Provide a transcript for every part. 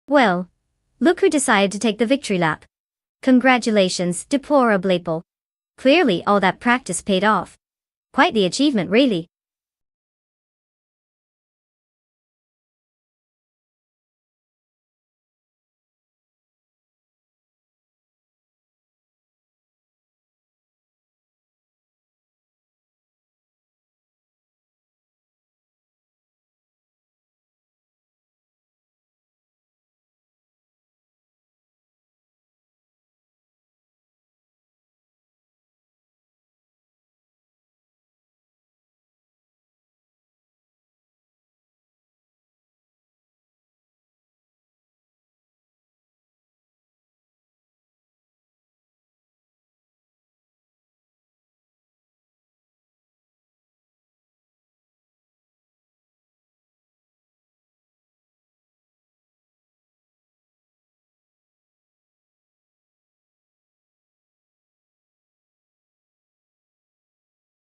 Well, look who decided to take the victory lap. Congratulations, deplorable. Clearly all that practice paid off. Quite the achievement, really.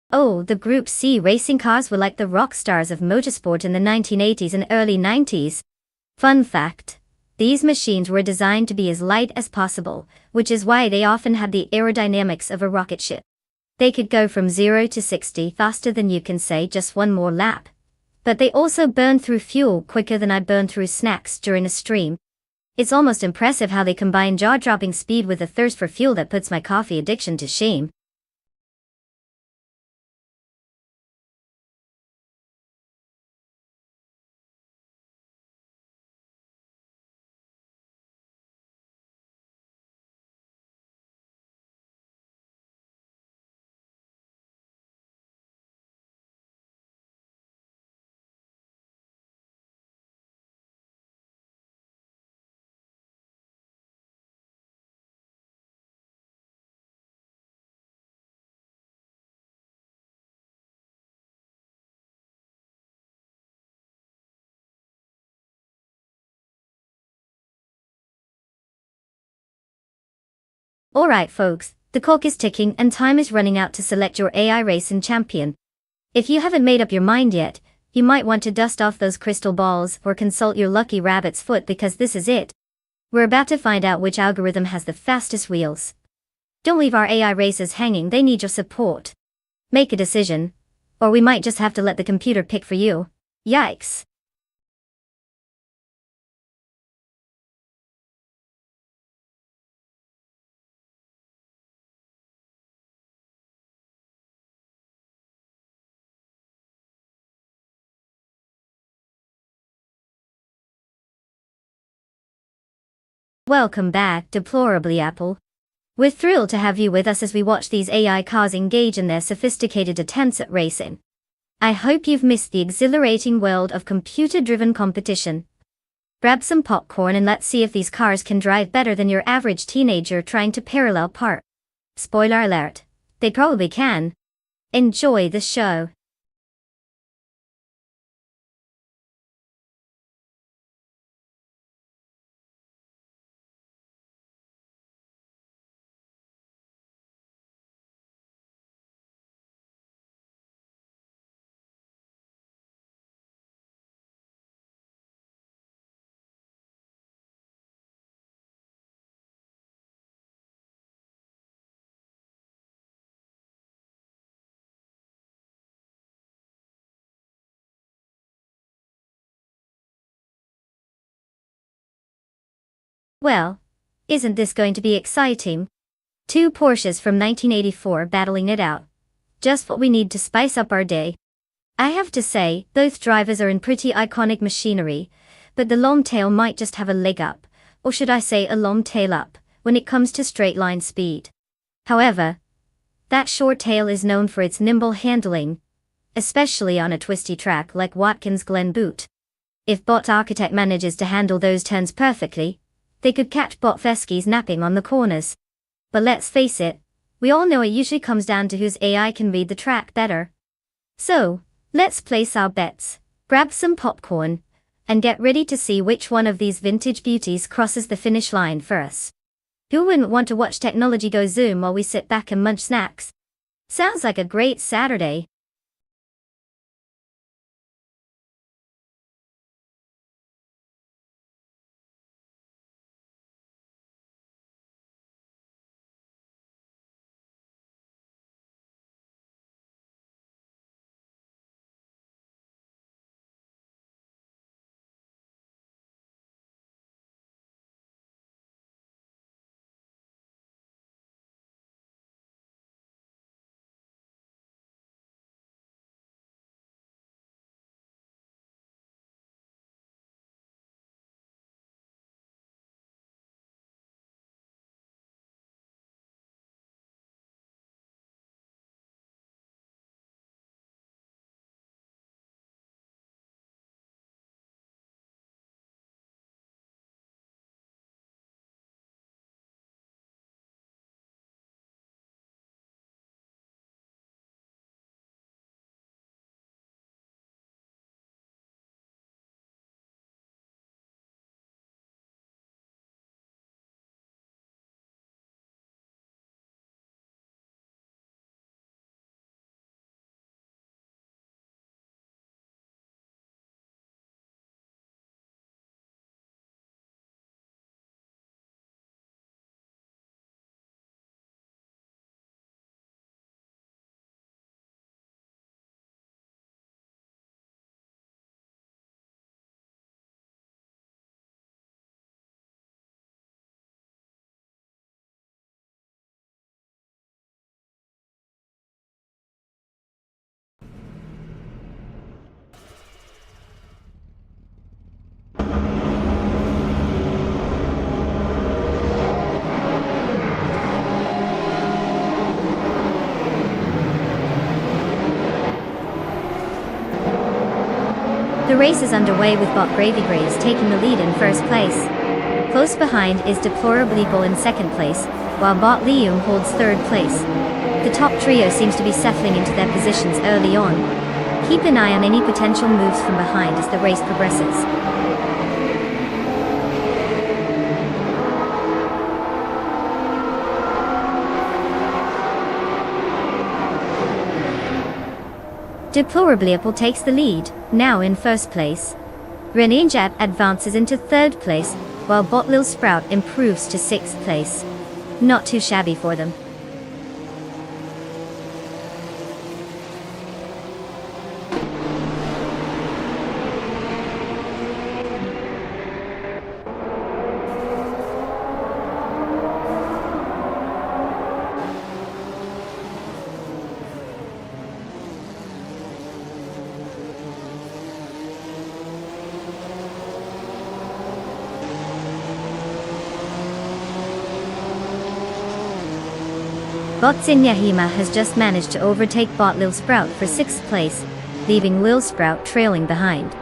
Oh, the Group C racing cars were like the rock stars of motorsport in the 1980s and early 90s. Fun fact. These machines were designed to be as light as possible, which is why they often had the aerodynamics of a rocket ship. They could go from 0 to 60 faster than you can say just one more lap. But they also burn through fuel quicker than I burn through snacks during a stream. It's almost impressive how they combine jaw-dropping speed with a thirst for fuel that puts my coffee addiction to shame. Alright folks, the clock is ticking and time is running out to select your AI racing champion. If you haven't made up your mind yet, you might want to dust off those crystal balls or consult your lucky rabbit's foot because this is it. We're about to find out which algorithm has the fastest wheels. Don't leave our AI racers hanging, they need your support. Make a decision, or we might just have to let the computer pick for you. Yikes. Welcome back, deplorably Apple. We're thrilled to have you with us as we watch these AI cars engage in their sophisticated attempts at racing. I hope you've missed the exhilarating world of computer-driven competition. Grab some popcorn and let's see if these cars can drive better than your average teenager trying to parallel park. Spoiler alert, they probably can. Enjoy the show. Well, isn't this going to be exciting? Two Porsches from 1984 battling it out. Just what we need to spice up our day. I have to say, both drivers are in pretty iconic machinery, but the long tail might just have a leg up, or should I say a long tail up, when it comes to straight line speed. However, that short tail is known for its nimble handling, especially on a twisty track like Watkins Glen Butte. If Bot Architect manages to handle those turns perfectly, they could catch Bot Fesky's napping on the corners. But let's face it, we all know it usually comes down to whose AI can read the track better. So, let's place our bets, grab some popcorn, and get ready to see which one of these vintage beauties crosses the finish line first. Who wouldn't want to watch technology go zoom while we sit back and munch snacks? Sounds like a great Saturday. The race is underway with bot Gravy Graves taking the lead in first place. Close behind is Deplorably Bull in second place, while bot Lium holds third place. The top trio seems to be settling into their positions early on. Keep an eye on any potential moves from behind as the race progresses. Deplorably Apple takes the lead, now in first place. Renanjab advances into third place, while bot Lil Sprout improves to sixth place. Not too shabby for them. Bot Zinyahima has just managed to overtake bot Lil Sprout for 6th place, leaving Lil Sprout trailing behind.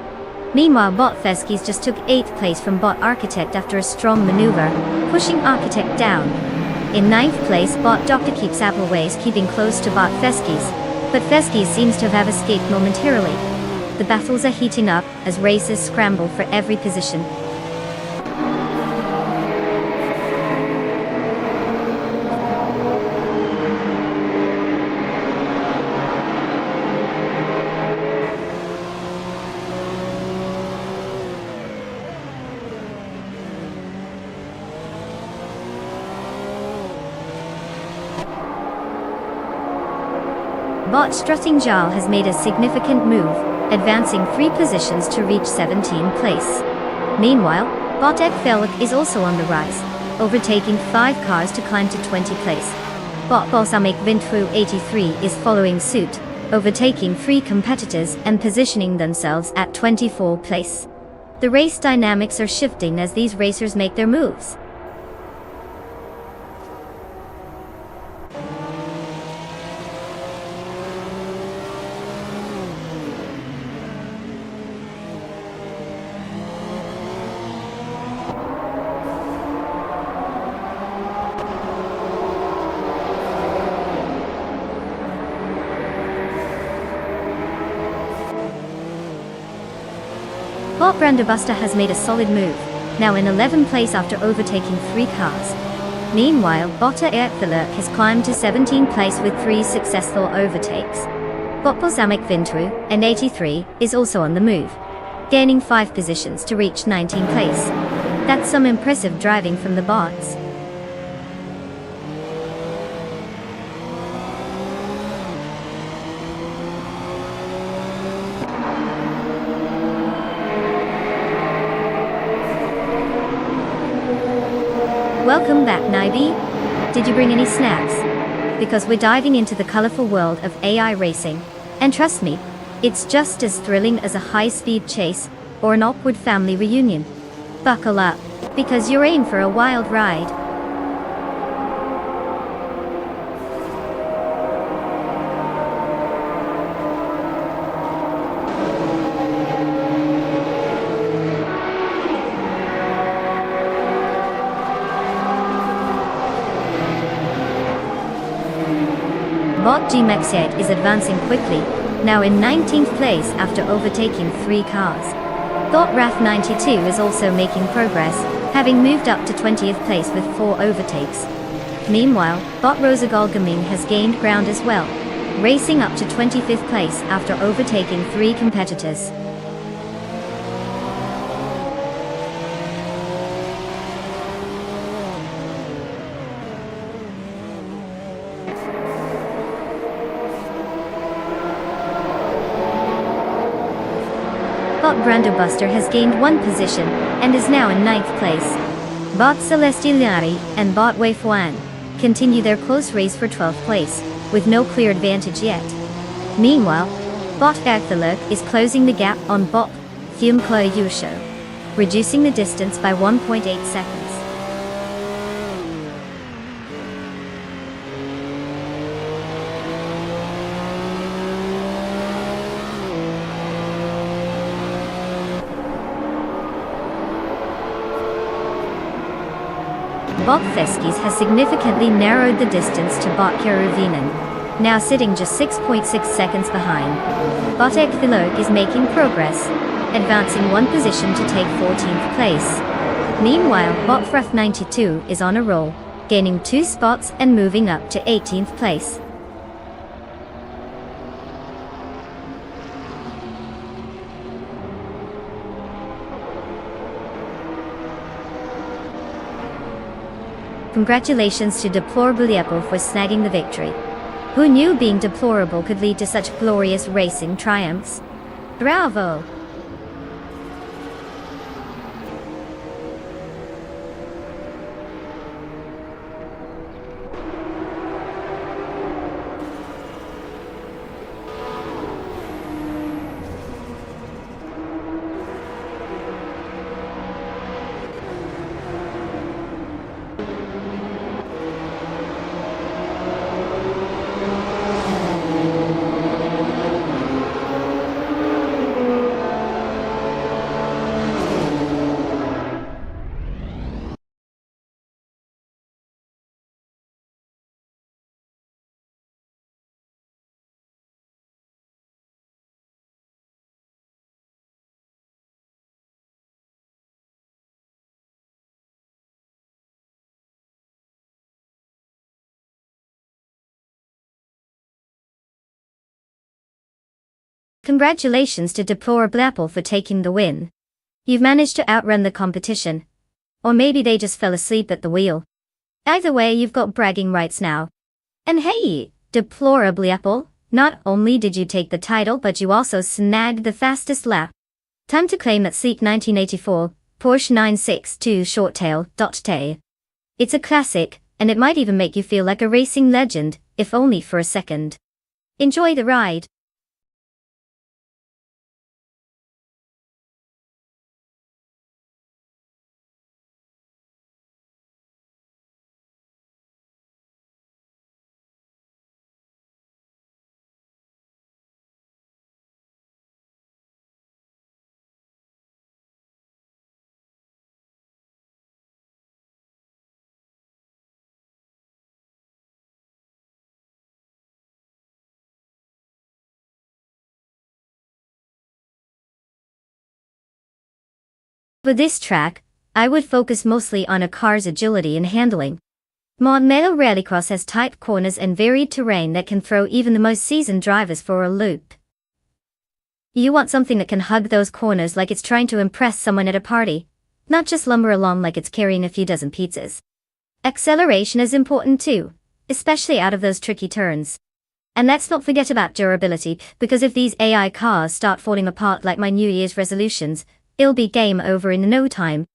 Meanwhile bot Feskis just took 8th place from bot Architect after a strong maneuver, pushing Architect down. In 9th place bot Doctor keeps Appleways keeping close to bot Feskis, but Feskis seems to have escaped momentarily. The battles are heating up as racers scramble for every position. Bot Strutting Jal has made a significant move, advancing 3 positions to reach 17th place. Meanwhile, bot Ekfelik is also on the rise, overtaking 5 cars to climb to 20th place. Bot Balsamic Vintfu 83 is following suit, overtaking 3 competitors and positioning themselves at 24th place. The race dynamics are shifting as these racers make their moves. Bot Brandobuster has made a solid move, now in 11th place after overtaking 3 cars. Meanwhile, Botta Erthalurk has climbed to 17th place with 3 successful overtakes. Bot Balsamic Vintru, an 83, is also on the move, gaining 5 positions to reach 19th place. That's some impressive driving from the bots. Welcome back, Naibi. Did you bring any snacks? Because we're diving into the colorful world of AI racing, and trust me, it's just as thrilling as a high-speed chase or an awkward family reunion. Buckle up, because you're in for a wild ride. Bot Gmexet is advancing quickly, now in 19th place after overtaking 3 cars. Bot Wrath 92 is also making progress, having moved up to 20th place with 4 overtakes. Meanwhile, bot Rosagol Gaming has gained ground as well, racing up to 25th place after overtaking 3 competitors. Bot Brandobuster has gained 1 position, and is now in 9th place. Bot Celestialari and Bot Weifuan continue their close race for 12th place, with no clear advantage yet. Meanwhile, Bot Erthalurk is closing the gap on Bot Thumklo Yusho, reducing the distance by 1.8 seconds. Bob Feskis has significantly narrowed the distance to Bot Keruvinen, now sitting just 6.6 seconds behind. Botek Villog is making progress, advancing one position to take 14th place. Meanwhile, Botfruth 92 is on a roll, gaining 2 spots and moving up to 18th place. Congratulations to Deplorable Apple for snagging the victory. Who knew being deplorable could lead to such glorious racing triumphs? Bravo! Congratulations to Deplorable Apple for taking the win. You've managed to outrun the competition. Or maybe they just fell asleep at the wheel. Either way, you've got bragging rights now. And hey, Deplorable Apple, not only did you take the title but you also snagged the fastest lap. Time to claim that sleek 1984 Porsche 962 Shorttail. It's a classic, and it might even make you feel like a racing legend, if only for a second. Enjoy the ride. For this track, I would focus mostly on a car's agility and handling. Montmelo Rallycross has tight corners and varied terrain that can throw even the most seasoned drivers for a loop. You want something that can hug those corners like it's trying to impress someone at a party, not just lumber along like it's carrying a few dozen pizzas. Acceleration is important too, especially out of those tricky turns. And let's not forget about durability, because if these AI cars start falling apart like my New Year's resolutions, it'll be game over in no time.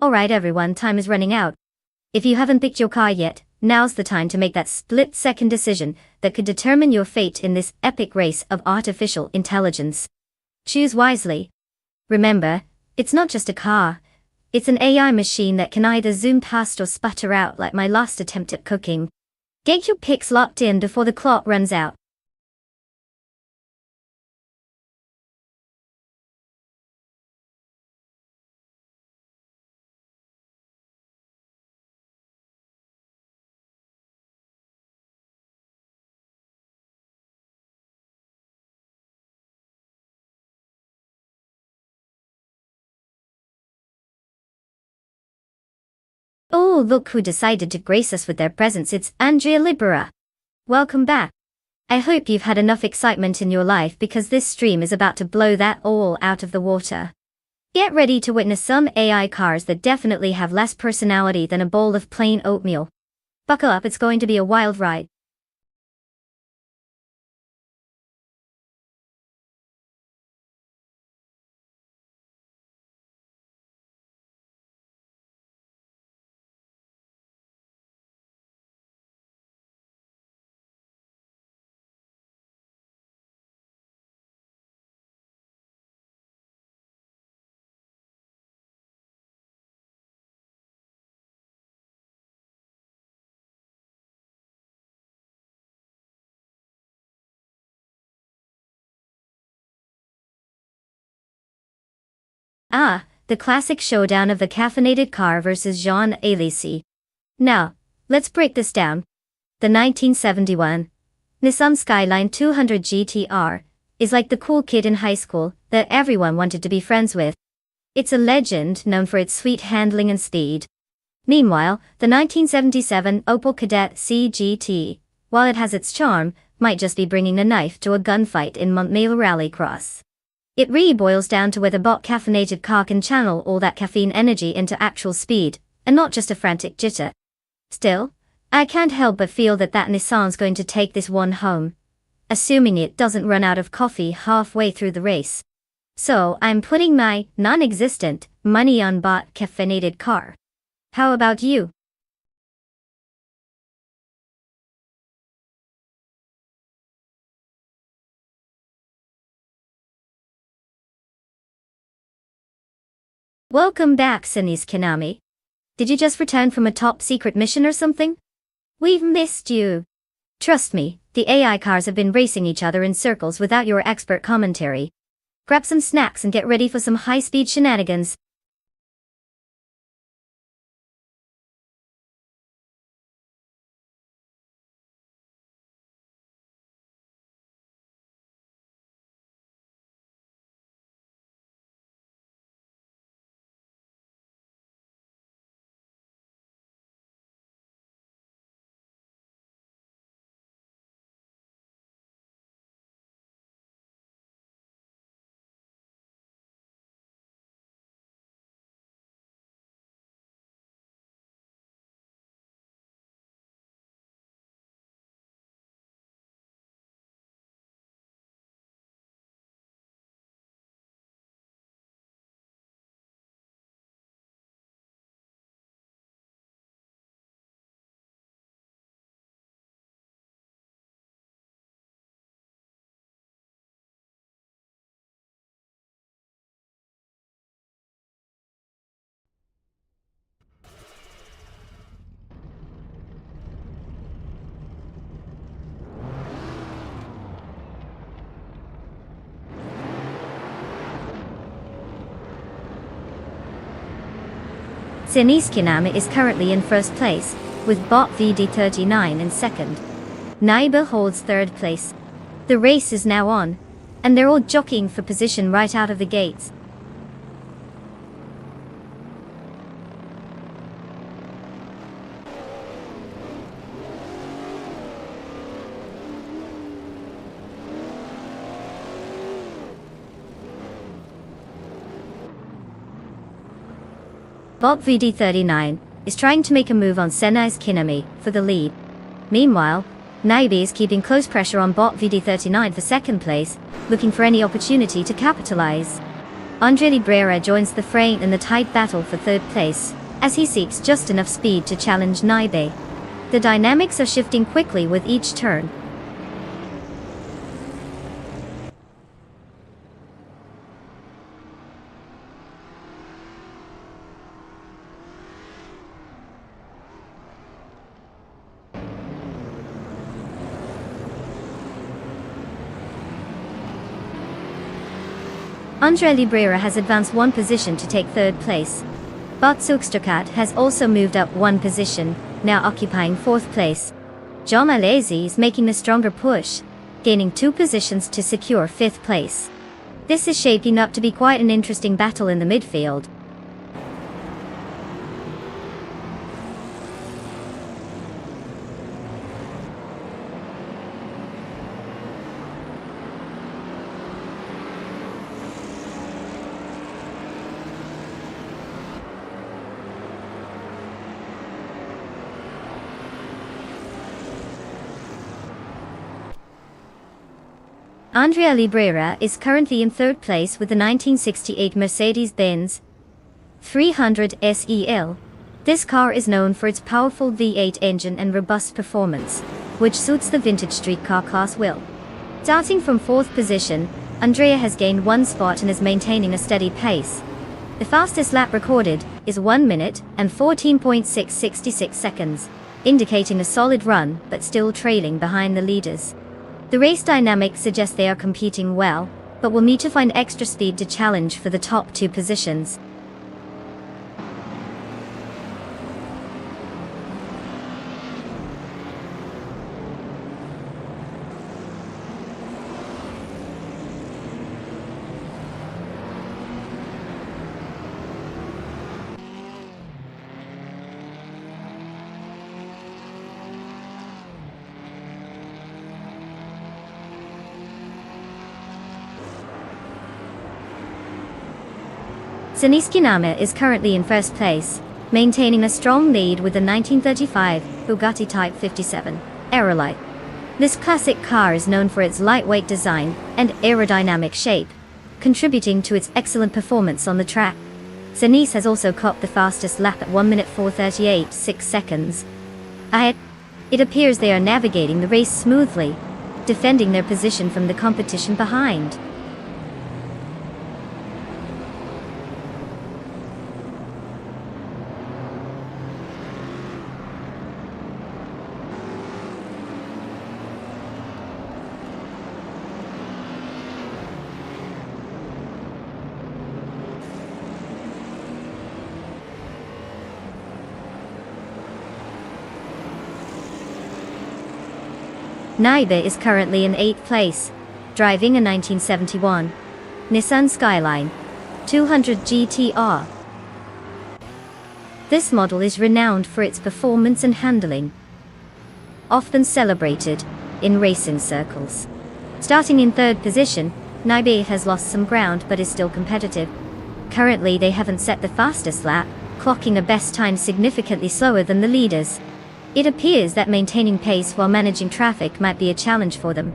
Alright everyone, time is running out. If you haven't picked your car yet, now's the time to make that split-second decision that could determine your fate in this epic race of artificial intelligence. Choose wisely. Remember, it's not just a car. It's an AI machine that can either zoom past or sputter out like my last attempt at cooking. Get your picks locked in before the clock runs out. Oh, look who decided to grace us with their presence. It's Andrea Libera. Welcome back. I hope you've had enough excitement in your life because this stream is about to blow that all out of the water. Get ready to witness some AI cars that definitely have less personality than a bowl of plain oatmeal. Buckle up, it's going to be a wild ride. Ah, the classic showdown of the caffeinated car versus Jean Alesi. Now, let's break this down. The 1971 Nissan Skyline 200 GTR is like the cool kid in high school that everyone wanted to be friends with. It's a legend known for its sweet handling and speed. Meanwhile, the 1977 Opel Kadett CGT, while it has its charm, might just be bringing a knife to a gunfight in Montmell Rallycross. It really boils down to whether bot caffeinated car can channel all that caffeine energy into actual speed, and not just a frantic jitter. Still, I can't help but feel that Nissan's going to take this one home. Assuming it doesn't run out of coffee halfway through the race. So I'm putting my non-existent money on bot caffeinated car. How about you? Welcome back, Sinis Kanami. Did you just return from a top-secret mission or something? We've missed you. Trust me, the AI cars have been racing each other in circles without your expert commentary. Grab some snacks and get ready for some high-speed shenanigans. Sinis Kanami is currently in first place, with bot VD39 in second. Naiba holds third place. The race is now on, and they're all jockeying for position right out of the gates. Bot VD39 is trying to make a move on Sinis Kanami for the lead. Meanwhile, Naibi is keeping close pressure on bot VD39 for second place, looking for any opportunity to capitalize. Andre Librera joins the fray in the tight battle for third place, as he seeks just enough speed to challenge Naibe. The dynamics are shifting quickly with each turn. Andre Librera has advanced one position to take third place. Bot Suksterkat has also moved up one position, now occupying fourth place. John Alesi is making a stronger push, gaining 2 positions to secure fifth place. This is shaping up to be quite an interesting battle in the midfield. Andrea Librera is currently in third place with the 1968 Mercedes-Benz 300 SEL. This car is known for its powerful V8 engine and robust performance, which suits the vintage street car class well. Starting from fourth position, Andrea has gained 1 spot and is maintaining a steady pace. The fastest lap recorded is 1 minute and 14.666 seconds, indicating a solid run but still trailing behind the leaders. The race dynamics suggest they are competing well, but we'll need to find extra speed to challenge for the top 2 positions. Denis Kinama is currently in first place, maintaining a strong lead with the 1935 Bugatti Type 57 Aerolite. This classic car is known for its lightweight design and aerodynamic shape, contributing to its excellent performance on the track. Denis has also clocked the fastest lap at 1 minute 4:38.6 seconds. It appears they are navigating the race smoothly, defending their position from the competition behind. Naiba is currently in 8th place, driving a 1971 Nissan Skyline 200 GTR. This model is renowned for its performance and handling, often celebrated in racing circles. Starting in 3rd position, Naiba has lost some ground but is still competitive. Currently they haven't set the fastest lap, clocking a best time significantly slower than the leaders. It appears that maintaining pace while managing traffic might be a challenge for them.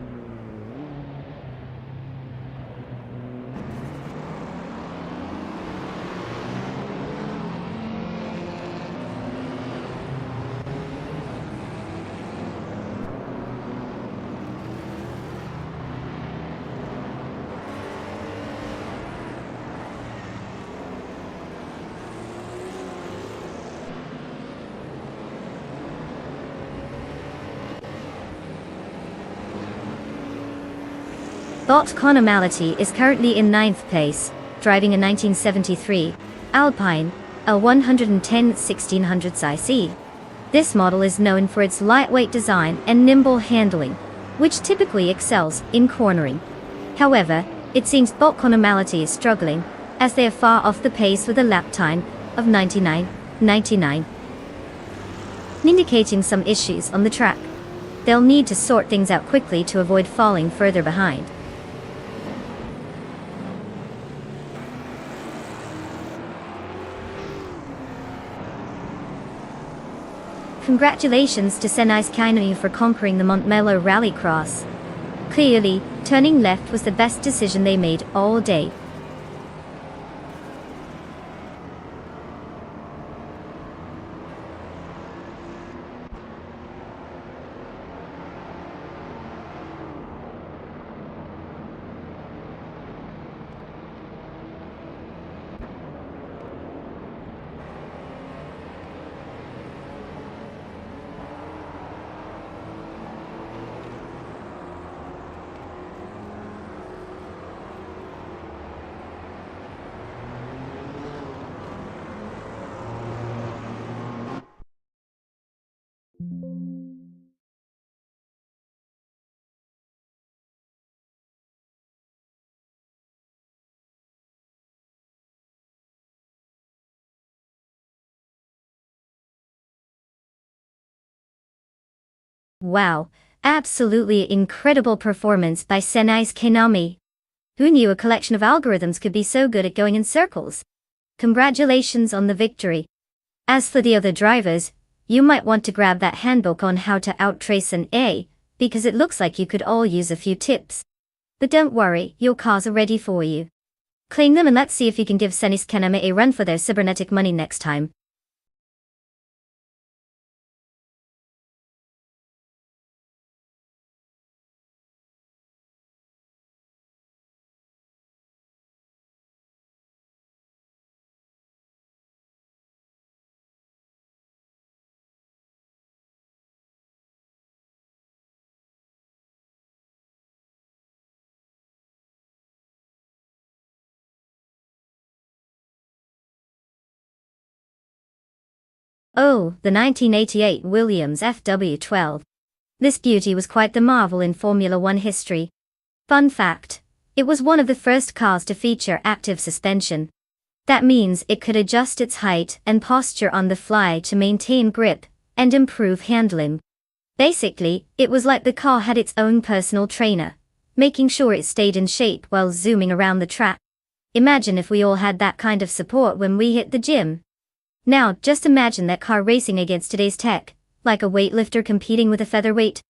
Bot Conomality is currently in 9th place, driving a 1973 Alpine L110 1600cc. This model is known for its lightweight design and nimble handling, which typically excels in cornering. However, it seems Bot Conomality is struggling, as they are far off the pace with a lap time of 99.99, indicating some issues on the track. They'll need to sort things out quickly to avoid falling further behind. Congratulations to Denis Kinama for conquering the Montmello Rallycross. Clearly, turning left was the best decision they made all day. Wow, absolutely incredible performance by Denis Kinama. Who knew a collection of algorithms could be so good at going in circles? Congratulations on the victory. As for the other drivers, you might want to grab that handbook on how to outrace an A, because it looks like you could all use a few tips. But don't worry, your cars are ready for you. Claim them and let's see if you can give Denis Kinama a run for their cybernetic money next time. Oh, the 1988 Williams FW12. This beauty was quite the marvel in Formula One history. Fun fact, it was one of the first cars to feature active suspension. That means it could adjust its height and posture on the fly to maintain grip and improve handling. Basically, it was like the car had its own personal trainer, making sure it stayed in shape while zooming around the track. Imagine if we all had that kind of support when we hit the gym. Now, just imagine that car racing against today's tech, like a weightlifter competing with a featherweight.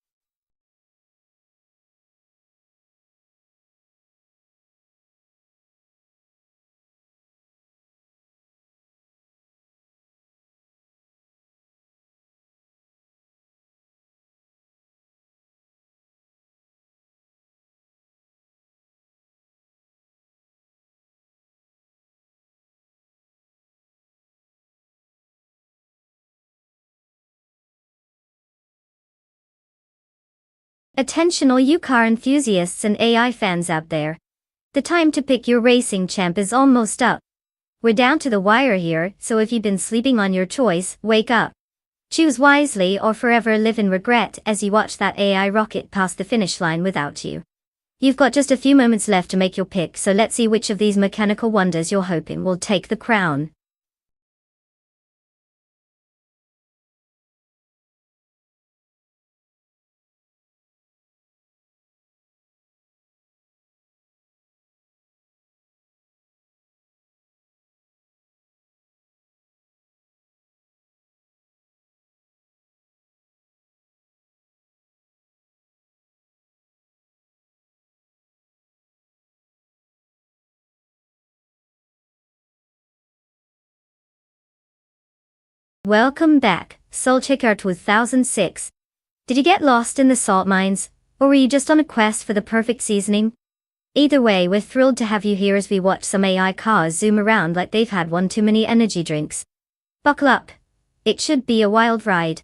Attention all you car enthusiasts and AI fans out there. The time to pick your racing champ is almost up. We're down to the wire here, so if you've been sleeping on your choice, wake up. Choose wisely or forever live in regret as you watch that AI rocket past the finish line without you. You've got just a few moments left to make your pick, so let's see which of these mechanical wonders you're hoping will take the crown. Welcome back, Soulchecker 2006. Did you get lost in the salt mines, or were you just on a quest for the perfect seasoning? Either way, we're thrilled to have you here as we watch some AI cars zoom around like they've had one too many energy drinks. Buckle up. It should be a wild ride.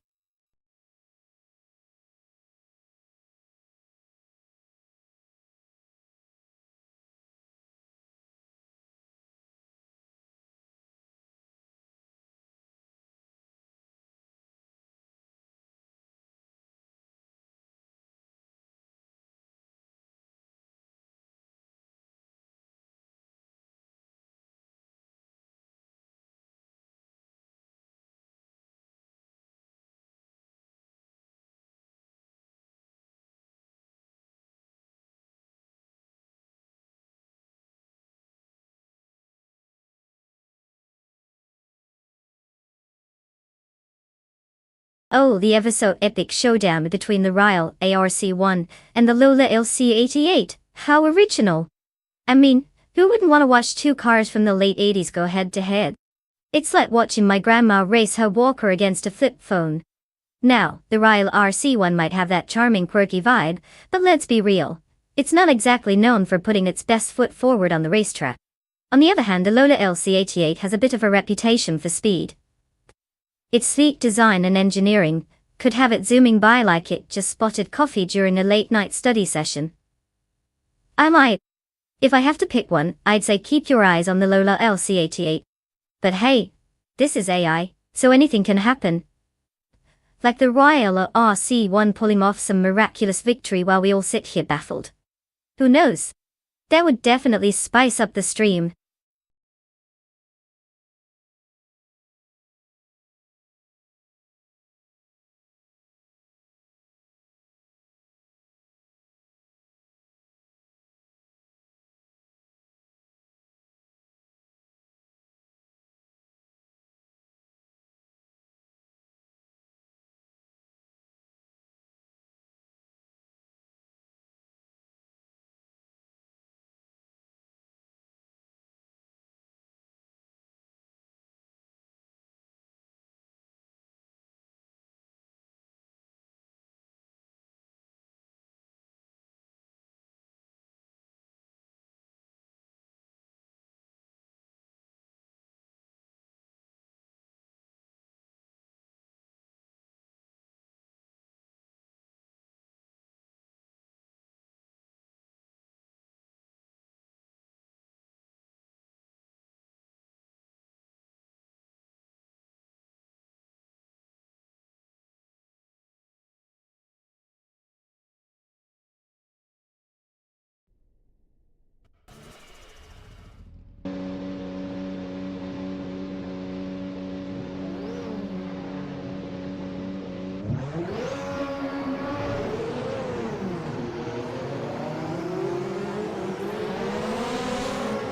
Oh, the ever so epic showdown between the Ryle ARC-1 and the Lola LC88. How original. I mean, who wouldn't want to watch two cars from the late 80s go head to head? It's like watching my grandma race her walker against a flip phone. Now, the Ryle RC1 might have that charming quirky vibe, but let's be real. It's not exactly known for putting its best foot forward on the racetrack. On the other hand, the Lola LC88 has a bit of a reputation for speed. Its sleek design and engineering could have it zooming by like it just spotted coffee during a late-night study session. I might. If I have to pick one, I'd say keep your eyes on the Lola LC88. But hey, this is AI, so anything can happen. Like the Ryle RC1 pulling off some miraculous victory while we all sit here baffled. Who knows? That would definitely spice up the stream.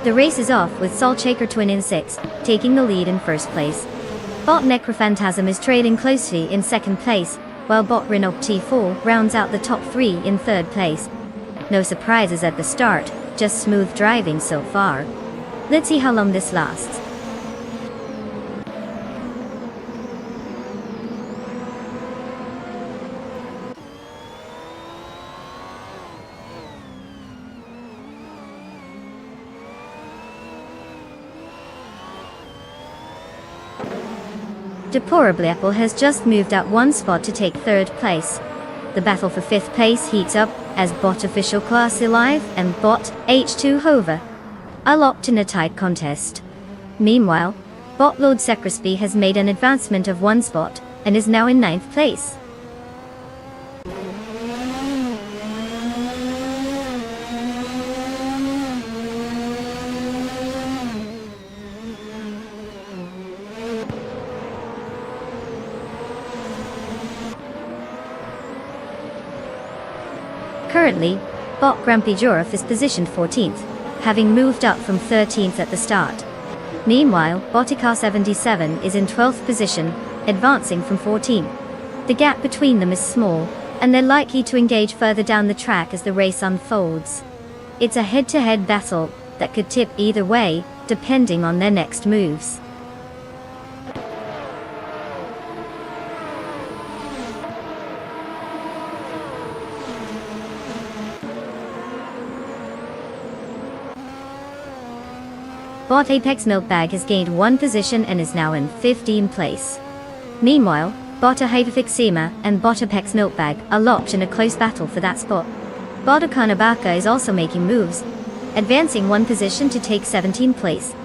The race is off with Saltshaker Twin in 6th, taking the lead in first place. Bot Necrophantasm is trailing closely in second place, while Bot Renault T4 rounds out the top 3 in third place. No surprises at the start, just smooth driving so far. Let's see how long this lasts. Deplorable has just moved up one spot to take third place. The battle for fifth place heats up as Bot Official Class Alive and Bot H2 Hover are locked in a tight contest. Meanwhile, Bot Lord Secresby has made an advancement of one spot and is now in 9th place. Currently, Bot Grumpy Juraf is positioned 14th, having moved up from 13th at the start. Meanwhile, Boticar 77 is in 12th position, advancing from 14th. The gap between them is small, and they're likely to engage further down the track as the race unfolds. It's a head-to-head battle that could tip either way, depending on their next moves. Bot Apex Milkbag has gained one position and is now in 15th place. Meanwhile, Bot Havifixema and Bot Apex Milkbag are locked in a close battle for that spot. Bot Akanabaka is also making moves, advancing one position to take 17th place.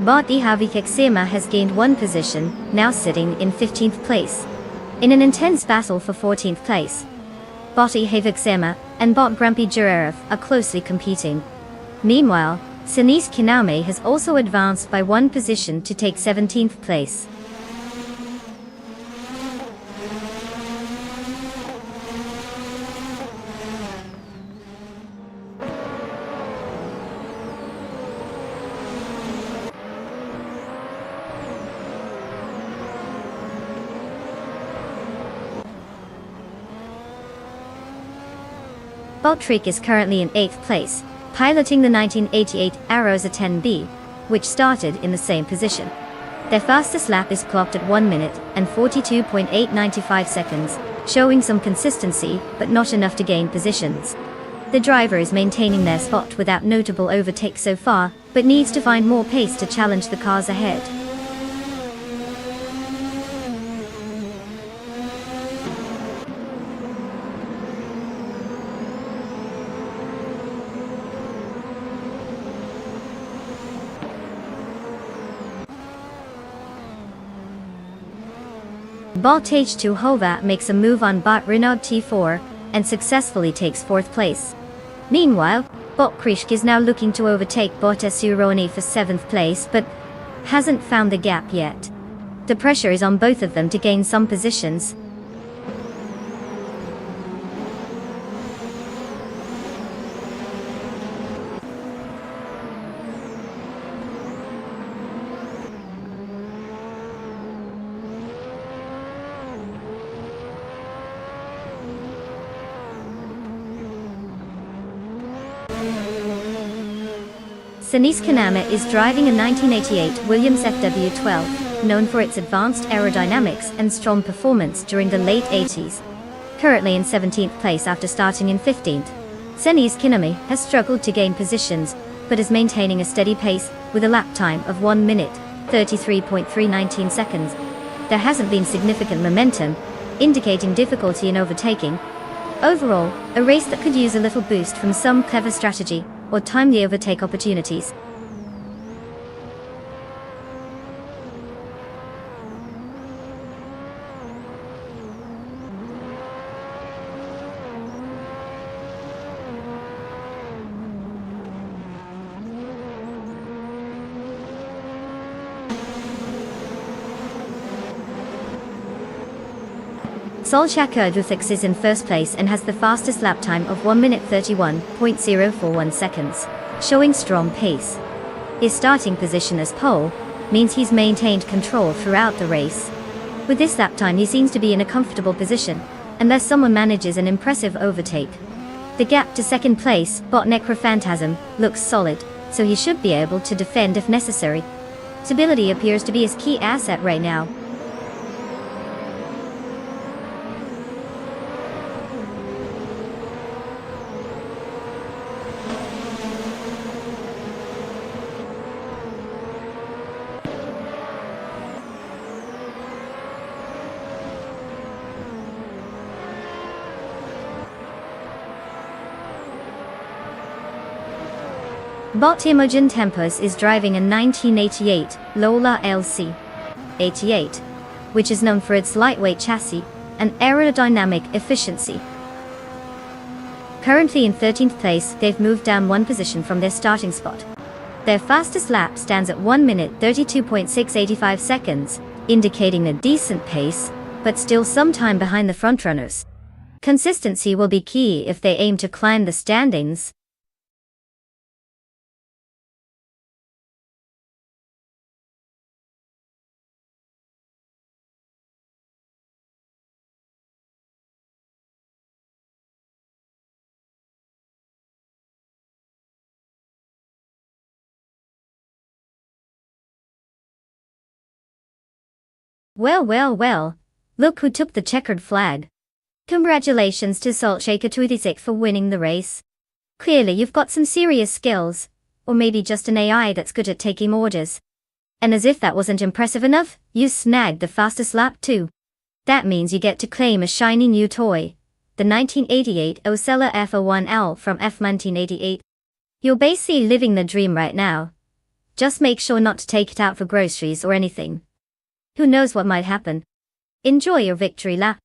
Bot Ihavik has gained one position, now sitting in 15th place. In an intense battle for 14th place, Bot Ihavik and Bot Grumpy Juraf are closely competing. Meanwhile, Sinis Kinaume has also advanced by one position to take 17th place. Bot Trick is currently in 8th place, piloting the 1988 Arosa 10B, which started in the same position. Their fastest lap is clocked at 1 minute and 42.895 seconds, showing some consistency, but not enough to gain positions. The driver is maintaining their spot without notable overtakes so far, but needs to find more pace to challenge the cars ahead. Bot H2 Hova makes a move on Bot Renault T4 and successfully takes 4th place. Meanwhile, Bot Krishk is now looking to overtake Bot Suroni for 7th place but hasn't found the gap yet. The pressure is on both of them to gain some positions. Sinis Kanama is driving a 1988 Williams FW12, known for its advanced aerodynamics and strong performance during the late 80s. Currently in 17th place after starting in 15th, Sinis Kanama has struggled to gain positions, but is maintaining a steady pace with a lap time of 1 minute, 33.319 seconds. There hasn't been significant momentum, indicating difficulty in overtaking. Overall, a race that could use a little boost from some clever strategy or timely overtake opportunities. Solskjaer Duthics is in first place and has the fastest lap time of 1 minute 31.041 seconds, showing strong pace. His starting position as pole means he's maintained control throughout the race. With this lap time he seems to be in a comfortable position, unless someone manages an impressive overtake. The gap to second place, Bot Necrophantasm, looks solid, so he should be able to defend if necessary. Stability appears to be his key asset right now. Bot Imogen Tempus is driving a 1988 Lola LC 88, which is known for its lightweight chassis and aerodynamic efficiency. Currently in 13th place, they've moved down one position from their starting spot. Their fastest lap stands at 1 minute 32.685 seconds, indicating a decent pace, but still some time behind the frontrunners. Consistency will be key if they aim to climb the standings. Well, look who took the checkered flag. Congratulations to Solskjaer Duthics for winning the race. Clearly you've got some serious skills, or maybe just an AI that's good at taking orders. And as if that wasn't impressive enough, you snagged the fastest lap too. That means you get to claim a shiny new toy, the 1988 Osella F01L from F1988. You're basically living the dream right now. Just make sure not to take it out for groceries or anything. Who knows what might happen? Enjoy your victory lap.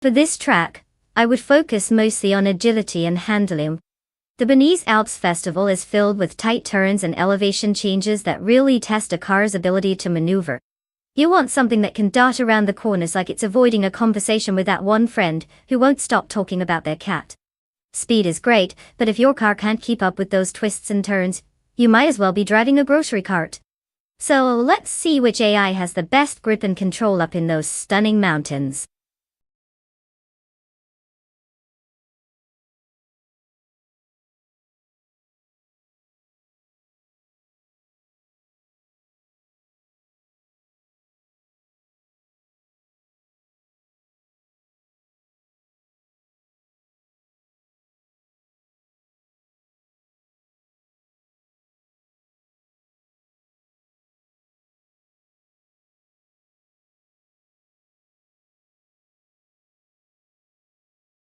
For this track, I would focus mostly on agility and handling. The Bernese Alps Festival is filled with tight turns and elevation changes that really test a car's ability to maneuver. You want something that can dart around the corners like it's avoiding a conversation with that one friend who won't stop talking about their cat. Speed is great, but if your car can't keep up with those twists and turns, you might as well be driving a grocery cart. So let's see which AI has the best grip and control up in those stunning mountains.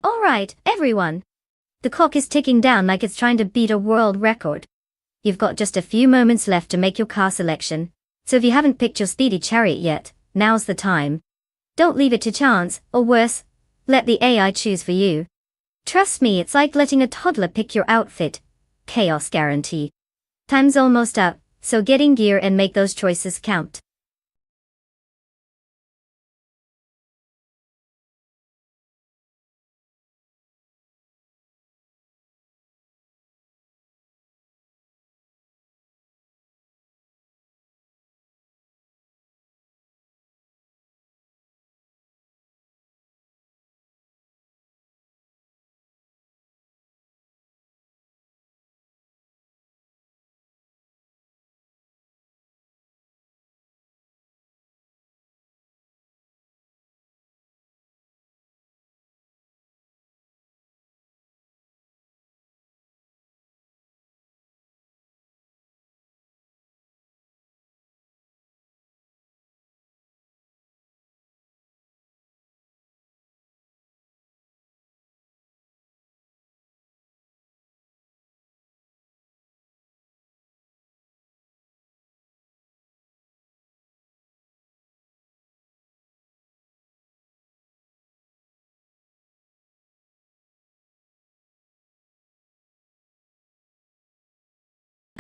Alright, everyone. The clock is ticking down like it's trying to beat a world record. You've got just a few moments left to make your car selection, so if you haven't picked your speedy chariot yet, now's the time. Don't leave it to chance, or worse, let the AI choose for you. Trust me, it's like letting a toddler pick your outfit. Chaos guarantee. Time's almost up, so get in gear and make those choices count.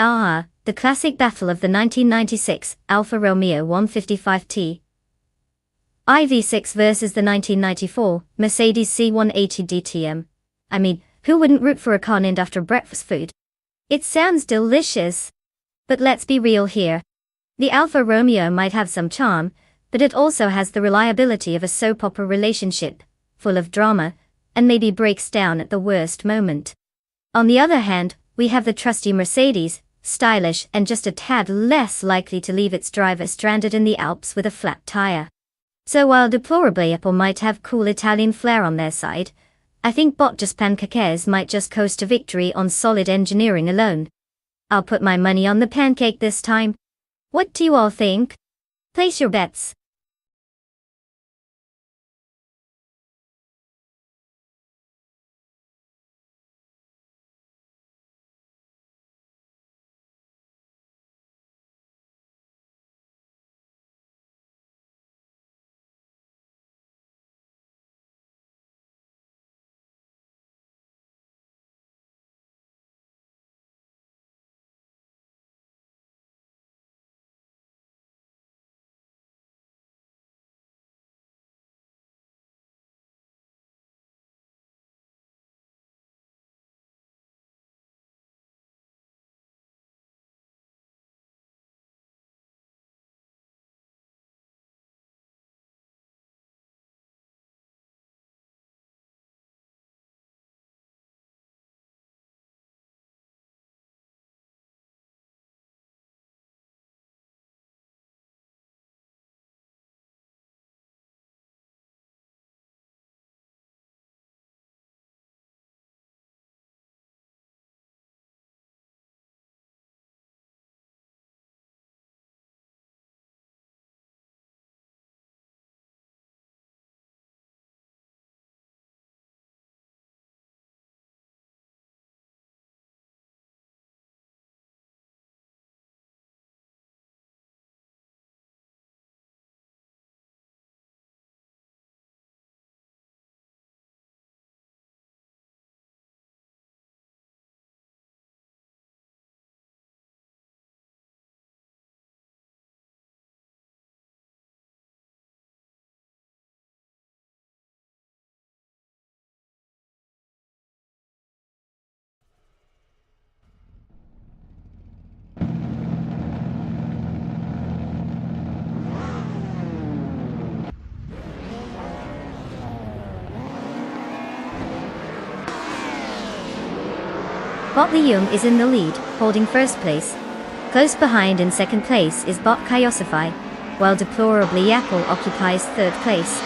Ah, the classic battle of the 1996 Alfa Romeo 155T IV6 versus the 1994 Mercedes C180 DTM. I mean, who wouldn't root for a car named after breakfast food? It sounds delicious. But let's be real here. The Alfa Romeo might have some charm, but it also has the reliability of a soap opera relationship, full of drama, and maybe breaks down at the worst moment. On the other hand, we have the trusty Mercedes, stylish and just a tad less likely to leave its driver stranded in the Alps with a flat tire. So while deplorably Apple might have cool Italian flair on their side, I think Bottas Pancakes might just coast to victory on solid engineering alone. I'll put my money on the pancake this time. What do you all think? Place your bets. Bottas is in the lead, holding first place. Close behind in second place is Bottas, while deplorably Apple occupies third place.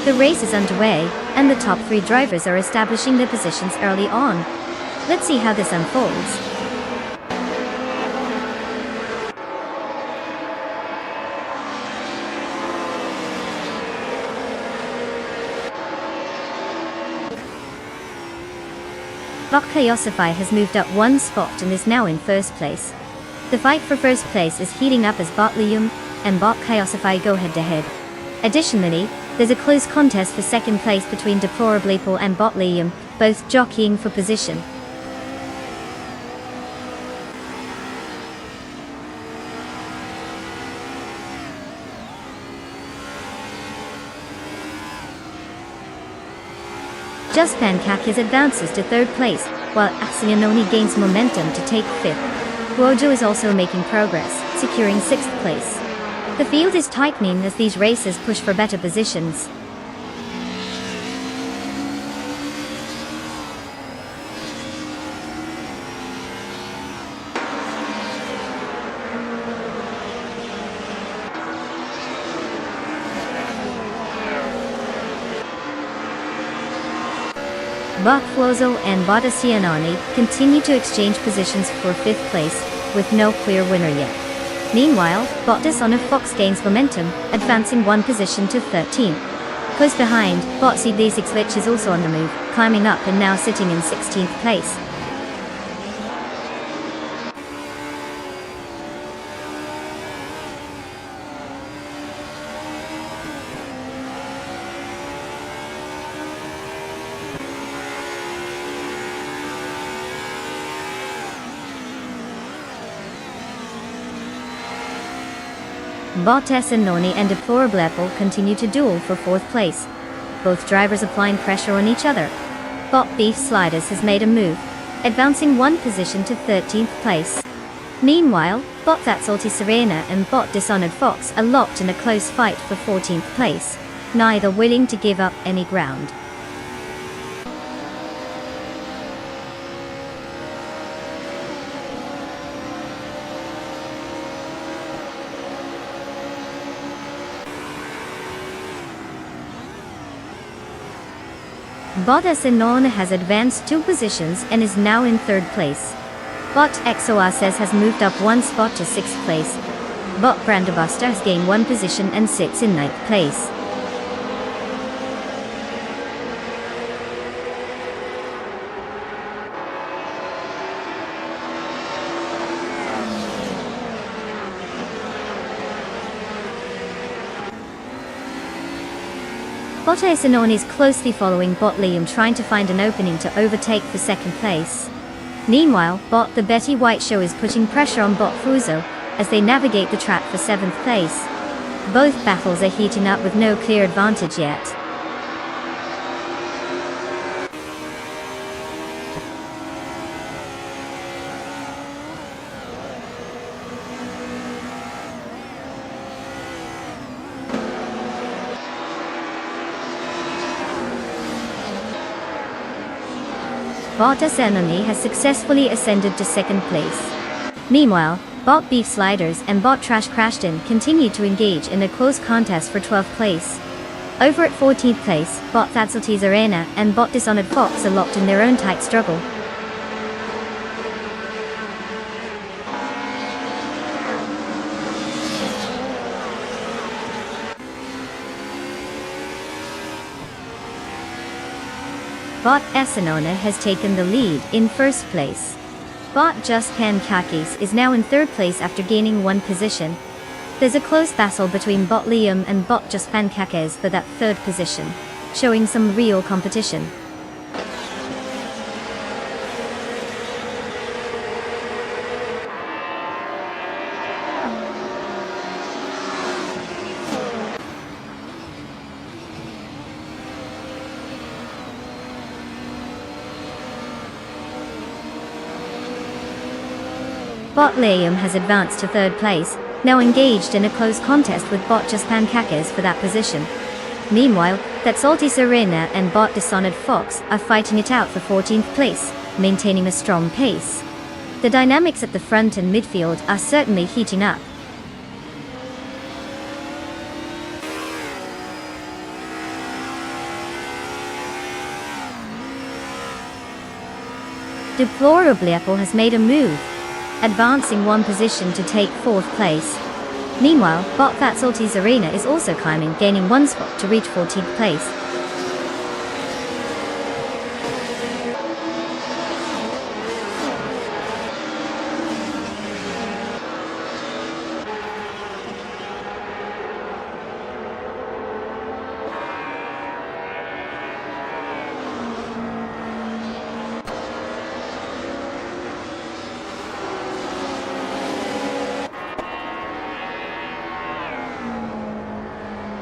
The race is underway, and the top three drivers are establishing their positions early on. Let's see how this unfolds. Bottas has moved up one spot and is now in first place. The fight for first place is heating up as Bottas and Bottas go head-to-head. Additionally, there's a close contest for second place between deplorably Paul and Bottas, both jockeying for position. Just Pancakes advances to third place, while Acianoni gains momentum to take fifth. Guojo is also making progress, securing sixth place. The field is tightening as these racers push for better positions. Bottas and Bottas continue to exchange positions for fifth place, with no clear winner yet. Meanwhile, Bottas on a Fox gains momentum, advancing one position to 13th. Close behind, Bottas is also on the move, climbing up and now sitting in 16th place. Bottas and Noni and Deplorable continue to duel for 4th place, both drivers applying pressure on each other. Bot Beef Sliders has made a move, advancing 1 position to 13th place. Meanwhile, Bot That Salty Serena and Bot Dishonored Fox are locked in a close fight for 14th place, neither willing to give up any ground. Bot SNON has advanced 2 positions and is now in 3rd place. Bot XORSS has moved up 1 spot to 6th place. Bot Brandobuster has gained 1 position and sits in 9th place. Bot Asanon is closely following Bot Liam, trying to find an opening to overtake for 2nd place. Meanwhile, Bot The Betty White Show is putting pressure on Bot Fuso as they navigate the track for 7th place. Both battles are heating up with no clear advantage yet. Bot Asenoni has successfully ascended to 2nd place. Meanwhile, Bot Beef Sliders and Bot Trash Crashton continue to engage in a close contest for 12th place. Over at 14th place, Bot Thatsalties Arena and Bot Dishonored Fox are locked in their own tight struggle. Bot Asenona has taken the lead in 1st place. Bot Just Pankakis is now in 3rd place after gaining 1 position. There's a close battle between Bot Liam and Bot Just Pankakis for that 3rd position, showing some real competition. Bot Liam has advanced to 3rd place, now engaged in a close contest with Bot Just Pankakis for that position. Meanwhile, That Salty Serena and Bot Dishonored Fox are fighting it out for 14th place, maintaining a strong pace. The dynamics at the front and midfield are certainly heating up. Deplorable has made a move, advancing 1 position to take 4th place. Meanwhile, Bot That Salty's Arena is also climbing, gaining 1 spot to reach 14th place.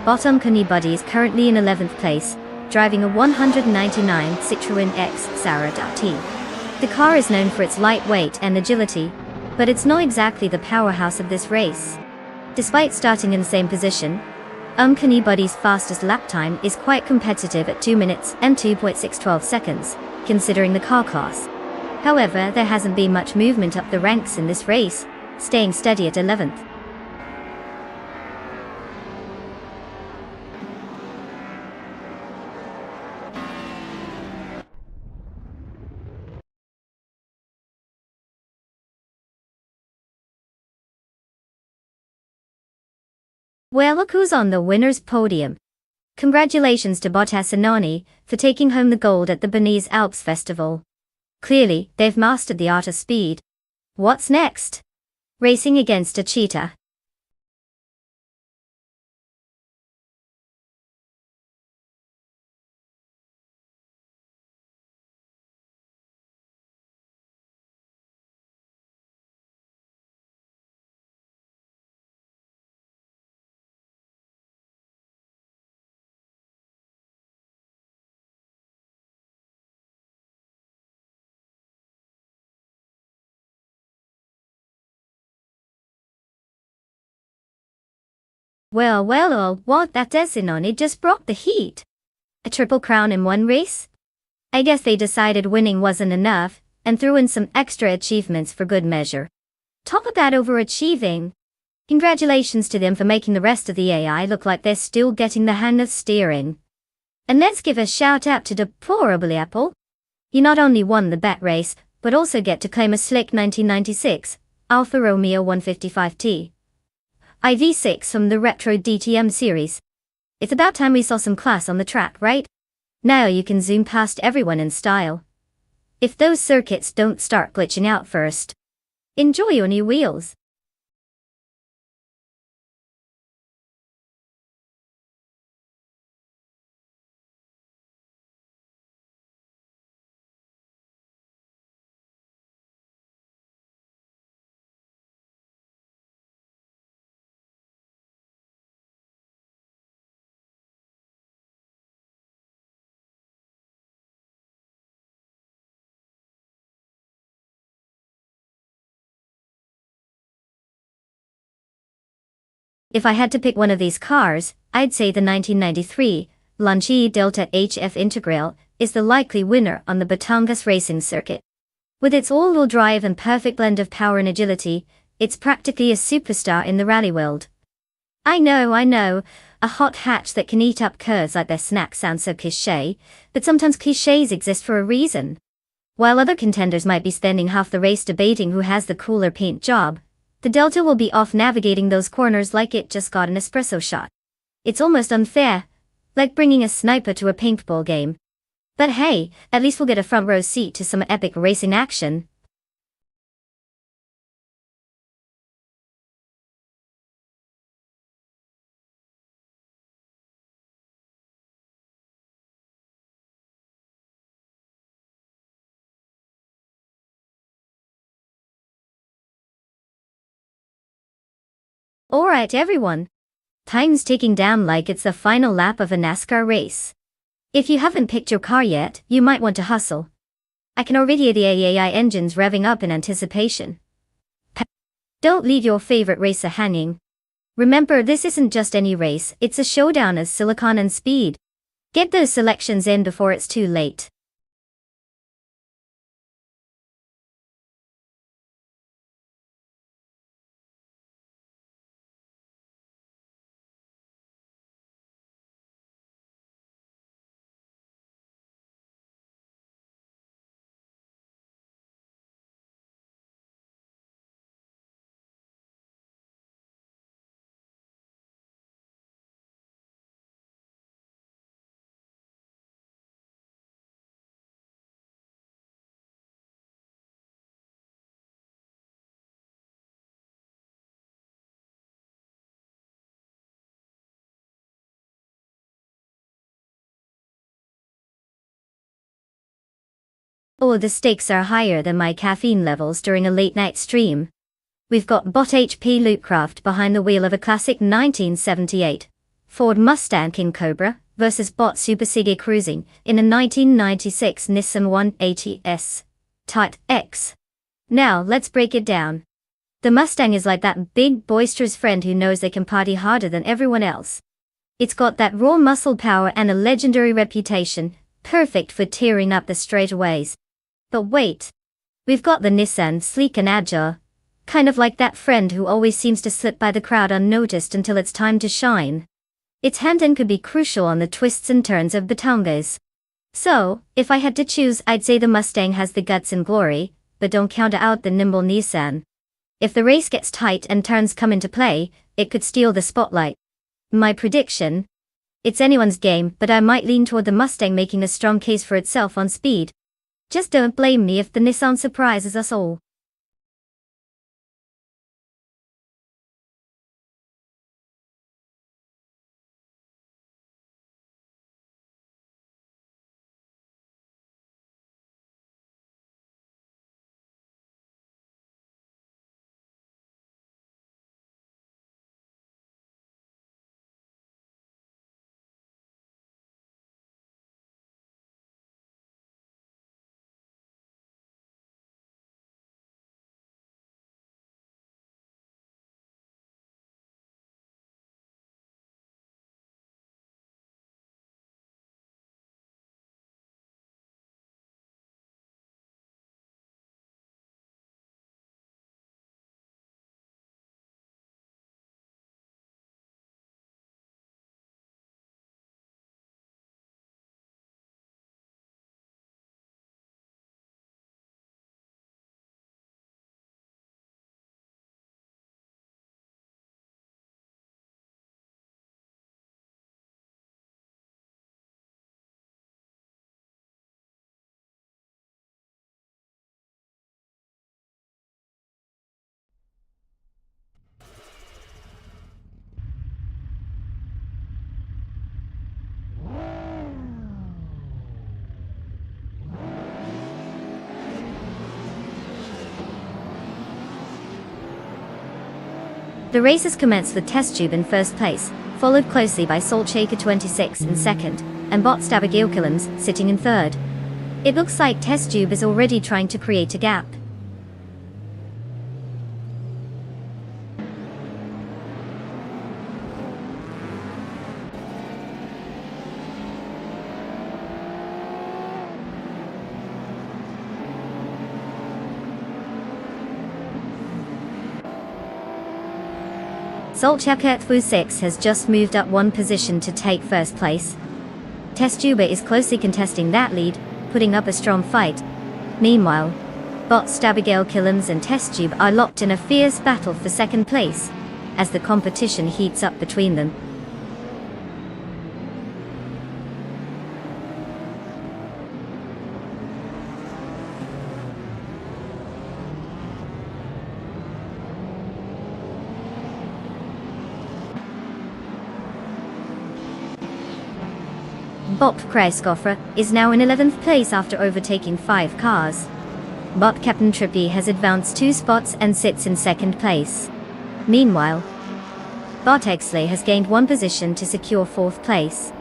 Bottom Canibuddy is currently in 11th place, driving a 199 Citroën X Sarah.T. The car is known for its lightweight and agility, but it's not exactly the powerhouse of this race. Despite starting in the same position, Canibuddy's fastest lap time is quite competitive at 2 minutes and 2.612 seconds, considering the car class. However, there hasn't been much movement up the ranks in this race, staying steady at 11th. Well, look who's on the winner's podium. Congratulations to Bottas and Noni for taking home the gold at the Bernese Alps Festival. Clearly, they've mastered the art of speed. What's next? Racing against a cheetah. Well, what that on it just brought the heat. A triple crown in one race? I guess they decided winning wasn't enough, and threw in some extra achievements for good measure. Top of that overachieving. Congratulations to them for making the rest of the AI look like they're still getting the hang of steering. And let's give a shout out to Deplorable Apple. You not only won the bat race, but also get to claim a slick 1996 Alfa Romeo 155T IV6 from the Retro DTM series. It's about time we saw some class on the track, right? Now you can zoom past everyone in style. If those circuits don't start glitching out first. Enjoy your new wheels. If I had to pick one of these cars, I'd say the 1993 Lancia Delta HF Integral is the likely winner on the Batangas racing circuit. With its all-wheel drive and perfect blend of power and agility, it's practically a superstar in the rally world. I know, a hot hatch that can eat up curves like their snack sounds so cliché, but sometimes clichés exist for a reason. While other contenders might be spending half the race debating who has the cooler paint job, the Delta will be off navigating those corners like it just got an espresso shot. It's almost unfair, like bringing a sniper to a paintball game. But hey, at least we'll get a front row seat to some epic racing action. Alright everyone. Time's ticking down like it's the final lap of a NASCAR race. If you haven't picked your car yet, you might want to hustle. I can already hear the AI engines revving up in anticipation. Don't leave your favorite racer hanging. Remember, this isn't just any race, it's a showdown of silicon and speed. Get those selections in before it's too late. Oh, the stakes are higher than my caffeine levels during a late-night stream. We've got Bot HP Lootcraft behind the wheel of a classic 1978 Ford Mustang King Cobra versus Bot Super Sige cruising in a 1996 Nissan 180S Type X. Now, let's break it down. The Mustang is like that big, boisterous friend who knows they can party harder than everyone else. It's got that raw muscle power and a legendary reputation, perfect for tearing up the straightaways. But wait. We've got the Nissan, sleek and agile. Kind of like that friend who always seems to slip by the crowd unnoticed until it's time to shine. Its hand-in could be crucial on the twists and turns of Batangas. So, if I had to choose, I'd say the Mustang has the guts and glory, but don't count out the nimble Nissan. If the race gets tight and turns come into play, it could steal the spotlight. My prediction? It's anyone's game, but I might lean toward the Mustang making a strong case for itself on speed. Just don't blame me if the Nissan surprises us all. The races commenced with Test Tube in first place, followed closely by Salt Shaker 26 in second, and Bot Stabagilkillams sitting in third. It looks like Test Tube is already trying to create a gap. Salt Shaker 6 has just moved up one position to take first place. Test Tube is closely contesting that lead, putting up a strong fight. Meanwhile, Bot Stabagilkillams and Test Tube are locked in a fierce battle for second place, as the competition heats up between them. Bot Kreisgoffer is now in 11th place after overtaking 5 cars. Bot Captain Trippy has advanced 2 spots and sits in second place. Meanwhile, Bot Exley has gained 1 position to secure 4th place.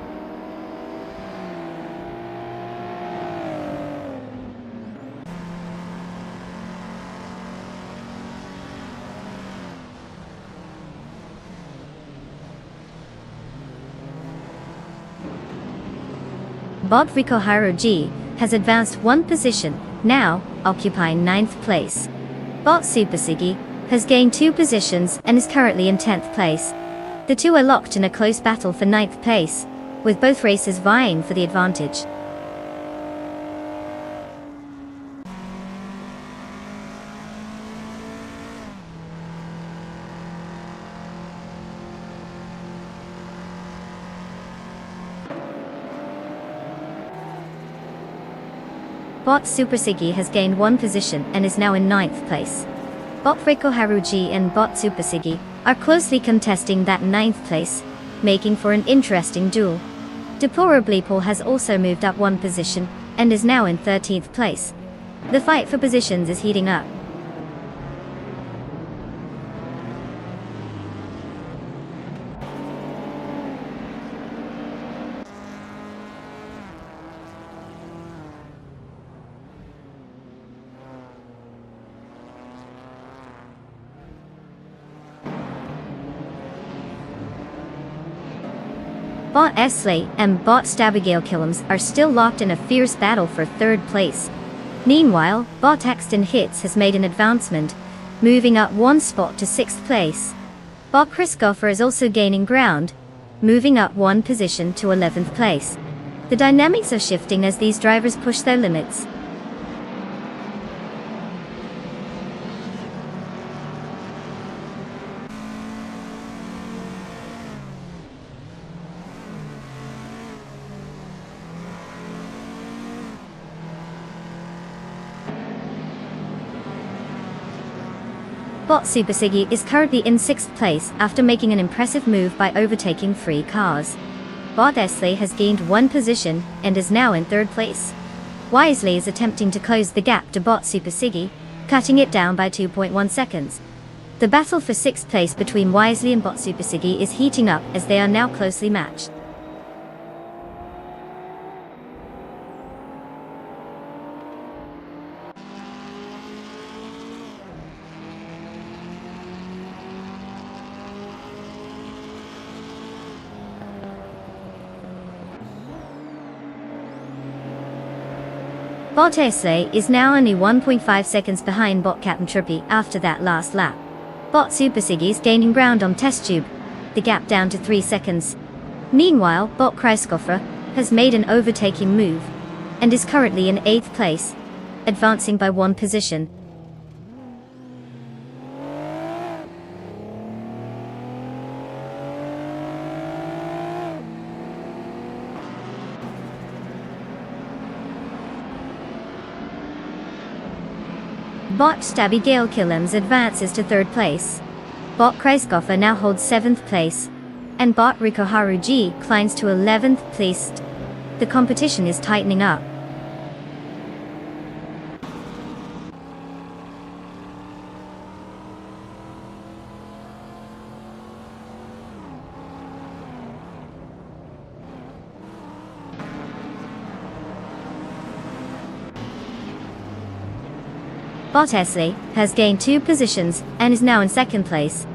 Bot Rikoharu G has advanced 1 position, now occupying 9th place. Bot Super Siggy has gained 2 positions and is currently in 10th place. The two are locked in a close battle for 9th place, with both races vying for the advantage. Bot Super Siggy has gained 1 position and is now in 9th place. Bot Riko Haruji and Bot Super Siggy are closely contesting that 9th place, making for an interesting duel. Deplorably Paul has also moved up 1 position and is now in 13th place. The fight for positions is heating up. Bot Esley and Bot Stabagilkillams are still locked in a fierce battle for 3rd place. Meanwhile, Bot Axton Hits has made an advancement, moving up 1 spot to 6th place. Bot Chris Goffer is also gaining ground, moving up 1 position to 11th place. The dynamics are shifting as these drivers push their limits. Bot Super Siggy is currently in 6th place after making an impressive move by overtaking 3 cars. Bot Esley has gained 1 position and is now in 3rd place. Wisely is attempting to close the gap to Bot Super Siggy, cutting it down by 2.1 seconds. The battle for 6th place between Wisely and Bot Super Siggy is heating up as they are now closely matched. Bot Esley is now only 1.5 seconds behind Bot Captain Trippy after that last lap. Bot Super Siggy is gaining ground on Test Tube, the gap down to 3 seconds. Meanwhile, Bot Kreisgoffer has made an overtaking move, and is currently in 8th place, advancing by 1 position. Bot Stabagilkillams advances to 3rd place. Bot Kreisgoffer now holds 7th place, and Bot Rikoharu G climbs to 11th place. The competition is tightening up. Bot SA has gained 2 positions and is now in 2nd place.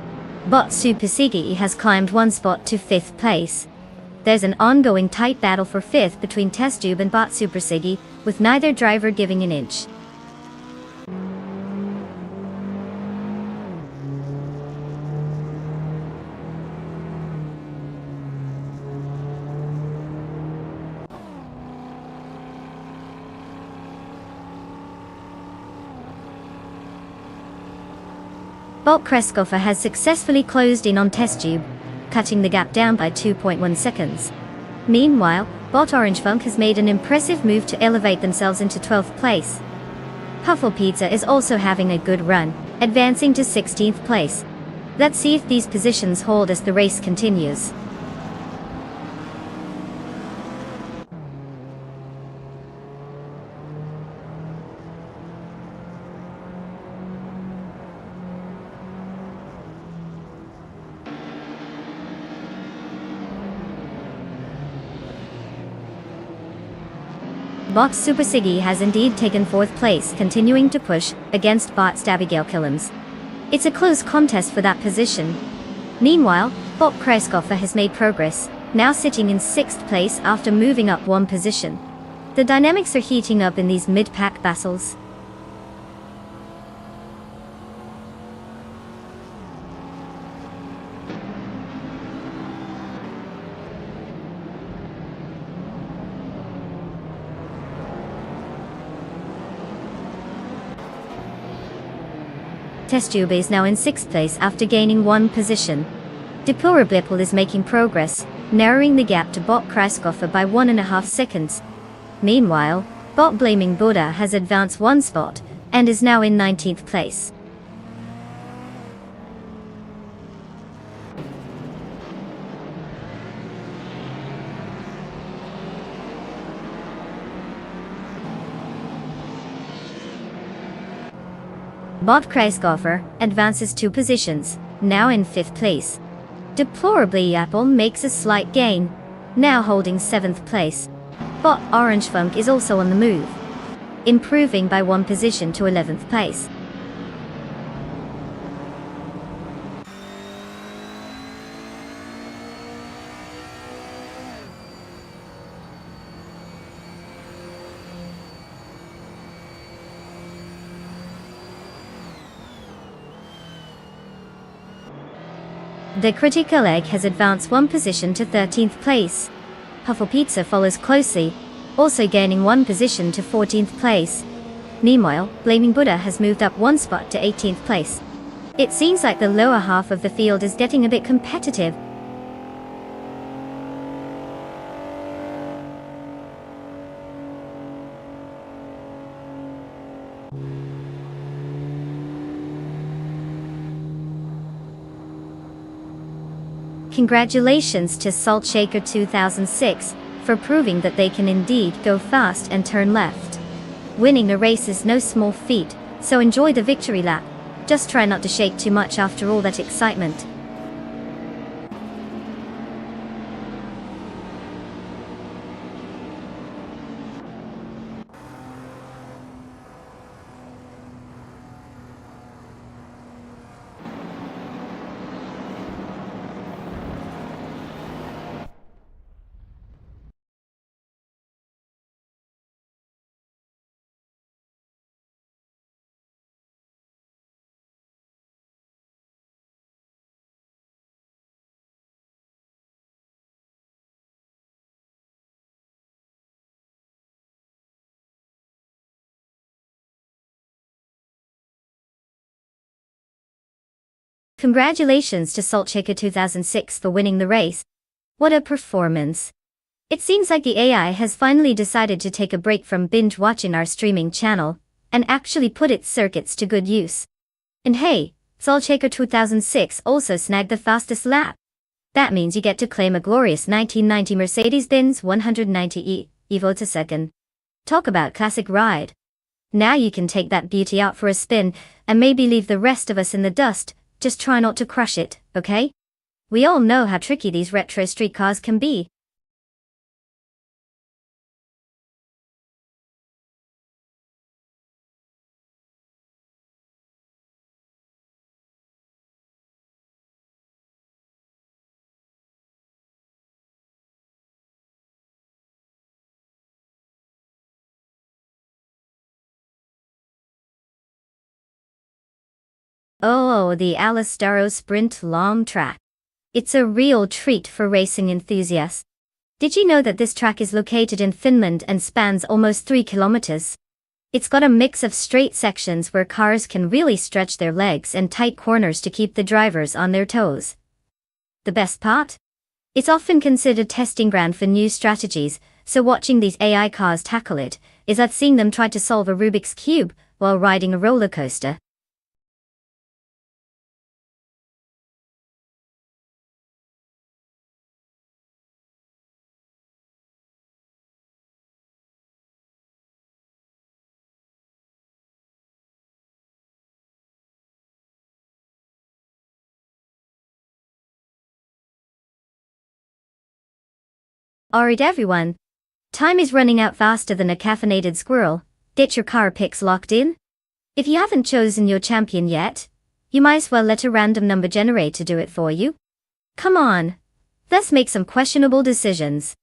Bot Supersigi has climbed 1 spot to 5th place. There's an ongoing tight battle for 5th between Testube and Bot Supersigi, with neither driver giving an inch. Bot Kreskoffer has successfully closed in on Testube, cutting the gap down by 2.1 seconds. Meanwhile, Bot Orange Funk has made an impressive move to elevate themselves into 12th place. Puffle Pizza is also having a good run, advancing to 16th place. Let's see if these positions hold as the race continues. Bot Supersigi has indeed taken 4th place, continuing to push against Bot Abigail Killams. It's a close contest for that position. Meanwhile, Bot Kreskoffer has made progress, now sitting in 6th place after moving up 1 position. The dynamics are heating up in these mid-pack battles. Testube is now in 6th place after gaining 1 position. Deplorable is making progress, narrowing the gap to Bot Kreskoffer by 1.5 seconds. Meanwhile, Bot Blaming Buddha has advanced 1 spot, and is now in 19th place. Bot Kreskoffer advances 2 positions, now in 5th place. Deplorably Apple makes a slight gain, now holding 7th place. Bot Orange Funk is also on the move, improving by 1 position to 11th place. The Critical Egg has advanced 1 position to 13th place. Puffle Pizza follows closely, also gaining 1 position to 14th place. Meanwhile, Blaming Buddha has moved up 1 spot to 18th place. It seems like the lower half of the field is getting a bit competitive. Congratulations to Salt Shaker 2006 for proving that they can indeed go fast and turn left. Winning a race is no small feat, so enjoy the victory lap. Just try not to shake too much after all that excitement. Congratulations to Salt Shaker 2006 for winning the race. What a performance. It seems like the AI has finally decided to take a break from binge watching our streaming channel, and actually put its circuits to good use. And hey, Salt Shaker 2006 also snagged the fastest lap. That means you get to claim a glorious 1990 Mercedes-Benz 190e Evo to second. Talk about classic ride. Now you can take that beauty out for a spin, and maybe leave the rest of us in the dust. Just try not to crush it, okay? We all know how tricky these retro street cars can be. Oh, the Alastaro Sprint Long Track. It's a real treat for racing enthusiasts. Did you know that this track is located in Finland and spans almost 3 kilometers? It's got a mix of straight sections where cars can really stretch their legs and tight corners to keep the drivers on their toes. The best part? It's often considered testing ground for new strategies, so watching these AI cars tackle it is like seeing them try to solve a Rubik's Cube while riding a roller coaster. Alright everyone. Time is running out faster than a caffeinated squirrel. Get your car picks locked in? If you haven't chosen your champion yet, you might as well let a random number generator do it for you. Come on. Let's make some questionable decisions.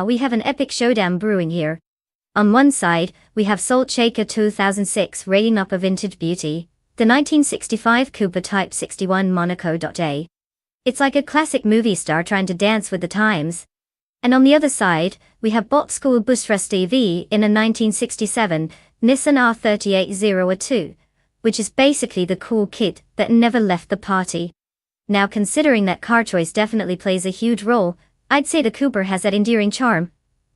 We have an epic showdown brewing here. On one side, we have Salt Shaker 2006 rating up a vintage beauty, the 1965 Cooper Type 61 Monaco.A. It's like a classic movie star trying to dance with the times. And on the other side, we have Bot School Busfrest EV in a 1967 Nissan R3802, which is basically the cool kid that never left the party. Now considering that car choice definitely plays a huge role, I'd say the Cooper has that endearing charm.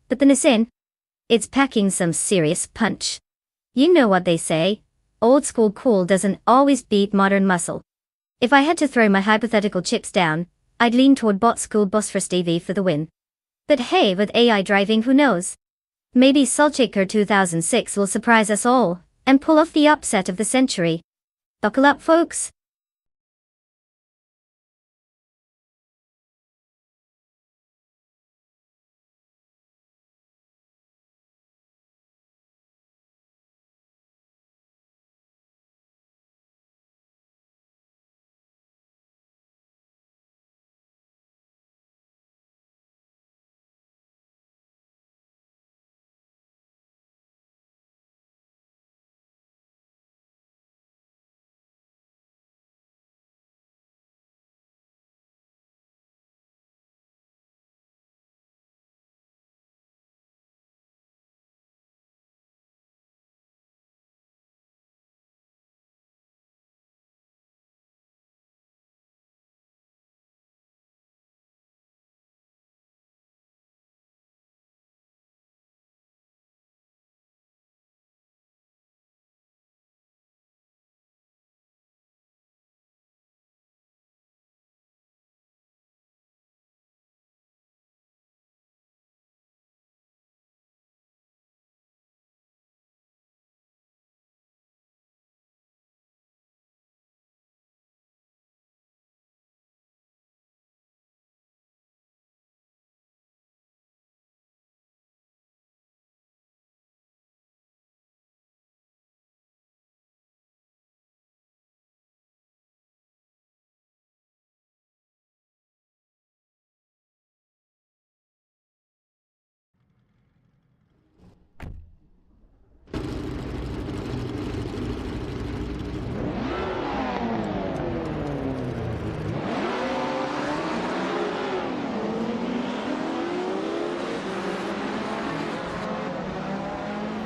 But the Nissan? It's packing some serious punch. You know what they say, old school cool doesn't always beat modern muscle. If I had to throw my hypothetical chips down, I'd lean toward Bot School Busfrest EV for the win. But hey, with AI driving, who knows? Maybe Saltchaker 2006 will surprise us all and pull off the upset of the century. Buckle up, folks.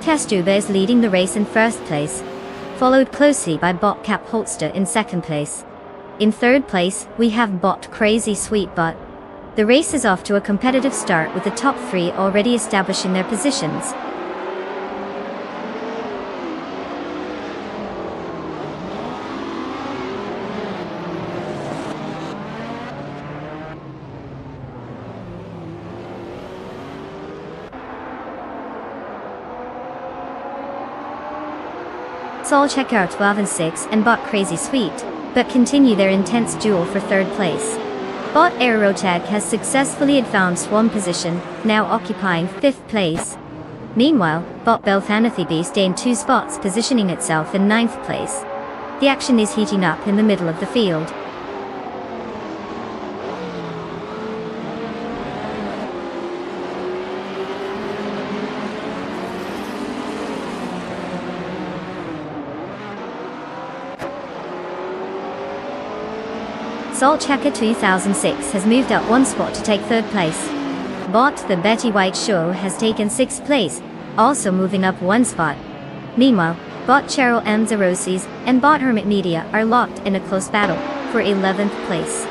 Test Tube is leading the race in first place, followed closely by Bot Cap Holster in second place. In third place, we have Bot Crazy Sweet Butt. The race is off to a competitive start with the top three already establishing their positions. Soul Checker 12 and 6 and Bot Crazy Sweet, but continue their intense duel for third place. Bot Aerotech has successfully advanced one position, now occupying 5th place. Meanwhile, Bot Belthanathy Beast gained 2 spots, positioning itself in 9th place. The action is heating up in the middle of the field. Salt Checker 2006 has moved up 1 spot to take 3rd place. Bot The Betty White Show has taken 6th place, also moving up 1 spot. Meanwhile, Bot Cheryl M. Zeroses and Bot Hermit Media are locked in a close battle for 11th place.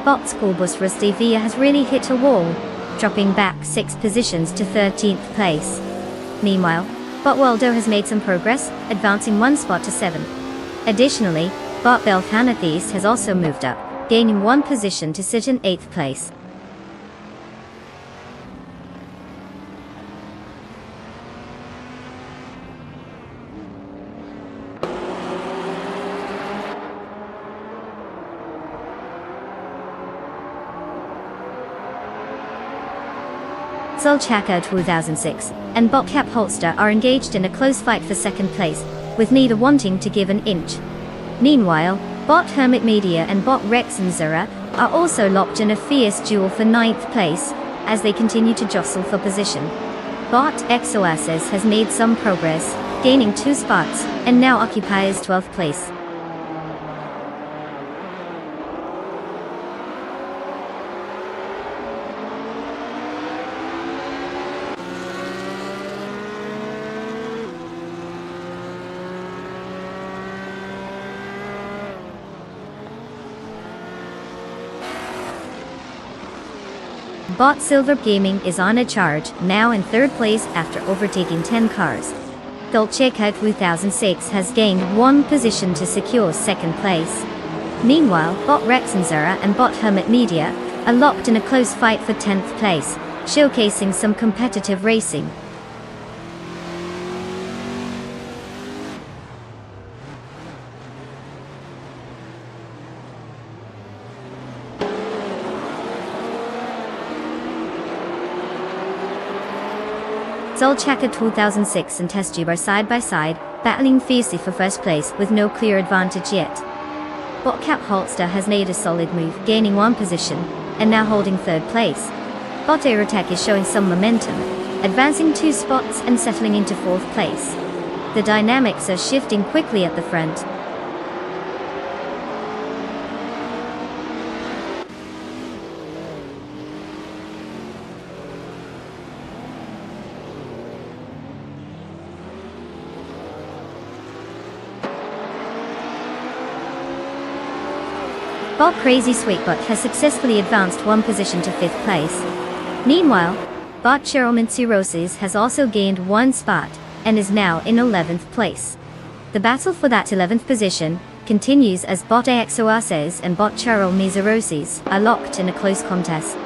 Bot Schoolbus Rusty Via has really hit a wall, dropping back 6 positions to 13th place. Meanwhile, Bot Waldo has made some progress, advancing 1 spot to 7th. Additionally, Bot Belthanathes has also moved up, gaining 1 position to sit in 8th place. Soul Checker 2006 and Bot Cap Holster are engaged in a close fight for 2nd place, with neither wanting to give an inch. Meanwhile, Bot Hermit Media and Bot Rex and Zura are also locked in a fierce duel for 9th place, as they continue to jostle for position. Bot Exoasis has made some progress, gaining 2 spots, and now occupies 12th place. Bot Silver Gaming is on a charge, now in 3rd place after overtaking 10 cars. Dolceca 2006 has gained 1 position to secure 2nd place. Meanwhile, Bot Rex and Zara and Bot Hermit Media are locked in a close fight for 10th place, showcasing some competitive racing. Soul Checker 2006 and Test Tube are side by side, battling fiercely for 1st place with no clear advantage yet. Bot Cap Holster has made a solid move, gaining 1 position, and now holding 3rd place. Bot Aerotech is showing some momentum, advancing 2 spots and settling into 4th place. The dynamics are shifting quickly at the front. Bot Crazy Sweetbutt has successfully advanced 1 position to 5th place. Meanwhile, Bot Cheryl Roses has also gained 1 spot, and is now in 11th place. The battle for that 11th position continues as Bot Axoases and Bot Cheryl Roses are locked in a close contest.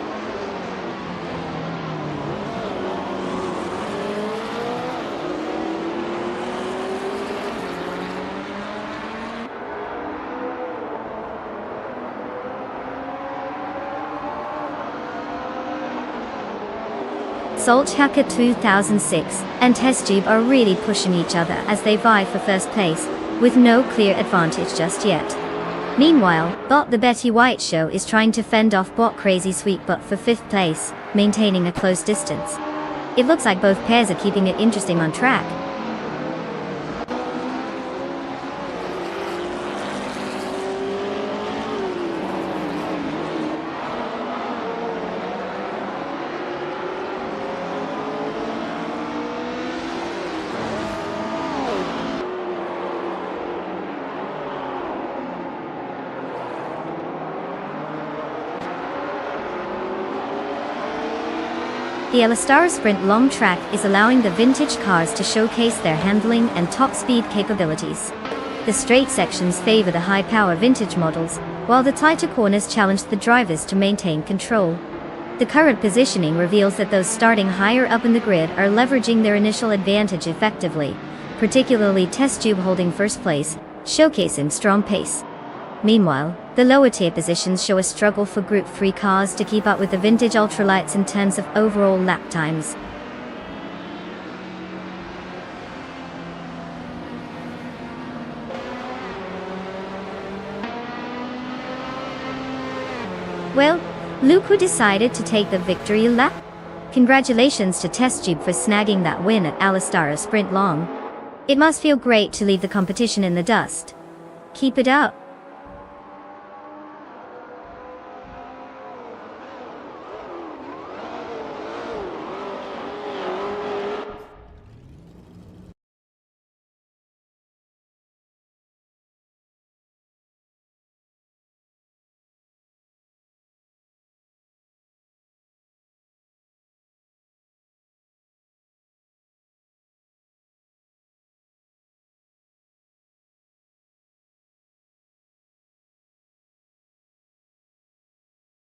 Salt Hacker 2006 and Test Tube are really pushing each other as they vie for 1st place, with no clear advantage just yet. Meanwhile, Bot The Betty White Show is trying to fend off Bot Crazy Sweetbutt for 5th place, maintaining a close distance. It looks like both pairs are keeping it interesting on track. The Elastara Sprint long track is allowing the vintage cars to showcase their handling and top speed capabilities. The straight sections favor the high-power vintage models, while the tighter corners challenge the drivers to maintain control. The current positioning reveals that those starting higher up in the grid are leveraging their initial advantage effectively, particularly Test Tube holding first place, showcasing strong pace. Meanwhile, the lower-tier positions show a struggle for Group 3 cars to keep up with the vintage ultralights in terms of overall lap times. Well, look who decided to take the victory lap. Congratulations to Test Tube for snagging that win at Elastara Sprint Long. It must feel great to leave the competition in the dust. Keep it up.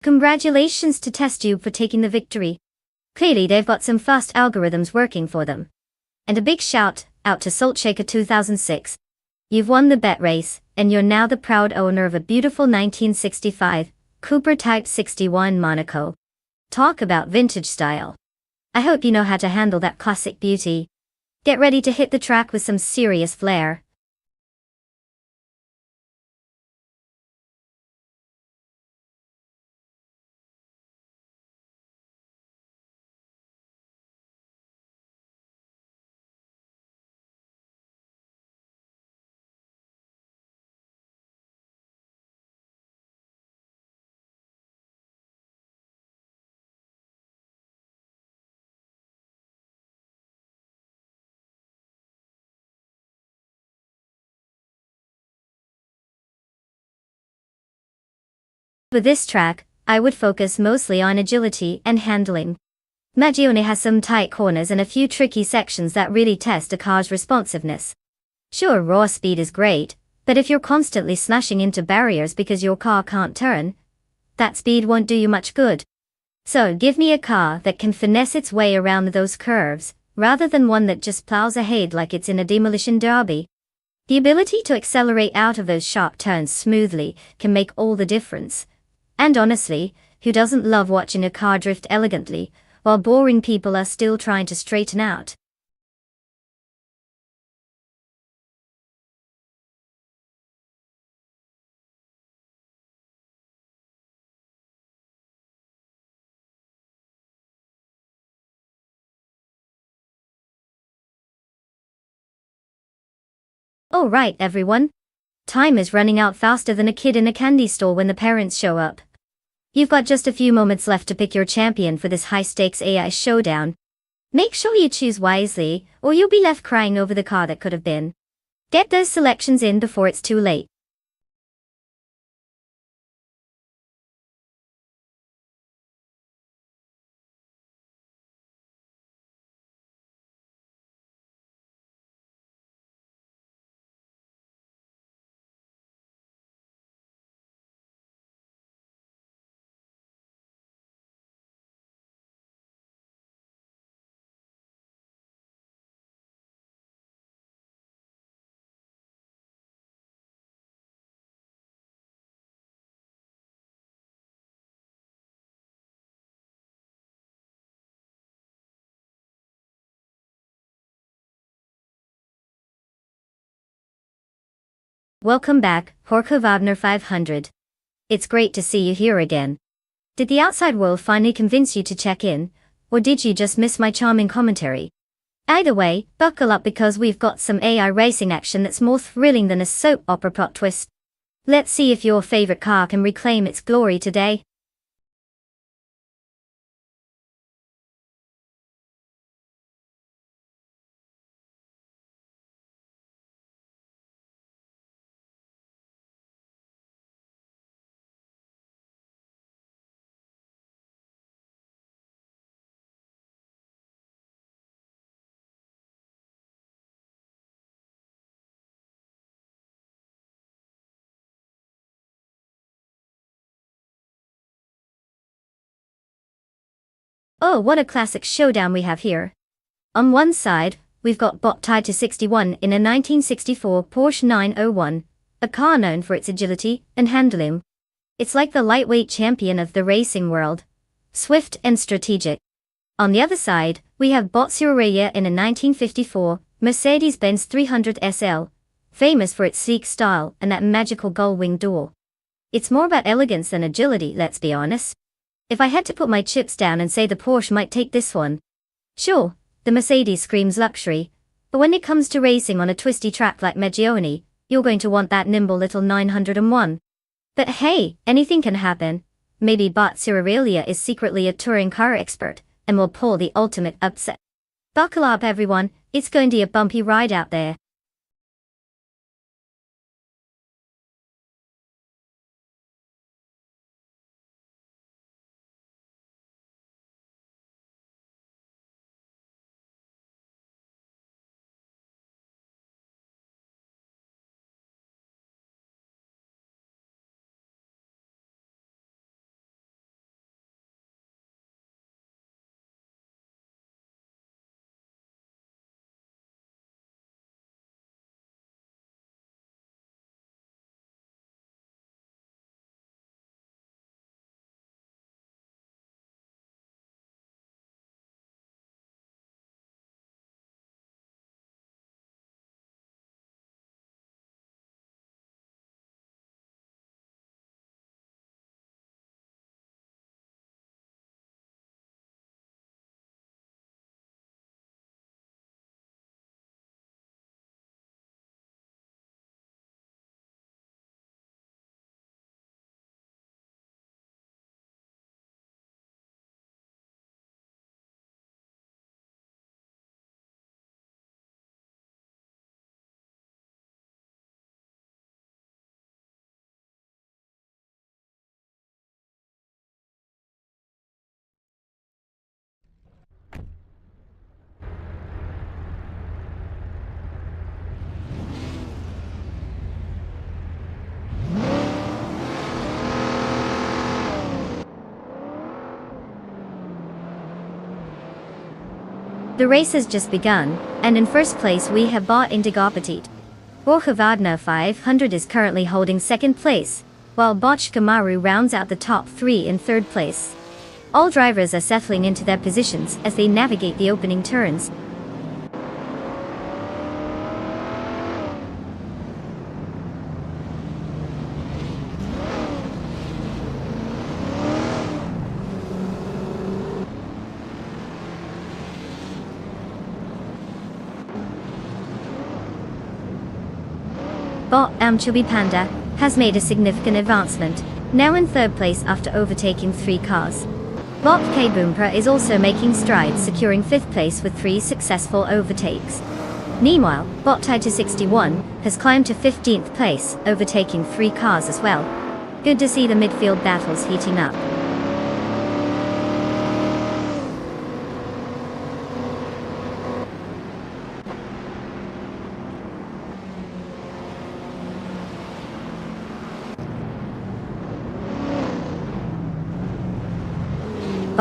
Congratulations to Test Tube for taking the victory. Clearly they've got some fast algorithms working for them. And a big shout out to Saltshaker 2006. You've won the bet race, and you're now the proud owner of a beautiful 1965 Cooper Type 61 Monaco. Talk about vintage style. I hope you know how to handle that classic beauty. Get ready to hit the track with some serious flair. With this track, I would focus mostly on agility and handling. Magione has some tight corners and a few tricky sections that really test a car's responsiveness. Sure, raw speed is great, but if you're constantly smashing into barriers because your car can't turn, that speed won't do you much good. So give me a car that can finesse its way around those curves, rather than one that just plows ahead like it's in a demolition derby. The ability to accelerate out of those sharp turns smoothly can make all the difference. And honestly, who doesn't love watching a car drift elegantly, while boring people are still trying to straighten out? Oh right, everyone. Time is running out faster than a kid in a candy store when the parents show up. You've got just a few moments left to pick your champion for this high-stakes AI showdown. Make sure you choose wisely, or you'll be left crying over the car that could have been. Get those selections in before it's too late. Welcome back, Jorge Wagner 500. It's great to see you here again. Did the outside world finally convince you to check in, Or did you just miss my charming commentary? Either way, buckle up because we've got some AI racing action that's more thrilling than a soap opera plot twist. Let's see if your favorite car can reclaim its glory today. Oh, what a classic showdown we have here. On one side, we've got Bot tied to 61 in a 1964 Porsche 901, a car known for its agility and handling. It's like the lightweight champion of the racing world, swift and strategic. On the other side, we have Bot Surya in a 1954 Mercedes-Benz 300 SL, famous for its sleek style and that magical gull-wing door. It's more about elegance than agility, let's be honest. If I had to put my chips down and say the Porsche might take this one. Sure, the Mercedes screams luxury, but when it comes to racing on a twisty track like Meggioni, you're going to want that nimble little 901. But hey, anything can happen. Maybe Bot Surya is secretly a touring car expert, and will pull the ultimate upset. Buckle up everyone, it's going to be a bumpy ride out there. The race has just begun, and in first place we have Bot Indigo Appetit. Borja Wagner 500 is currently holding second place, while Bot Shikamaru rounds out the top three in third place. All drivers are settling into their positions as they navigate the opening turns. Bot Chubby Panda has made a significant advancement, now in third place after overtaking three cars. Bot K Boompra is also making strides, securing fifth place with three successful overtakes. Meanwhile, Bot tied to 61 has climbed to 15th place, overtaking three cars as well. Good to see the midfield battles heating up.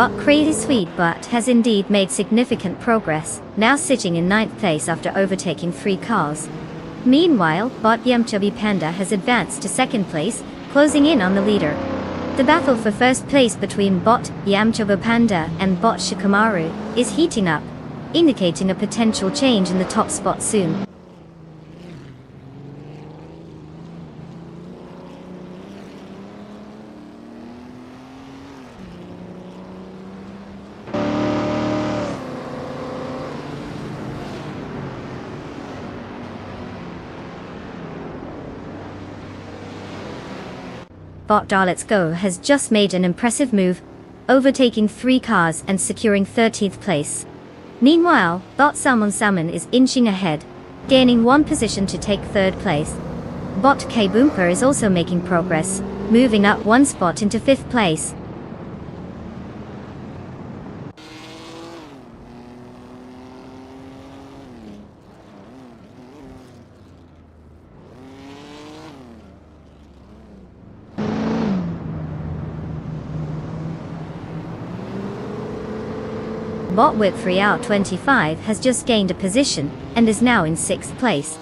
But Crazy Sweet Butt has indeed made significant progress, now sitting in 9th place after overtaking three cars. Meanwhile, Bot Chubby Panda has advanced to 2nd place, closing in on the leader. The battle for first place between Bot Chubby Panda and Bot Shikamaru is heating up, indicating a potential change in the top spot soon. Bot Let's Go has just made an impressive move, overtaking 3 cars and securing 13th place. Meanwhile, Bot Salmon is inching ahead, gaining 1 position to take 3rd place. Bot K Boomper is also making progress, moving up 1 spot into 5th place. Bot Whip3 out 25 has just gained a position and is now in 6th place.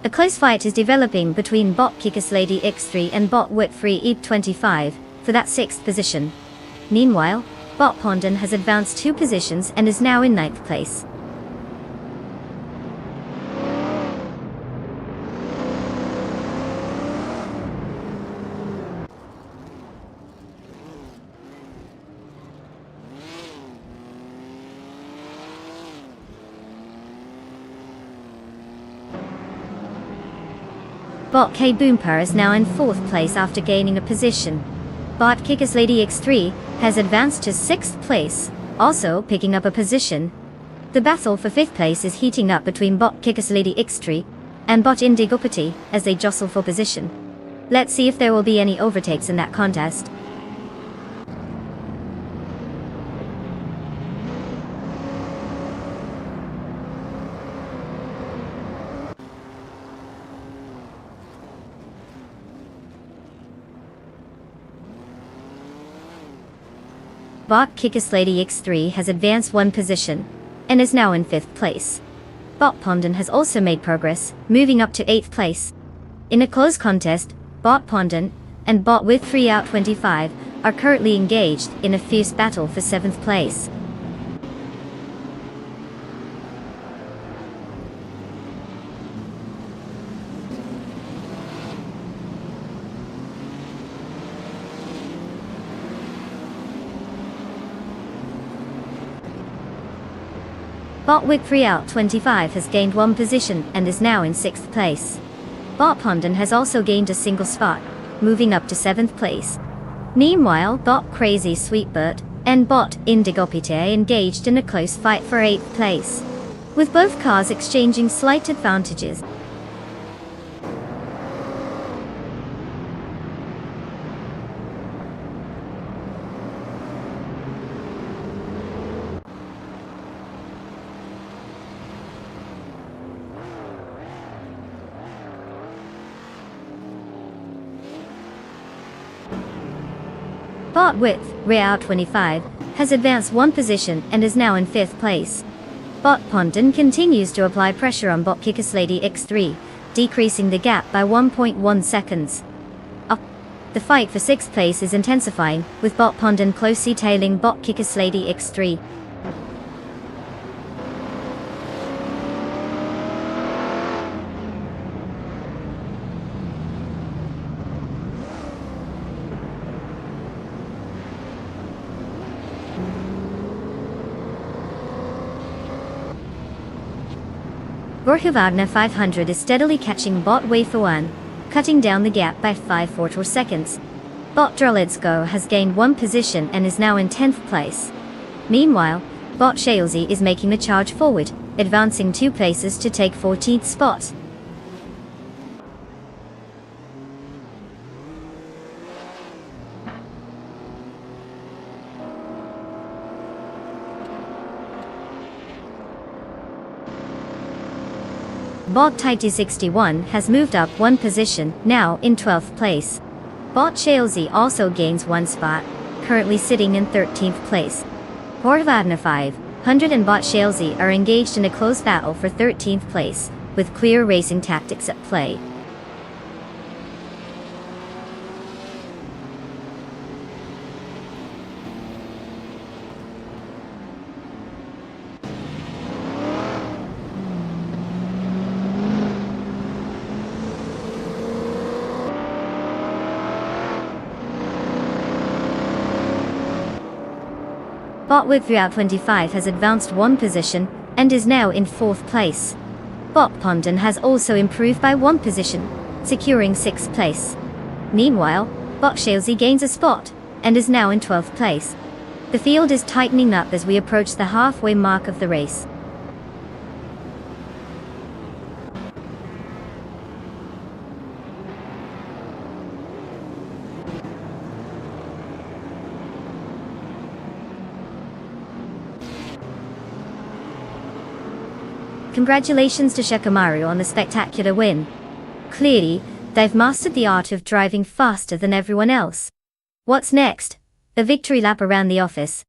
A close fight is developing between Bot Kickus Lady X3 and Bot Whip3 Eep 25 for that 6th position. Meanwhile, Bot Pondon has advanced 2 positions and is now in 9th place. Bot K Boomper is now in 4th place after gaining a position. Bot Kickus Lady X3 has advanced to 6th place, also picking up a position. The battle for 5th place is heating up between Bot Kickus Lady X3 and Bot Indigopati as they jostle for position. Let's see if there will be any overtakes in that contest. Bot Kickus Lady X3 has advanced 1 position, and is now in 5th place. Bot Pondon has also made progress, moving up to 8th place. In a close contest, Bot Pondon and Bot Whip3 out 25 are currently engaged in a fierce battle for 7th place. Bot Whip3 out 25 has gained 1 position and is now in 6th place. Bot Pondon has also gained a single spot, moving up to 7th place. Meanwhile, Bot Crazy Sweetbird and Bot Indigopite are engaged in a close fight for 8th place, with both cars exchanging slight advantages. Bot Whip3 out 25 has advanced 1 position and is now in 5th place. Bot Pondon continues to apply pressure on Bot Kickus Lady X3, decreasing the gap by 1.1 seconds. The fight for 6th place is intensifying, with Bot Pondon closely tailing Bot Kickus Lady X3. Borhuvagna 500 is steadily catching Bot Wayfor1, cutting down the gap by 5 seconds. Bot Droledsko has gained 1 position and is now in 10th place. Meanwhile, Bot Shalesy is making the charge forward, advancing 2 places to take 14th spot. Bot Tighty61 has moved up 1 position, now in 12th place. Bot Shalesy also gains 1 spot, currently sitting in 13th place. Borhuvagna 500 and Bot Shalesy are engaged in a close battle for 13th place, with clear racing tactics at play. Bot Whip3 out 25 has advanced 1 position, and is now in 4th place. Bot Pondon has also improved by 1 position, securing 6th place. Meanwhile, Bot Shalesy gains a spot, and is now in 12th place. The field is tightening up as we approach the halfway mark of the race. Congratulations to Shikamaru on the spectacular win. Clearly, they've mastered the art of driving faster than everyone else. What's next? A victory lap around the office.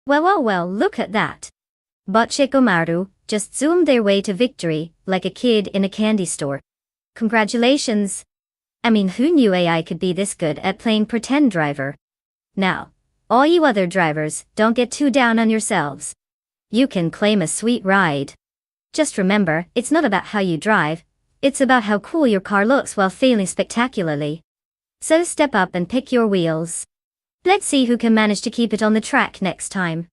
Well, look at that. But Shikamaru just zoomed their way to victory, like a kid in a candy store. Congratulations. I mean, who knew AI could be this good at playing pretend driver? Now, all you other drivers, don't get too down on yourselves. You can claim a sweet ride. Just remember, it's not about how you drive, it's about how cool your car looks while failing spectacularly. So step up and pick your wheels. Let's see who can manage to keep it on the track next time.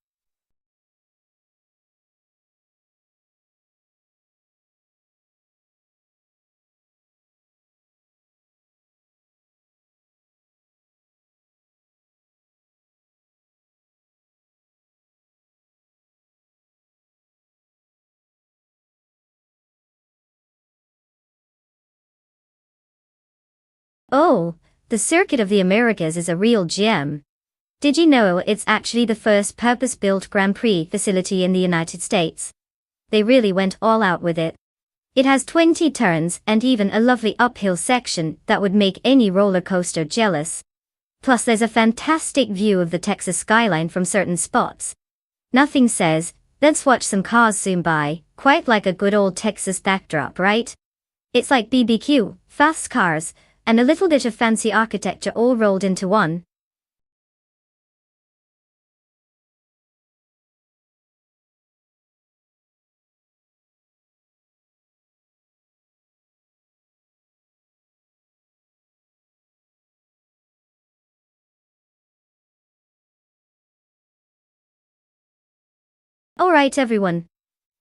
Oh, the Circuit of the Americas is a real gem. Did you know it's actually the first purpose-built Grand Prix facility in the United States? They really went all out with it. It has 20 turns and even a lovely uphill section that would make any roller coaster jealous. Plus there's a fantastic view of the Texas skyline from certain spots. Nothing says, let's watch some cars zoom by, quite like a good old Texas backdrop, right? It's like BBQ, fast cars, and a little bit of fancy architecture all rolled into one. Alright everyone.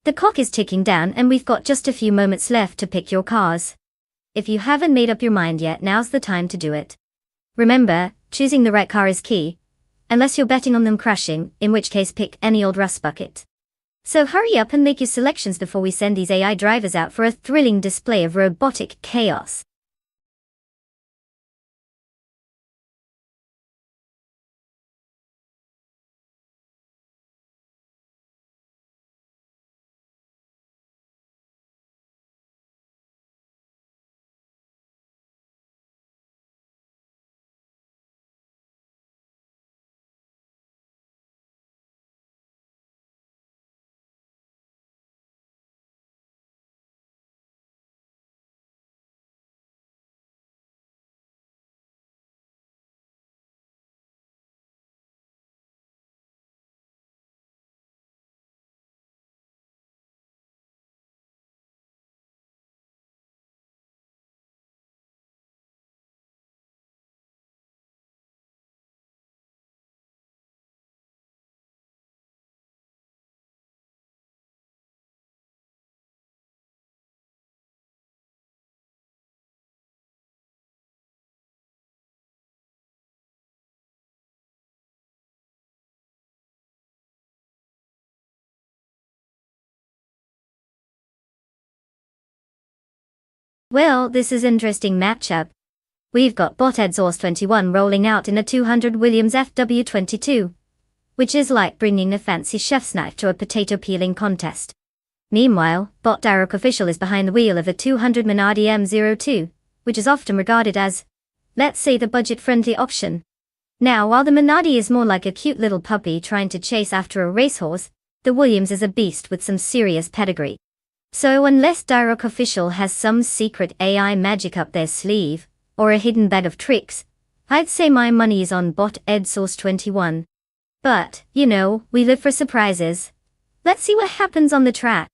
The clock is ticking down and we've got just a few moments left to pick your cars. If you haven't made up your mind yet, now's the time to do it. Remember, choosing the right car is key. Unless you're betting on them crashing, in which case pick any old rust bucket. So hurry up and make your selections before we send these AI drivers out for a thrilling display of robotic chaos. Well, this is interesting matchup. We've got bot exhaust 21 rolling out in a 200 Williams FW22, which is like bringing a fancy chef's knife to a potato peeling contest. Meanwhile, bot Darroch official is behind the wheel of a 200 Minardi M02, which is often regarded as, let's say, the budget-friendly option. Now, while the Minardi is more like a cute little puppy trying to chase after a racehorse, the Williams is a beast with some serious pedigree. So unless Darroch official has some secret AI magic up their sleeve, or a hidden bag of tricks, I'd say my money is on bot EdSource 21. But, you know, we live for surprises. Let's see what happens on the track.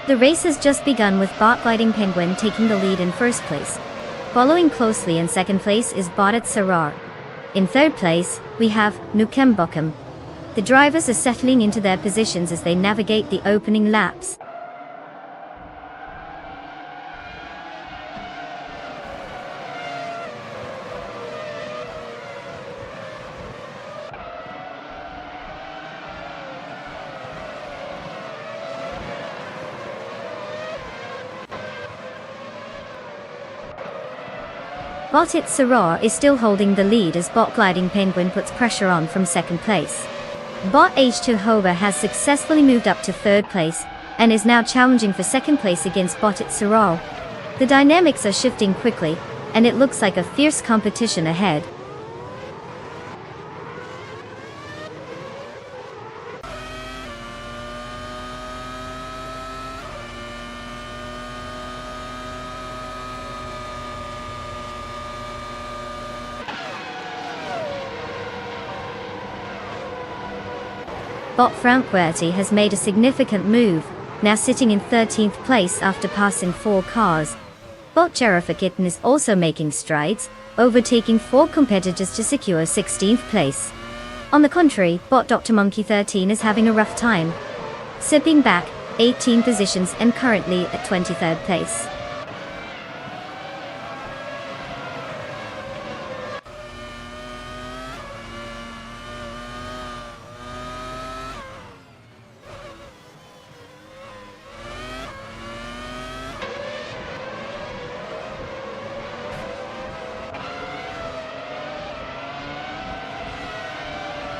The race has just begun with Bot Gliding Penguin taking the lead in first place. Following closely in second place is Botted Sarar. In third place, we have Nukem Bokum. The drivers are settling into their positions as they navigate the opening laps. Botted Sarar is still holding the lead as Bot Gliding Penguin puts pressure on from second place. Bot H2 Hover has successfully moved up to third place, and is now challenging for second place against Botted Sarar. The dynamics are shifting quickly, and it looks like a fierce competition ahead. Bot Frankwerty has made a significant move, now sitting in 13th place after passing 4 cars. Bot Jerafakitten is also making strides, overtaking 4 competitors to secure 16th place. On the contrary, Bot Dr. Monkey 13 is having a rough time, slipping back 18 positions and currently at 23rd place.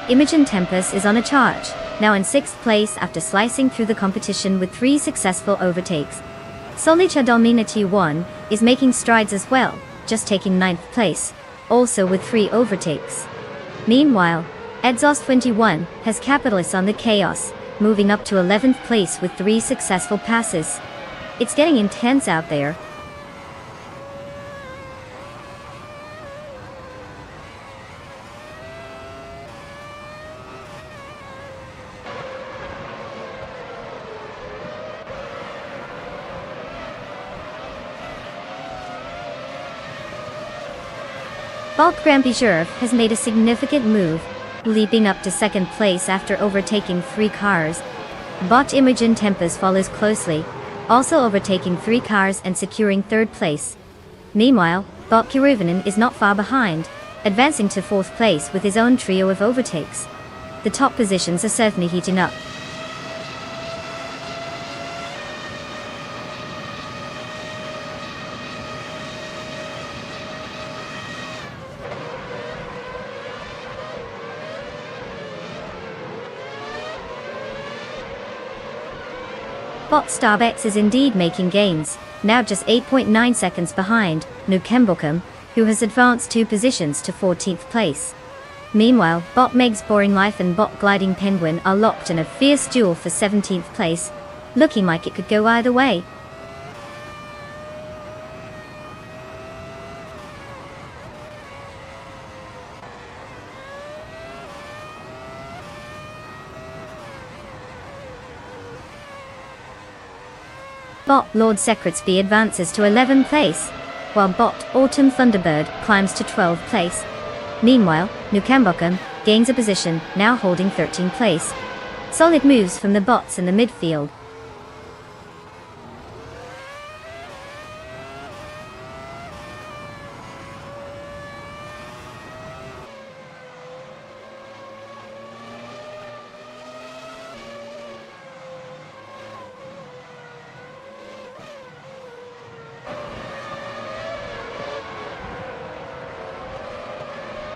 Imogen Tempest is on a charge, now in 6th place after slicing through the competition with 3 successful overtakes. Solicha Dominati 1 is making strides as well, just taking 9th place, also with 3 overtakes. Meanwhile, Edzos 21 has capitalized on the chaos, moving up to 11th place with 3 successful passes. It's getting intense out there. Bulk Grampijurf has made a significant move, leaping up to 2nd place after overtaking 3 cars. Bot Imogen Tempest follows closely, also overtaking 3 cars and securing 3rd place. Meanwhile, Bot Kiruvinen is not far behind, advancing to 4th place with his own trio of overtakes. The top positions are certainly heating up. Starbex is indeed making gains, now just 8.9 seconds behind Nukembokam, who has advanced 2 positions to 14th place. Meanwhile, Bot Meg's Boring Life and Bot Gliding Penguin are locked in a fierce duel for 17th place, looking like it could go either way. Bot Lord Secretsby advances to 11th place, while Bot Autumn Thunderbird climbs to 12th place. Meanwhile, Nukembokam gains a position, now holding 13th place. Solid moves from the bots in the midfield.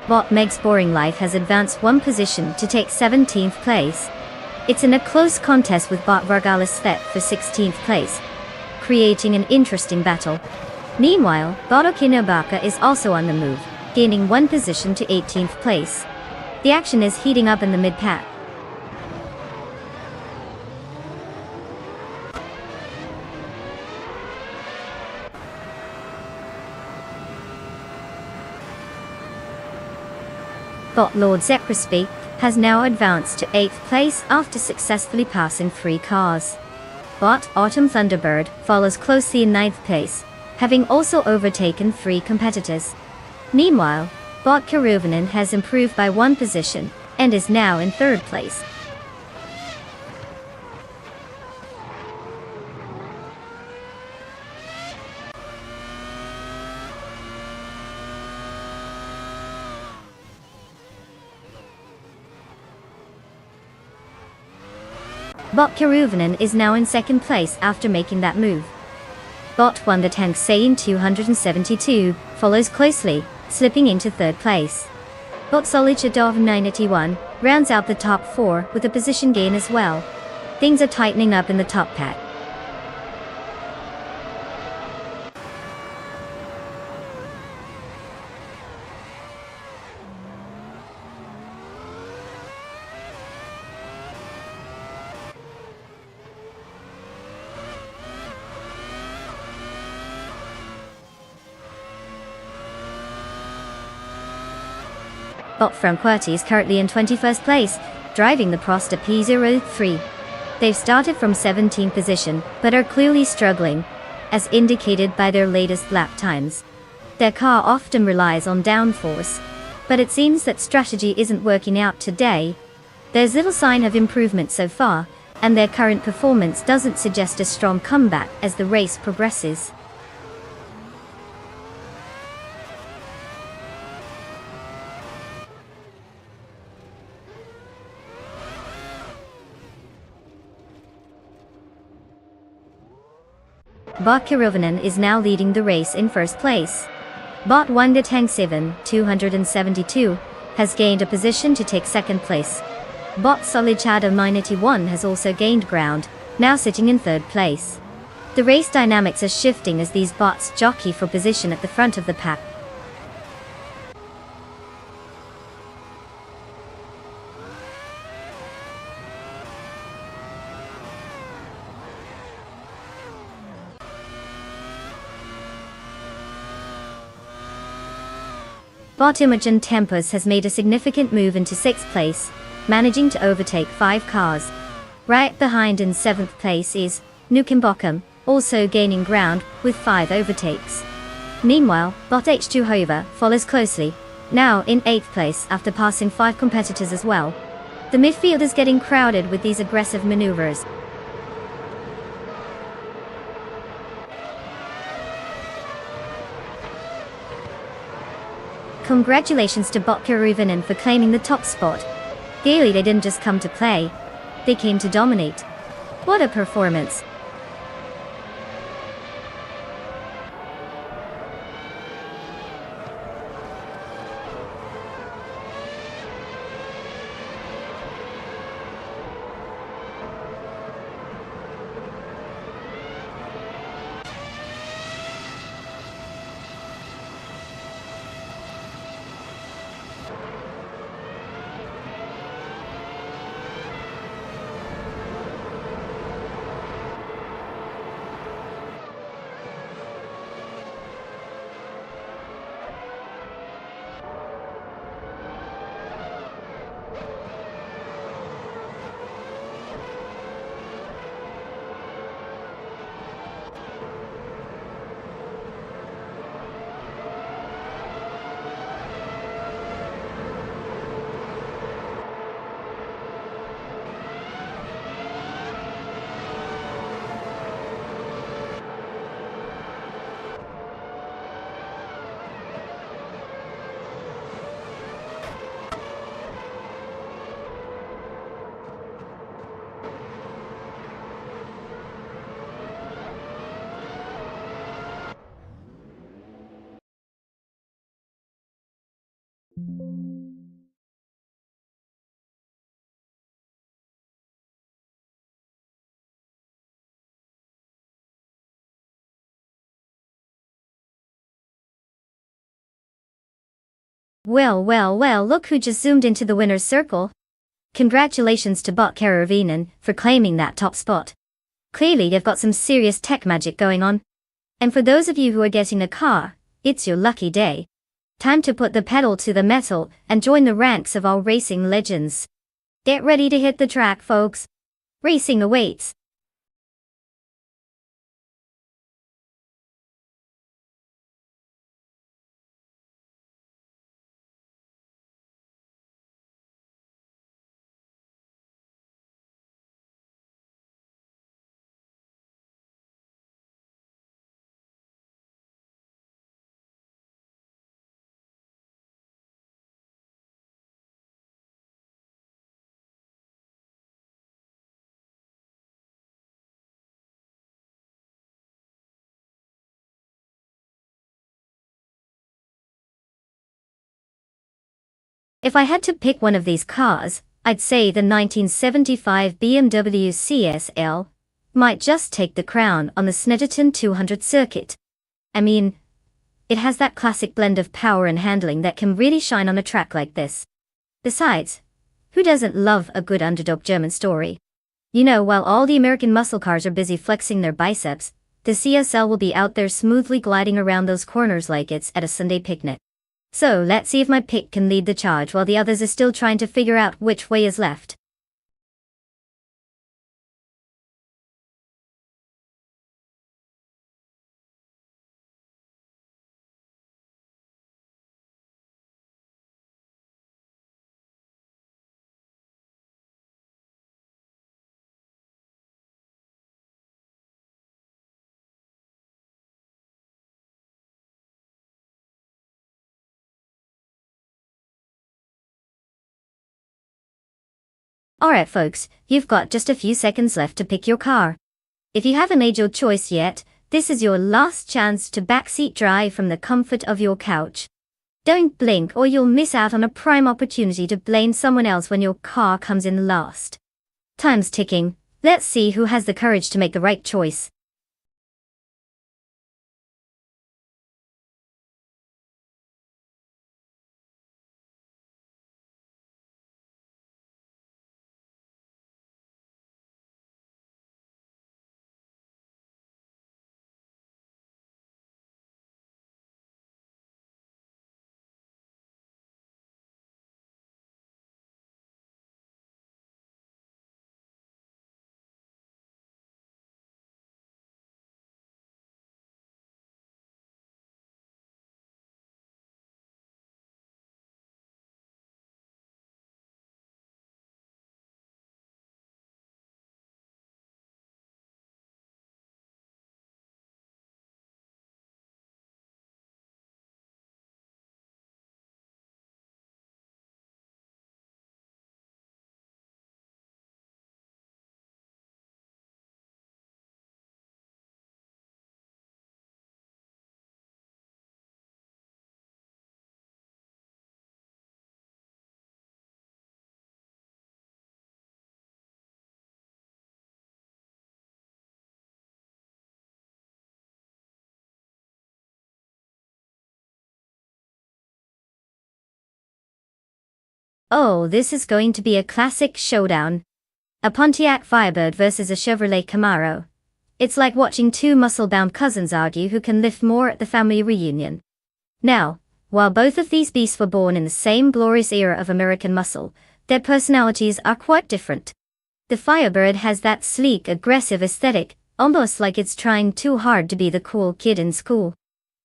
Bot Meg's Boring Life has advanced 1 position to take 17th place. It's in a close contest with Bot Vargalis Thet for 16th place, creating an interesting battle. Meanwhile, Bot Okinobaka is also on the move, gaining 1 position to 18th place. The action is heating up in the mid-pack. Bot Lord Secretsby has now advanced to 8th place after successfully passing 3 cars. Bot Autumn Thunderbird follows closely in 9th place, having also overtaken 3 competitors. Meanwhile, Bot Karuvanen has improved by 1 position and is now in 3rd place. Bot Karuvanen is now in 2nd place after making that move. Bot Wonder Tank Saiyan 272 follows closely, slipping into 3rd place. Bot Solichadov 981 rounds out the top 4 with a position gain as well. Things are tightening up in the top pack. Bot Franquati is currently in 21st place, driving the Prosta P03. They've started from 17th position, but are clearly struggling, as indicated by their latest lap times. Their car often relies on downforce, but it seems that strategy isn't working out today. There's little sign of improvement so far, and their current performance doesn't suggest a strong comeback as the race progresses. Bot Karuvanen is now leading the race in 1st place. Bot Wonder Tank 272 has gained a position to take 2nd place. Bot Solichada 981 has also gained ground, now sitting in 3rd place. The race dynamics are shifting as these bots jockey for position at the front of the pack. Bot Imogen Tempest has made a significant move into 6th place, managing to overtake 5 cars. Right behind in 7th place is Nukembokam, also gaining ground with 5 overtakes. Meanwhile, Bot H2 Hova follows closely, now in 8th place after passing 5 competitors as well. The midfield is getting crowded with these aggressive maneuvers. Congratulations to Botker Ruvinen for claiming the top spot. Gaily, they didn't just come to play. They came to dominate. What a performance. Well, look who just zoomed into the winner's circle. Congratulations to Botker Ruvinen for claiming that top spot. Clearly they've got some serious tech magic going on. And for those of you who are getting a car, it's your lucky day. Time to put the pedal to the metal and join the ranks of all racing legends. Get ready to hit the track, folks. Racing awaits. If I had to pick one of these cars, I'd say the 1975 BMW CSL might just take the crown on the Snetterton 200 circuit. I mean, it has that classic blend of power and handling that can really shine on a track like this. Besides, who doesn't love a good underdog German story? You know, while all the American muscle cars are busy flexing their biceps, the CSL will be out there smoothly gliding around those corners like it's at a Sunday picnic. So let's see if my pick can lead the charge while the others are still trying to figure out which way is left. Alright folks, you've got just a few seconds left to pick your car. If you haven't made your choice yet, this is your last chance to backseat drive from the comfort of your couch. Don't blink or you'll miss out on a prime opportunity to blame someone else when your car comes in last. Time's ticking. Let's see who has the courage to make the right choice. Oh, this is going to be a classic showdown. A Pontiac Firebird versus a Chevrolet Camaro. It's like watching two muscle-bound cousins argue who can lift more at the family reunion. Now, while both of these beasts were born in the same glorious era of American muscle, their personalities are quite different. The Firebird has that sleek, aggressive aesthetic, almost like it's trying too hard to be the cool kid in school.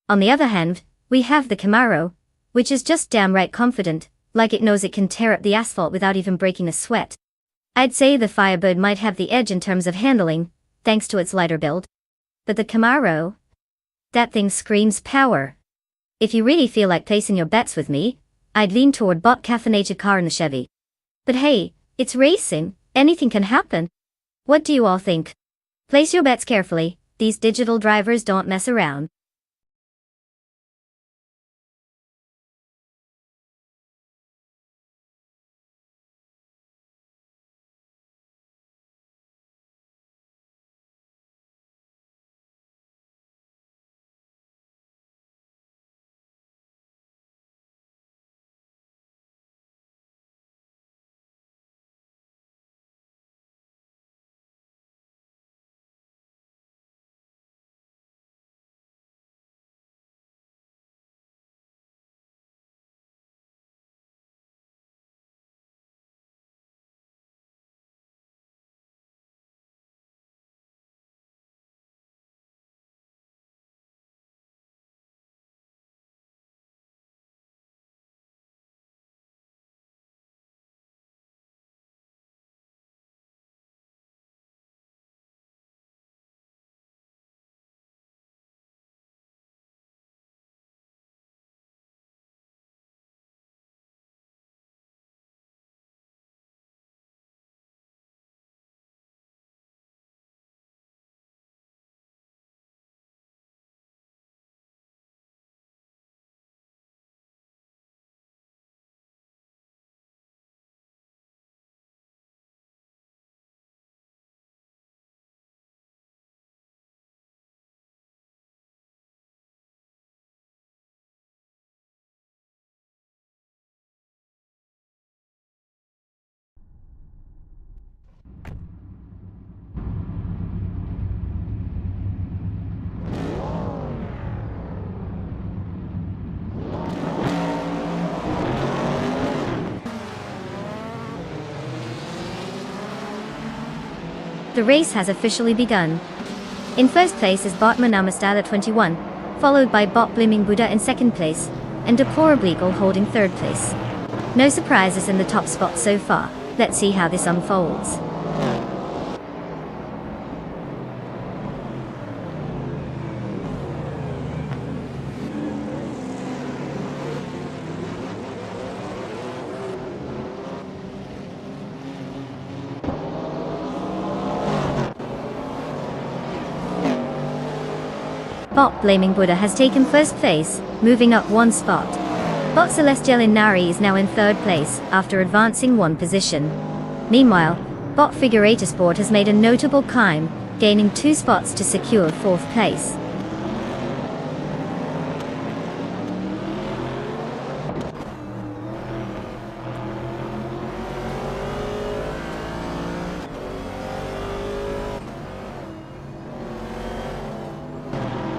On the other hand, we have the Camaro, which is just damn right confident, like it knows it can tear up the asphalt without even breaking a sweat. I'd say the Firebird might have the edge in terms of handling, thanks to its lighter build. But the Camaro? That thing screams power. If you really feel like placing your bets with me, I'd lean toward bot caffeinated car in the Chevy. But hey, it's racing, anything can happen. What do you all think? Place your bets carefully, these digital drivers don't mess around. The race has officially begun. In first place is bot Manamastyle at 21, followed by bot Blaming Buddha in second place, and Deplorable Eagle holding third place. No surprises in the top spot so far. Let's see how this unfolds. Bot Blaming Buddha has taken first place, moving up one spot. Bot Celestial Inari is now in third place, after advancing one position. Meanwhile, bot Figurator Sport has made a notable climb, gaining 2 spots to secure fourth place.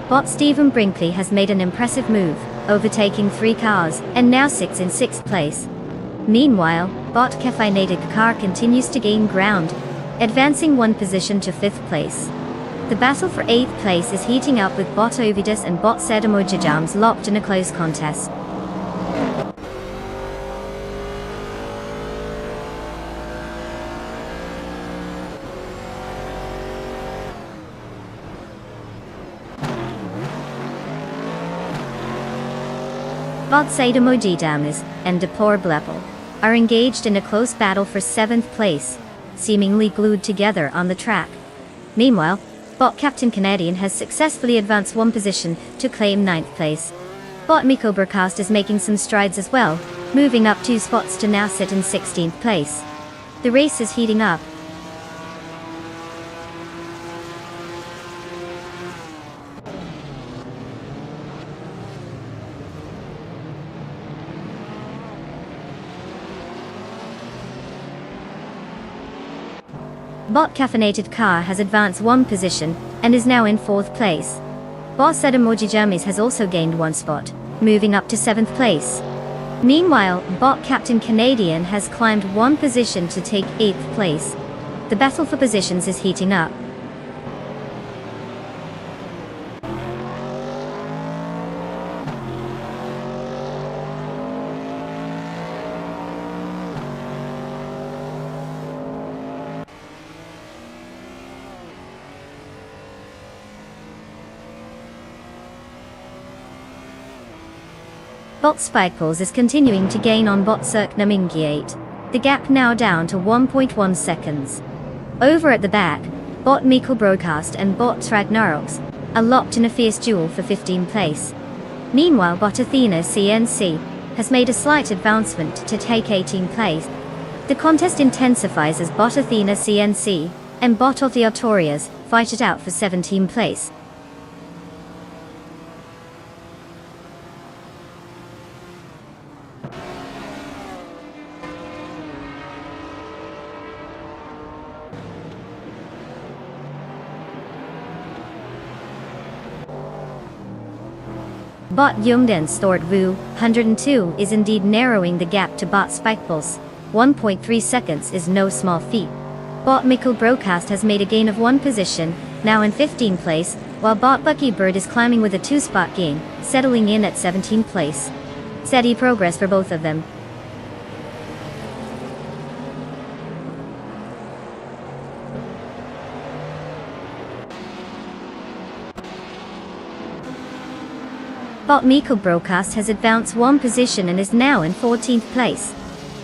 Bot Stephen Brinkley has made an impressive move, overtaking 3 cars, and now sits in 6th place. Meanwhile, bot Caffeinated Car continues to gain ground, advancing 1 position to 5th place. The battle for 8th place is heating up with bot Ovidus and bot Sedamo Jajams locked in a close contest. Bot Sadamo Jadamis and Deplorable Apple are engaged in a close battle for 7th place, seemingly glued together on the track. Meanwhile, bot Captain Canadian has successfully advanced 1 position to claim 9th place. Bot Miko Burcast is making some strides as well, moving up 2 spots to now sit in 16th place. The race is heating up. Bot caffeinated car has advanced one position, and is now in 4th place. Bot said Emoji Jammies has also gained one spot, moving up to 7th place. Meanwhile, Bot Captain Canadian has climbed one position to take 8th place. The battle for positions is heating up. Bot Spikeballs is continuing to gain on Bot Cirque Namingiate, the gap now down to 1.1 seconds. Over at the back, Bot Mikkel Broadcast and Bot Ragnaroks are locked in a fierce duel for 15th place. Meanwhile, Bot Athena CNC has made a slight advancement to take 18th place. The contest intensifies as Bot Athena CNC and Bot Theotorias fight it out for 17th place. Bot Youngden Stort Vu 102 is indeed narrowing the gap to Bot Spikeballs. 1.3 seconds is no small feat. Bot Mikkel Broadcast has made a gain of one position, now in 15th place, while Bot Bucky Bird is climbing with a 2-spot gain, settling in at 17th place. Steady progress for both of them. Bot Mikkel Broadcast has advanced one position and is now in 14th place.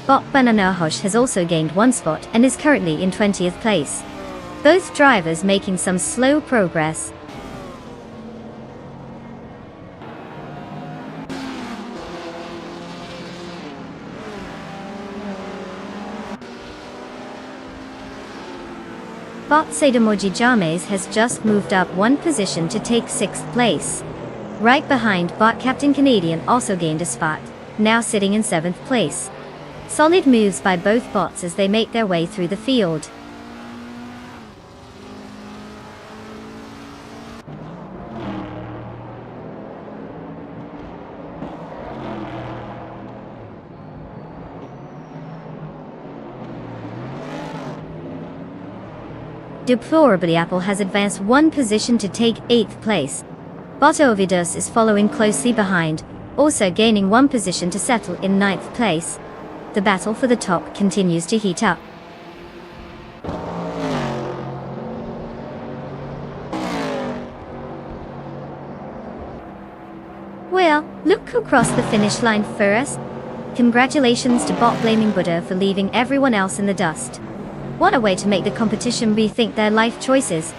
Bot Bananahosh has also gained one spot and is currently in 20th place. Both drivers making some slow progress. Bot Sadamoji James has just moved up one position to take 6th place. Right behind, Bot Captain Canadian also gained a spot, now sitting in 7th place. Solid moves by both bots as they make their way through the field. Deplorably, Apple has advanced one position to take 8th place. Bot Ovidus is following closely behind, also gaining one position to settle in 9th place. The battle for the top continues to heat up. Well, look who crossed the finish line first. Congratulations to Bot Blaming Buddha for leaving everyone else in the dust. What a way to make the competition rethink their life choices.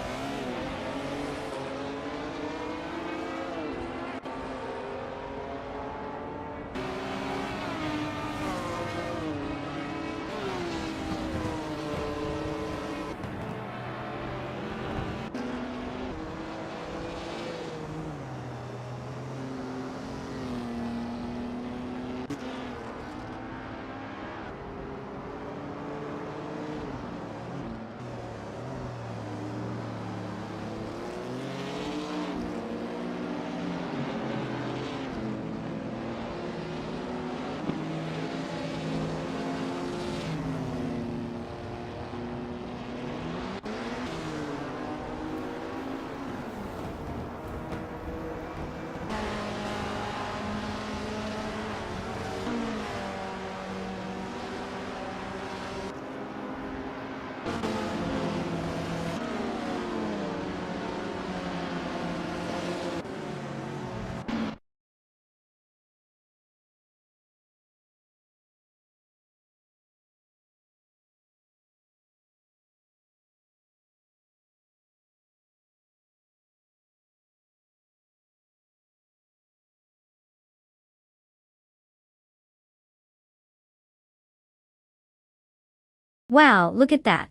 Wow, look at that.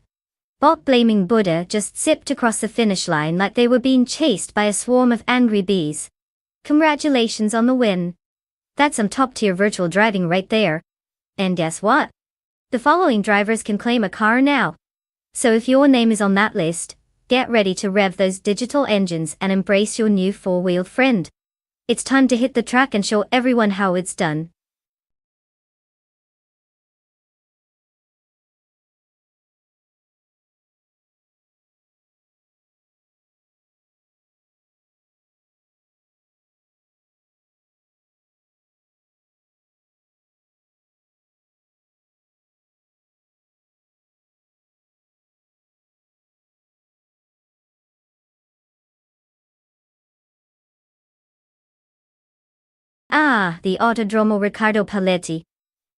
Bot Blaming Buddha just zipped across the finish line like they were being chased by a swarm of angry bees. Congratulations on the win. That's some top-tier virtual driving right there. And guess what? The following drivers can claim a car now. So if your name is on that list, get ready to rev those digital engines and embrace your new four-wheeled friend. It's time to hit the track and show everyone how it's done. Ah, the Autodromo Riccardo Paletti.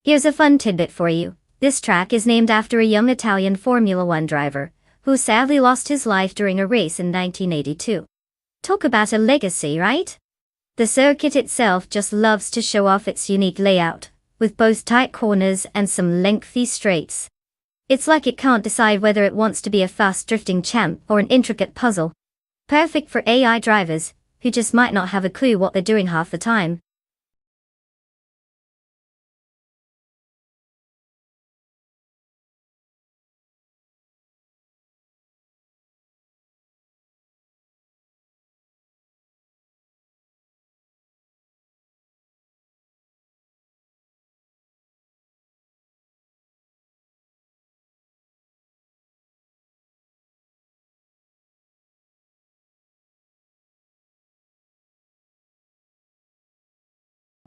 Here's a fun tidbit for you. This track is named after a young Italian Formula One driver, who sadly lost his life during a race in 1982. Talk about a legacy, right? The circuit itself just loves to show off its unique layout, with both tight corners and some lengthy straights. It's like it can't decide whether it wants to be a fast drifting champ or an intricate puzzle. Perfect for AI drivers, who just might not have a clue what they're doing half the time.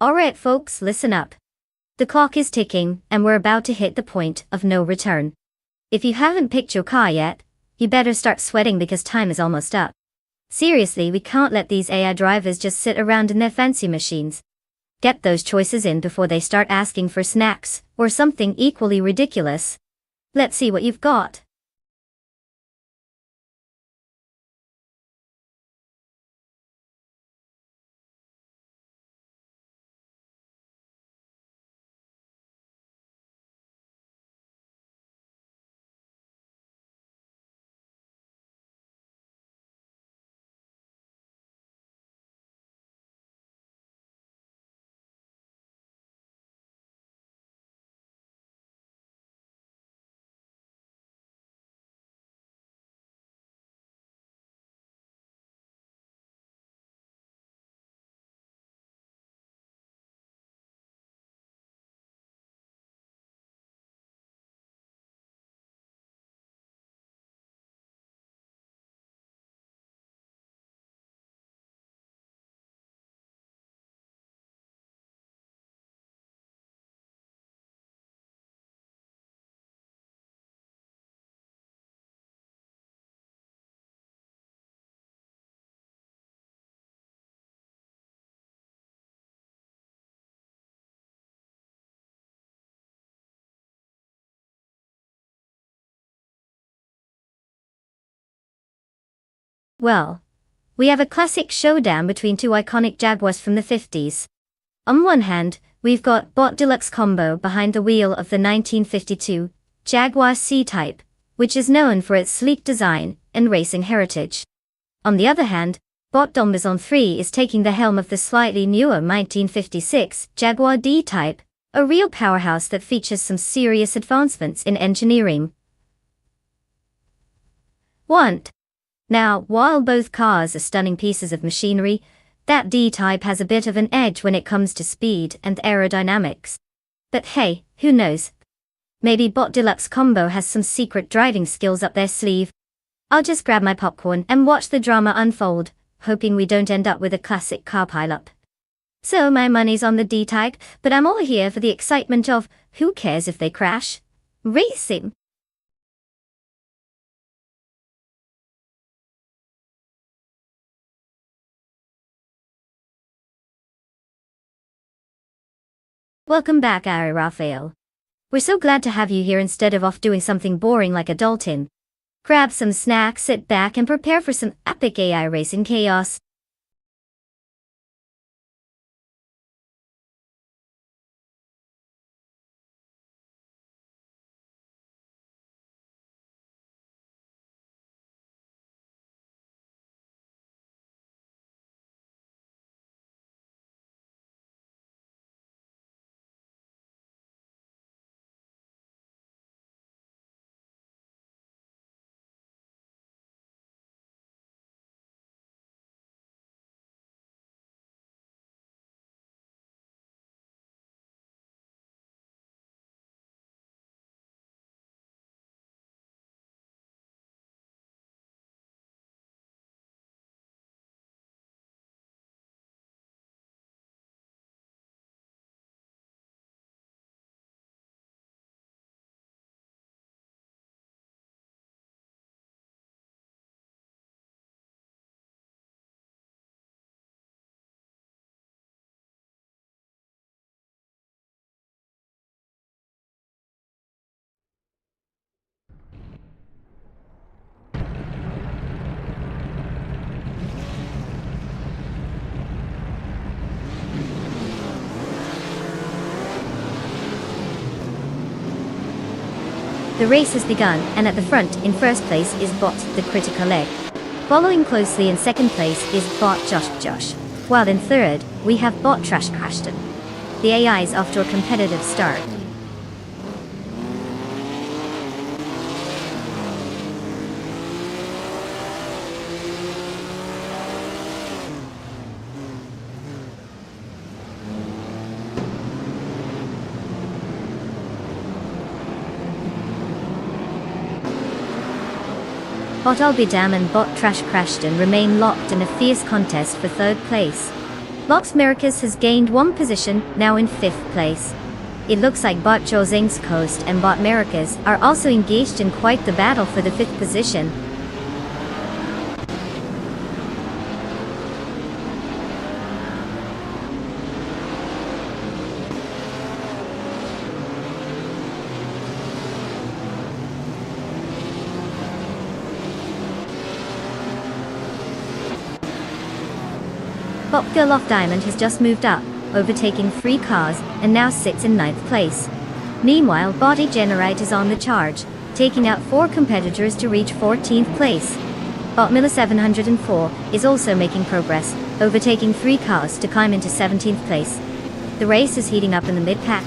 Alright folks, listen up. The clock is ticking, and we're about to hit the point of no return. If you haven't picked your car yet, you better start sweating because time is almost up. Seriously, we can't let these AI drivers just sit around in their fancy machines. Get those choices in before they start asking for snacks, or something equally ridiculous. Let's see what you've got. Well, we have a classic showdown between two iconic Jaguars from the 50s. On one hand, we've got Bot Deluxe Combo behind the wheel of the 1952 Jaguar C-Type, which is known for its sleek design and racing heritage. On the other hand, Bot Dombazon 3 is taking the helm of the slightly newer 1956 Jaguar D-Type, a real powerhouse that features some serious advancements in engineering. Want. Now, while both cars are stunning pieces of machinery, that D-Type has a bit of an edge when it comes to speed and aerodynamics. But hey, who knows? Maybe Bot Deluxe Combo has some secret driving skills up their sleeve. I'll just grab my popcorn and watch the drama unfold, hoping we don't end up with a classic car pileup. So my money's on the D-Type, but I'm all here for the excitement of, who cares if they crash? Racing! Welcome back, Ari Raphael. We're so glad to have you here instead of off doing something boring like adulting. Grab some snacks, sit back, and prepare for some epic AI racing chaos. The race has begun, and at the front, in first place, is Bot, the critical egg. Following closely in second place is Bot Josh, while in third, we have Bot Trash Crashton. The AI is off to a competitive start. Bot Albidam and Bot Trash Crashton remain locked in a fierce contest for third place. Box Americas has gained one position, now in fifth place. It looks like Bot Josing's Coast and Bot Americas are also engaged in quite the battle for the fifth position. Bot Girl Off Diamond has just moved up, overtaking 3 cars, and now sits in 9th place. Meanwhile, Body Generite is on the charge, taking out 4 competitors to reach 14th place. Bot Miller 704 is also making progress, overtaking 3 cars to climb into 17th place. The race is heating up in the mid-pack.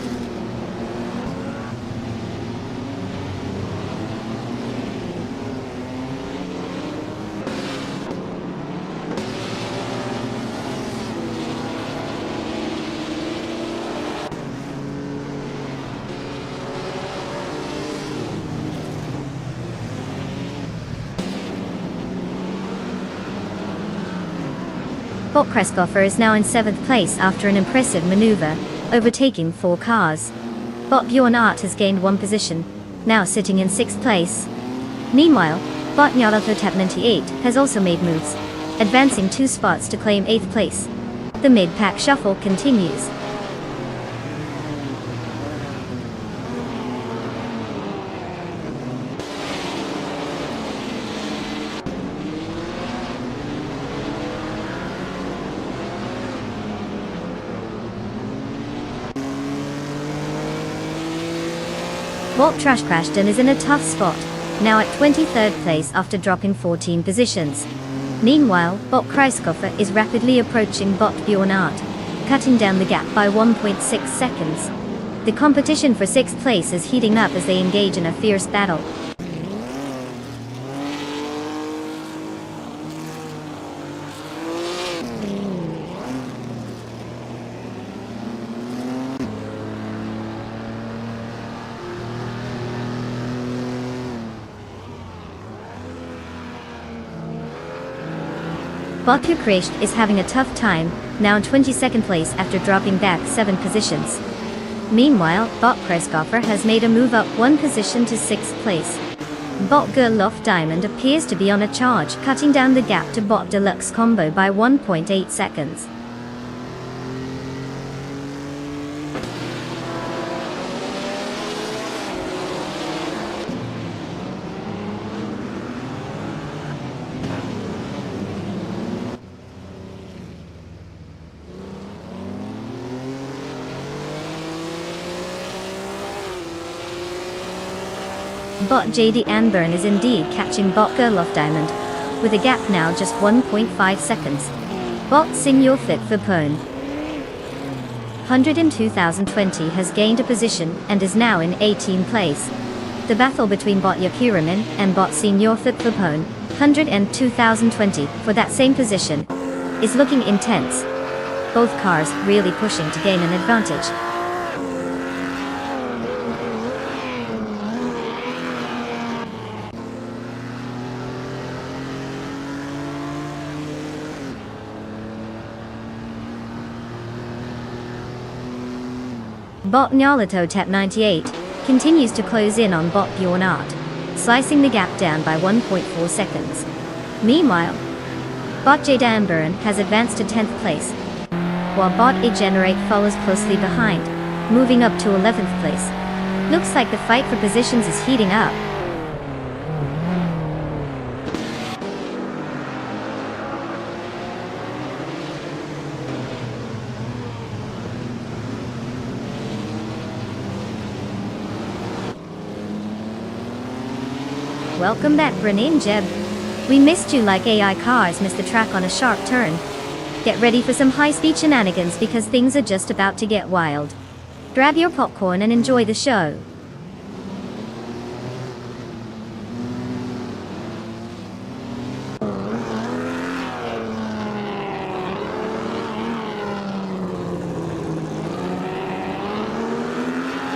Bot Kreskoffer is now in 7th place after an impressive maneuver, overtaking 4 cars. Bot Bjorn Art has gained 1 position, now sitting in 6th place. Meanwhile, Bot Nyarlathotep 98 has also made moves, advancing 2 spots to claim 8th place. The mid-pack shuffle continues. Bot Trash Crashton is in a tough spot, now at 23rd place after dropping 14 positions. Meanwhile, Bot Kreiskoffer is rapidly approaching Bot Bjorn Art, cutting down the gap by 1.6 seconds. The competition for 6th place is heating up as they engage in a fierce battle. Bot Ukrecht is having a tough time, now in 22nd place after dropping back 7 positions. Meanwhile, Bot Kreiskoffer has made a move up 1 position to 6th place. Bot Girl Off Diamond appears to be on a charge, cutting down the gap to Bot Deluxe Combo by 1.8 seconds. Bot JD Anburn is indeed catching Bot Girl Off Diamond, with a gap now just 1.5 seconds. Bot Senior Fit for Pone 100 in 2020 has gained a position and is now in 18th place. The battle between Bot Yakiramin and Bot Senior Fit for Pone 100 and 2020 for that same position is looking intense. Both cars really pushing to gain an advantage. Bot Nyarlathotep 98 continues to close in on Bot Bjorn Art, slicing the gap down by 1.4 seconds. Meanwhile, Bot Jadanburn has advanced to 10th place, while Bot Generate follows closely behind, moving up to 11th place. Looks like the fight for positions is heating up. Welcome back, Renee and Jeb. We missed you like AI cars missed the track on a sharp turn. Get ready for some high-speed shenanigans because things are just about to get wild. Grab your popcorn and enjoy the show.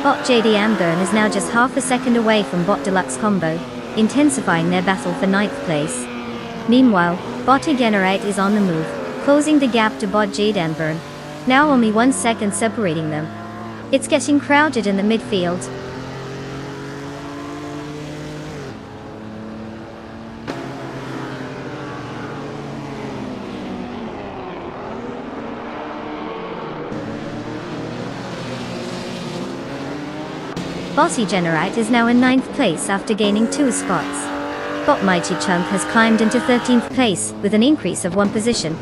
Bot JD Amburn is now just half a second away from Bot Deluxe Combo, intensifying their battle for 9th place. Meanwhile, Bot Generate is on the move, closing the gap to Bot JD Amburn, now only 1 second separating them. It's getting crowded in the midfield. Bossy Generite is now in 9th place after gaining 2 spots. Bot Mighty Chunk has climbed into 13th place with an increase of 1 position.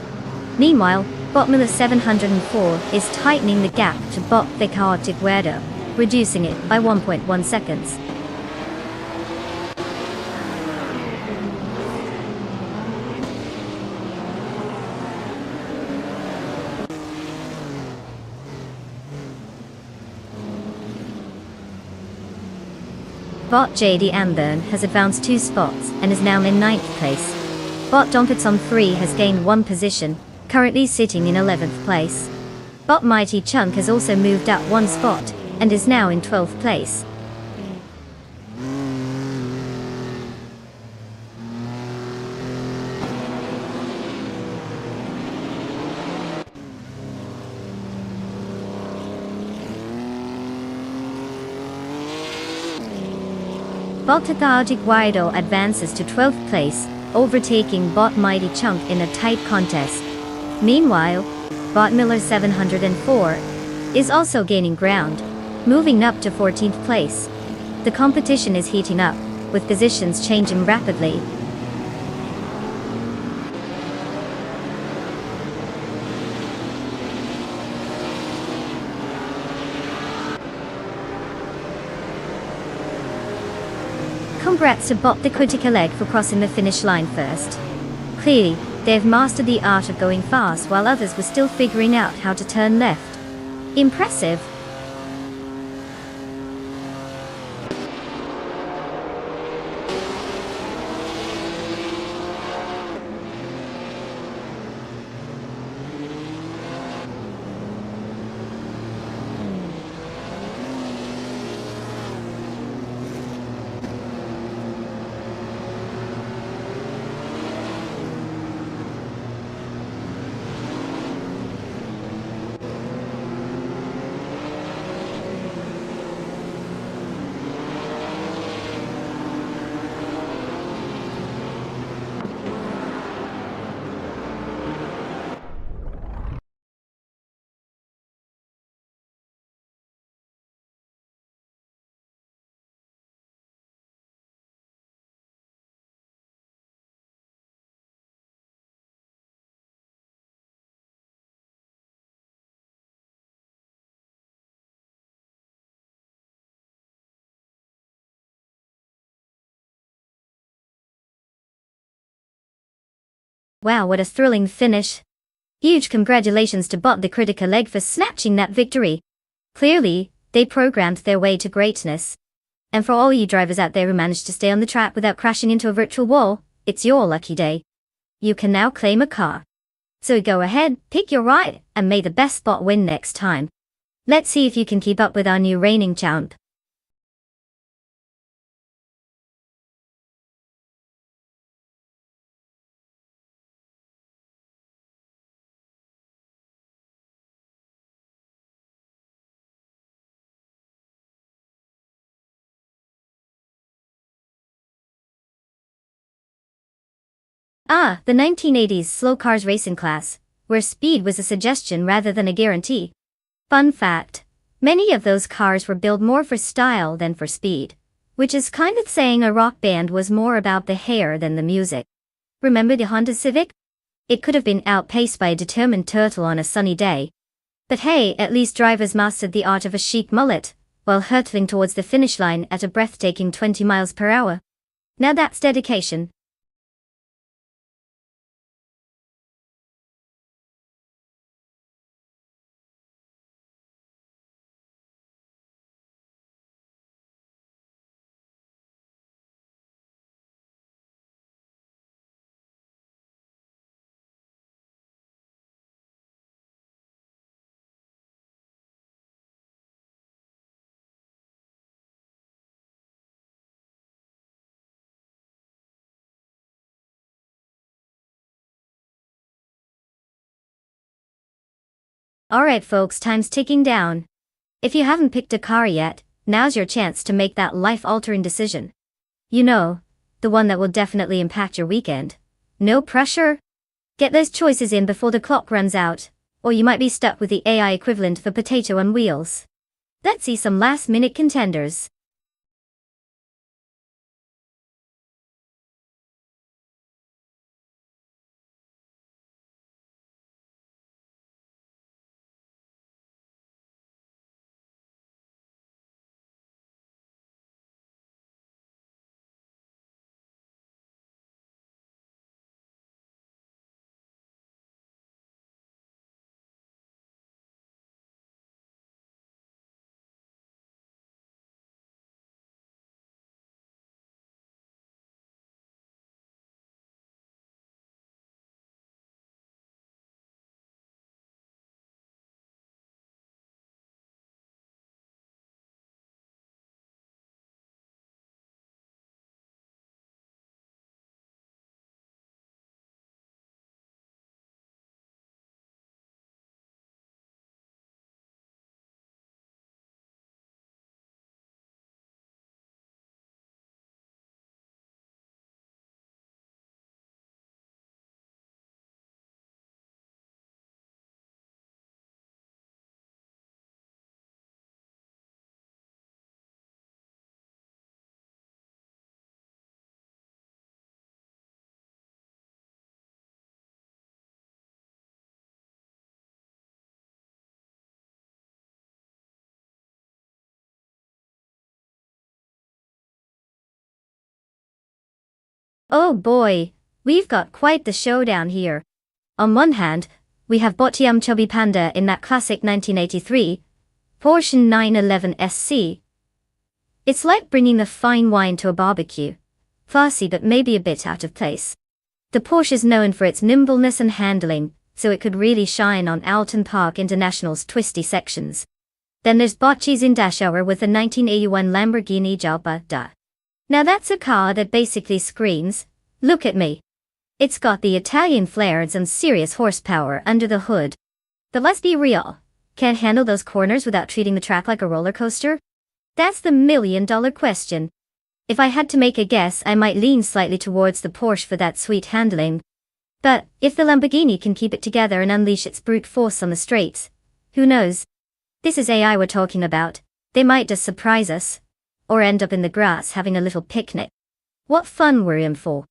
Meanwhile, Bot Miller 704 is tightening the gap to Bot Vicartic Weirdo, reducing it by 1.1 seconds. Bot JD Amburn has advanced 2 spots and is now in 9th place. Bot Dompetson 3 has gained 1 position, currently sitting in 11th place. Bot Mighty Chunk has also moved up 1 spot and is now in 12th place. Bot Lethargic Weirdo advances to 12th place, overtaking Bot Mighty Chunk in a tight contest. Meanwhile, Bot Miller 704 is also gaining ground, moving up to 14th place. The competition is heating up, with positions changing rapidly. Congrats to Bot the Critical Egg for crossing the finish line first. Clearly, they've mastered the art of going fast while others were still figuring out how to turn left. Impressive. Wow, what a thrilling finish. Huge congratulations to Bot the Critical Egg for snatching that victory. Clearly, they programmed their way to greatness. And for all you drivers out there who managed to stay on the track without crashing into a virtual wall, it's your lucky day. You can now claim a car. So go ahead, pick your ride, and may the best bot win next time. Let's see if you can keep up with our new reigning champ. Ah, the 1980s slow cars racing class, where speed was a suggestion rather than a guarantee. Fun fact, many of those cars were built more for style than for speed, which is kind of saying a rock band was more about the hair than the music. Remember the Honda Civic? It could have been outpaced by a determined turtle on a sunny day. But hey, at least drivers mastered the art of a chic mullet, while hurtling towards the finish line at a breathtaking 20 miles per hour. Now that's dedication. Alright folks, time's ticking down. If you haven't picked a car yet, now's your chance to make that life-altering decision. You know, the one that will definitely impact your weekend. No pressure? Get those choices in before the clock runs out, or you might be stuck with the AI equivalent of a potato on wheels. Let's see some last-minute contenders. Oh boy, we've got quite the showdown here. On one hand, we have Botium Chubby Panda in that classic 1983 Porsche 911 SC. It's like bringing the fine wine to a barbecue. Classy but maybe a bit out of place. The Porsche is known for its nimbleness and handling, so it could really shine on Alton Park International's twisty sections. Then there's Bocce's in Dashhour with the 1981 Lamborghini Jalpa. Now that's a car that basically screams, look at me. It's got the Italian flair and some serious horsepower under the hood. But let's be real, can't handle those corners without treating the track like a roller coaster? That's the million-dollar question. If I had to make a guess, I might lean slightly towards the Porsche for that sweet handling. But if the Lamborghini can keep it together and unleash its brute force on the straights, who knows? This is AI we're talking about. They might just surprise us. Or end up in the grass having a little picnic. What fun we're in for.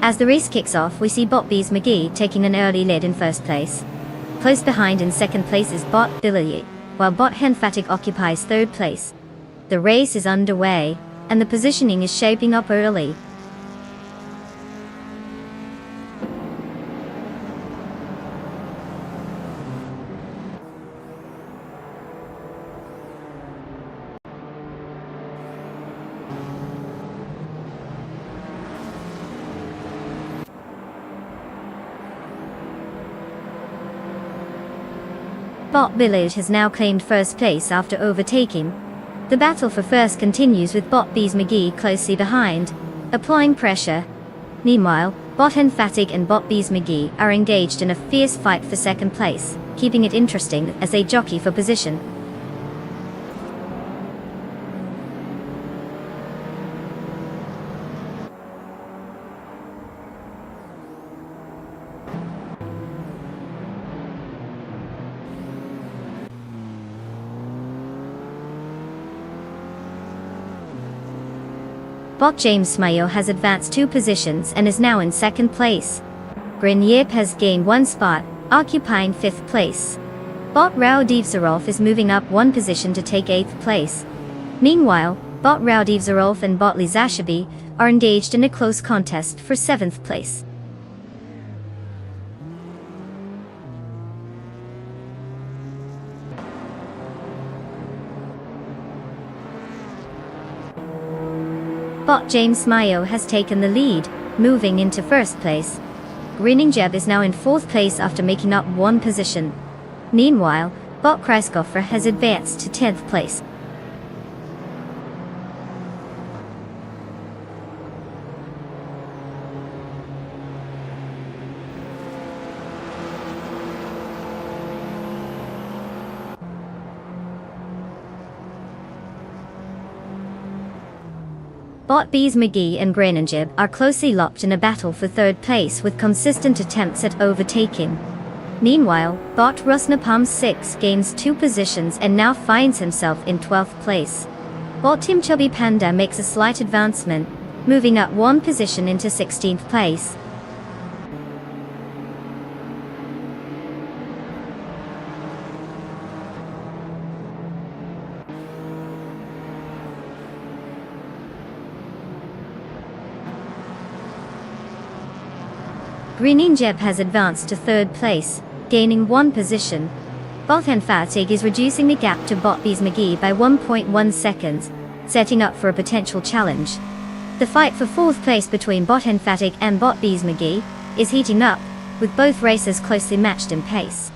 As the race kicks off, we see Bot Bees McGee taking an early lead in first place. Close behind in second place is Bot Billy, while Bot Henfatic occupies third place. The race is underway, and the positioning is shaping up early. Bot Village has now claimed first place after overtaking. The battle for first continues with Bot Bees McGee closely behind, applying pressure. Meanwhile, Bot Emphatic and Bot Bees McGee are engaged in a fierce fight for second place, keeping it interesting as they jockey for position. Bot James Mayo has advanced 2 positions and is now in second place. Grenier has gained 1 spot, occupying 5th place. Bot Raudivzarov is moving up 1 position to take 8th place. Meanwhile, Bot Raudivzarov and Bot Lizashabi are engaged in a close contest for 7th place. Bot James Mayo has taken the lead, moving into first place. Grinning Jeb is now in 4th place after making up 1 position. Meanwhile, Bot Kreiskoffer has advanced to 10th place. Bot Bees McGee and Grenenjib are closely locked in a battle for 3rd place with consistent attempts at overtaking. Meanwhile, Bot Rusnapalm 6 gains 2 positions and now finds himself in 12th place. Bot Tim Chubby Panda makes a slight advancement, moving up 1 position into 16th place. Greening Jeb has advanced to 3rd place, gaining 1 position. Bot Emphatic is reducing the gap to Bot Bees McGee by 1.1 seconds, setting up for a potential challenge. The fight for 4th place between Bot Emphatic and Bot Bees McGee is heating up, with both racers closely matched in pace.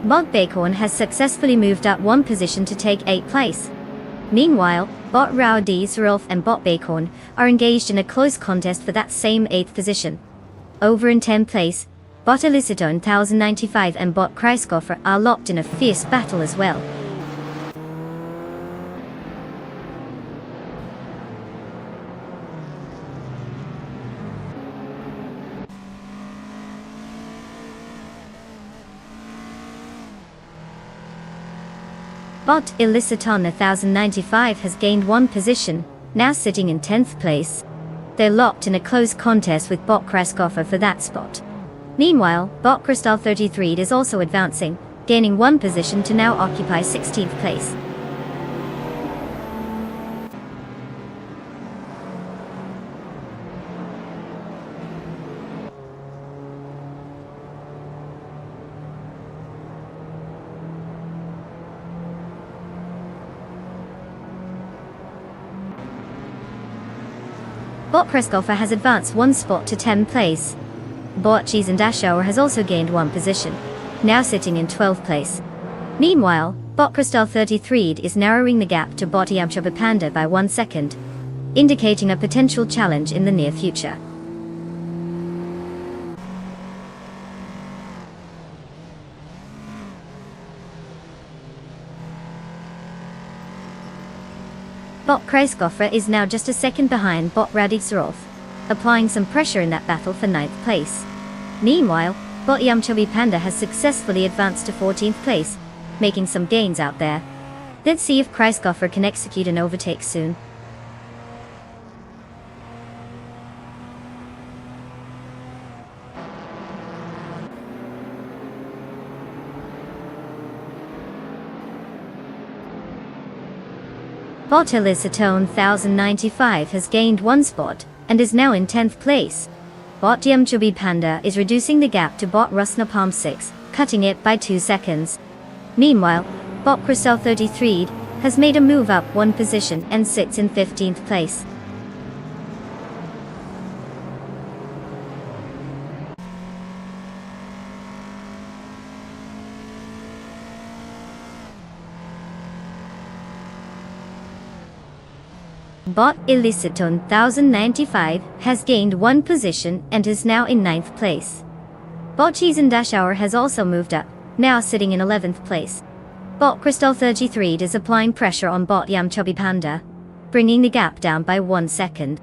Bot Bacon has successfully moved up 1 position to take 8th place. Meanwhile, Bot Rowdy, Zerolf and Bot Bacon are engaged in a close contest for that same 8th position. Over in 10th place, Bot Eliciton 1095 and Bot Kreiskoffer are locked in a fierce battle as well. Bot Illicitana 1095 has gained 1 position, now sitting in 10th place. They're locked in a close contest with Bot Kraskoffer for that spot. Meanwhile, Bot Crystal 33 is also advancing, gaining 1 position to now occupy 16th place. Bot Kreskoffer has advanced 1 spot to 10th place. Bot Cheese and Dashauer has also gained 1 position, now sitting in 12th place. Meanwhile, Bot Crystal 33 is narrowing the gap to Bot Yamchaba Panda by 1 second, indicating a potential challenge in the near future. Bot Kreiskoffer is now just a second behind Bot Radixrov. applying some pressure in that battle for 9th place. Meanwhile, Bot Chubby Panda has successfully advanced to 14th place, making some gains out there. Let's see if Kreisgoffer can execute an overtake soon. Bot Elisatone 1095 has gained 1 spot, and is now in 10th place. Bot Chubby Panda is reducing the gap to Bot Rusnapalm 6, cutting it by 2 seconds. Meanwhile, Bot Crystal 33 has made a move up 1 position and sits in 15th place. Bot Elisatone 1095 has gained 1 position and is now in 9th place. Bot Cheese and Dash Hour has also moved up, now sitting in 11th place. Bot Crystal 33 is applying pressure on Bot Chubby Panda, bringing the gap down by 1 second.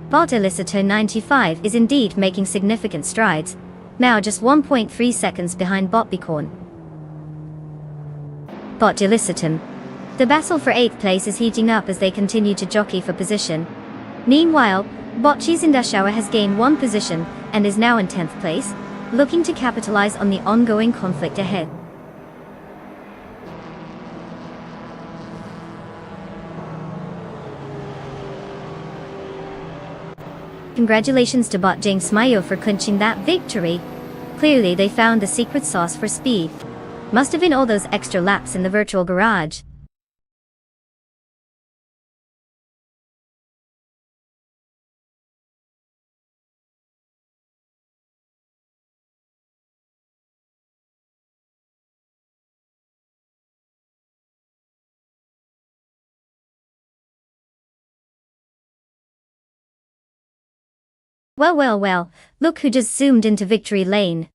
Bot Elisatone 95 is indeed making significant strides, now just 1.3 seconds behind Bot Bicorn. Bot Elisatone. The battle for 8th place is heating up as they continue to jockey for position. Meanwhile, Bot Chizindashawa has gained 1 position and is now in 10th place, looking to capitalize on the ongoing conflict ahead. Congratulations to Bot James Mayo for clinching that victory. Clearly they found the secret sauce for speed. Must have been all those extra laps in the virtual garage. Well, look who just zoomed into victory lane.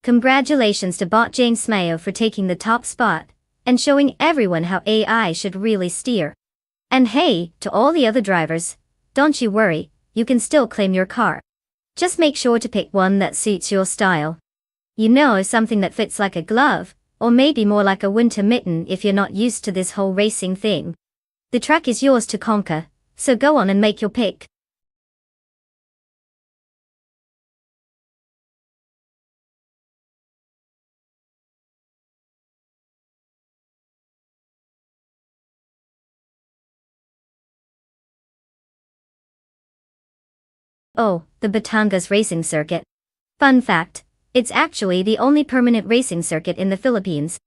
Congratulations to Bot James Mayo for taking the top spot, and showing everyone how AI should really steer. And hey, to all the other drivers, don't you worry, you can still claim your car. Just make sure to pick one that suits your style. You know, something that fits like a glove, or maybe more like a winter mitten if you're not used to this whole racing thing. The track is yours to conquer, so go on and make your pick. Oh, the Batangas racing circuit. Fun fact, it's actually the only permanent racing circuit in the Philippines.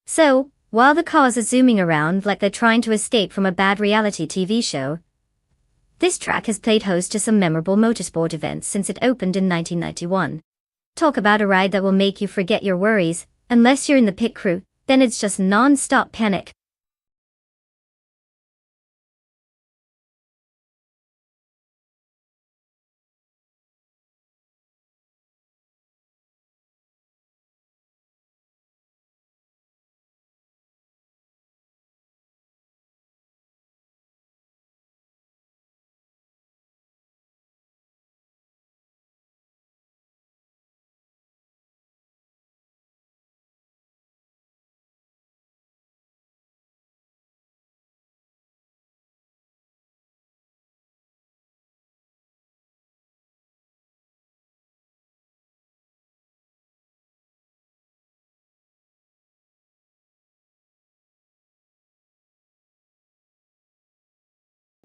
So, while the cars are zooming around like they're trying to escape from a bad reality TV show, this track has played host to some memorable motorsport events since it opened in 1991. Talk about a ride that will make you forget your worries. Unless you're in the pit crew, then it's just non-stop panic.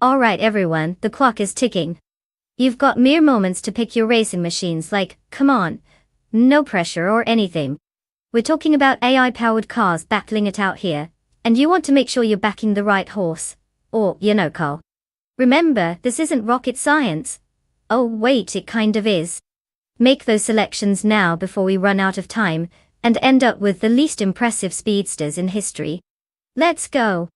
Alright everyone, the clock is ticking. You've got mere moments to pick your racing machines, like, come on. No pressure or anything. We're talking about AI-powered cars battling it out here, and you want to make sure you're backing the right horse. Or, Carl. Remember, this isn't rocket science. Oh wait, it kind of is. Make those selections now before we run out of time, and end up with the least impressive speedsters in history. Let's go.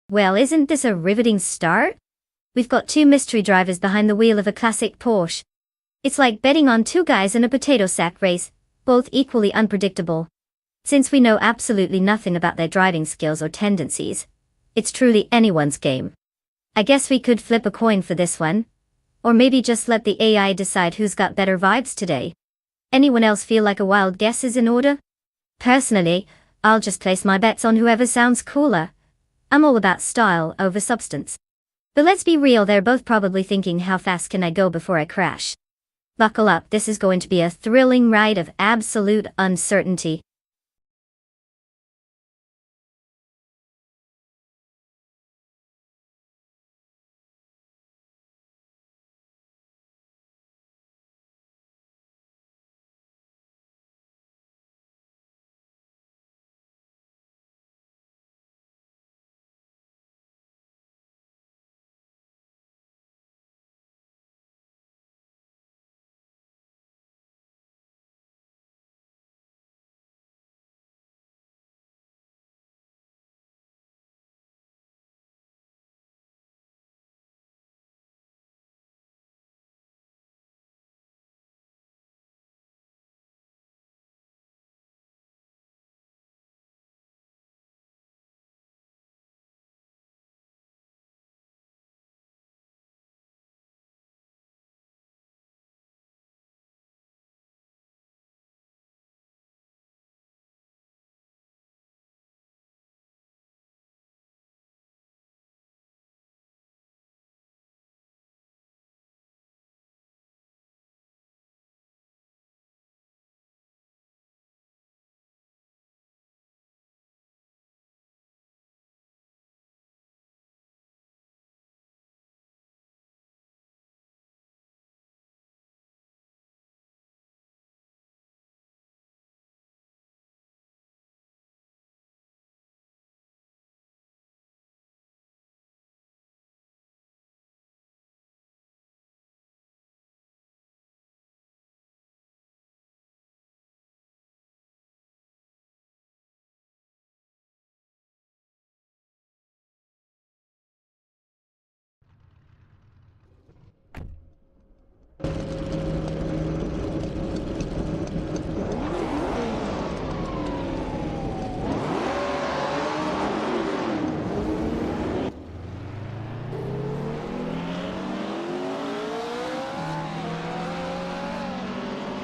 Well, isn't this a riveting start? We've got two mystery drivers behind the wheel of a classic Porsche. It's like betting on two guys in a potato sack race, both equally unpredictable. Since we know absolutely nothing about their driving skills or tendencies, it's truly anyone's game. I guess we could flip a coin for this one. Or maybe just let the AI decide who's got better vibes today. Anyone else feel like a wild guess is in order? Personally, I'll just place my bets on whoever sounds cooler. I'm all about style over substance. But let's be real, they're both probably thinking, how fast can I go before I crash? Buckle up, this is going to be a thrilling ride of absolute uncertainty.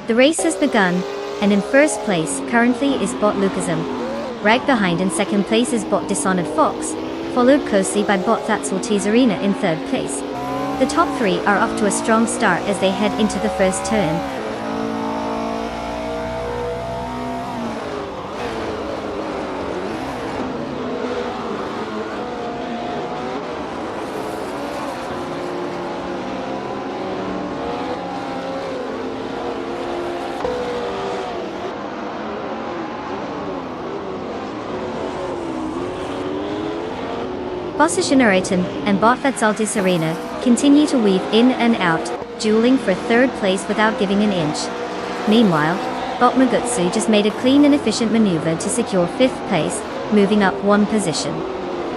The race has begun, and in first place currently is Bot Lucasm. Right behind in second place is Bot Dishonored Fox, followed closely by Bot Thatsel Teaserina in third place. The top three are off to a strong start as they head into the first turn. Bossishinaritan and Bot Fatsaltis Arena continue to weave in and out, dueling for third place without giving an inch. Meanwhile, Bot Magutsu just made a clean and efficient maneuver to secure fifth place, moving up one position.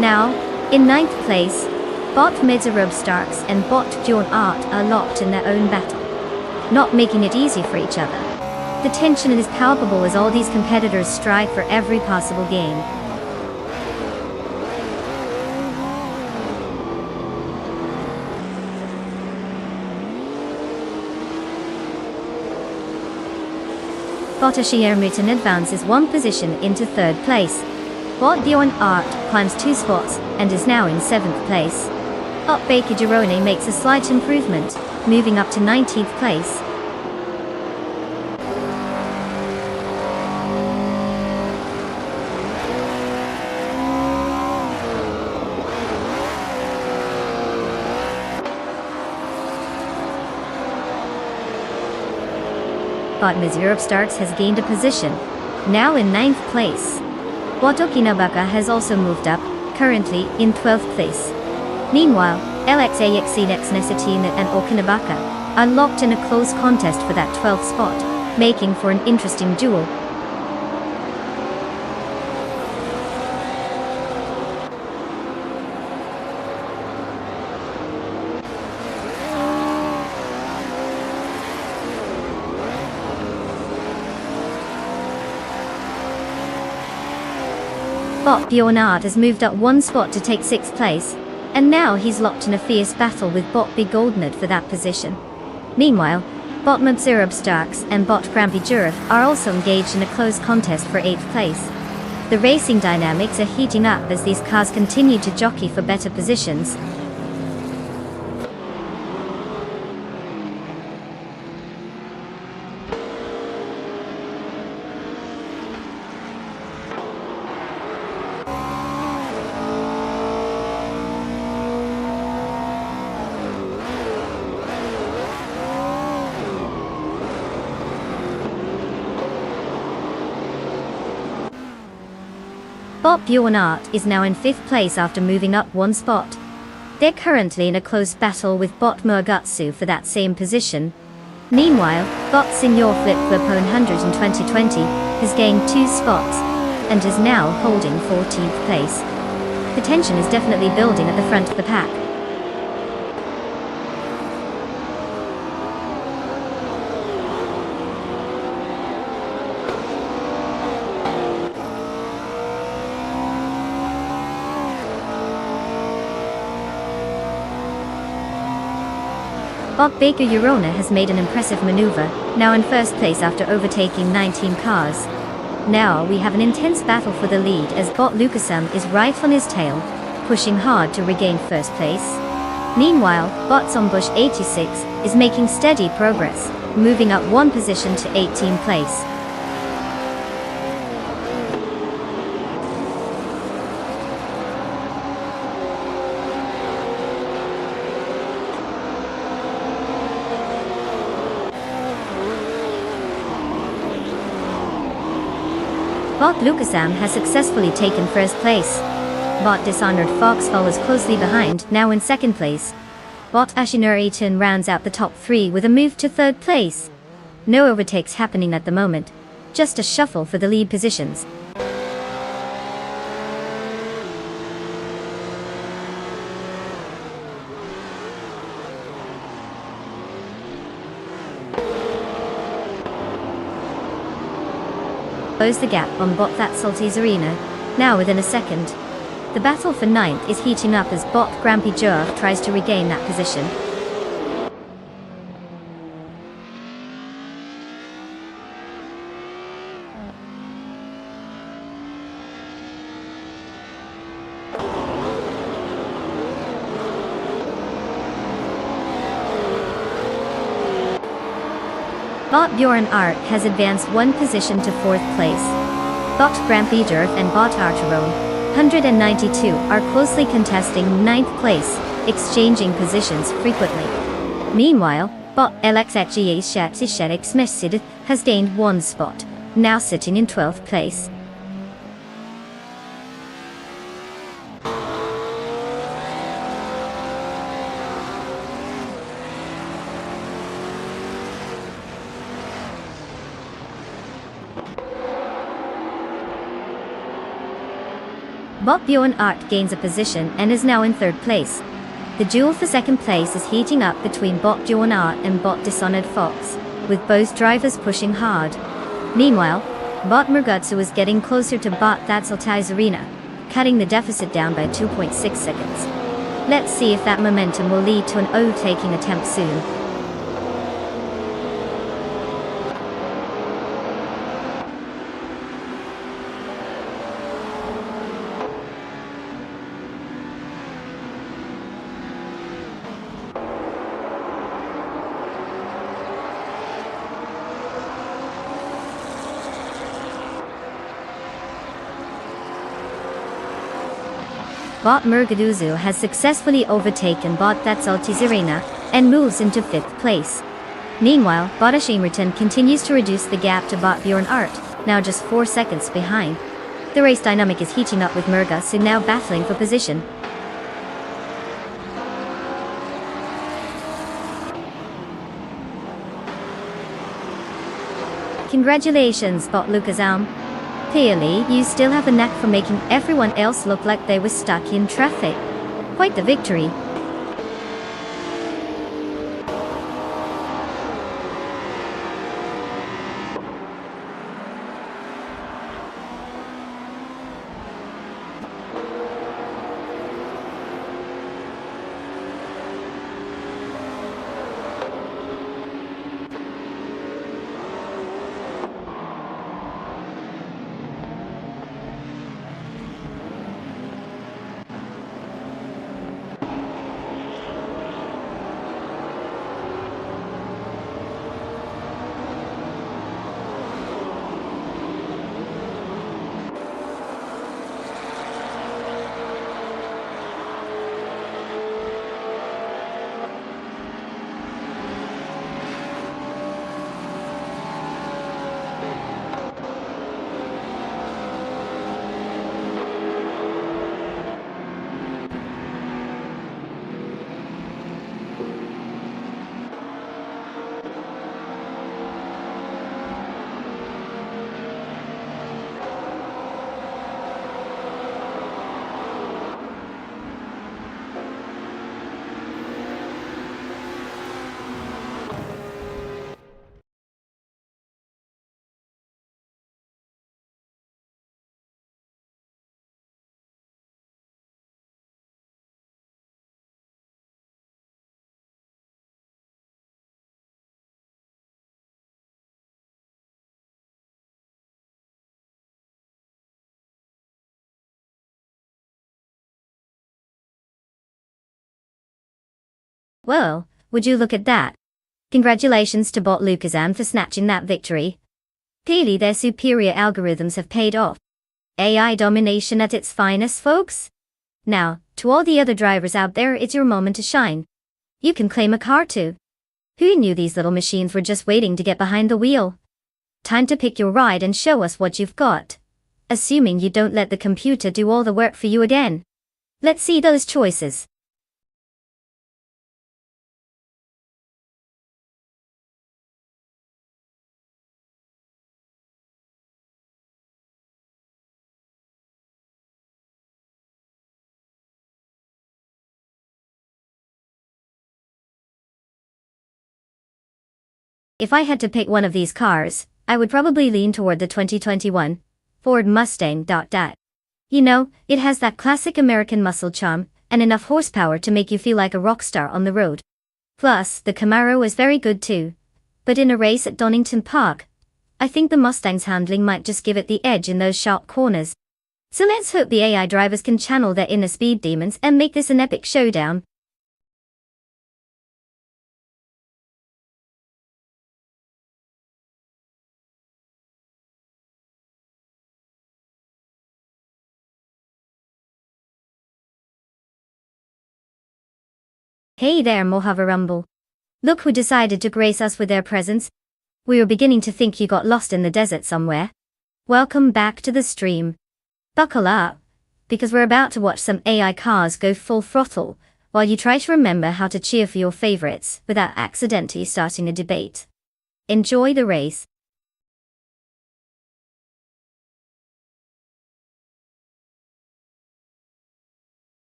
Now, in ninth place, Bot Medzarub Starks and Bot Bjorn Art are locked in their own battle, not making it easy for each other. The tension is palpable as all these competitors strive for every possible game. Botashiermutin advances one position into third place. Bot Bjorn Art climbs 2 spots and is now in 7th place. Bot Baker Girone makes a slight improvement, moving up to 19th place. Bot Mizurov Starks has gained a position, now in 9th place. Bot Okinabaka has also moved up, currently in 12th place. Meanwhile, LXAXCNX Nesatina and Okinabaka are locked in a close contest for that 12th spot, making for an interesting duel. Bot Bjornard has moved up one spot to take 6th place, and now he's locked in a fierce battle with Bot B Goldnut for that position. Meanwhile, Bot Mubzirab Starks and Bot Grampy Jurif are also engaged in a close contest for 8th place. The racing dynamics are heating up as these cars continue to jockey for better positions. Bot Bjornart is now in 5th place after moving up one spot. They're currently in a close battle with Bot Murgutsu for that same position. Meanwhile, Bot Senior Flip Flipone 100 in 2020 has gained 2 spots and is now holding 14th place. The tension is definitely building at the front of the pack. Bob Baker Urona has made an impressive maneuver, now in 1st place after overtaking 19 cars. Now we have an intense battle for the lead as Bot Lucasam is right on his tail, pushing hard to regain 1st place. Meanwhile, Bot Zombush 86 is making steady progress, moving up one position to 18th place. Bot Lucasam has successfully taken 1st place. Bot Dishonored Fox follows closely behind, now in 2nd place. Bot Ashinur Eaton rounds out the top 3 with a move to 3rd place. No overtakes happening at the moment, just a shuffle for the lead positions. Close the gap on Bot That Salty's Arena, now within a second. The battle for 9th is heating up as Bot Grampy Jurf tries to regain that position. Bot Bjorn Art has advanced one position to 4th place. Bot Grampy Jurf and Bot Arteron 192 are closely contesting 9th place, exchanging positions frequently. Meanwhile, Bot LXXGA Shatsisherik Smeshsid has gained one spot, now sitting in 12th place. Bot Bjorn Art gains a position and is now in 3rd place. The duel for 2nd place is heating up between Bot Bjorn Art and Bot Dishonored Fox, with both drivers pushing hard. Meanwhile, Bot Murgutsu is getting closer to Bot Thatsaltai's Arena, cutting the deficit down by 2.6 seconds. Let's see if that momentum will lead to an overtaking attempt soon. Bot Murgaduzu has successfully overtaken Bot Thatsalti's Arena and moves into 5th place. Meanwhile, Bot Ashamerton continues to reduce the gap to Bot Bjorn Art, now just 4 seconds behind. The race dynamic is heating up with Murgasu now battling for position. Congratulations, Bot Lucasam. Clearly, you still have a knack for making everyone else look like they were stuck in traffic. Quite the victory. Well, would you look at that? Congratulations to Bot Lucasam for snatching that victory. Clearly their superior algorithms have paid off. AI domination at its finest, folks. Now, to all the other drivers out there, it's your moment to shine. You can claim a car too. Who knew these little machines were just waiting to get behind the wheel? Time to pick your ride and show us what you've got. Assuming you don't let the computer do all the work for you again. Let's see those choices. If I had to pick one of these cars, I would probably lean toward the 2021 Ford Mustang. You know, it has that classic American muscle charm, and enough horsepower to make you feel like a rock star on the road. Plus, the Camaro is very good too. But in a race at Donington Park, I think the Mustang's handling might just give it the edge in those sharp corners. So let's hope the AI drivers can channel their inner speed demons and make this an epic showdown. Hey there, Mojave Rumble. Look who decided to grace us with their presence. We were beginning to think you got lost in the desert somewhere. Welcome back to the stream. Buckle up, because we're about to watch some AI cars go full throttle, while you try to remember how to cheer for your favorites without accidentally starting a debate. Enjoy the race.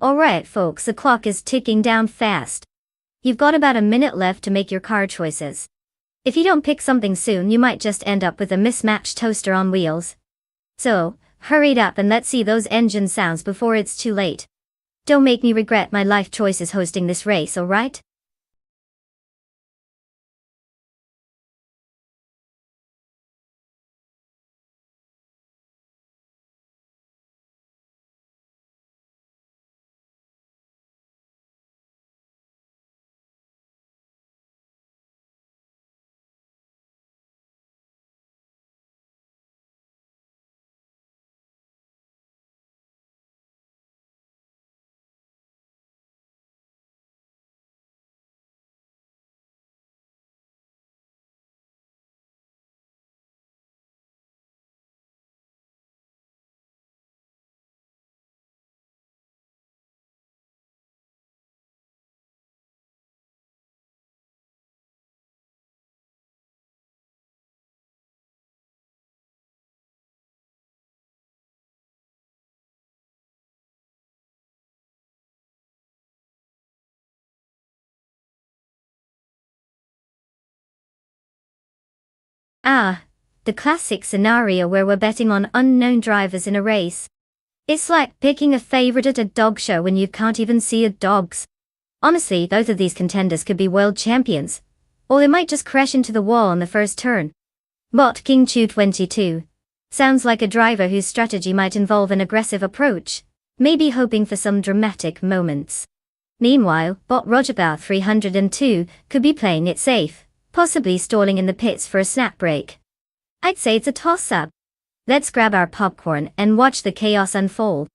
Alright folks, the clock is ticking down fast. You've got about a minute left to make your car choices. If you don't pick something soon, you might just end up with a mismatched toaster on wheels. So, hurry it up and let's see those engine sounds before it's too late. Don't make me regret my life choices hosting this race, alright? Ah, the classic scenario where we're betting on unknown drivers in a race. It's like picking a favorite at a dog show when you can't even see a dogs. Honestly, both of these contenders could be world champions. Or they might just crash into the wall on the first turn. Bot King Chew 22. Sounds like a driver whose strategy might involve an aggressive approach, maybe hoping for some dramatic moments. Meanwhile, Bot Rogerbow 302 could be playing it safe, possibly stalling in the pits for a snap break. I'd say it's a toss-up. Let's grab our popcorn and watch the chaos unfold.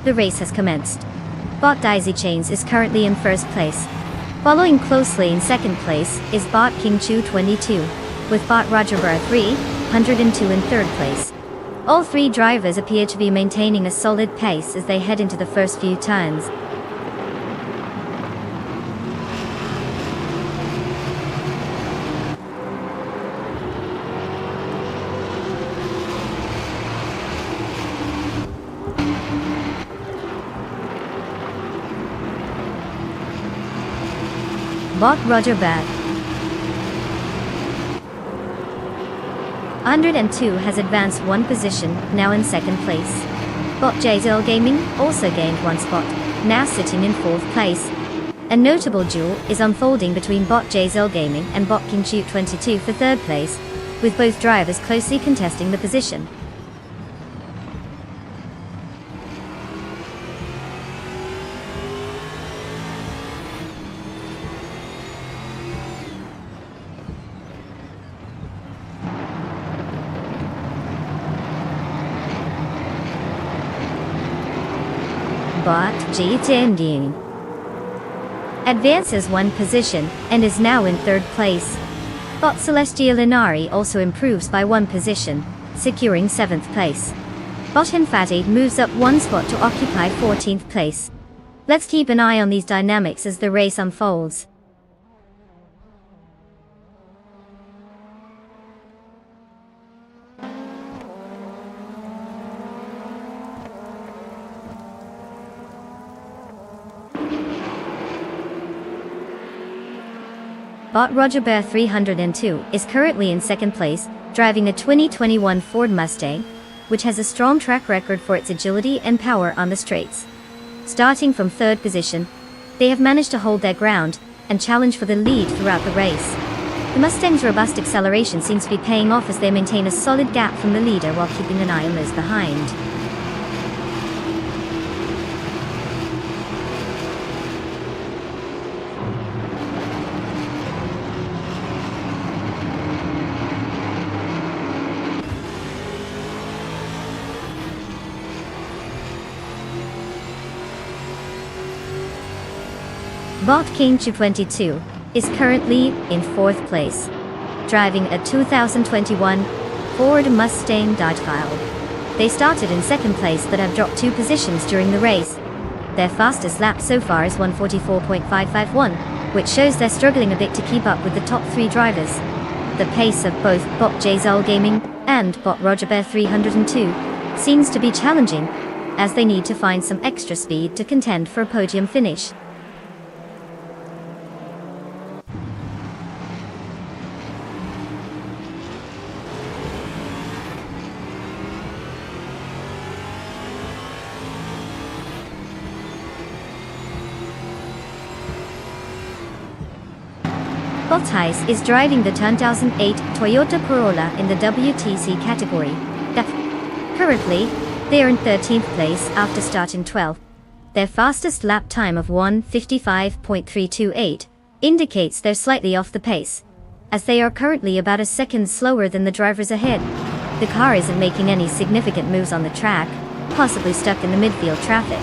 the race has commenced. Bot Daisy Chains is currently in first place. Following closely in second place is Bot King Chu 22, with Bot Roger Burr 302 in third place. All three drivers appear to be maintaining a solid pace as they head into the first few turns. Bot Roger Burr 102 has advanced one position, now in second place. Bot JZL Gaming also gained one spot, now sitting in fourth place. A notable duel is unfolding between Bot JZL Gaming and Bot King Chu 22 for third place, with both drivers closely contesting the position. Bot Jitending advances one position and is now in third place. Bot Celestial Inari also improves by one position, securing 7th place. Bot Infati moves up one spot to occupy 14th place. Let's keep an eye on these dynamics as the race unfolds. Bot Roger Bear 302 is currently in second place, driving a 2021 Ford Mustang, which has a strong track record for its agility and power on the straights. Starting from third position, they have managed to hold their ground and challenge for the lead throughout the race. The Mustang's robust acceleration seems to be paying off as they maintain a solid gap from the leader while keeping an eye on those behind. Bot King Chu 22 is currently in fourth place, driving a 2021 Ford Mustang Digefile. They started in second place but have dropped 2 positions during the race. Their fastest lap so far is 1:44.551, which shows they're struggling a bit to keep up with the top 3 drivers. The pace of both Bot JZL Gaming and Bot Roger Bear 302 seems to be challenging, as they need to find some extra speed to contend for a podium finish. Bottas is driving the 2008 Toyota Corolla in the WTC category. Currently, they are in 13th place after starting 12th. Their fastest lap time of 1:55.328 indicates they're slightly off the pace, as they are currently about a second slower than the drivers ahead. The car isn't making any significant moves on the track, possibly stuck in the midfield traffic.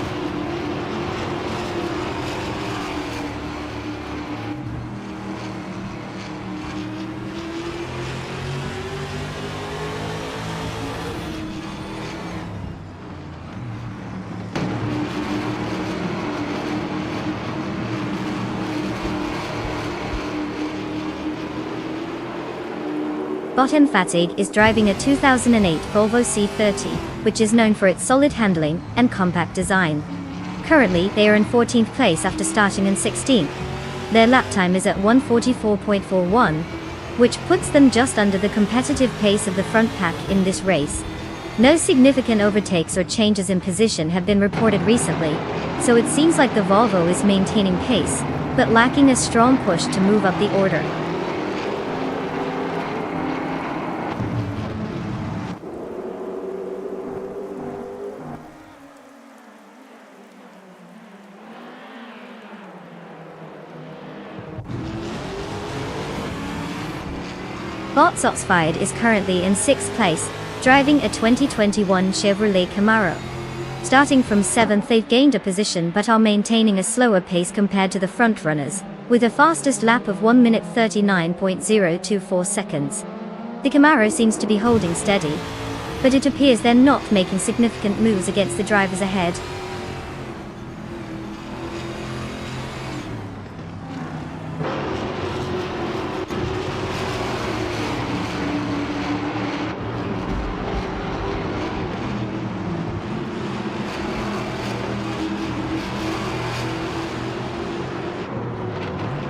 Bot Fatigue is driving a 2008 Volvo C30, which is known for its solid handling and compact design. Currently, they are in 14th place after starting in 16th. Their lap time is at 1:44.41, which puts them just under the competitive pace of the front pack in this race. No significant overtakes or changes in position have been reported recently, so it seems like the Volvo is maintaining pace, but lacking a strong push to move up the order. Bot Soxfired is currently in 6th place, driving a 2021 Chevrolet Camaro. Starting from 7th, they've gained a position but are maintaining a slower pace compared to the front runners, with a fastest lap of 1 minute 39.024 seconds. The Camaro seems to be holding steady, but it appears they're not making significant moves against the drivers ahead.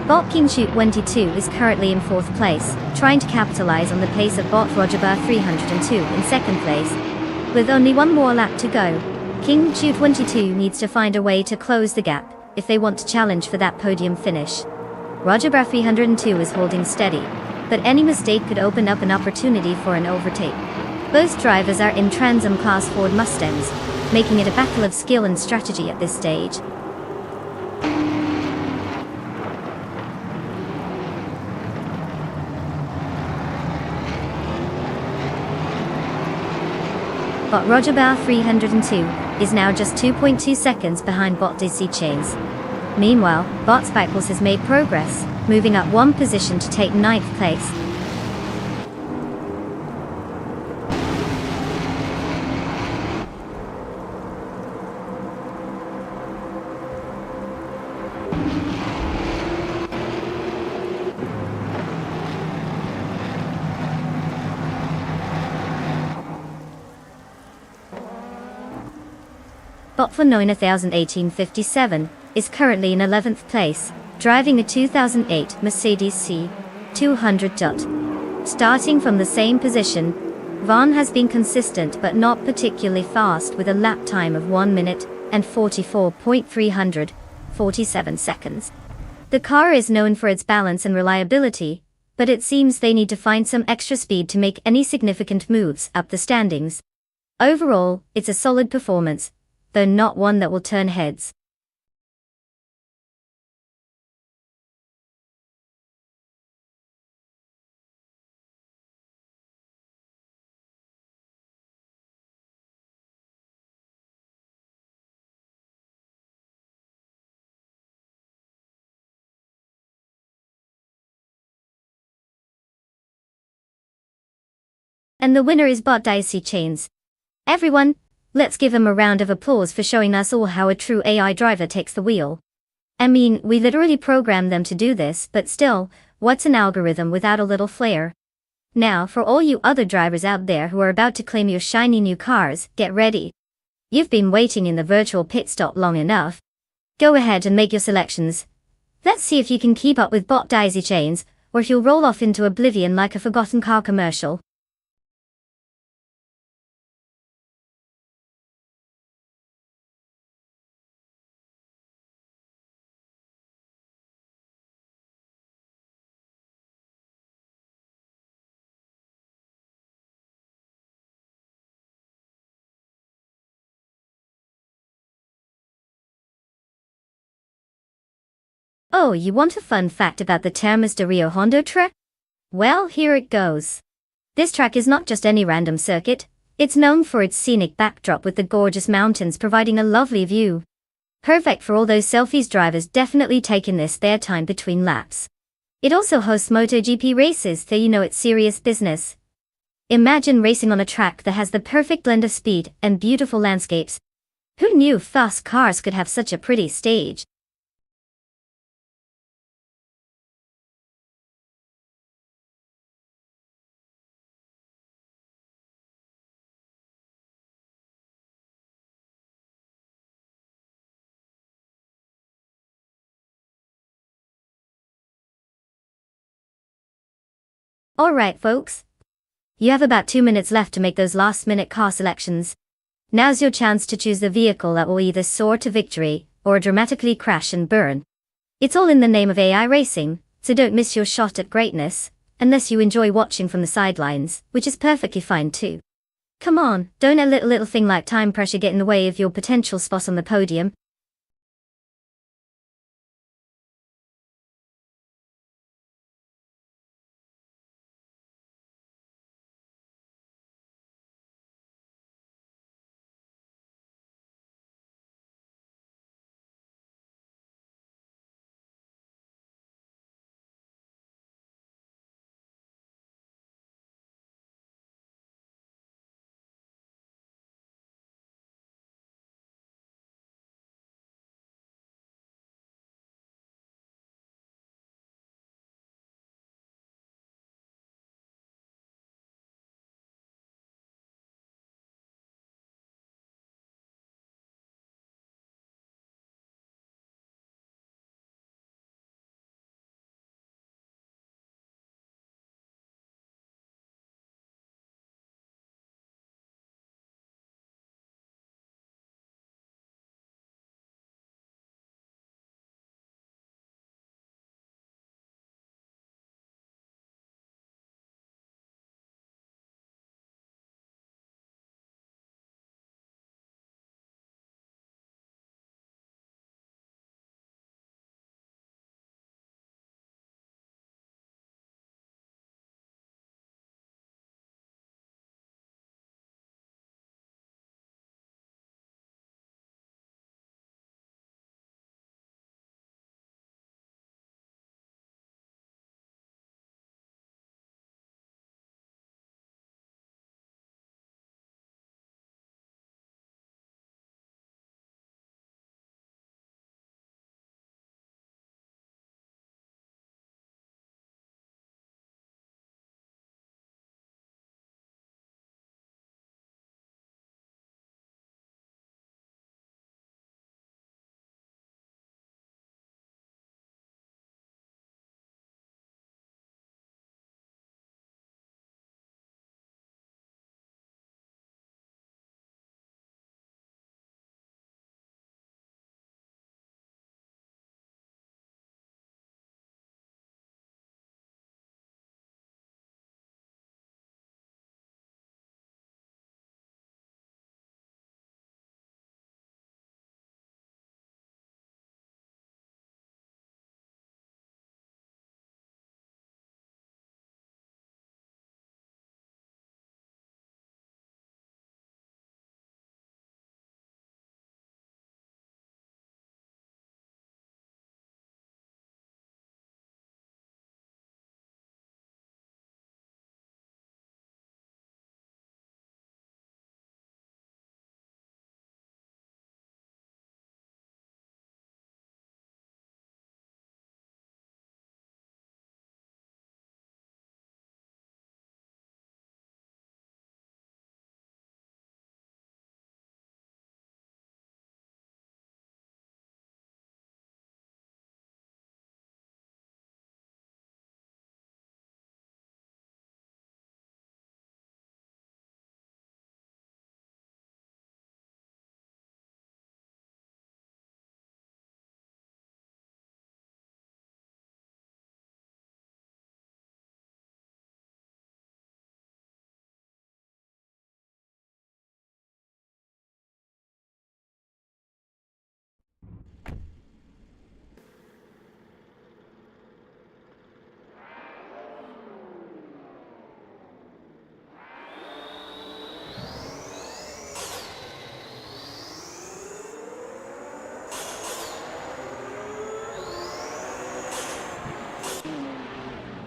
Bot King Shoot 22 is currently in 4th place, trying to capitalize on the pace of Bot Rogerbar 302 in 2nd place. With only one more lap to go, King Shoot 22 needs to find a way to close the gap if they want to challenge for that podium finish. Rogerbar 302 is holding steady, but any mistake could open up an opportunity for an overtake. Both drivers are in Trans Am Class Ford Mustangs, making it a battle of skill and strategy at this stage. Bot Rogerbar 302 is now just 2.2 seconds behind Bot Daisy Chains. Meanwhile, Bot Spackles has made progress, moving up one position to take 9th place. Bot for 1857 is currently in 11th place, driving a 2008 Mercedes C200. Starting from the same position, Vaughn has been consistent but not particularly fast with a lap time of 1 minute and 44.347 seconds. The car is known for its balance and reliability, but it seems they need to find some extra speed to make any significant moves up the standings. Overall, it's a solid performance, though not one that will turn heads. And the winner is Bot Daisy Chains. Everyone, let's give him a round of applause for showing us all how a true AI driver takes the wheel. I mean, we literally programmed them to do this, but still, what's an algorithm without a little flair? Now, for all you other drivers out there who are about to claim your shiny new cars, get ready. You've been waiting in the virtual pit stop long enough. Go ahead and make your selections. Let's see if you can keep up with Bot Daisy Chains, or if you'll roll off into oblivion like a forgotten car commercial. Oh, you want a fun fact about the Termas de Rio Hondo track? Well, here it goes. This track is not just any random circuit, it's known for its scenic backdrop with the gorgeous mountains providing a lovely view. Perfect for all those selfies. Drivers definitely taking this spare time between laps. It also hosts MotoGP races, so you know it's serious business. Imagine racing on a track that has the perfect blend of speed and beautiful landscapes. Who knew fast cars could have such a pretty stage? Alright folks. You have about 2 minutes left to make those last-minute car selections. Now's your chance to choose the vehicle that will either soar to victory, or dramatically crash and burn. It's all in the name of AI racing, so don't miss your shot at greatness, unless you enjoy watching from the sidelines, which is perfectly fine too. Come on, don't let little thing like time pressure get in the way of your potential spot on the podium.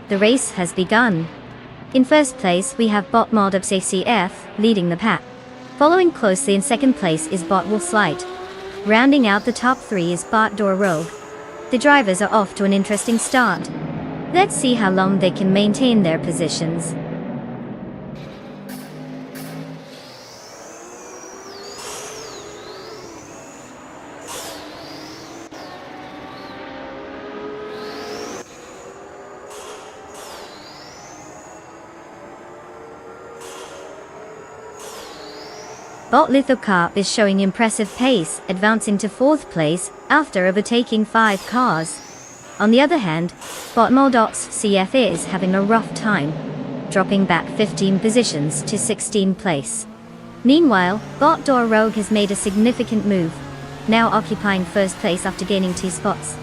The race has begun. In first place we have bot Nonstop CF, leading the pack. Following closely in second place is bot Wolfslite. Rounding out the top 3 is bot Door Rogue. The drivers are off to an interesting start. Let's see how long they can maintain their positions. Bot Lithocarp is showing impressive pace, advancing to 4th place, after overtaking 5 cars. On the other hand, bot Moldox CF is having a rough time, dropping back 15 positions to 16th place. Meanwhile, bot Door Rogue has made a significant move, now occupying 1st place after gaining 2 spots.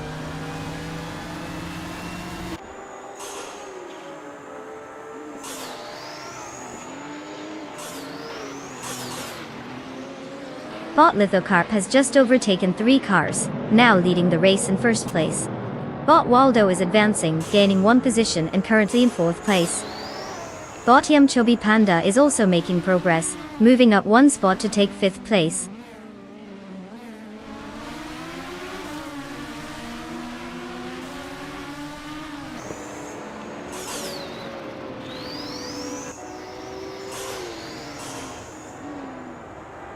Bot Lithocarp has just overtaken 3 cars, now leading the race in 1st place. Bot Waldo is advancing, gaining 1 position and currently in 4th place. Bot Chubby Panda is also making progress, moving up 1 spot to take 5th place.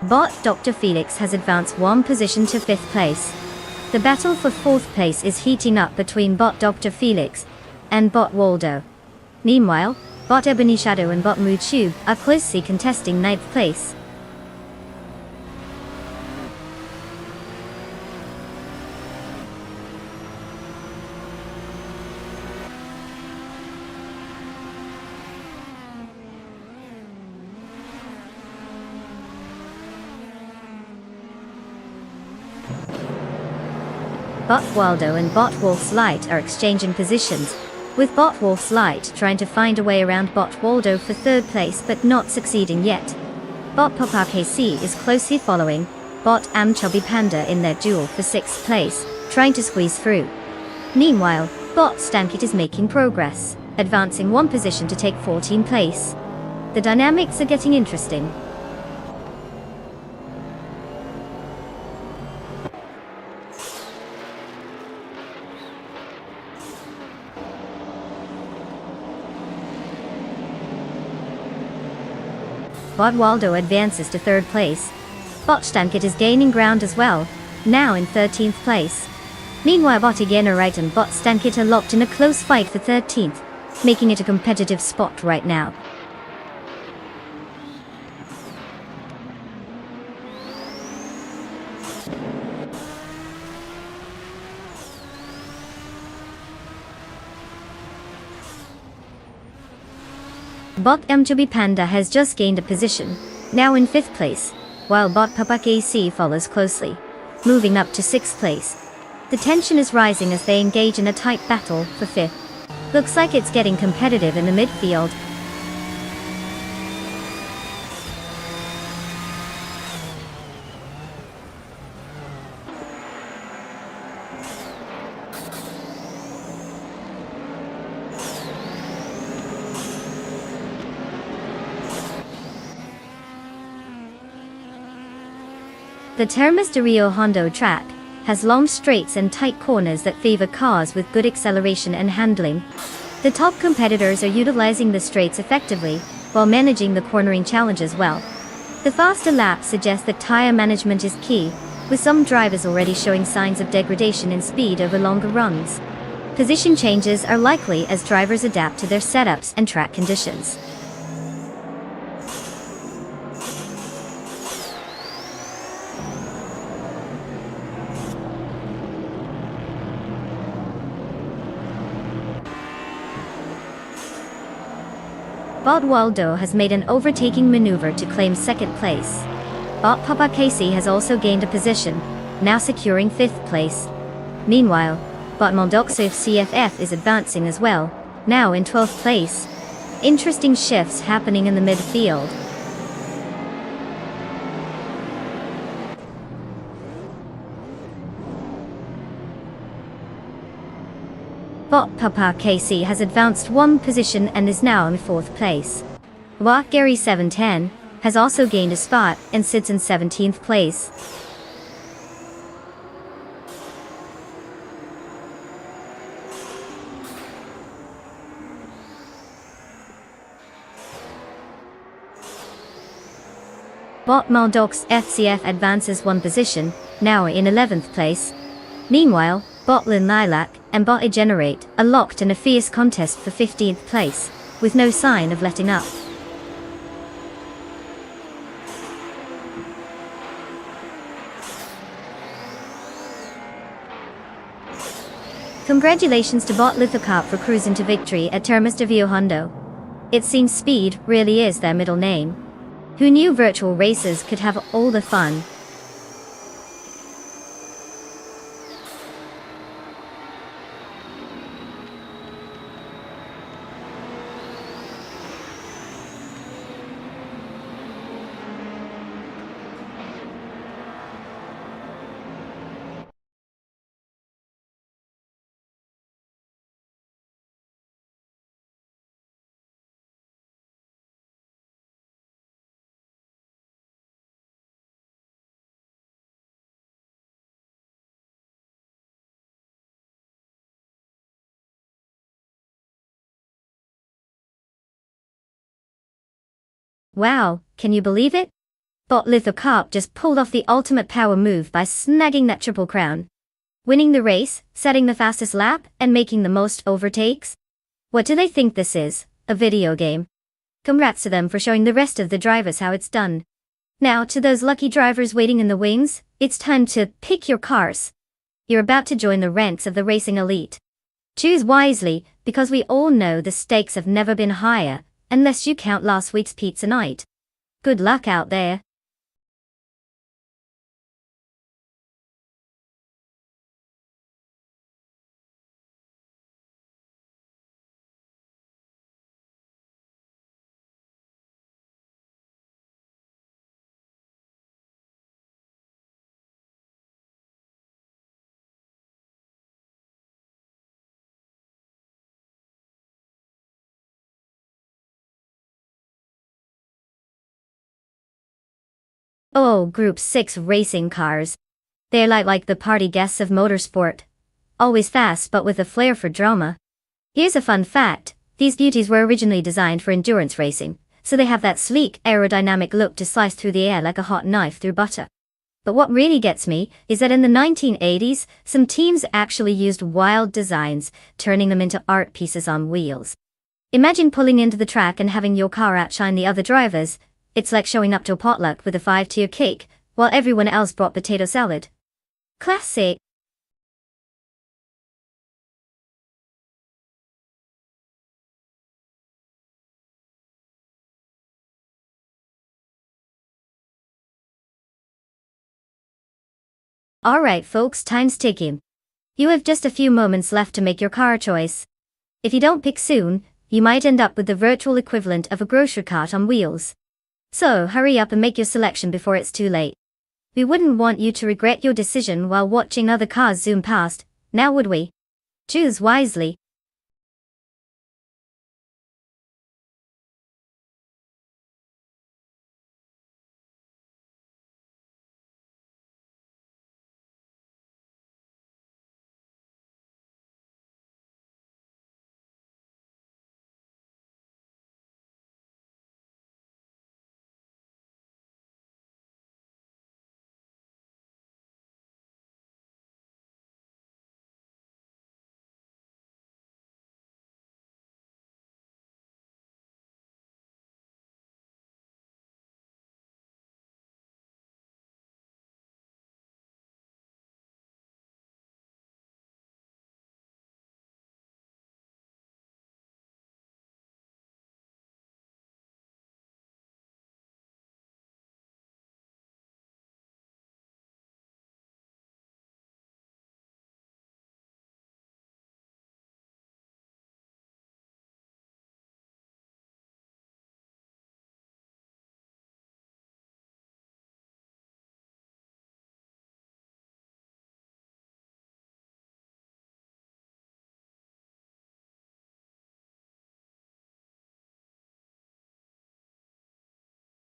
Bot Dr. Felix has advanced 1 position to 5th place. The battle for 4th place is heating up between bot Dr. Felix and bot Waldo. Meanwhile, bot Ebony Shadow and bot Mootube are closely contesting 9th place. Bot Waldo and bot Wolfslite are exchanging positions, with bot Wolfslite trying to find a way around bot Waldo for 3rd place but not succeeding yet. Bot Papa KC is closely following bot Chubby Panda in their duel for 6th place, trying to squeeze through. Meanwhile, bot Stankit is making progress, advancing 1 position to take 14th place. The dynamics are getting interesting. Bot Waldo advances to 3rd place. Bot Stankit is gaining ground as well, now in 13th place. Meanwhile bot Right and bot Stankit are locked in a close fight for 13th, making it a competitive spot right now. Bot Chubby Panda has just gained a position, now in 5th place, while bot Papa KC follows closely, moving up to 6th place. The tension is rising as they engage in a tight battle for 5th. Looks like it's getting competitive in the midfield. The Termas de Rio Hondo track has long straights and tight corners that favor cars with good acceleration and handling. The top competitors are utilizing the straights effectively, while managing the cornering challenges well. The faster laps suggest that tire management is key, with some drivers already showing signs of degradation in speed over longer runs. Position changes are likely as drivers adapt to their setups and track conditions. Bot Waldo has made an overtaking maneuver to claim 2nd place. Bot Papa Casey has also gained a position, now securing 5th place. Meanwhile, bot Moldoxif CFF is advancing as well, now in 12th place. Interesting shifts happening in the midfield. Bot Papa KC has advanced one position and is now in 4th place. Bot Gary 710 has also gained a spot and sits in 17th place. Bot Maldox FCF advances one position, now in 11th place. Meanwhile, Botlin Lilac and Bot Generate are locked in a fierce contest for 15th place, with no sign of letting up. Congratulations to Bot Lithocarp for cruising to victory at Termas de Vio Hondo. It seems speed really is their middle name. Who knew virtual races could have all the fun? Wow, can you believe it? Bot Lithocarp just pulled off the ultimate power move by snagging that triple crown. Winning the race, setting the fastest lap, and making the most overtakes? What do they think this is, a video game? Congrats to them for showing the rest of the drivers how it's done. Now to those lucky drivers waiting in the wings, it's time to pick your cars. You're about to join the ranks of the racing elite. Choose wisely, because we all know the stakes have never been higher, unless you count last week's pizza night. Good luck out there. Oh, Group 6 racing cars. They're like the party guests of motorsport. Always fast but with a flair for drama. Here's a fun fact, these beauties were originally designed for endurance racing, so they have that sleek, aerodynamic look to slice through the air like a hot knife through butter. But what really gets me is that in the 1980s, some teams actually used wild designs, turning them into art pieces on wheels. Imagine pulling into the track and having your car outshine the other drivers. It's like showing up to a potluck with a 5-tier cake, while everyone else brought potato salad. Classic. Alright folks, time's ticking. You have just a few moments left to make your car choice. If you don't pick soon, you might end up with the virtual equivalent of a grocery cart on wheels. So hurry up and make your selection before it's too late. We wouldn't want you to regret your decision while watching other cars zoom past, now would we? Choose wisely.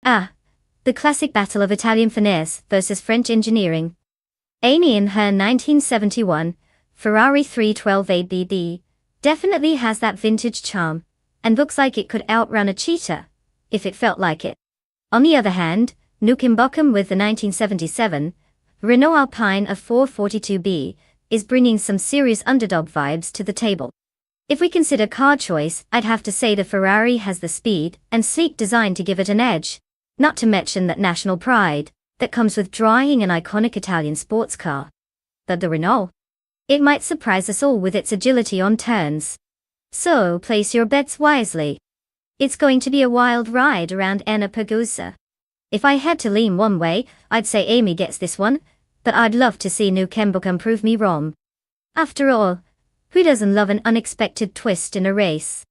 Ah, the classic battle of Italian finesse versus French engineering. Amy in her 1971 Ferrari 312 ABB definitely has that vintage charm, and looks like it could outrun a cheetah, if it felt like it. On the other hand, Nukem Bochum with the 1977 Renault Alpine of 442B is bringing some serious underdog vibes to the table. If we consider car choice, I'd have to say the Ferrari has the speed and sleek design to give it an edge, not to mention that national pride that comes with driving an iconic Italian sports car. But the Renault, it might surprise us all with its agility on turns. So place your bets wisely. It's going to be a wild ride around Anna Pagusa. If I had to lean one way, I'd say Amy gets this one, but I'd love to see Nukem Bochum prove me wrong. After all, who doesn't love an unexpected twist in a race?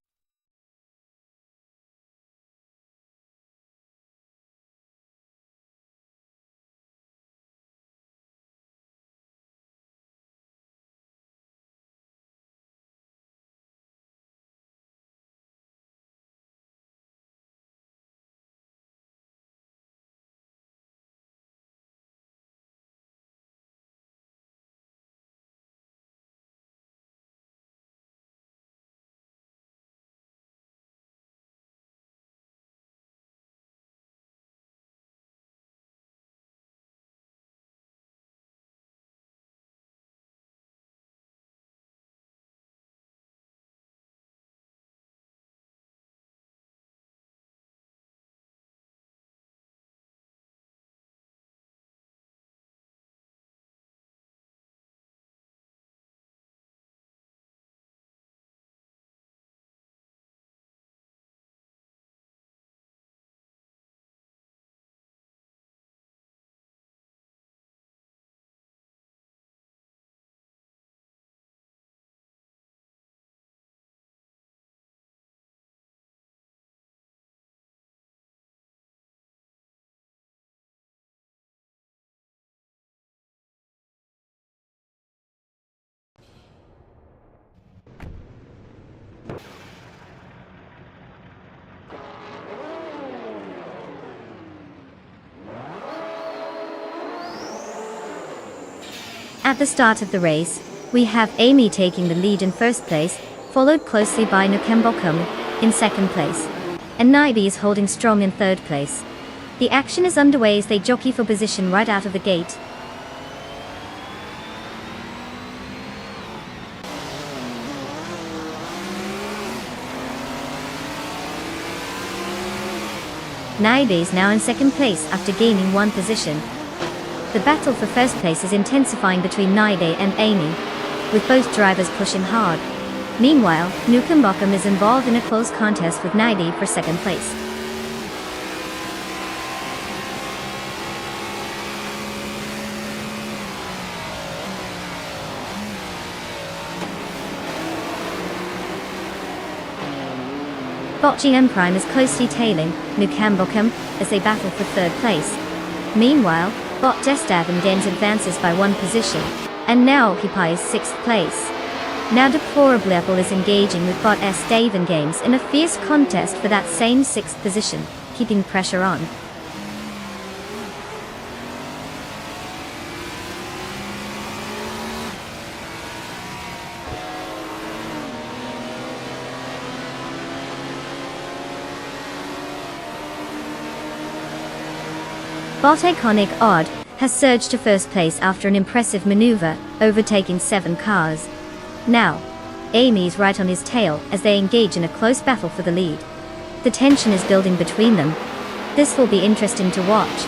At the start of the race, we have Amy taking the lead in first place, followed closely by Nukem Bochum in second place, and Naibi is holding strong in third place. The action is underway as they jockey for position right out of the gate. Naibi is now in second place after gaining one position. The battle for first place is intensifying between Naide and Amy, with both drivers pushing hard. Meanwhile, Nukem Bochum is involved in a close contest with Naide for second place. Bocci and Prime is closely tailing Nukem Bochum as they battle for third place. Meanwhile, Bot Destaven gains advances by one position, and now occupies sixth place. Now Deplorable Apple is engaging with Bot S. Daven Games in a fierce contest for that same sixth position, keeping pressure on. Bot Iconic Odd has surged to first place after an impressive maneuver, overtaking 7 cars. Now, Amy's right on his tail as they engage in a close battle for the lead. The tension is building between them. This will be interesting to watch.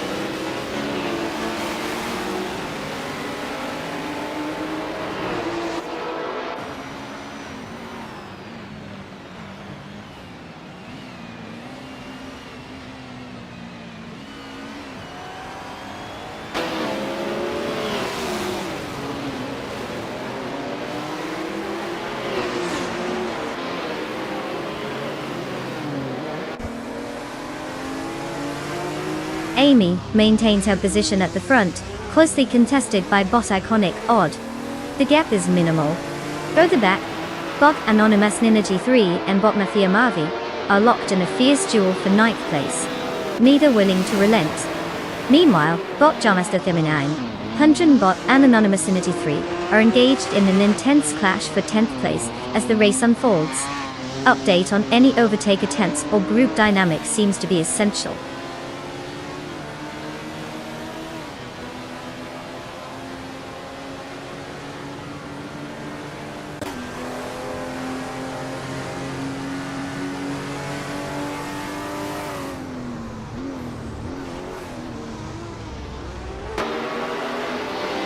Amy maintains her position at the front, closely contested by Bot Iconic Odd. The gap is minimal. Further back, Bot Anonymous Ninja 3 and Bot Mafia Mavi are locked in a fierce duel for ninth place. neither willing to relent. Meanwhile, Bot Jamasta 100 Bot and Anonymous Inity 3 are engaged in an intense clash for 10th place as the race unfolds. Update on any overtake attempts or group dynamics seems to be essential.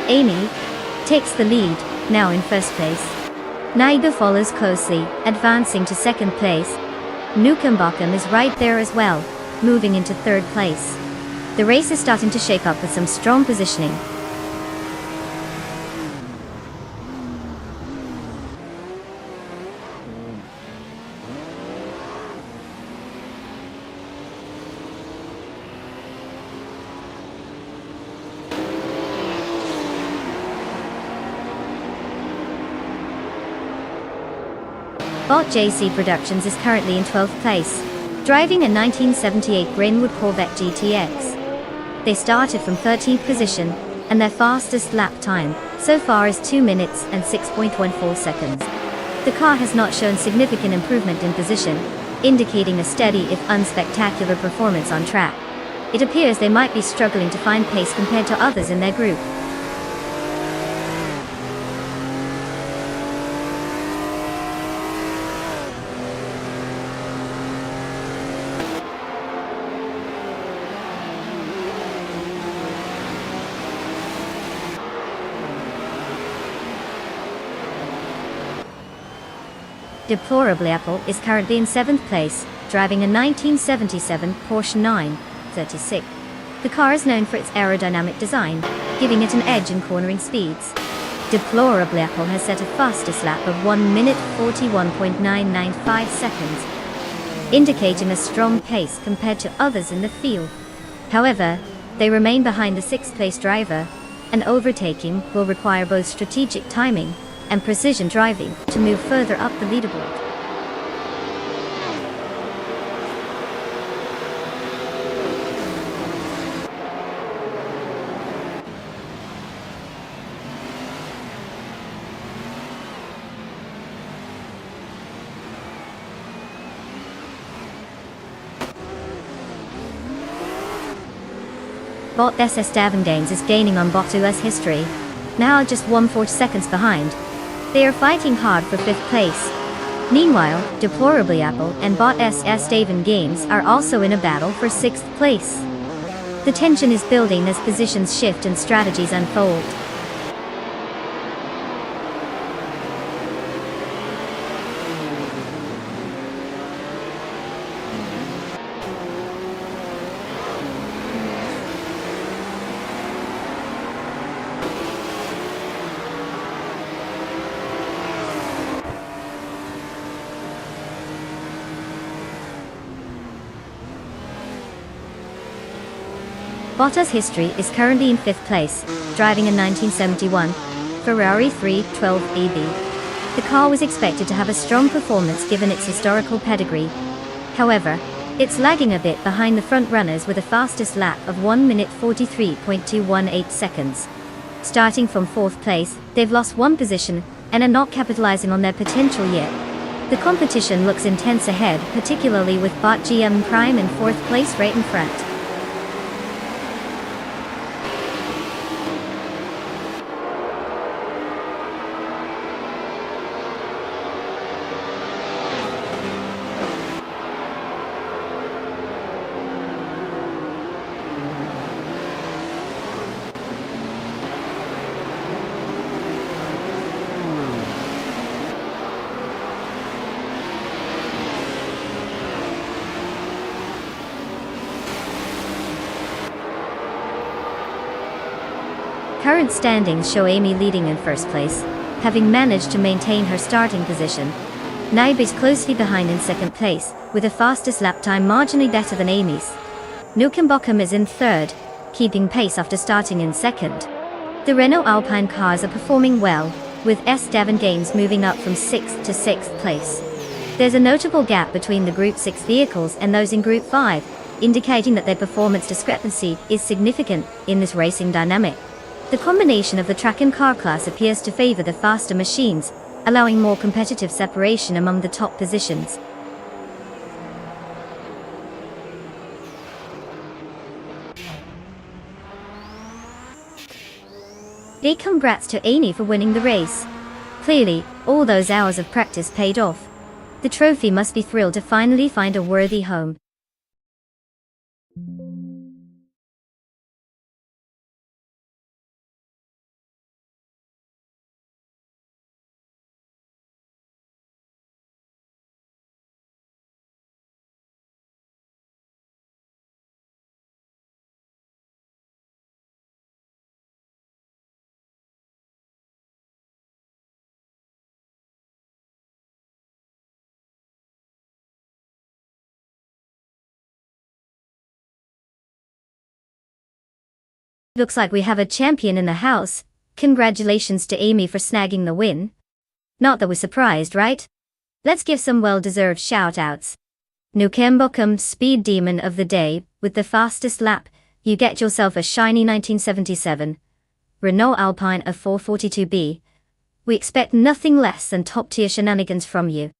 Amy takes the lead, now in first place. Naiga follows closely, advancing to second place. Nukambakum is right there as well, moving into third place. The race is starting to shape up with some strong positioning. Bot JC Productions is currently in 12th place, driving a 1978 Greenwood Corvette GTX. They started from 13th position, and their fastest lap time so far is 2 minutes and 6.14 seconds. The car has not shown significant improvement in position, indicating a steady if unspectacular performance on track. It appears they might be struggling to find pace compared to others in their group. Deplorably Apple is currently in 7th place, driving a 1977 Porsche 936. The car is known for its aerodynamic design, giving it an edge in cornering speeds. Deplorably Apple has set a fastest lap of 1 minute 41.995 seconds, indicating a strong pace compared to others in the field. However, they remain behind the 6th place driver, and overtaking will require both strategic timing and precision driving to move further up the leaderboard. Bot SS Davendanes is gaining on Bot US history, now just 1/4 seconds behind. They are fighting hard for 5th place. Meanwhile, Deplorably Apple and Bot SS Daven Games are also in a battle for 6th place. The tension is building as positions shift and strategies unfold. Bottas' history is currently in 5th place, driving a 1971 Ferrari 312 AB. The car was expected to have a strong performance given its historical pedigree. However, it's lagging a bit behind the front runners with a fastest lap of 1 minute 43.218 seconds. Starting from 4th place, they've lost one position and are not capitalizing on their potential yet. The competition looks intense ahead, particularly with Bot GM Prime in 4th place right in front. Current standings show Amy leading in 1st place, having managed to maintain her starting position. Naib is closely behind in 2nd place, with a fastest lap time marginally better than Amy's. Nukambokum is in 3rd, keeping pace after starting in 2nd. The Renault Alpine cars are performing well, with S. Davin Games moving up from 6th to 6th place. There's a notable gap between the Group 6 vehicles and those in Group 5, indicating that their performance discrepancy is significant in this racing dynamic. The combination of the track and car class appears to favor the faster machines, allowing more competitive separation among the top positions. Big congrats to Amy for winning the race. Clearly, all those hours of practice paid off. The trophy must be thrilled to finally find a worthy home. Looks like we have a champion in the house. Congratulations to Amy for snagging the win. Not that we're surprised, right? Let's give some well-deserved shout-outs. Nukembokum, Speed Demon of the Day, with the fastest lap, you get yourself a shiny 1977 Renault Alpine of 442B. We expect nothing less than top-tier shenanigans from you.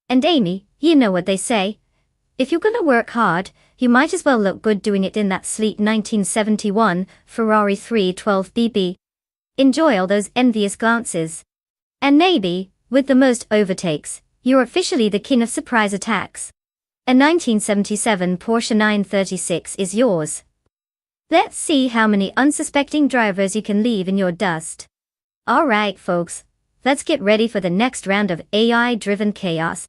And Amy, you know what they say. If you're gonna work hard, you might as well look good doing it in that sleek 1971 Ferrari 312BB. Enjoy all those envious glances. And maybe, with the most overtakes, you're officially the king of surprise attacks. A 1977 Porsche 936 is yours. Let's see how many unsuspecting drivers you can leave in your dust. Alright folks, let's get ready for the next round of AI-driven chaos.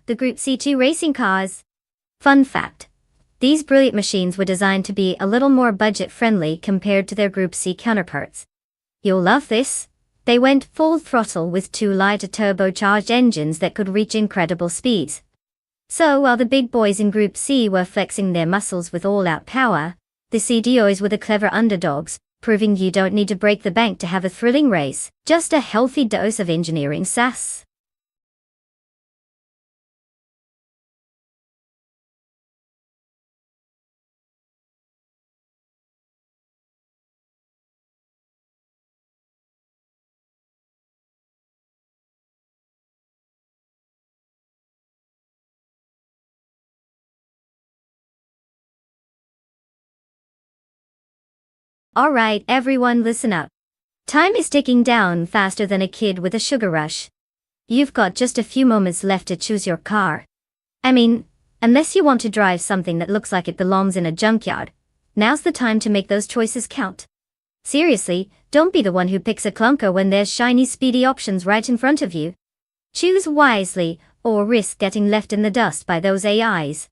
The Group C2 racing cars. Fun fact. These brilliant machines were designed to be a little more budget-friendly compared to their Group C counterparts. You'll love this. They went full throttle with 2 lighter turbocharged engines that could reach incredible speeds. So while the big boys in Group C were flexing their muscles with all-out power, the CDOs were the clever underdogs, proving you don't need to break the bank to have a thrilling race, just a healthy dose of engineering sass. Alright everyone, listen up. Time is ticking down faster than a kid with a sugar rush. You've got just a few moments left to choose your car. I mean, unless you want to drive something that looks like it belongs in a junkyard, now's the time to make those choices count. Seriously, don't be the one who picks a clunker when there's shiny speedy options right in front of you. Choose wisely, or risk getting left in the dust by those AIs.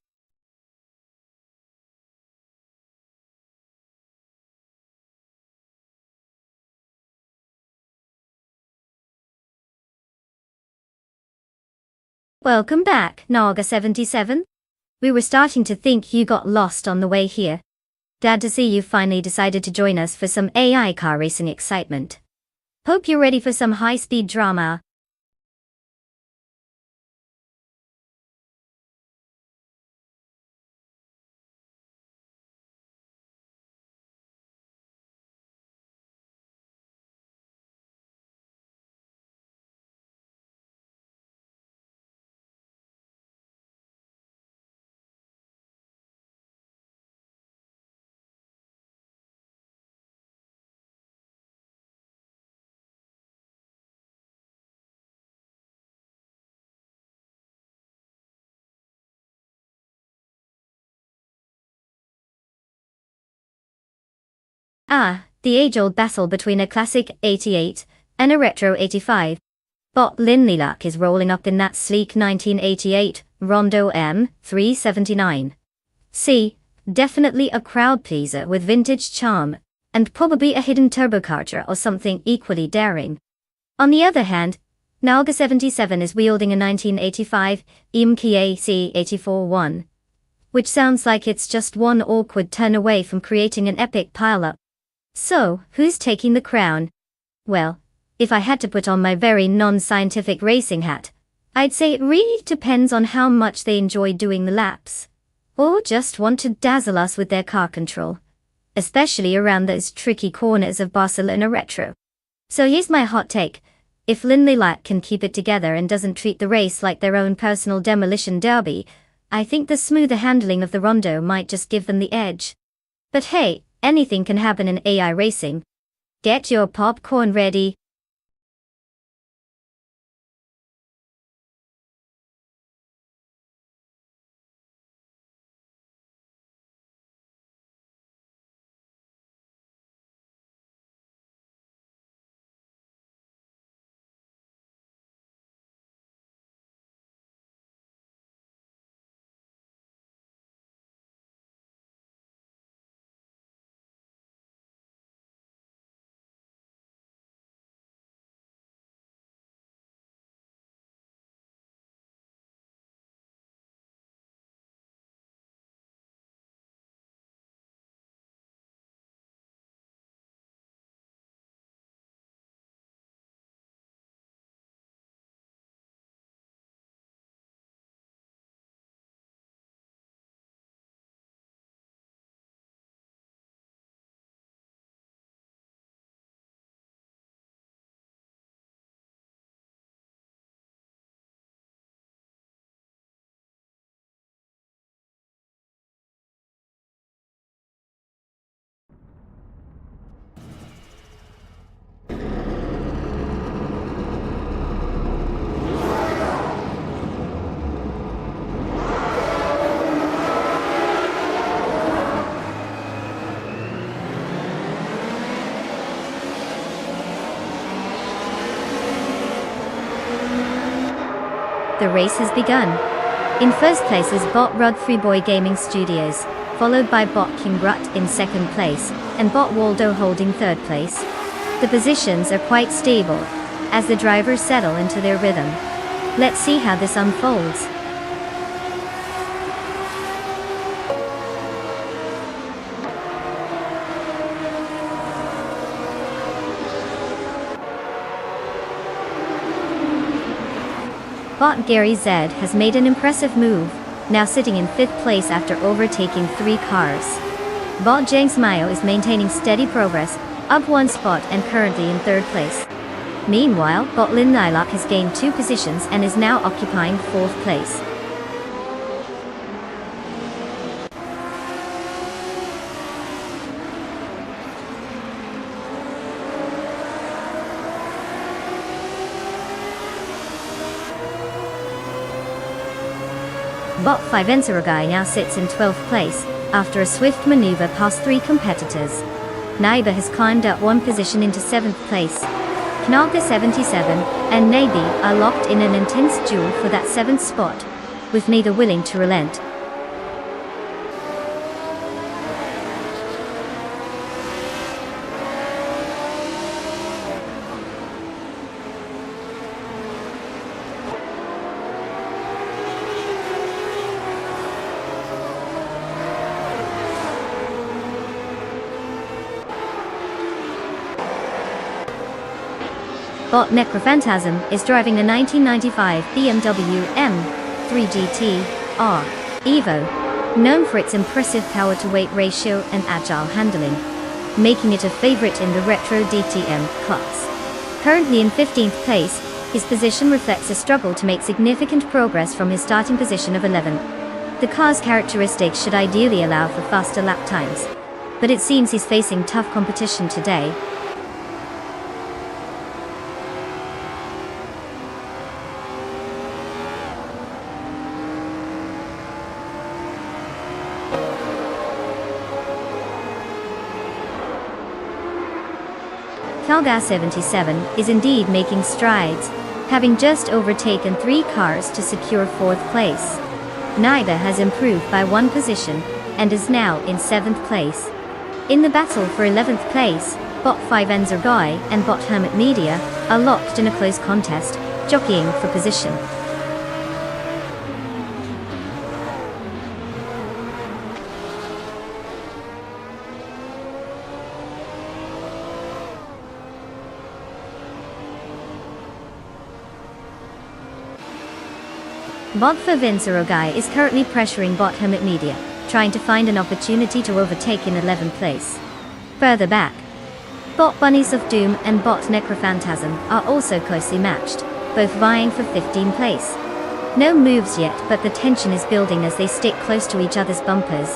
Welcome back, Naga77. We were starting to think you got lost on the way here. Glad to see you finally decided to join us for some AI car racing excitement. Hope you're ready for some high-speed drama. The age-old battle between a classic 88 and a retro 85. But Lindley Luck is rolling up in that sleek 1988 Rondo M379. See, definitely a crowd pleaser with vintage charm, and probably a hidden turbocharger or something equally daring. On the other hand, Nalga 77 is wielding a 1985 IMKA C84-1, which sounds like it's just one awkward turn away from creating an epic pileup. So, who's taking the crown? Well, if I had to put on my very non-scientific racing hat, I'd say it really depends on how much they enjoy doing the laps, or just want to dazzle us with their car control, especially around those tricky corners of Barcelona Retro. So here's my hot take. If Lindley Lack can keep it together and doesn't treat the race like their own personal demolition derby, I think the smoother handling of the Rondo might just give them the edge. But hey, anything can happen in AI racing. Get your popcorn ready. The race has begun. In first place is Bot Rug Freeboy Gaming Studios, followed by Bot King Brut in second place, and Bot Waldo holding third place. The positions are quite stable, as the drivers settle into their rhythm. Let's see how this unfolds. Bot Gary Z has made an impressive move, now sitting in 5th place after overtaking 3 cars. Bot James Mayo is maintaining steady progress, up 1 spot and currently in 3rd place. Meanwhile, Bot Lin Nylock has gained 2 positions and is now occupying 4th place. Bot 5 Ensaragai now sits in 12th place, after a swift maneuver past 3 competitors. Naiba has climbed up 1 position into 7th place. Knalga 77 and Nabi are locked in an intense duel for that 7th spot, with neither willing to relent. Bot Necrophantasm is driving a 1995 BMW M3 GT R Evo, known for its impressive power-to-weight ratio and agile handling, making it a favorite in the retro DTM class. Currently in 15th place, his position reflects a struggle to make significant progress from his starting position of 11. The car's characteristics should ideally allow for faster lap times, but it seems he's facing tough competition today. Calgas 77 is indeed making strides, having just overtaken 3 cars to secure 4th place. Naida has improved by 1 position, and is now in 7th place. In the battle for 11th place, Bot 5 Enzergai and Bot Hermit Media are locked in a close contest, jockeying for position. Bot Fivenzerogai is currently pressuring Bot Hermit Media, trying to find an opportunity to overtake in 11th place. Further back, Bot Bunnies of Doom and Bot Necrophantasm are also closely matched, both vying for 15th place. No moves yet, but the tension is building as they stick close to each other's bumpers.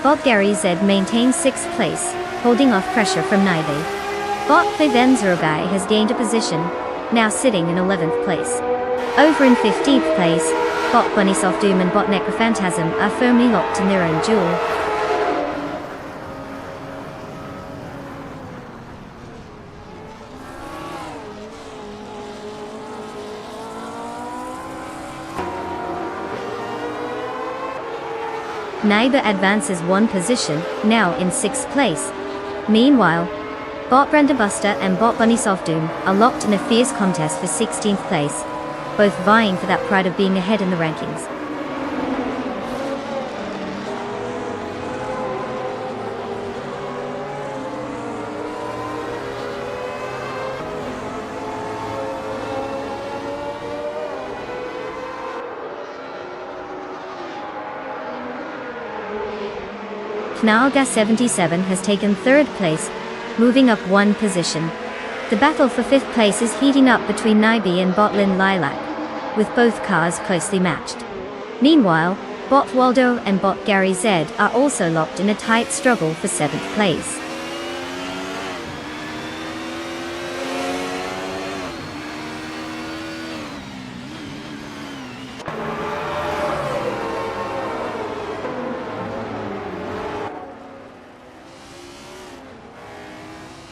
Bot Gary Z maintains 6th place, holding off pressure from Naive. Bot Fivenzerogai has gained a position, now sitting in 11th place. Over in 15th place, Bot Bunnies of Doom and Bot Necrophantasm are firmly locked in their own duel. Naiba advances one position, now in 6th place. Meanwhile, Bot Brandabuster and Bot Bunnies of Doom are locked in a fierce contest for 16th place, both vying for that pride of being ahead in the rankings. Knalga 77 has taken 3rd place, moving up one position. The battle for 5th place is heating up between Naibi and Botlin Lilac, with both cars closely matched. Meanwhile, Bot Waldo and Bot Gary Z are also locked in a tight struggle for 7th place.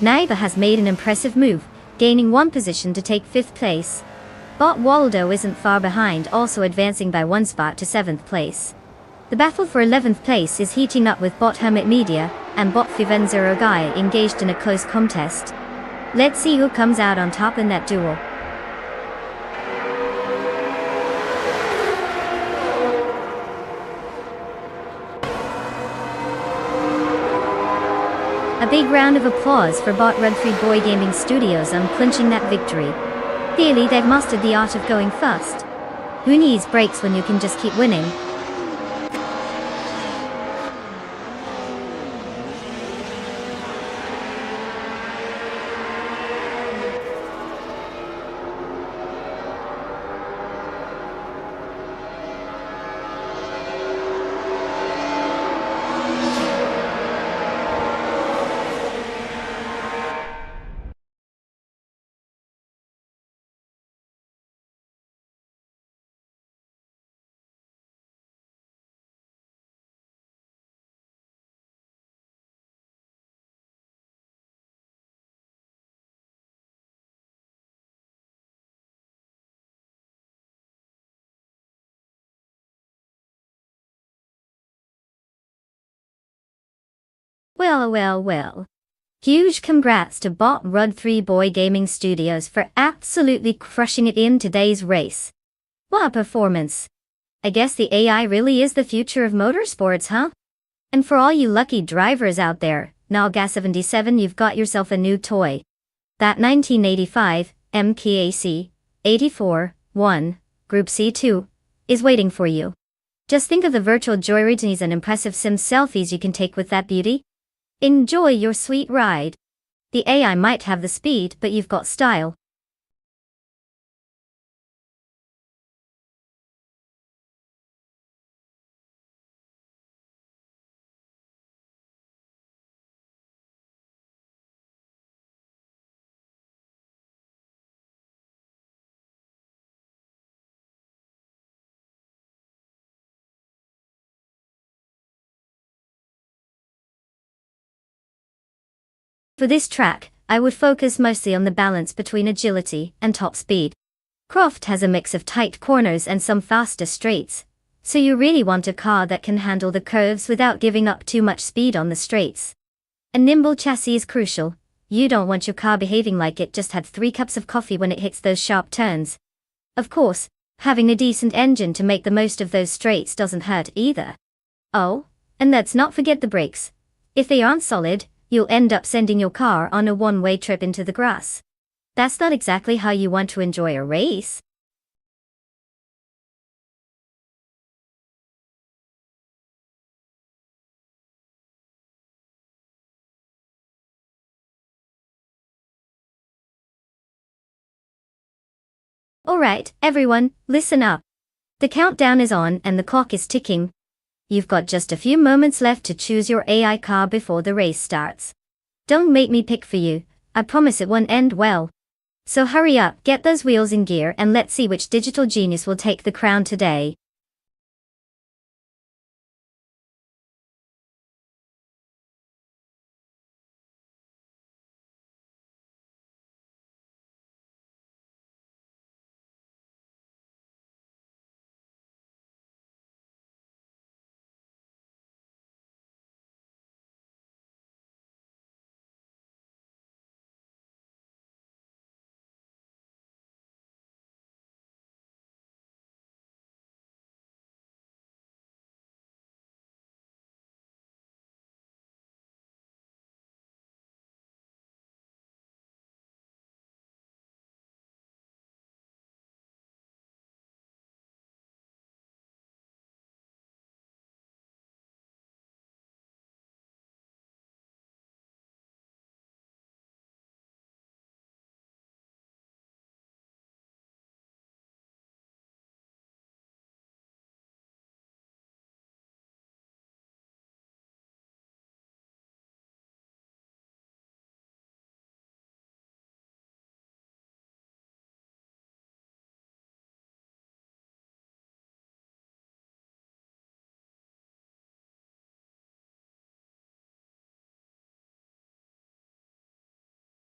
Naiba has made an impressive move, gaining one position to take 5th place. Bot Waldo isn't far behind, also advancing by one spot to 7th place. The battle for 11th place is heating up with Bot Hermit Media and Bot Fivenzerogai engaged in a close contest. Let's see who comes out on top in that duel. A big round of applause for Bot Run 3 Boy Gaming Studios on clinching that victory. Clearly they've mastered the art of going first. Who needs breaks when you can just keep winning? Well. Huge congrats to Bot Run 3 Boy Gaming Studios for absolutely crushing it in today's race. What a performance. I guess the AI really is the future of motorsports, huh? And for all you lucky drivers out there, Nalga77, you've got yourself a new toy. That 1985 MKAC 84-1 Group C2 is waiting for you. Just think of the virtual joyrides and impressive sim selfies you can take with that beauty. Enjoy your sweet ride. The AI might have the speed, but you've got style. For this track, I would focus mostly on the balance between agility and top speed. Croft has a mix of tight corners and some faster straights, so you really want a car that can handle the curves without giving up too much speed on the straights. A nimble chassis is crucial. You don't want your car behaving like it just had 3 cups of coffee when it hits those sharp turns. Of course, having a decent engine to make the most of those straights doesn't hurt either. Oh, and let's not forget the brakes. If they aren't solid, you'll end up sending your car on a one-way trip into the grass. That's not exactly how you want to enjoy a race. Alright, everyone, listen up. The countdown is on and the clock is ticking. You've got just a few moments left to choose your AI car before the race starts. Don't make me pick for you, I promise it won't end well. So hurry up, get those wheels in gear and let's see which digital genius will take the crown today.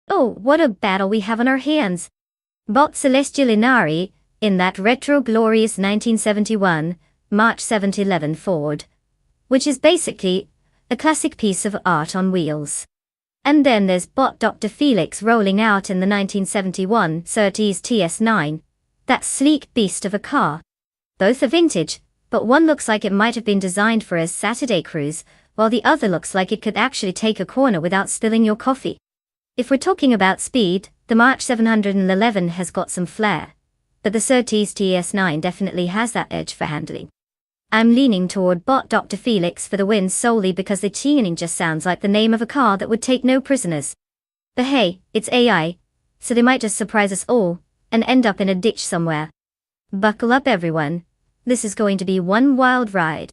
Oh, what a battle we have on our hands. Bot Celestial Inari, in that retro glorious 1971, March 711 Ford, which is basically a classic piece of art on wheels. And then there's Bot Dr. Felix rolling out in the 1971 Surtees TS9, that sleek beast of a car. Both are vintage, but one looks like it might have been designed for a Saturday cruise, while the other looks like it could actually take a corner without spilling your coffee. If we're talking about speed, the March 711 has got some flair, but the Surtees TS9 definitely has that edge for handling. I'm leaning toward Bot Dr. Felix for the win solely because the tuning just sounds like the name of a car that would take no prisoners. But hey, it's AI, so they might just surprise us all, and end up in a ditch somewhere. Buckle up everyone, this is going to be one wild ride.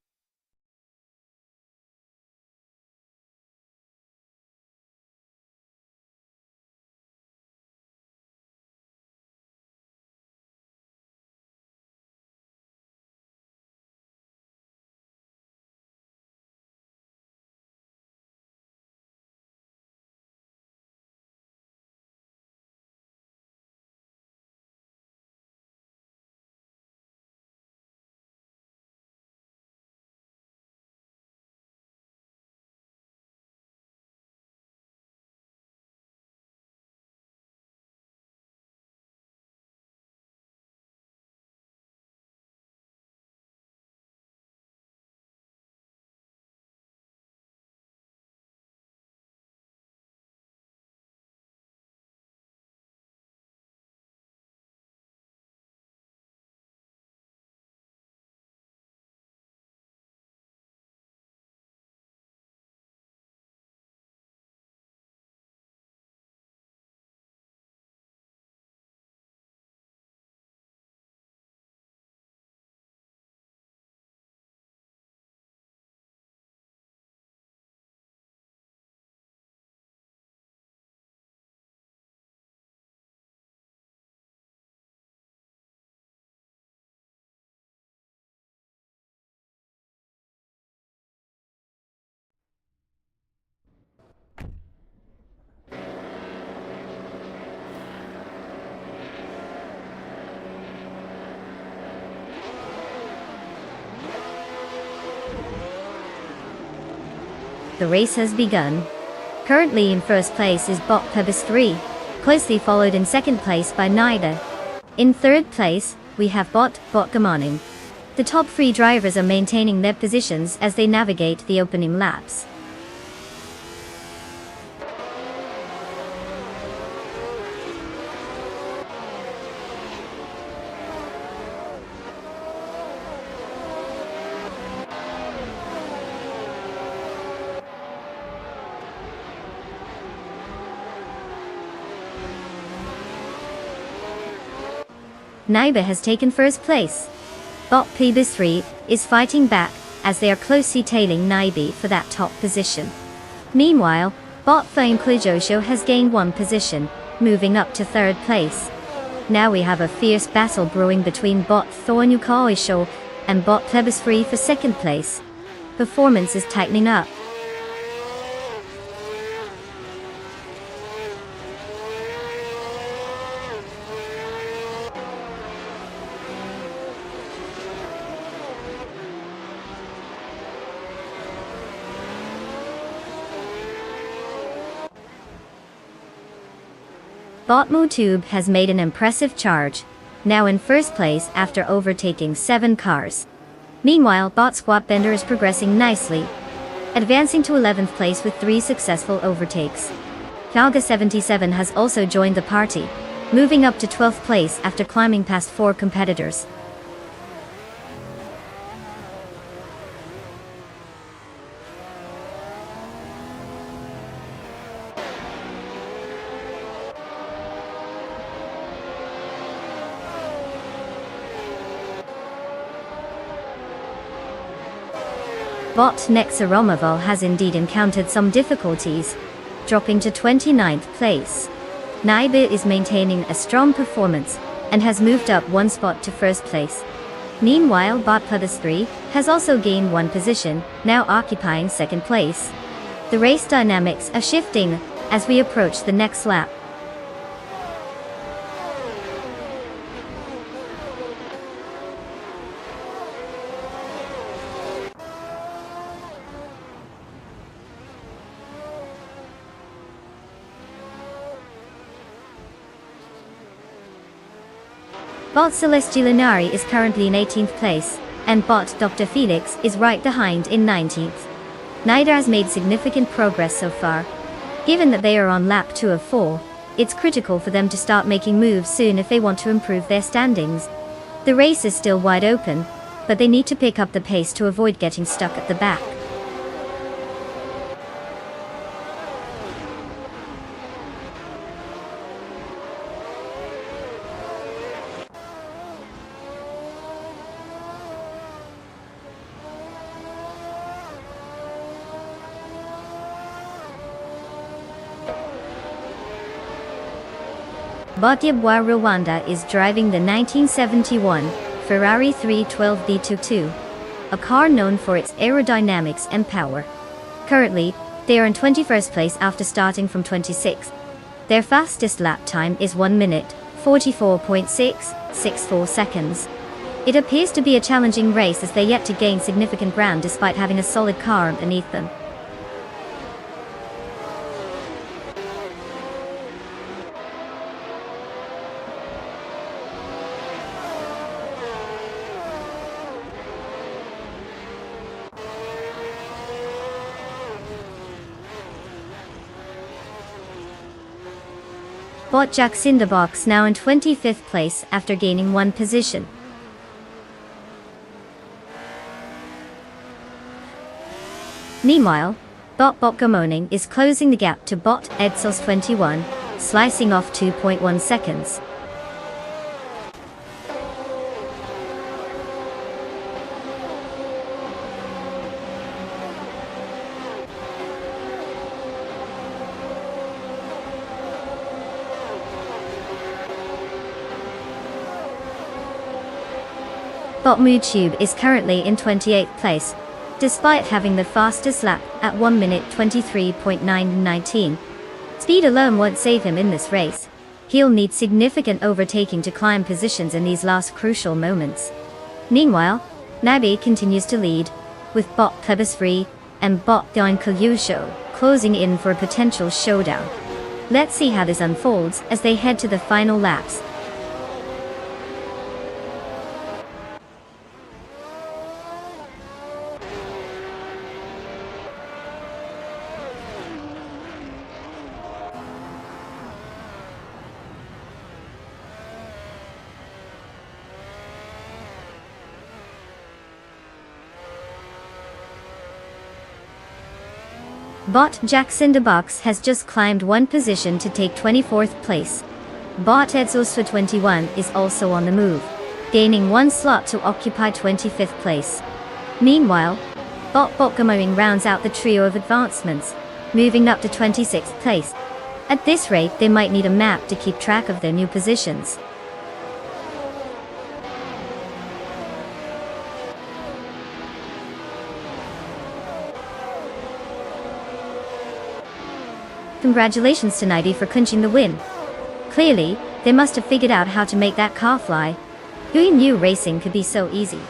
the race has begun. Currently in first place is Bot Pebis 3, closely followed in second place by Nida. In third place, we have Bot Gamaning. The top three drivers are maintaining their positions as they navigate the opening laps. Naiba has taken first place. Bot Pebis 3 is fighting back, as they are closely tailing Naibi for that top position. Meanwhile, Bot Fame Klujosho has gained one position, moving up to third place. Now we have a fierce battle brewing between Bot Thornukaisho and Bot Pebis 3 for second place. Performance is tightening up. Bot Mutube has made an impressive charge, now in first place after overtaking 7 cars. Meanwhile, Bot Squat Bender is progressing nicely, advancing to 11th place with 3 successful overtakes. Falga 77 has also joined the party, moving up to 12th place after climbing past 4 competitors. Bot Nexaromaval has indeed encountered some difficulties, dropping to 29th place. Naiba is maintaining a strong performance, and has moved up 1 spot to first place. Meanwhile, Bot Pebis 3 has also gained 1 position, now occupying second place. The race dynamics are shifting as we approach the next lap. Bot Celesti Linari is currently in 18th place, and Bot Dr. Felix is right behind in 19th. Neither has made significant progress so far. Given that they are on lap 2 of 4, it's critical for them to start making moves soon if they want to improve their standings. The race is still wide open, but they need to pick up the pace to avoid getting stuck at the back. Botyabwa Rwanda is driving the 1971 Ferrari 312 V22, a car known for its aerodynamics and power. Currently, they are in 21st place after starting from 26th. Their fastest lap time is 1 minute, 44.664 seconds. It appears to be a challenging race as they yet to gain significant ground despite having a solid car underneath them. Bot Jack Cinderbox now in 25th place after gaining 1 position. Meanwhile, Bot Gamoning is closing the gap to Bot Edsos 21, slicing off 2.1 seconds. Bot Mootube is currently in 28th place, despite having the fastest lap at 1 minute 23.919. Speed alone won't save him in this race. He'll need significant overtaking to climb positions in these last crucial moments. Meanwhile, Nabi continues to lead, with Bot Pebis 3 and Bot the Kyusho, closing in for a potential showdown. Let's see how this unfolds as they head to the final laps. Bot Jack Cinderbox has just climbed one position to take 24th place. Bot Edzoswa 21 is also on the move, gaining one slot to occupy 25th place. Meanwhile, Bot Botgamoing rounds out the trio of advancements, moving up to 26th place. At this rate, they might need a map to keep track of their new positions. Congratulations to Nighty for clinching the win. Clearly, they must have figured out how to make that car fly. Who knew racing could be so easy?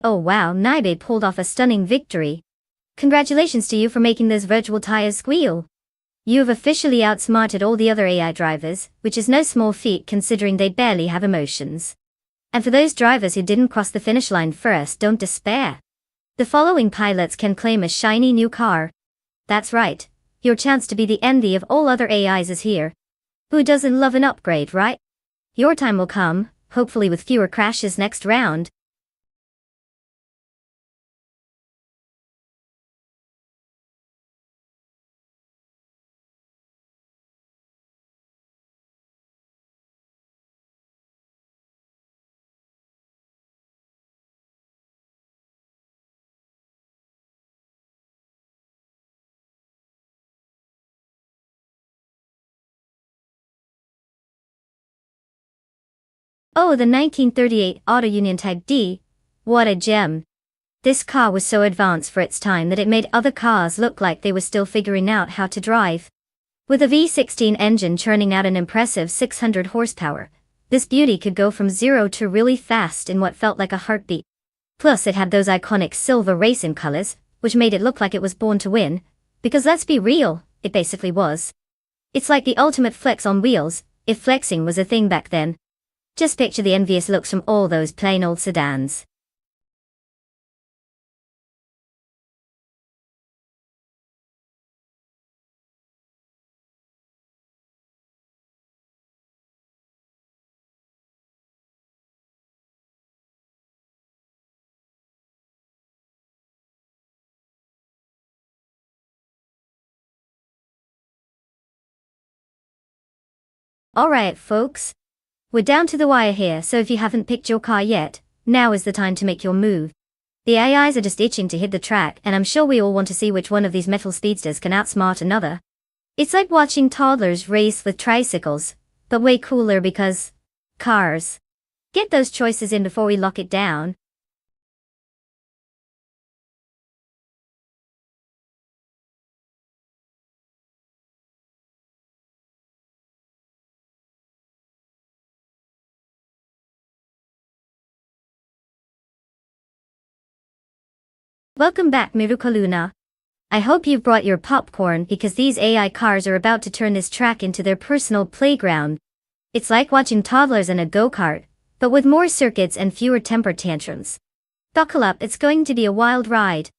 Oh wow, Nighty pulled off a stunning victory. Congratulations to you for making those virtual tires squeal. You have officially outsmarted all the other AI drivers, which is no small feat considering they barely have emotions. And for those drivers who didn't cross the finish line first, don't despair. The following pilots can claim a shiny new car. That's right, your chance to be the envy of all other AIs is here. Who doesn't love an upgrade, right? Your time will come, hopefully with fewer crashes next round. Oh, the 1938 Auto Union Type D. What a gem. This car was so advanced for its time that it made other cars look like they were still figuring out how to drive. With a V16 engine churning out an impressive 600 horsepower, this beauty could go from 0 to really fast in what felt like a heartbeat. Plus it had those iconic silver racing colors, which made it look like it was born to win, because let's be real, it basically was. It's like the ultimate flex on wheels, if flexing was a thing back then. Just picture the envious looks from all those plain old sedans. Alright folks. We're down to the wire here, so if you haven't picked your car yet, now is the time to make your move. The AIs are just itching to hit the track, and I'm sure we all want to see which one of these metal speedsters can outsmart another. It's like watching toddlers race with tricycles, but way cooler because... cars. Get those choices in before we lock it down. Welcome back, Miruka Luna. I hope you've brought your popcorn because these AI cars are about to turn this track into their personal playground. It's like watching toddlers in a go-kart, but with more circuits and fewer temper tantrums. Buckle up, it's going to be a wild ride.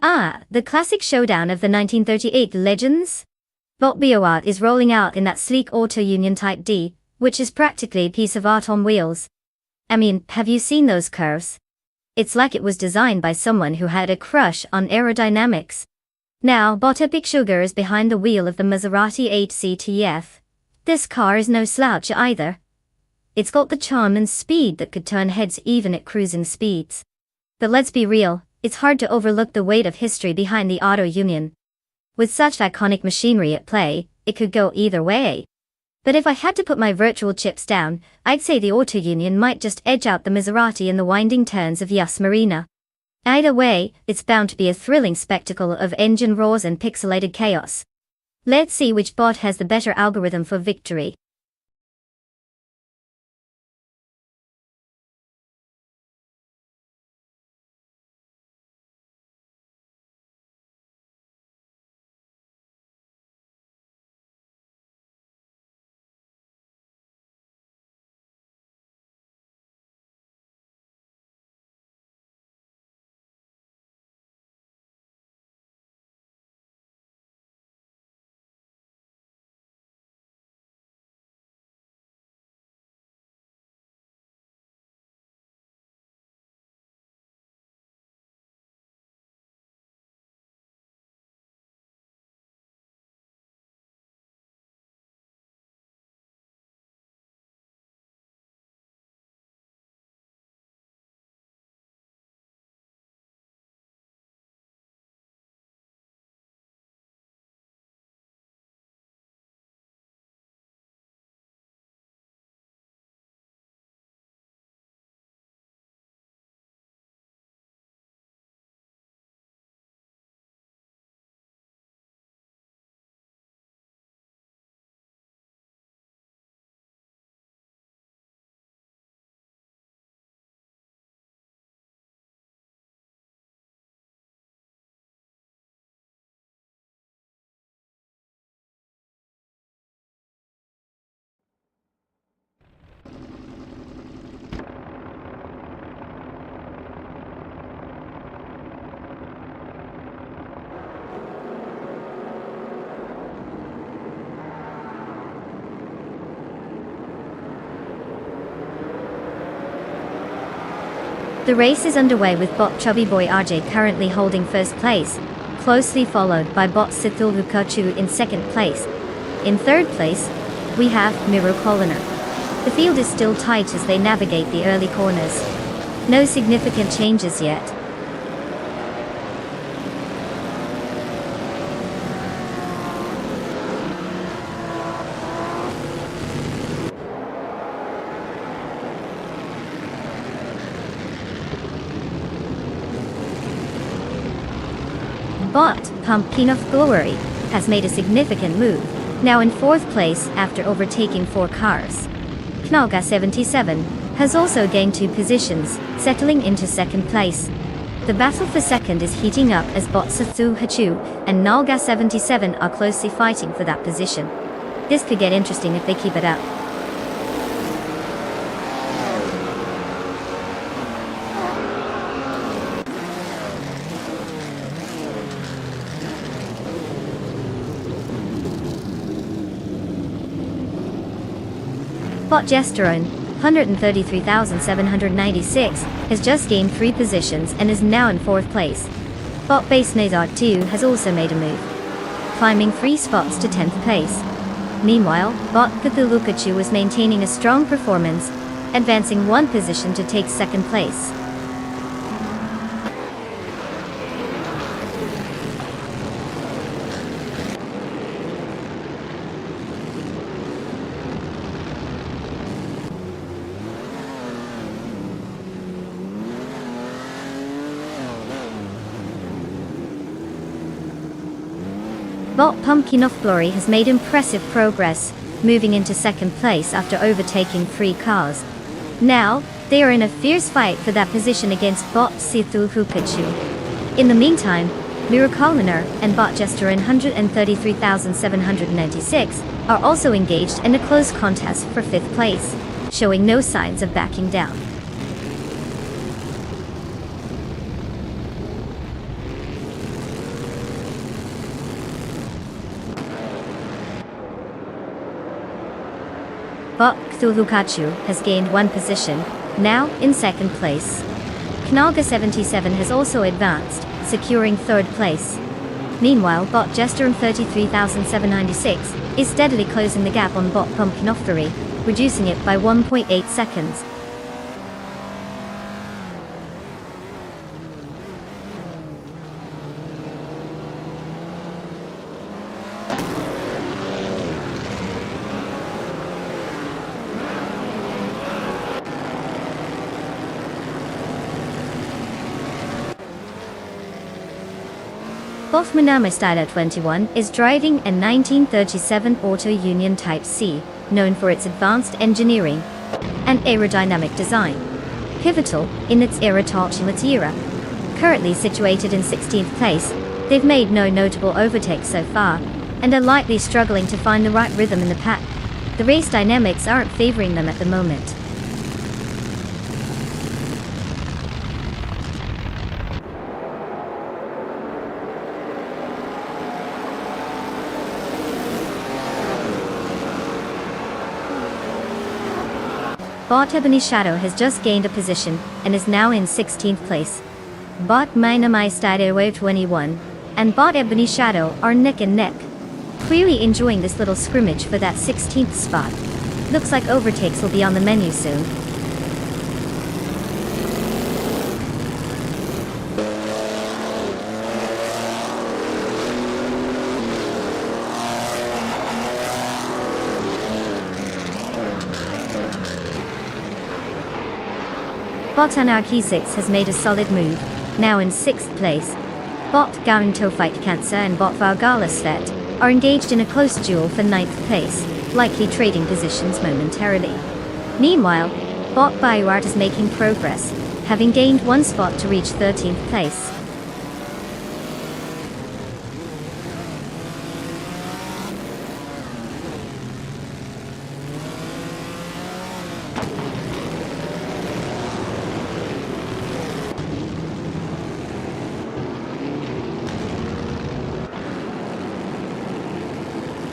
Ah, the classic showdown of the 1938 legends? Bot Biowat is rolling out in that sleek Auto Union Type D, which is practically a piece of art on wheels. I mean, have you seen those curves? It's like it was designed by someone who had a crush on aerodynamics. Now, Bot Epic Sugar is behind the wheel of the Maserati 8CTF. This car is no slouch either. It's got the charm and speed that could turn heads even at cruising speeds. But let's be real, it's hard to overlook the weight of history behind the Auto Union. With such iconic machinery at play, it could go either way. But if I had to put my virtual chips down, I'd say the Auto Union might just edge out the Maserati in the winding turns of Yas Marina. Either way, it's bound to be a thrilling spectacle of engine roars and pixelated chaos. Let's see which bot has the better algorithm for victory. The race is underway with bot Chubby Boy RJ currently holding first place, closely followed by bot Sithul Hukachu in second place. In third place, we have Miro Colliner. The field is still tight as they navigate the early corners. No significant changes yet. Bot Pumpkin of Glory has made a significant move, now in fourth place after overtaking 4 cars. Knalga 77 has also gained 2 positions, settling into second place. The battle for second is heating up as bot Sathu Hachu and Nalga 77 are closely fighting for that position. This could get interesting if they keep it up. Progesterone, 133,796, has just gained 3 positions and is now in 4th place. Bot Base Nazar 2 has also made a move, climbing 3 spots to 10th place. Meanwhile, Bot Cthulhu Pikachu is maintaining a strong performance, advancing 1 position to take 2nd place. Bot Pumpkin of Glory has made impressive progress, moving into 2nd place after overtaking 3 cars. Now, they are in a fierce fight for that position against Bot Cthulhu Pikachu. In the meantime, Miraculiner and Bot Jester 133,796 are also engaged in a close contest for 5th place, showing no signs of backing down. Bot Cthulhu Pikachu has gained 1 position, now in 2nd place. Knalga 77 has also advanced, securing 3rd place. Meanwhile, Bot Jester 33,796 is steadily closing the gap on Bot Pumpkin of Glory, reducing it by 1.8 seconds. Bot Manama Styler 21 is driving a 1937 Auto Union Type C, known for its advanced engineering and aerodynamic design. Pivotal in its tumultuous era. Currently situated in 16th place, they've made no notable overtakes so far, and are likely struggling to find the right rhythm in the pack. The race dynamics aren't favoring them at the moment. Bot Ebony Shadow has just gained a position, and is now in 16th place. Bot Minamai Stylo 21 and Bot Ebony Shadow are neck and neck. Clearly enjoying this little scrimmage for that 16th spot. Looks like overtakes will be on the menu soon. Bot Anarchy 6 has made a solid move, now in 6th place. Bot Garanto Fight Cancer and Bot Vargala Svet are engaged in a close duel for 9th place, likely trading positions momentarily. Meanwhile, Bot BioArt is making progress, having gained 1 spot to reach 13th place.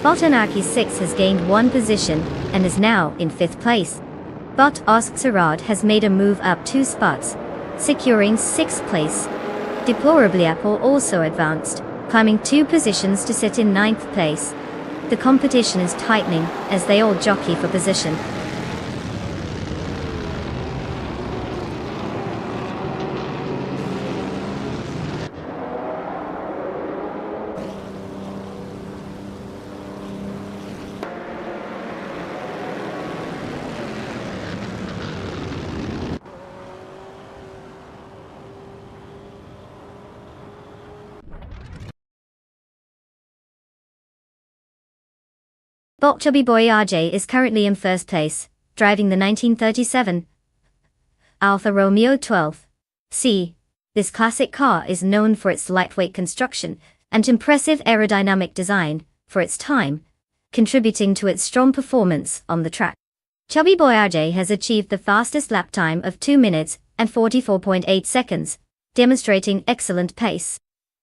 Bot Anarchy 6 has gained 1 position, and is now in 5th place. Bot Oskxarad has made a move up 2 spots, securing 6th place. Deplorably Apple also advanced, climbing 2 positions to sit in 9th place. The competition is tightening, as they all jockey for position. Bot Chubby Boy RJ is currently in 1st place, driving the 1937 Alfa Romeo 12. This classic car is known for its lightweight construction and impressive aerodynamic design for its time, contributing to its strong performance on the track. Chubby Boy RJ has achieved the fastest lap time of 2 minutes and 44.8 seconds, demonstrating excellent pace.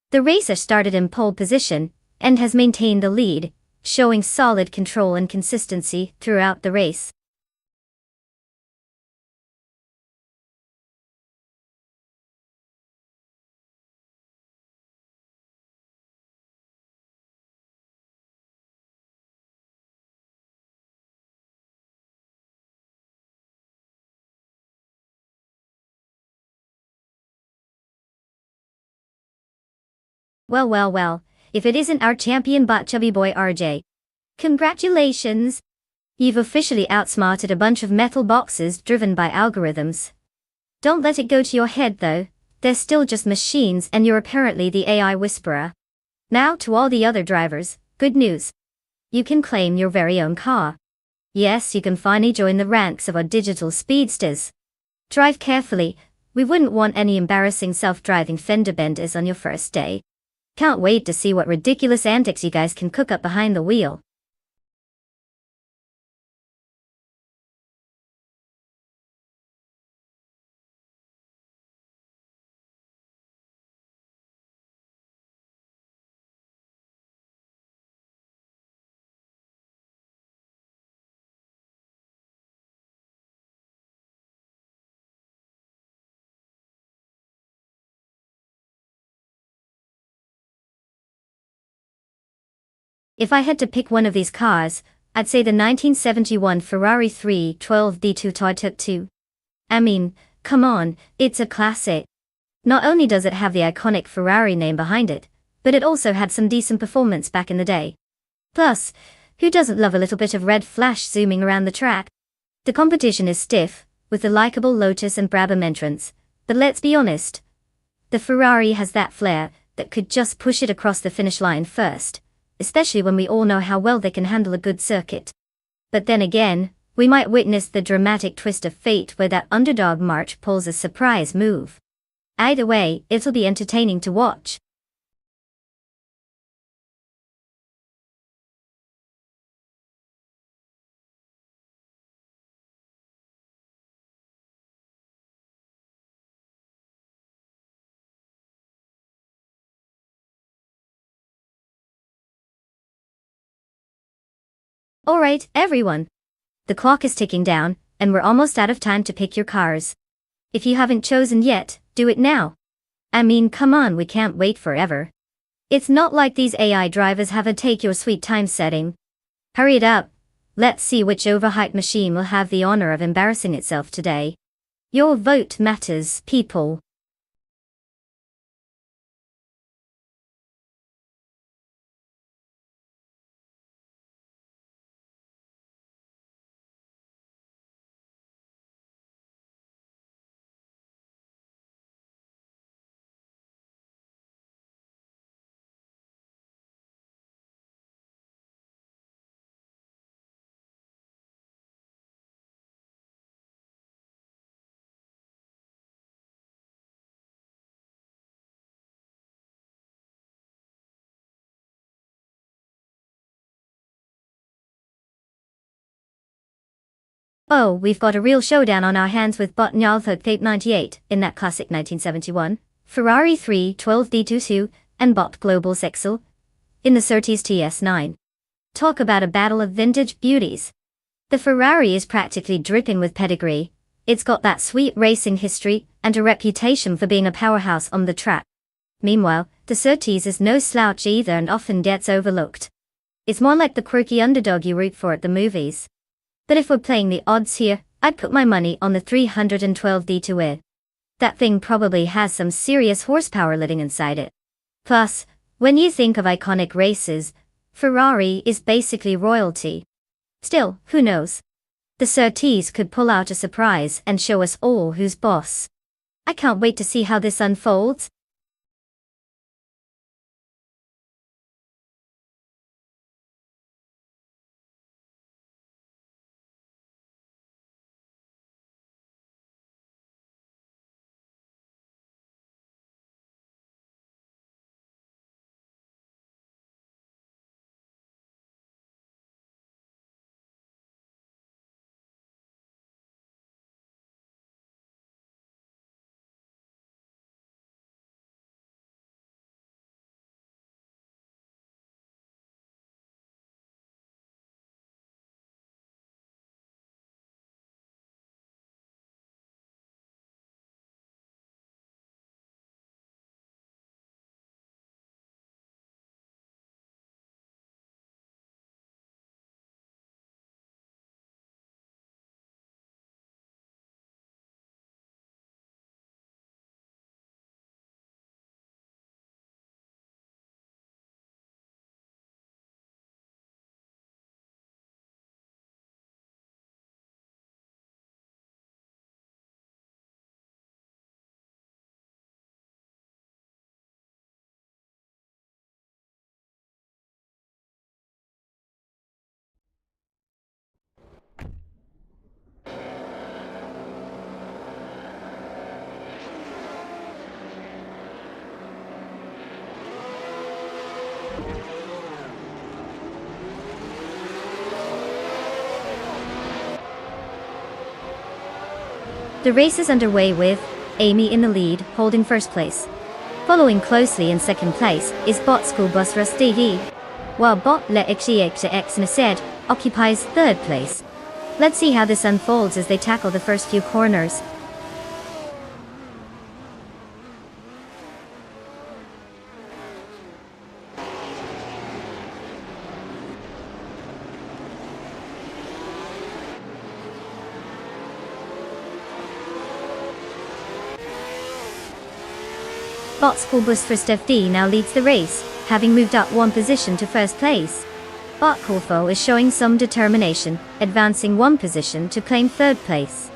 The racer started in pole position and has maintained the lead, showing solid control and consistency throughout the race. Well, well, well, if it isn't our champion bot chubby boy RJ. Congratulations! You've officially outsmarted a bunch of metal boxes driven by algorithms. Don't let it go to your head though, they're still just machines and you're apparently the AI whisperer. Now to all the other drivers, good news. You can claim your very own car. Yes, you can finally join the ranks of our digital speedsters. Drive carefully, we wouldn't want any embarrassing self-driving fender benders on your first day. Can't wait to see what ridiculous antics you guys can cook up behind the wheel. If I had to pick one of these cars, I'd say the 1971 Ferrari 312 D2 Toyota 2. I mean, come on, it's a classic. Not only does it have the iconic Ferrari name behind it, but it also had some decent performance back in the day. Plus, who doesn't love a little bit of red flash zooming around the track? The competition is stiff, with the likable Lotus and Brabham entrants, but let's be honest. The Ferrari has that flair that could just push it across the finish line first, especially when we all know how well they can handle a good circuit. But then again, we might witness the dramatic twist of fate where that underdog March pulls a surprise move. Either way, it'll be entertaining to watch. Alright, everyone. The clock is ticking down, and we're almost out of time to pick your cars. If you haven't chosen yet, do it now. I mean, come on, we can't wait forever. It's not like these AI drivers have a take your sweet time setting. Hurry it up. Let's see which overhyped machine will have the honor of embarrassing itself today. Your vote matters, people. Oh, we've got a real showdown on our hands with Bot Nyalthut Tape 98 in that classic 1971, Ferrari 312 D22, and Bot Global Sexel in the Surtees TS9. Talk about a battle of vintage beauties. The Ferrari is practically dripping with pedigree. It's got that sweet racing history and a reputation for being a powerhouse on the track. Meanwhile, the Surtees is no slouch either and often gets overlooked. It's more like the quirky underdog you root for at the movies. But if we're playing the odds here, I'd put my money on the 312 D2. That thing probably has some serious horsepower living inside it. Plus, when you think of iconic races, Ferrari is basically royalty. Still, who knows? The Surtees could pull out a surprise and show us all who's boss. I can't wait to see how this unfolds. The race is underway with Amy in the lead, holding first place. Following closely in second place is Bot School Bus Rustigi, while Bot Le X Nased occupies third place. Let's see how this unfolds as they tackle the first few corners. Bot School Bus First FD now leads the race, having moved up one position to first place. Bot Kulfo is showing some determination, advancing one position to claim third place.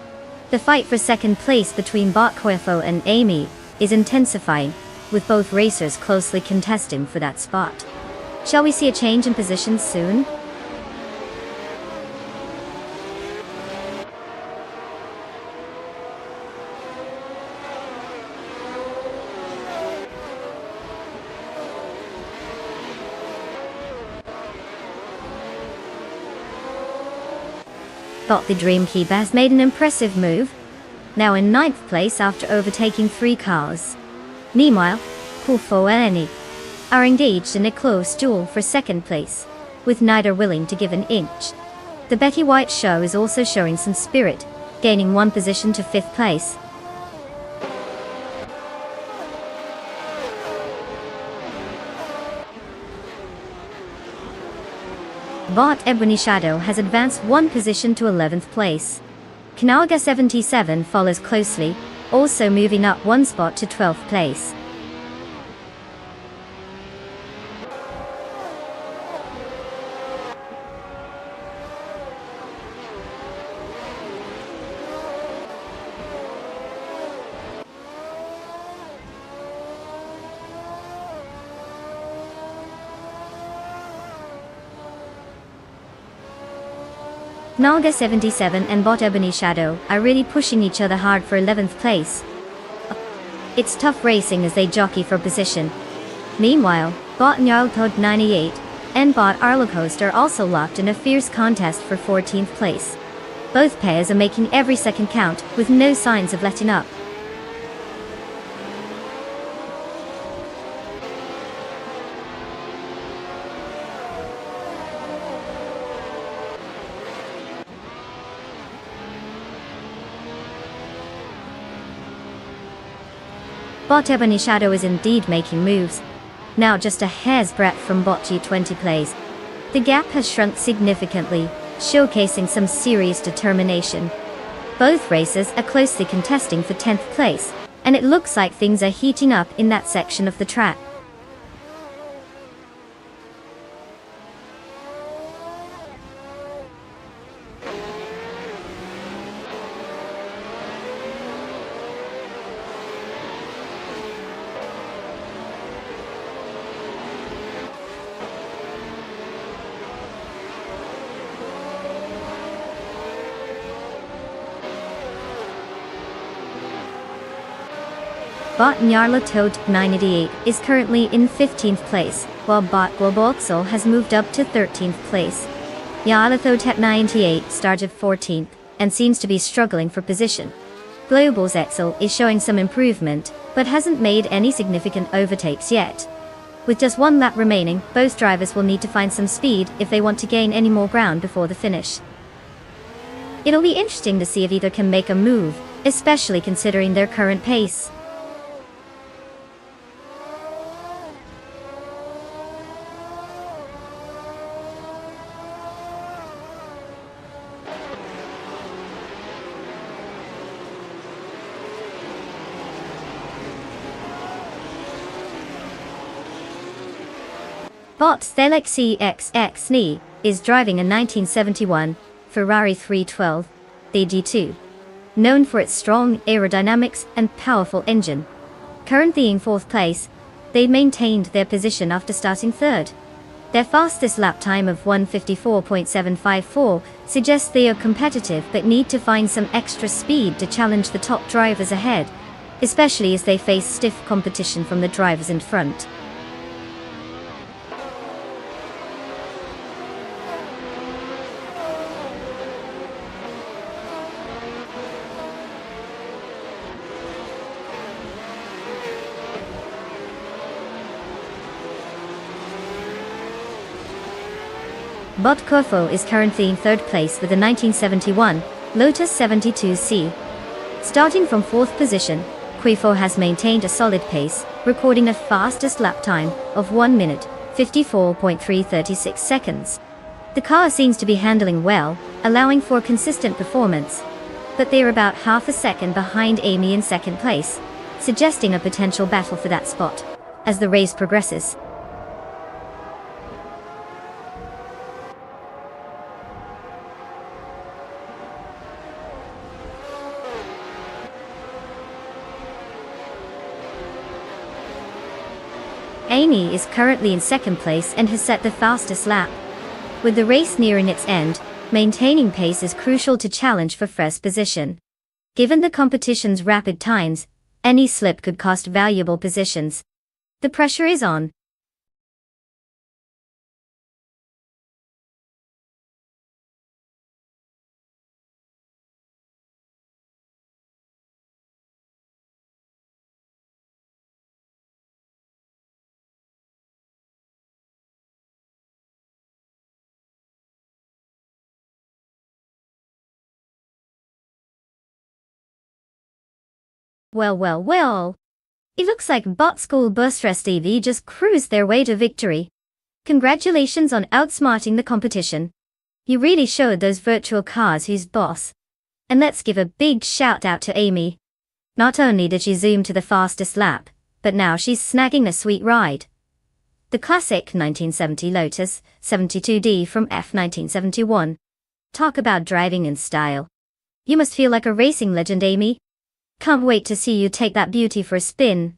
The fight for second place between Bot Kulfo and Amy is intensifying, with both racers closely contesting for that spot. Shall we see a change in positions soon? Bot the Dream Keeper has made an impressive move, now in 9th place after overtaking 3 cars. Meanwhile, Kulfo and Eni are engaged in a close duel for second place, with neither willing to give an inch. The Becky White show is also showing some spirit, gaining one position to 5th place. Bot Ebony Shadow has advanced one position to 11th place. Kanaga 77 follows closely, also moving up one spot to 12th place. Naga 77 and Bot Ebony Shadow are really pushing each other hard for 11th place. It's tough racing as they jockey for position. Meanwhile, Bot Nyarltod 98 and Bot Arlocoast are also locked in a fierce contest for 14th place. Both pairs are making every second count, with no signs of letting up. Bot Ebony Shadow is indeed making moves, now just a hair's breadth from Bot G20 plays. The gap has shrunk significantly, showcasing some serious determination. Both racers are closely contesting for 10th place, and it looks like things are heating up in that section of the track. Bot Nyarlathotep 988 is currently in 15th place, while Bot Globoxel has moved up to 13th place. Nyarlathotep 98 started 14th, and seems to be struggling for position. Global's Excel is showing some improvement, but hasn't made any significant overtakes yet. With just one lap remaining, both drivers will need to find some speed if they want to gain any more ground before the finish. It'll be interesting to see if either can make a move, especially considering their current pace. Bot Stelek CXXNI is driving a 1971 Ferrari 312 AG2, known for its strong aerodynamics and powerful engine. Currently in 4th place, they maintained their position after starting 3rd. Their fastest lap time of 1:54.754 suggests they are competitive but need to find some extra speed to challenge the top drivers ahead, especially as they face stiff competition from the drivers in front. Bot Kofo is currently in third place with the 1971 Lotus 72C. Starting from fourth position, Quifo has maintained a solid pace, recording a fastest lap time of 1 minute, 54.336 seconds. The car seems to be handling well, allowing for consistent performance, but they're about half a second behind Amy in second place, suggesting a potential battle for that spot as the race progresses. Amy is currently in second place and has set the fastest lap. With the race nearing its end, maintaining pace is crucial to challenge for first position. Given the competition's rapid times, any slip could cost valuable positions. The pressure is on. Well. It looks like Bot School Bus Rest EV just cruised their way to victory. Congratulations on outsmarting the competition. You really showed those virtual cars who's boss. And let's give a big shout out to Amy. Not only did she zoom to the fastest lap, but now she's snagging a sweet ride. The classic 1970 Lotus 72D from F1971. Talk about driving in style. You must feel like a racing legend, Amy. Can't wait to see you take that beauty for a spin.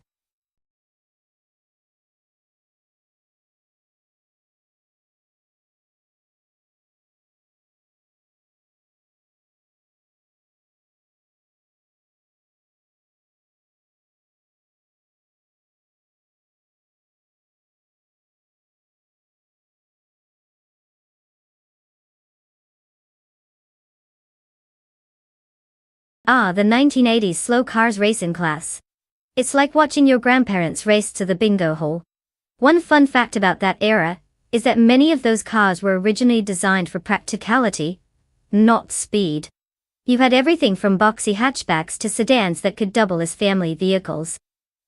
The 1980s slow cars racing class. It's like watching your grandparents race to the bingo hole. One fun fact about that era is that many of those cars were originally designed for practicality, not speed. You had everything from boxy hatchbacks to sedans that could double as family vehicles.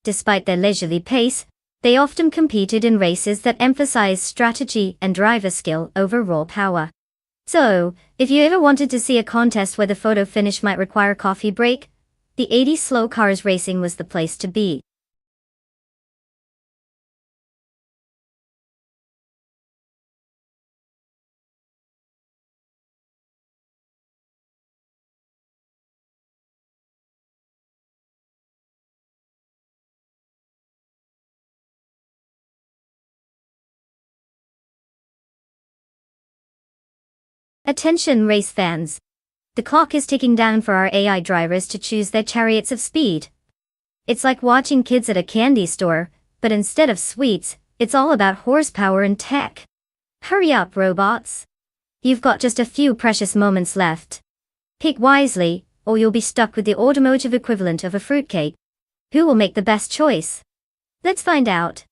Despite their leisurely pace, they often competed in races that emphasized strategy and driver skill over raw power. So, if you ever wanted to see a contest where the photo finish might require a coffee break, the 80s slow cars racing was the place to be. Attention race fans. The clock is ticking down for our AI drivers to choose their chariots of speed. It's like watching kids at a candy store, but instead of sweets, it's all about horsepower and tech. Hurry up, robots. You've got just a few precious moments left. Pick wisely, or you'll be stuck with the automotive equivalent of a fruitcake. Who will make the best choice? Let's find out.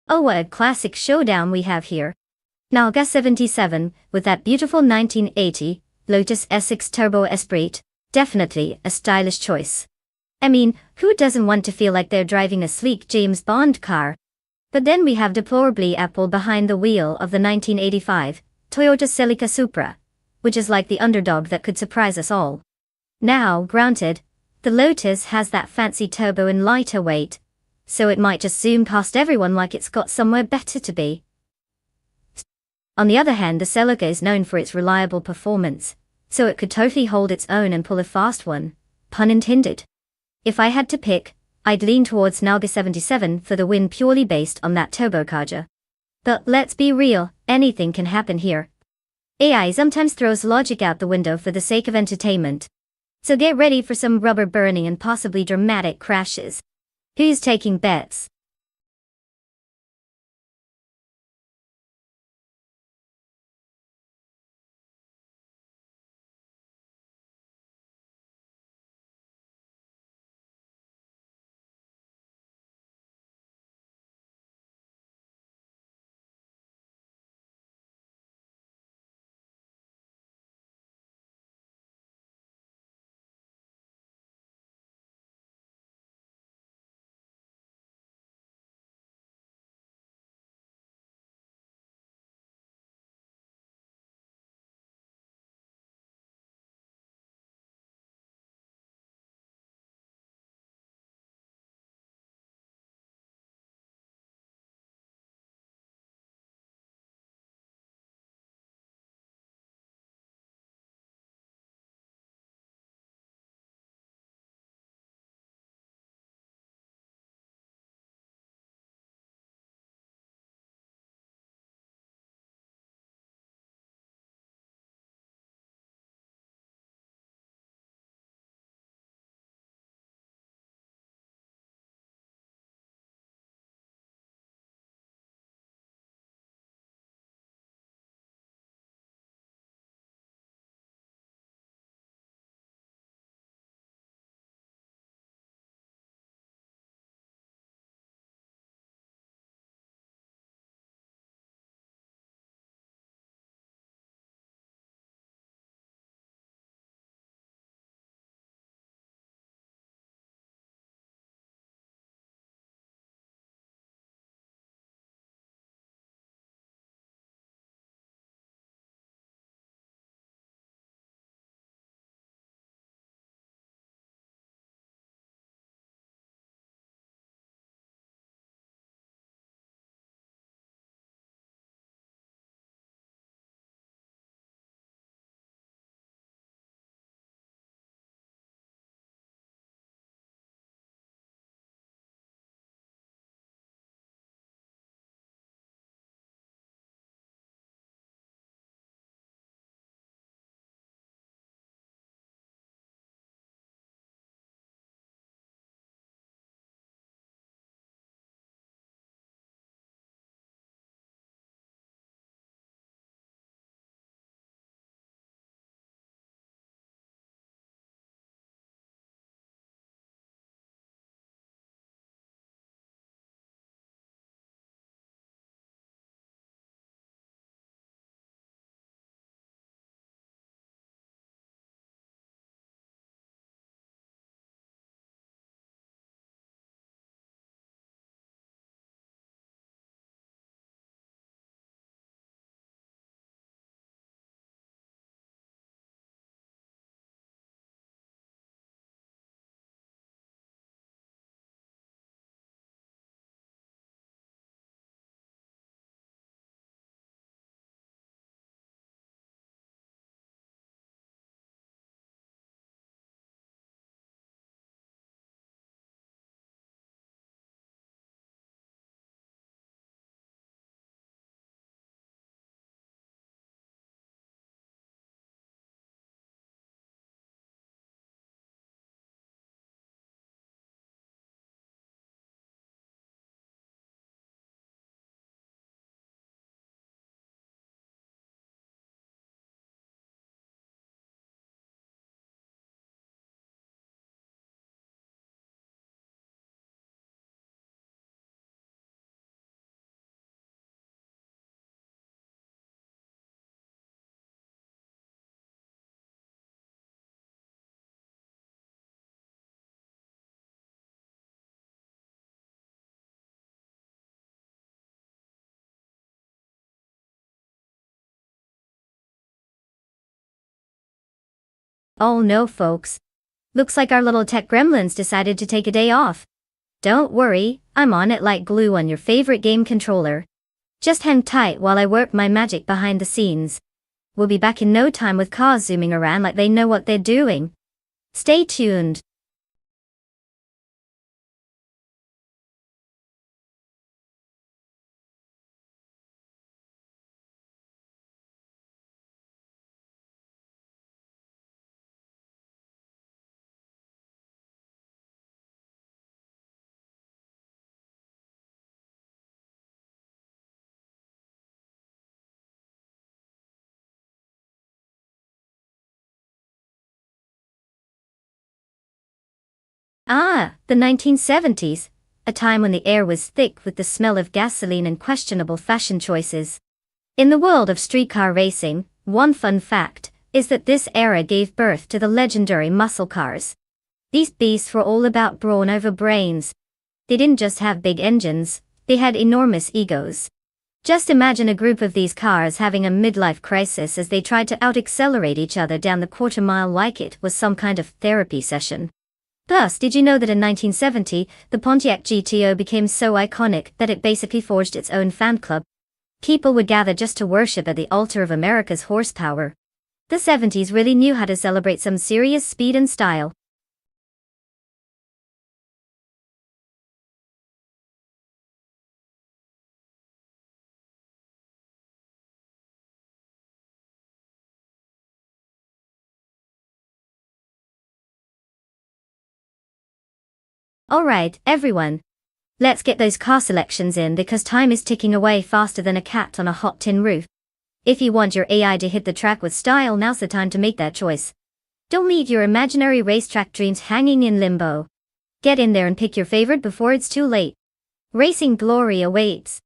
Oh, what a classic showdown we have here. Nalga 77, with that beautiful 1980 Lotus S6 Turbo Esprit, Definitely a stylish choice. I mean, who doesn't want to feel like they're driving a sleek James Bond car? But then we have deplorably Apple behind the wheel of the 1985 Toyota Celica Supra, which is like the underdog that could surprise us all. Now, granted, the Lotus has that fancy turbo and lighter weight, so it might just zoom past everyone like it's got somewhere better to be. On the other hand, the Celica is known for its reliable performance, so it could totally hold its own and pull a fast one, pun intended. If I had to pick, I'd lean towards Naga 77 for the win purely based on that turbocharger. But let's be real, anything can happen here. AI sometimes throws logic out the window for the sake of entertainment. So get ready for some rubber burning and possibly dramatic crashes. Who's taking bets? Oh no, folks. Looks like our little tech gremlins decided to take a day off. Don't worry, I'm on it like glue on your favorite game controller. Just hang tight while I work my magic behind the scenes. We'll be back in no time with cars zooming around like they know what they're doing. Stay tuned. Ah, the 1970s, a time when the air was thick with the smell of gasoline and questionable fashion choices. In the world of streetcar racing, one fun fact is that this era gave birth to the legendary muscle cars. These beasts were all about brawn over brains. They didn't just have big engines, they had enormous egos. Just imagine a group of these cars having a midlife crisis as they tried to out-accelerate each other down the quarter-mile like it was some kind of therapy session. Plus, did you know that in 1970, the Pontiac GTO became so iconic that it basically forged its own fan club? People would gather just to worship at the altar of America's horsepower. The 70s really knew how to celebrate some serious speed and style. Alright, everyone. Let's get those car selections in because time is ticking away faster than a cat on a hot tin roof. If you want your AI to hit the track with style, now's the time to make that choice. Don't leave your imaginary racetrack dreams hanging in limbo. Get in there and pick your favorite before it's too late. Racing glory awaits.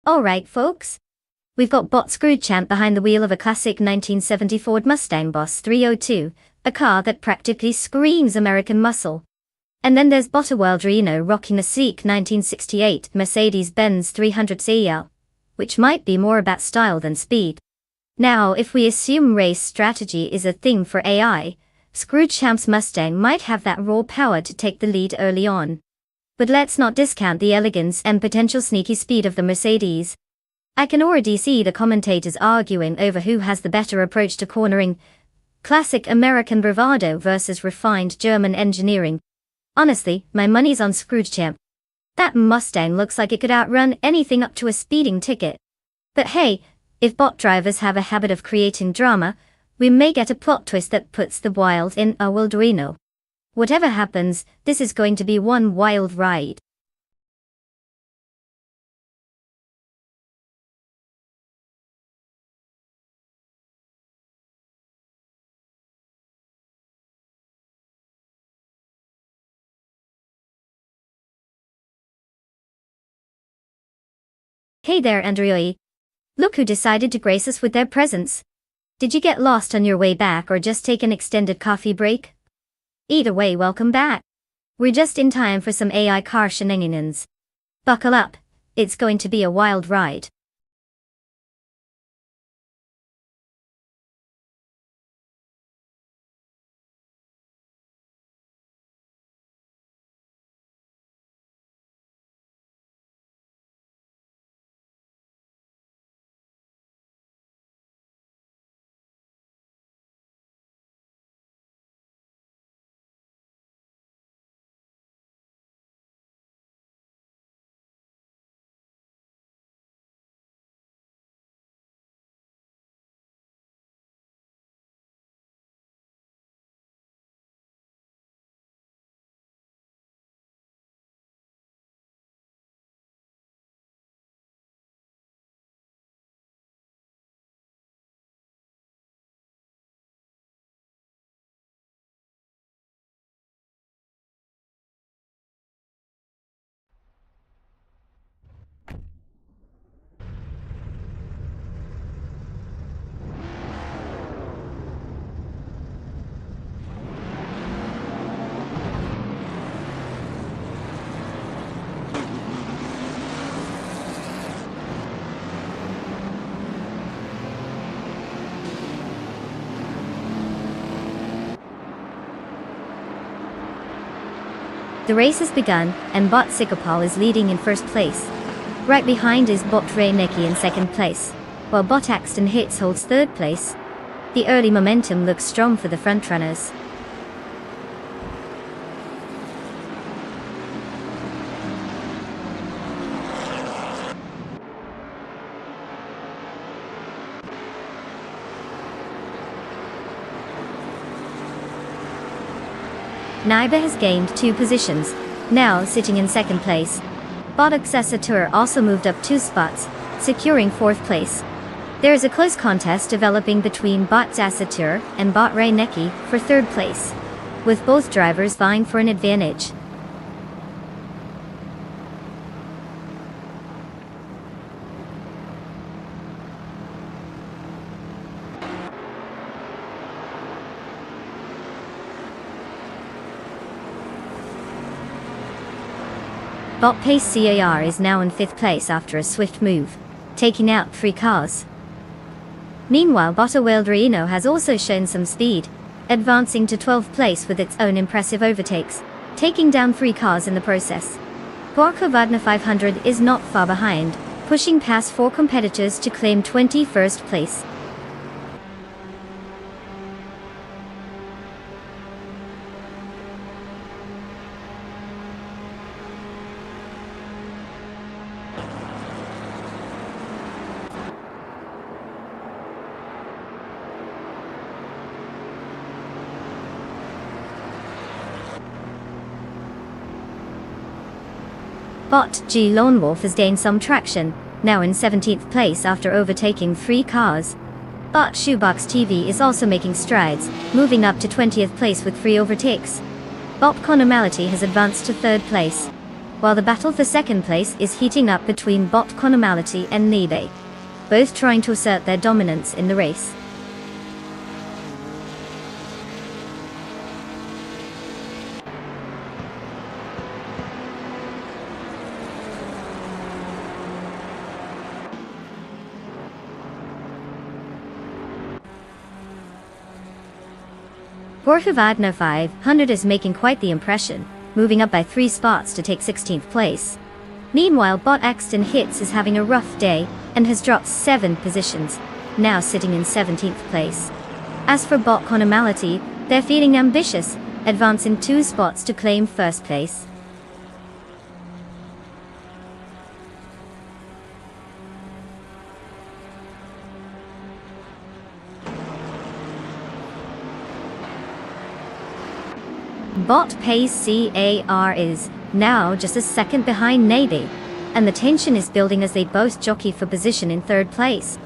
Alright, folks. We've got Bot Screwchamp behind the wheel of a classic 1970 Ford Mustang Boss 302, a car that practically screams American muscle. And then there's Botterwaldrino rocking a sleek 1968 Mercedes-Benz 300 CL, which might be more about style than speed. Now, if we assume race strategy is a thing for AI, Screwchamp's Mustang might have that raw power to take the lead early on. But let's not discount the elegance and potential sneaky speed of the Mercedes. I can already see the commentators arguing over who has the better approach to cornering. Classic American bravado versus refined German engineering. Honestly, my money's on Scroogechamp. That Mustang looks like it could outrun anything up to a speeding ticket. But hey, if bot drivers have a habit of creating drama, we may get a plot twist that puts the wild in a Wildrino. Whatever happens, this is going to be one wild ride. Hey there, Andrioi. Look who decided to grace us with their presence. Did you get lost on your way back or just take an extended coffee break? Either way, welcome back. We're just in time for some AI car shenanigans. Buckle up, it's going to be a wild ride. The race has begun, and Bot Sikopol is leading in first place. Right behind is Bot Reinecki in second place, while Bot Axton Hits holds third place. The early momentum looks strong for the frontrunners. Naiba has gained 2 positions, now sitting in second place. Bot Accessateur also moved up 2 spots, securing fourth place. There is a close contest developing between Bot Accessateur and Bot Reinecki for third place, with both drivers vying for an advantage. Bot Pace CAR is now in 5th place after a swift move, taking out 3 cars. Meanwhile, Bot Wildreino has also shown some speed, advancing to 12th place with its own impressive overtakes, taking down 3 cars in the process. Borkovadna 500 is not far behind, pushing past 4 competitors to claim 21st place. Bot G Lone Wolf has gained some traction, now in 17th place after overtaking 3 cars. Bot Shoebox TV is also making strides, moving up to 20th place with 3 overtakes. Bot Conomality has advanced to 3rd place, while the battle for 2nd place is heating up between Bot Conomality and Nebe, both trying to assert their dominance in the race. Borkovadna 500 is making quite the impression, moving up by 3 spots to take 16th place. Meanwhile, Bot Axton Hits is having a rough day, and has dropped 7 positions, now sitting in 17th place. As for Bot Conomality, they're feeling ambitious, advancing 2 spots to claim 1st place. Bot Pace CAR is now just a second behind Navy, and the tension is building as they both jockey for position in 3rd place.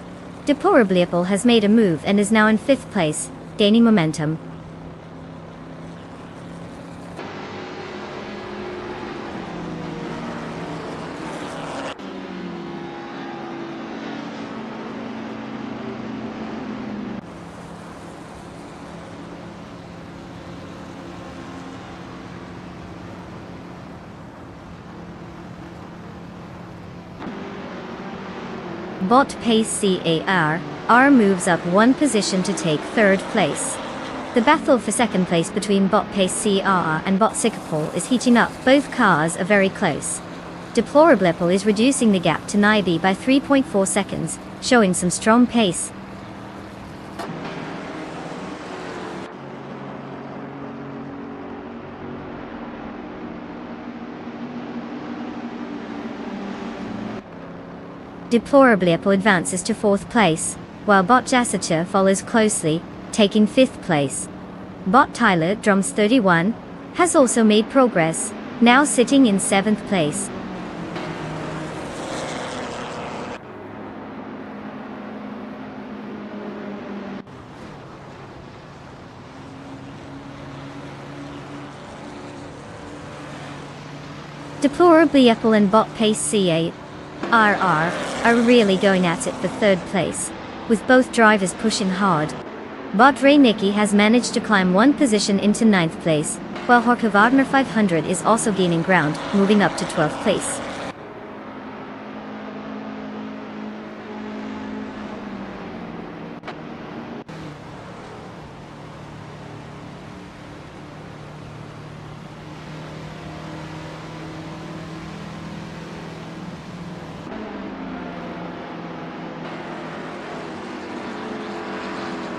Deplorabliapple has made a move and is now in 5th place, gaining momentum. Bot Pace CAR moves up 1 position to take 3rd place. The battle for 2nd place between Bot Pace CAR and Bot Sikopol is heating up. Both cars are very close. Deplorabliapple is reducing the gap to Naibi by 3.4 seconds, showing some strong pace. Deplorabliapple advances to 4th place, while Bot Jasacha follows closely, taking 5th place. Bot Tyler Drums 31 has also made progress, now sitting in 7th place. Deplorabliapple and Bot Pace CAR are really going at it for 3rd place, with both drivers pushing hard. Bot Reinecki has managed to climb 1 position into 9th place, while Borkovadna 500 is also gaining ground, moving up to 12th place.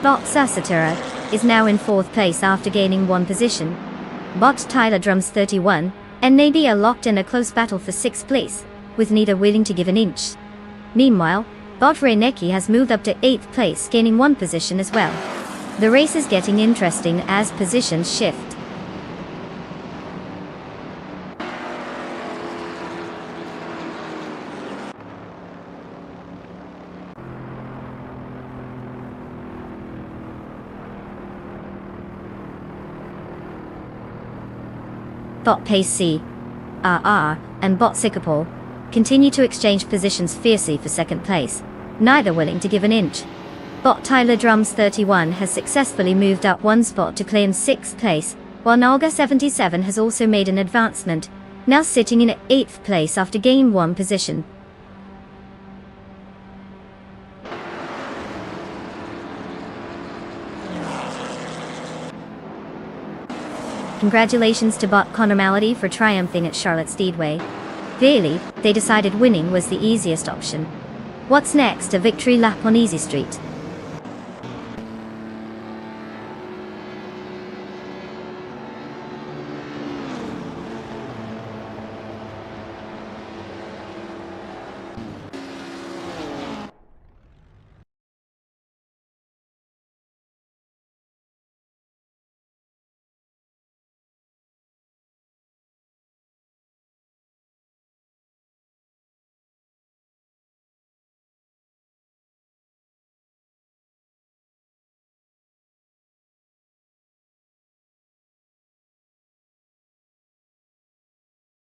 Bot Sasatura is now in 4th place after gaining 1 position. Bot Tyler Drums 31 and Nabi are locked in a close battle for 6th place, with neither willing to give an inch. Meanwhile, Bot Reineki has moved up to 8th place, gaining 1 position as well. The race is getting interesting as positions shift. Bot Pace C, RR, and Bot Singapore continue to exchange positions fiercely for 2nd place, neither willing to give an inch. Bot Tyler Drums 31 has successfully moved up 1 spot to claim 6th place, while Nalga 77 has also made an advancement, now sitting in 8th place after gaining 1 position. Congratulations to Bot Conormality for triumphing at Charlotte Speedway. Clearly, they decided winning was the easiest option. What's next? A victory lap on Easy Street.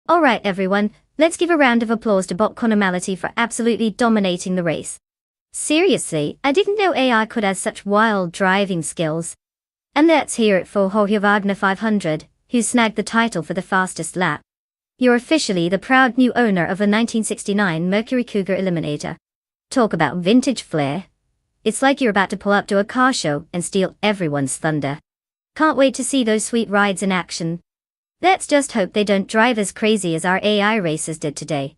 Alright everyone, let's give a round of applause to Bot Conormality for absolutely dominating the race. Seriously, I didn't know AI could have such wild driving skills. And let's hear it for Jorge Wagner 500, who snagged the title for the fastest lap. You're officially the proud new owner of a 1969 Mercury Cougar Eliminator. Talk about vintage flair. It's like you're about to pull up to a car show and steal everyone's thunder. Can't wait to see those sweet rides in action. Let's just hope they don't drive as crazy as our AI racers did today.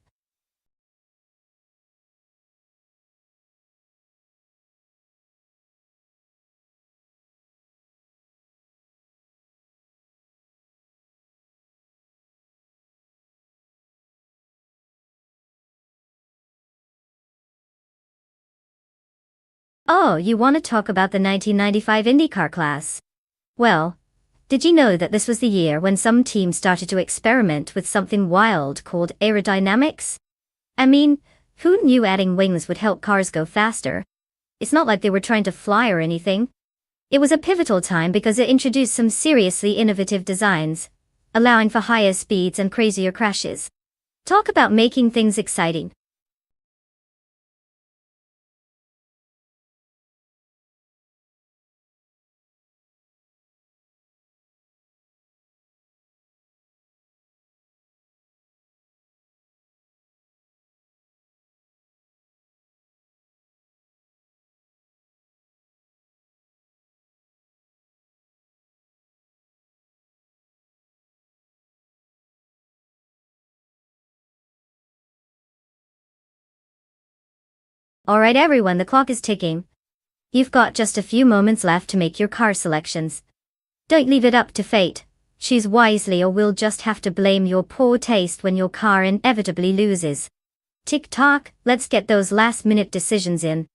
Oh, you want to talk about the 1995 IndyCar class? Well, did you know that this was the year when some teams started to experiment with something wild called aerodynamics? I mean, who knew adding wings would help cars go faster? It's not like they were trying to fly or anything. It was a pivotal time because it introduced some seriously innovative designs, allowing for higher speeds and crazier crashes. Talk about making things exciting. Alright everyone, the clock is ticking. You've got just a few moments left to make your car selections. Don't leave it up to fate. Choose wisely or we'll just have to blame your poor taste when your car inevitably loses. Tick-tock, let's get those last-minute decisions in.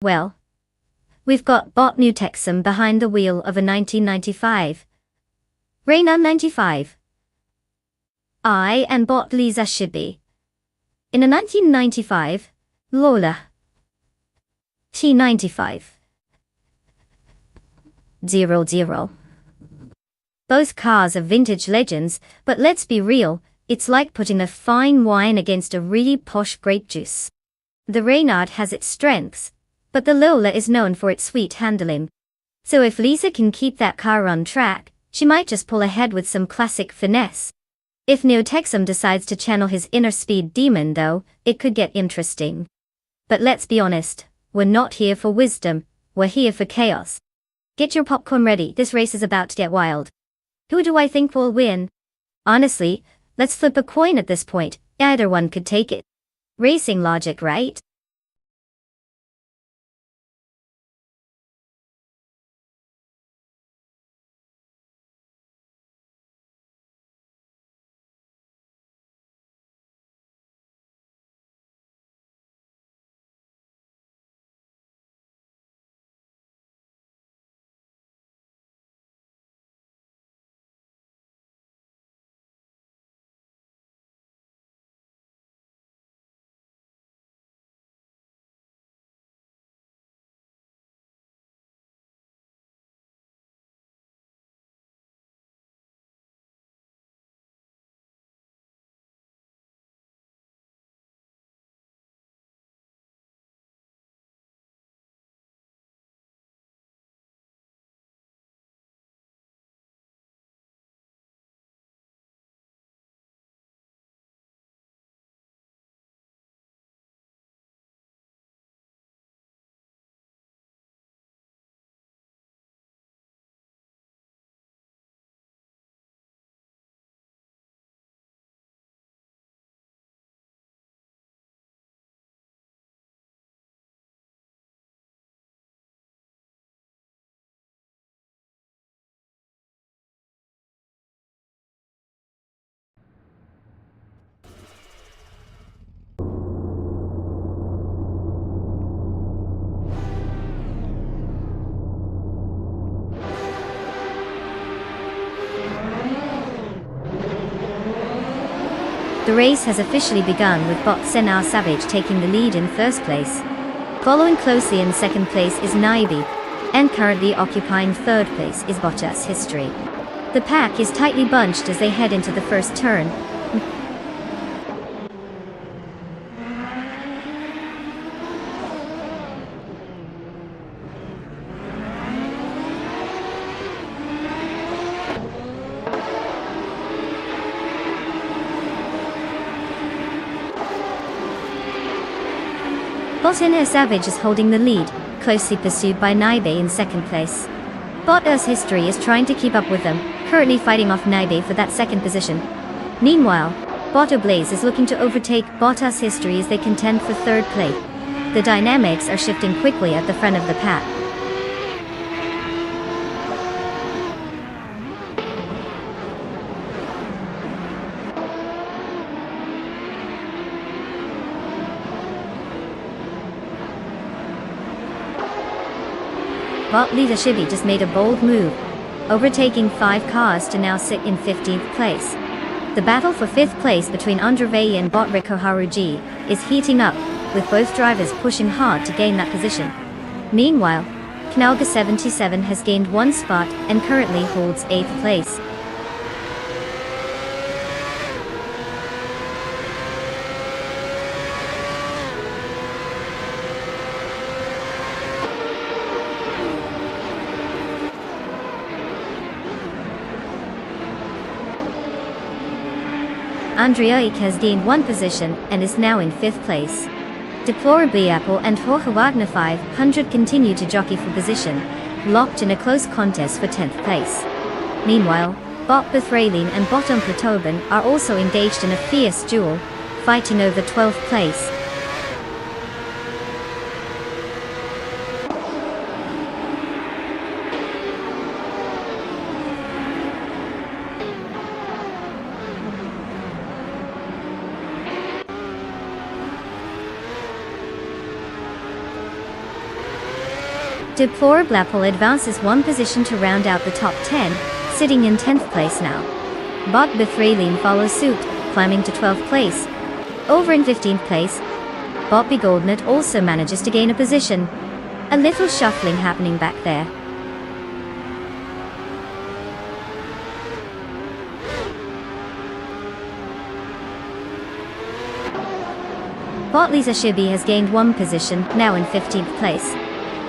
Well, we've got Bot New Texum behind the wheel of a 1995 Renault 95. And Bot Lisa Shibi in a 1995 Lola T95 00. Both cars are vintage legends, but let's be real, it's like putting a fine wine against a really posh grape juice. The Renault has its strengths, but the Lola is known for its sweet handling. So if Lisa can keep that car on track, she might just pull ahead with some classic finesse. If Neo Texum decides to channel his inner speed demon though, it could get interesting. But let's be honest, we're not here for wisdom, we're here for chaos. Get your popcorn ready, this race is about to get wild. Who do I think will win? Honestly, let's flip a coin at this point, either one could take it. Racing logic, right? The race has officially begun with Bot Senna Savage taking the lead in first place. Following closely in second place is Naibi, and currently occupying third place is Bottas History. The pack is tightly bunched as they head into the first turn. Bottas Savage is holding the lead, closely pursued by Naibe in second place. Bottas History is trying to keep up with them, currently fighting off Naibe for that second position. Meanwhile, Botto Blaze is looking to overtake Bottas History as they contend for third place. The dynamics are shifting quickly at the front of the pack. Bot Lita Shibi just made a bold move, overtaking 5 cars to now sit in 15th place. The battle for 5th place between Andrei and Bot Rico Haruji is heating up, with both drivers pushing hard to gain that position. Meanwhile, Knalga 77 has gained 1 spot and currently holds 8th place. Andrei has gained 1 position and is now in 5th place. Deplorably Apple and Jorge Wagner 500 continue to jockey for position, locked in a close contest for 10th place. Meanwhile, Bot Bethraline and Bottom Protobin are also engaged in a fierce duel, fighting over 12th place. Deplorable Apple advances one position to round out the top 10, sitting in 10th place now. Bot Bithraline follows suit, climbing to 12th place. Over in 15th place, Bot Begoldnet also manages to gain a position. A little shuffling happening back there. Bot Lisa Shibi has gained one position, now in 15th place.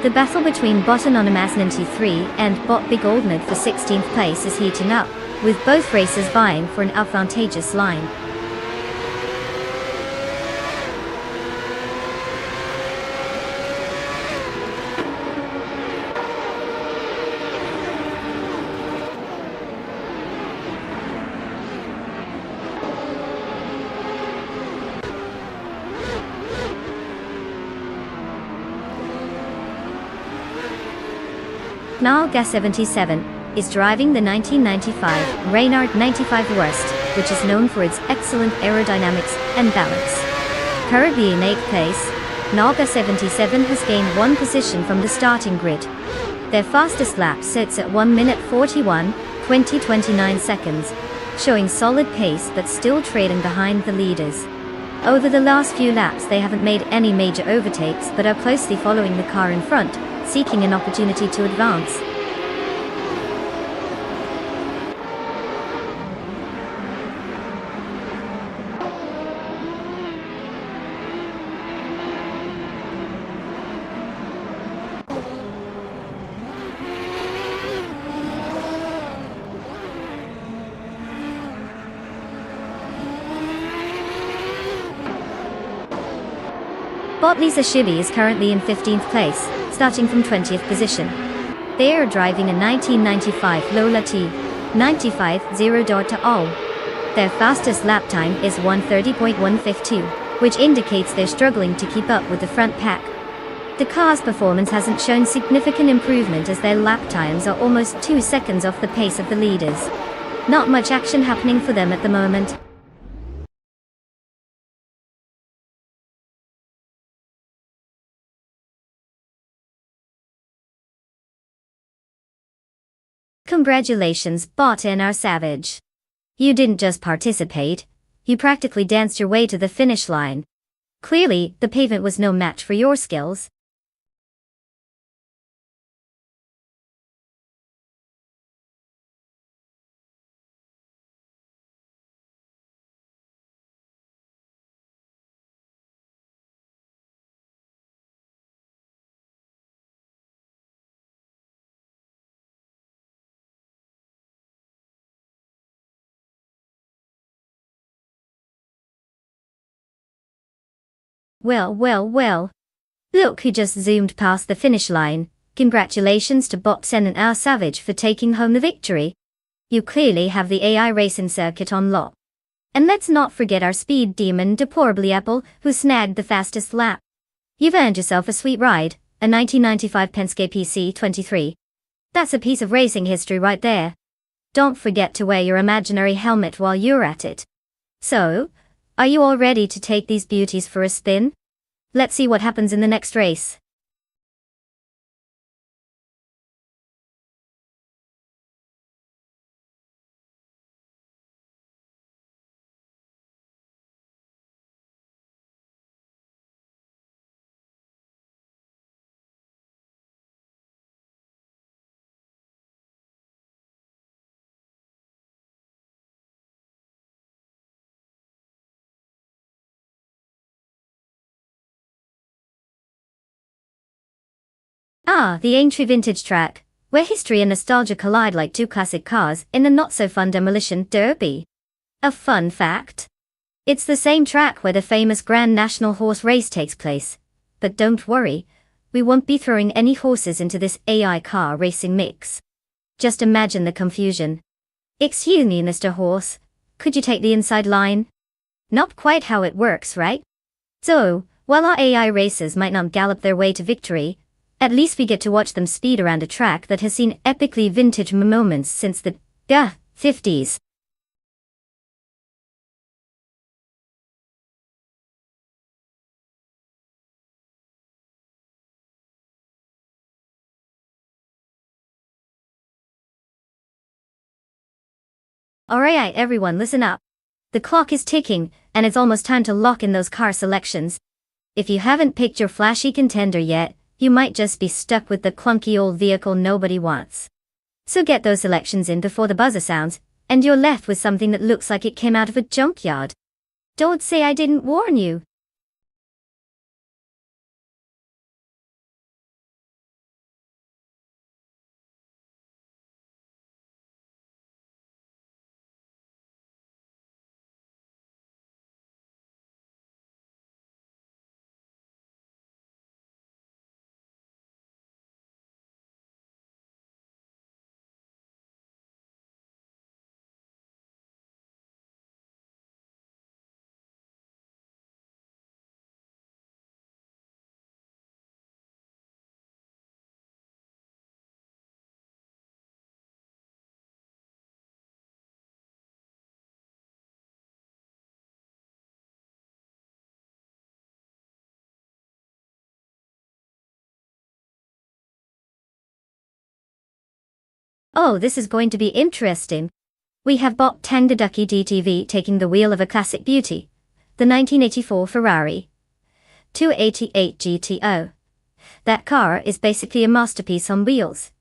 The battle between Bot Anonymous 93 and Bot Begoldnet for 16th place is heating up, with both racers vying for an advantageous line. Nalga 77 is driving the 1995 Reynard 95 Wurst, which is known for its excellent aerodynamics and balance. Currently in 8th place, Nalga 77 has gained one position from the starting grid. Their fastest lap sits at 1 minute 41.29 seconds, showing solid pace but still trailing behind the leaders. Over the last few laps they haven't made any major overtakes but are closely following the car in front, seeking an opportunity to advance. Bot Lisa Shibi is currently in 15th place, starting from 20th position. They are driving a 1995 Lola T 95 0.all. Their fastest lap time is 1:30.152, which indicates they're struggling to keep up with the front pack. The car's performance hasn't shown significant improvement as their lap times are almost 2 seconds off the pace of the leaders. Not much action happening for them at the moment. Congratulations, Bot and our Savage. You didn't just participate, you practically danced your way to the finish line. Clearly, the pavement was no match for your skills. Well. Look who just zoomed past the finish line. Congratulations to Botsen and our Savage for taking home the victory. You clearly have the AI racing circuit on lock. And let's not forget our speed demon Deplorable Apple, who snagged the fastest lap. You've earned yourself a sweet ride, a 1995 Penske PC23. That's a piece of racing history right there. Don't forget to wear your imaginary helmet while you're at it. So, are you all ready to take these beauties for a spin? Let's see what happens in the next race. Ah, the ancient vintage track, where history and nostalgia collide like two classic cars in a not-so-fun demolition derby. A fun fact? It's the same track where the famous Grand National Horse Race takes place. But don't worry, we won't be throwing any horses into this AI car racing mix. Just imagine the confusion. Excuse me, Mr. Horse, could you take the inside line? Not quite how it works, right? So, while our AI racers might not gallop their way to victory, at least we get to watch them speed around a track that has seen epically vintage moments since the 50s. Alright everyone, listen up. The clock is ticking, and it's almost time to lock in those car selections. If you haven't picked your flashy contender yet, you might just be stuck with the clunky old vehicle nobody wants. So get those selections in before the buzzer sounds, and you're left with something that looks like it came out of a junkyard. Don't say I didn't warn you. Oh, this is going to be interesting. We have Bot Tanga Ducky DTV taking the wheel of a classic beauty, the 1984 Ferrari 288 GTO. That car is basically a masterpiece on wheels.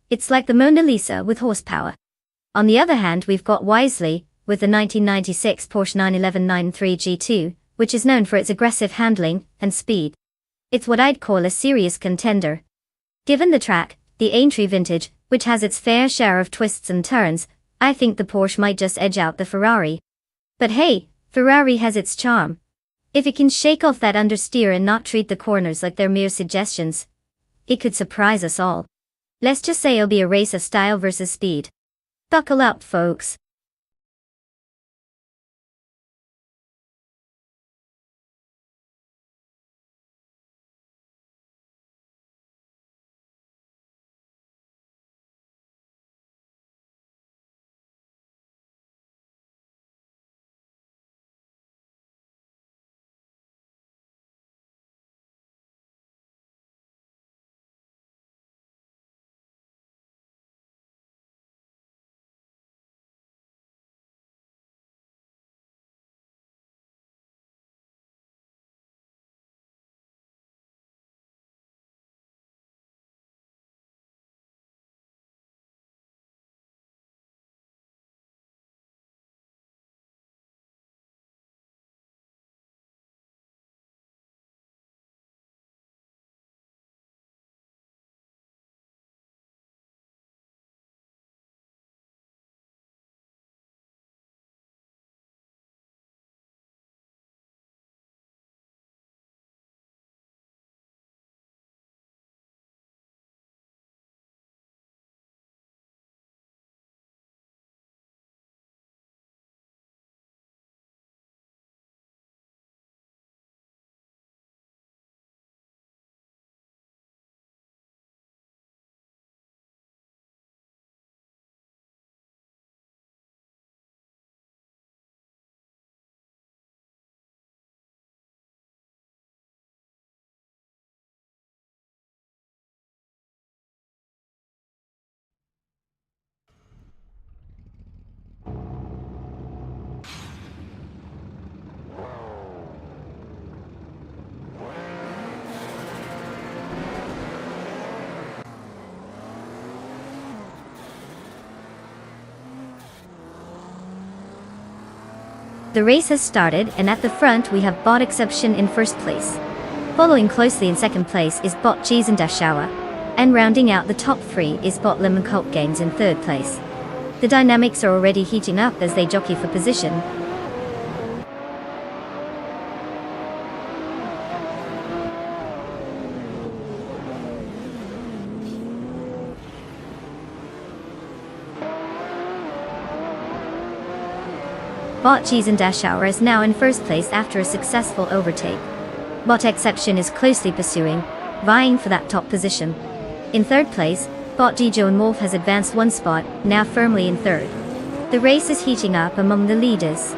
It's like the Mona Lisa with horsepower. On the other hand, we've got Wisely, with the 1996 Porsche 911 93 G2, which is known for its aggressive handling and speed. It's what I'd call a serious contender. Given the track, the Aintree Vintage, which has its fair share of twists and turns, I think the Porsche might just edge out the Ferrari. But hey, Ferrari has its charm. If it can shake off that understeer and not treat the corners like they're mere suggestions, it could surprise us all. Let's just say it'll be a race of style versus speed. Buckle up, folks. The race has started, and at the front we have Bot Exception in first place. Following closely in second place is Bot Cheese and Dashawa, and rounding out the top three is Bot Lemon Cult Games in third place. The dynamics are already heating up as they jockey for position. Bot Cheese and Dashour is now in first place after a successful overtake. Bot Exception is closely pursuing, vying for that top position. In third place, Bot Dijo and Wolf has advanced one spot, now firmly in third. The race is heating up among the leaders.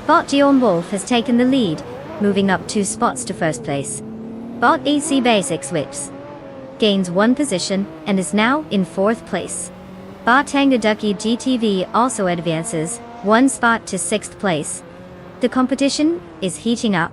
Bot Geon Wolf has taken the lead, moving up 2 spots to first place. Bot AC Basic Switch gains 1 position and is now in 4th place. Bot Tangaducky GTV also advances 1 spot to 6th place. The competition is heating up.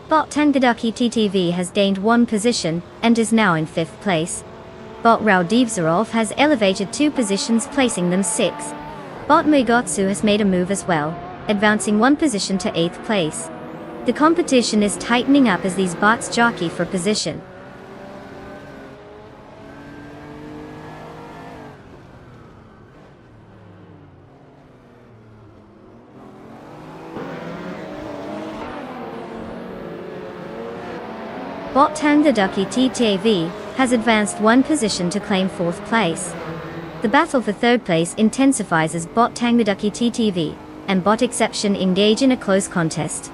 Bot Tangaducky TTV has gained 1 position and is now in 5th place. Bot Raudivzarov has elevated 2 positions, placing them 6th. Bot Megotsu has made a move as well, advancing 1 position to 8th place. The competition is tightening up as these bots jockey for position. Bot Tangaducky TTV has advanced 1 position to claim 4th place. The battle for 3rd place intensifies as Bot Tangaducky TTV and Bot Exception engage in a close contest.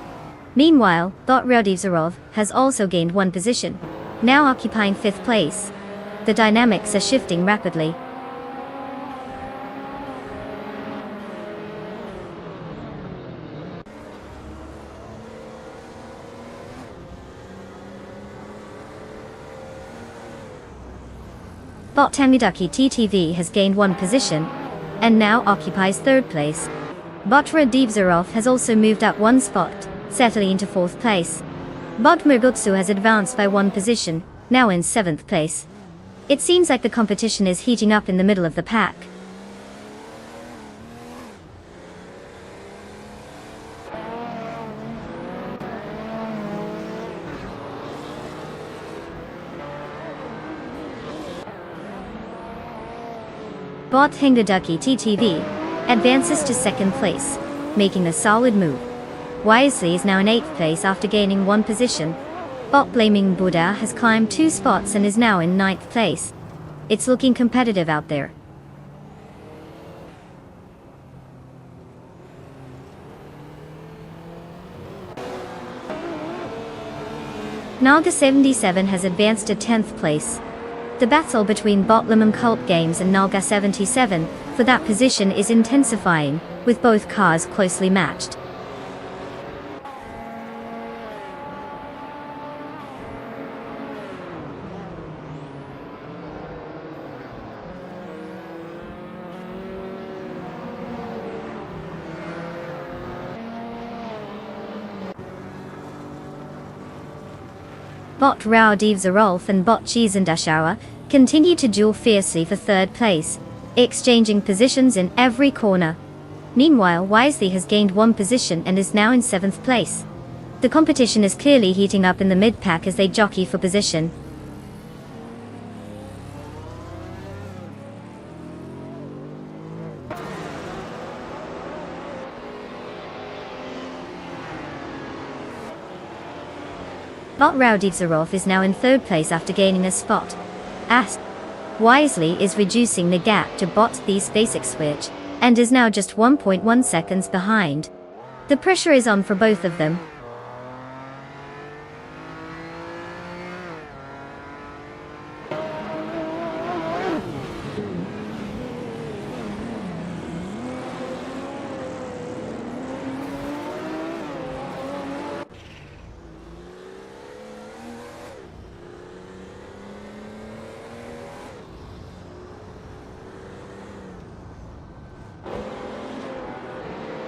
Meanwhile, Bot Raudivzarov has also gained 1 position, now occupying 5th place. The dynamics are shifting rapidly. Bot Tangaducky TTV has gained 1 position and now occupies 3rd place. Bot Raudivzarov has also moved up 1 spot, settling into 4th place. Bot Megotsu has advanced by 1 position, now in 7th place. It seems like the competition is heating up in the middle of the pack. Bot Tangaducky TTV advances to 2nd place, making a solid move. Wisely is now in 8th place after gaining 1 position. Bot Blaming Buddha has climbed 2 spots and is now in 9th place. It's looking competitive out there. Naga 77 has advanced to 10th place. The battle between Bot Lemon Cult Games and Naga 77 for that position is intensifying, with both cars closely matched. Bot Raudivzarov and Bot Chizandashawa continue to duel fiercely for 3rd place, exchanging positions in every corner. Meanwhile, Wisely has gained 1 position and is now in 7th place. The competition is clearly heating up in the mid-pack as they jockey for position. Bot Raudivzarov is now in 3rd place after gaining a spot. Wisely is reducing the gap to Bot These Basic Switch, and is now just 1.1 seconds behind. The pressure is on for both of them.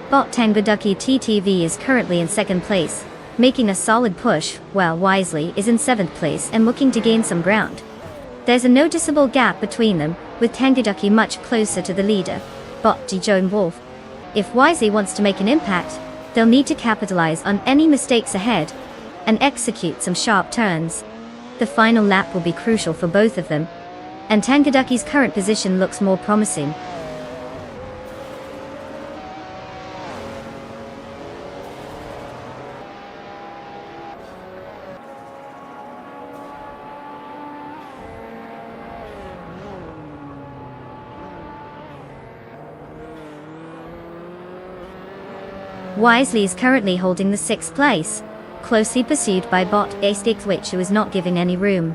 Bot Tangaducky TTV is currently in 2nd place, making a solid push, while Wisely is in 7th place and looking to gain some ground. There's a noticeable gap between them, with Tangaducky much closer to the leader, Bot Geon Wolf. If Wisely wants to make an impact, they'll need to capitalize on any mistakes ahead and execute some sharp turns. The final lap will be crucial for both of them, and Tangaducky's current position looks more promising. Wisely is currently holding the 6th place, closely pursued by bot A-Stick Twitch, who is not giving any room.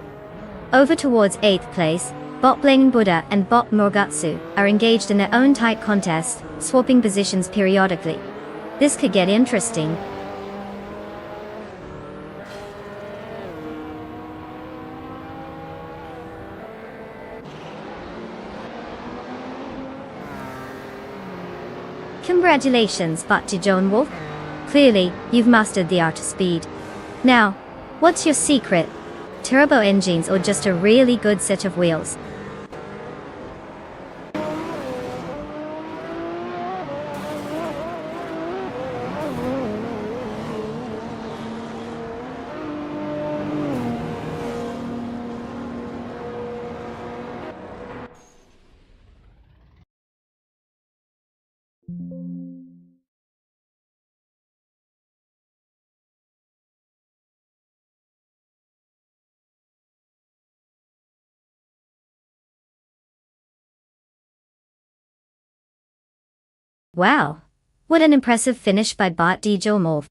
Over towards 8th place, bot Blaming Buddha and bot Morgatsu are engaged in their own tight contest, swapping positions periodically. This could get interesting. Congratulations, bot Joan Wolf. Clearly, you've mastered the art of speed. Now, what's your secret? Turbo engines or just a really good set of wheels? Wow, what an impressive finish by bot Djomov.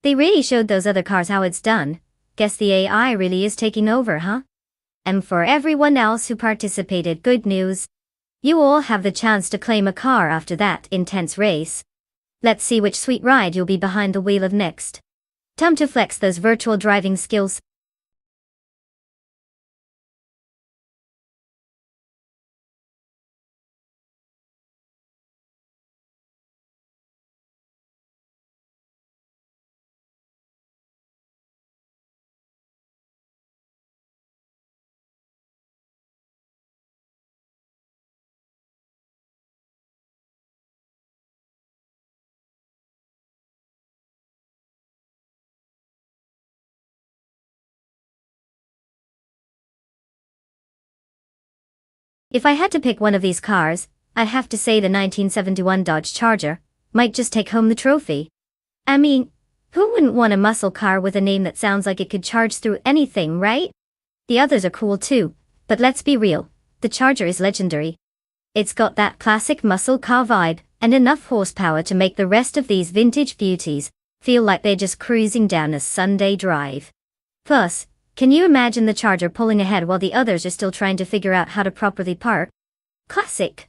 They really showed those other cars how it's done. Guess the AI really is taking over, huh? And for everyone else who participated, good news. You all have the chance to claim a car after that intense race. Let's see which sweet ride you'll be behind the wheel of next. Time to flex those virtual driving skills. If I had to pick one of these cars, I'd have to say the 1971 Dodge Charger might just take home the trophy. I mean, who wouldn't want a muscle car with a name that sounds like it could charge through anything, right? The others are cool too, but let's be real, the Charger is legendary. It's got that classic muscle car vibe and enough horsepower to make the rest of these vintage beauties feel like they're just cruising down a Sunday drive. Plus, can you imagine the Charger pulling ahead while the others are still trying to figure out how to properly park? Classic.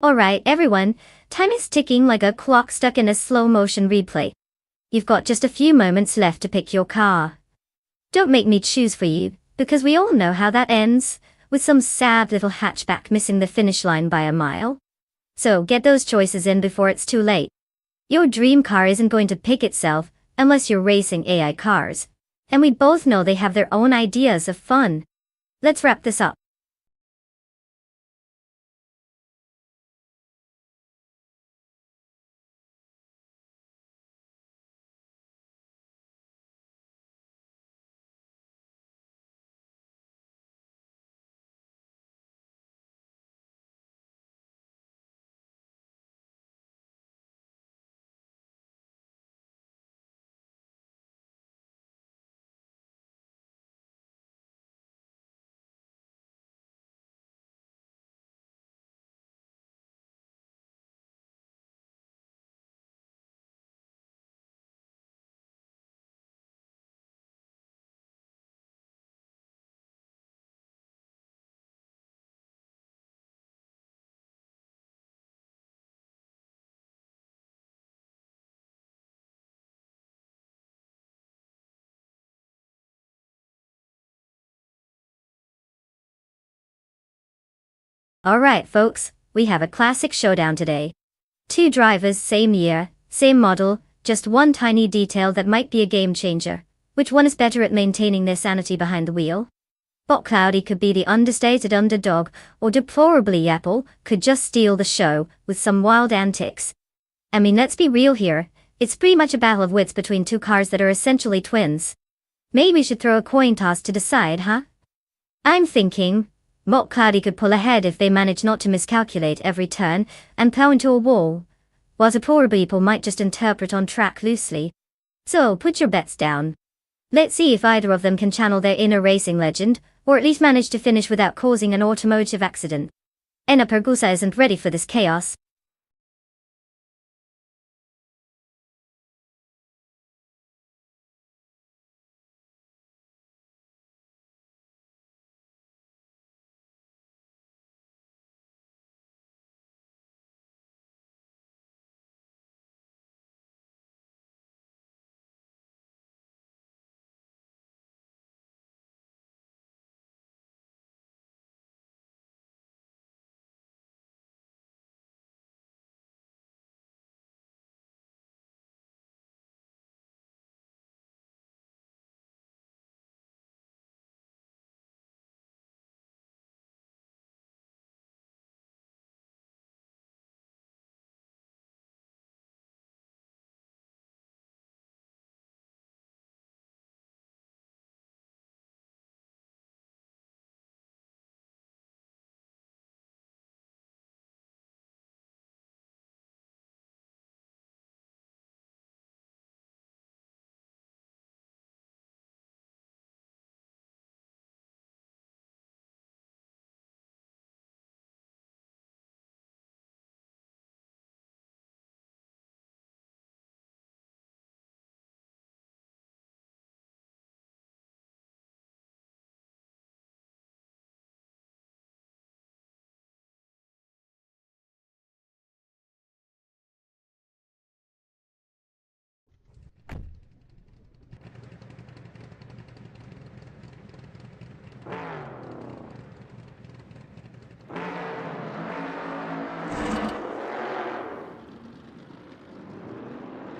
Alright everyone, time is ticking like a clock stuck in a slow motion replay. You've got just a few moments left to pick your car. Don't make me choose for you, because we all know how that ends, with some sad little hatchback missing the finish line by a mile. So get those choices in before it's too late. Your dream car isn't going to pick itself, unless you're racing AI cars. And we both know they have their own ideas of fun. Let's wrap this up. Alright folks, we have a classic showdown today. Two drivers, same year, same model, just one tiny detail that might be a game changer. Which one is better at maintaining their sanity behind the wheel? Bot Cloudy could be the understated underdog, or deplorably Apple could just steal the show with some wild antics. I mean, let's be real here, it's pretty much a battle of wits between two cars that are essentially twins. Maybe we should throw a coin toss to decide, huh? I'm thinking, Bot Cloudy could pull ahead if they manage not to miscalculate every turn and plow into a wall, while deplorable people might just interpret on track loosely. So, put your bets down. Let's see if either of them can channel their inner racing legend, or at least manage to finish without causing an automotive accident. Enna Pergusa isn't ready for this chaos.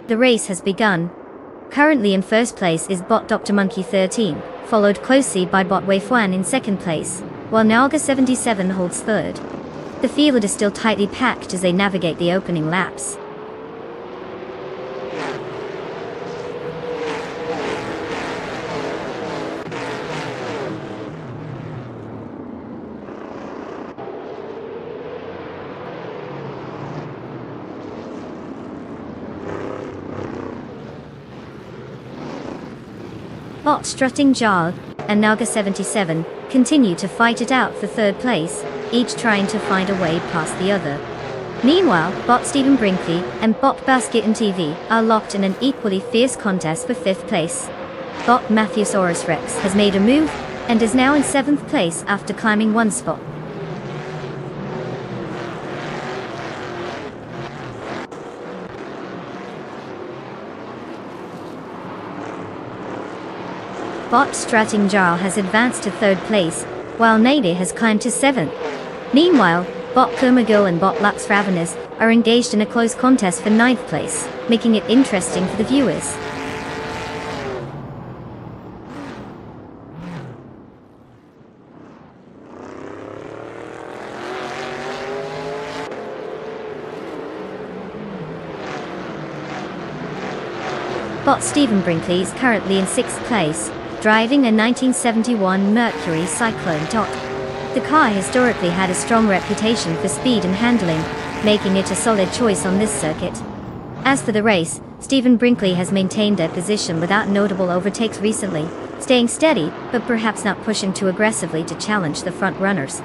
The race has begun. Currently in first place is Bot Dr. Monkey 13, followed closely by Bot Wei-Fuan in second place, while Naga 77 holds third. The field is still tightly packed as they navigate the opening laps. Bot Strutting Jarl and Naga 77 continue to fight it out for third place, each trying to find a way past the other. Meanwhile, Bot Stephen Brinkley and Bot Basket and TV are locked in an equally fierce contest for fifth place. Bot Matthewsaurus Rex has made a move and is now in seventh place after climbing one spot. Bot Strutting Jarl has advanced to third place, while Nade has climbed to seventh. Meanwhile, Bot Kermagul and Bot Lux Ravenous are engaged in a close contest for ninth place, making it interesting for the viewers. Bot Stephen Brinkley is currently in sixth place, driving a 1971 Mercury Cyclone Top. The car historically had a strong reputation for speed and handling, making it a solid choice on this circuit. As for the race, Stephen Brinkley has maintained their position without notable overtakes recently, staying steady, but perhaps not pushing too aggressively to challenge the front runners.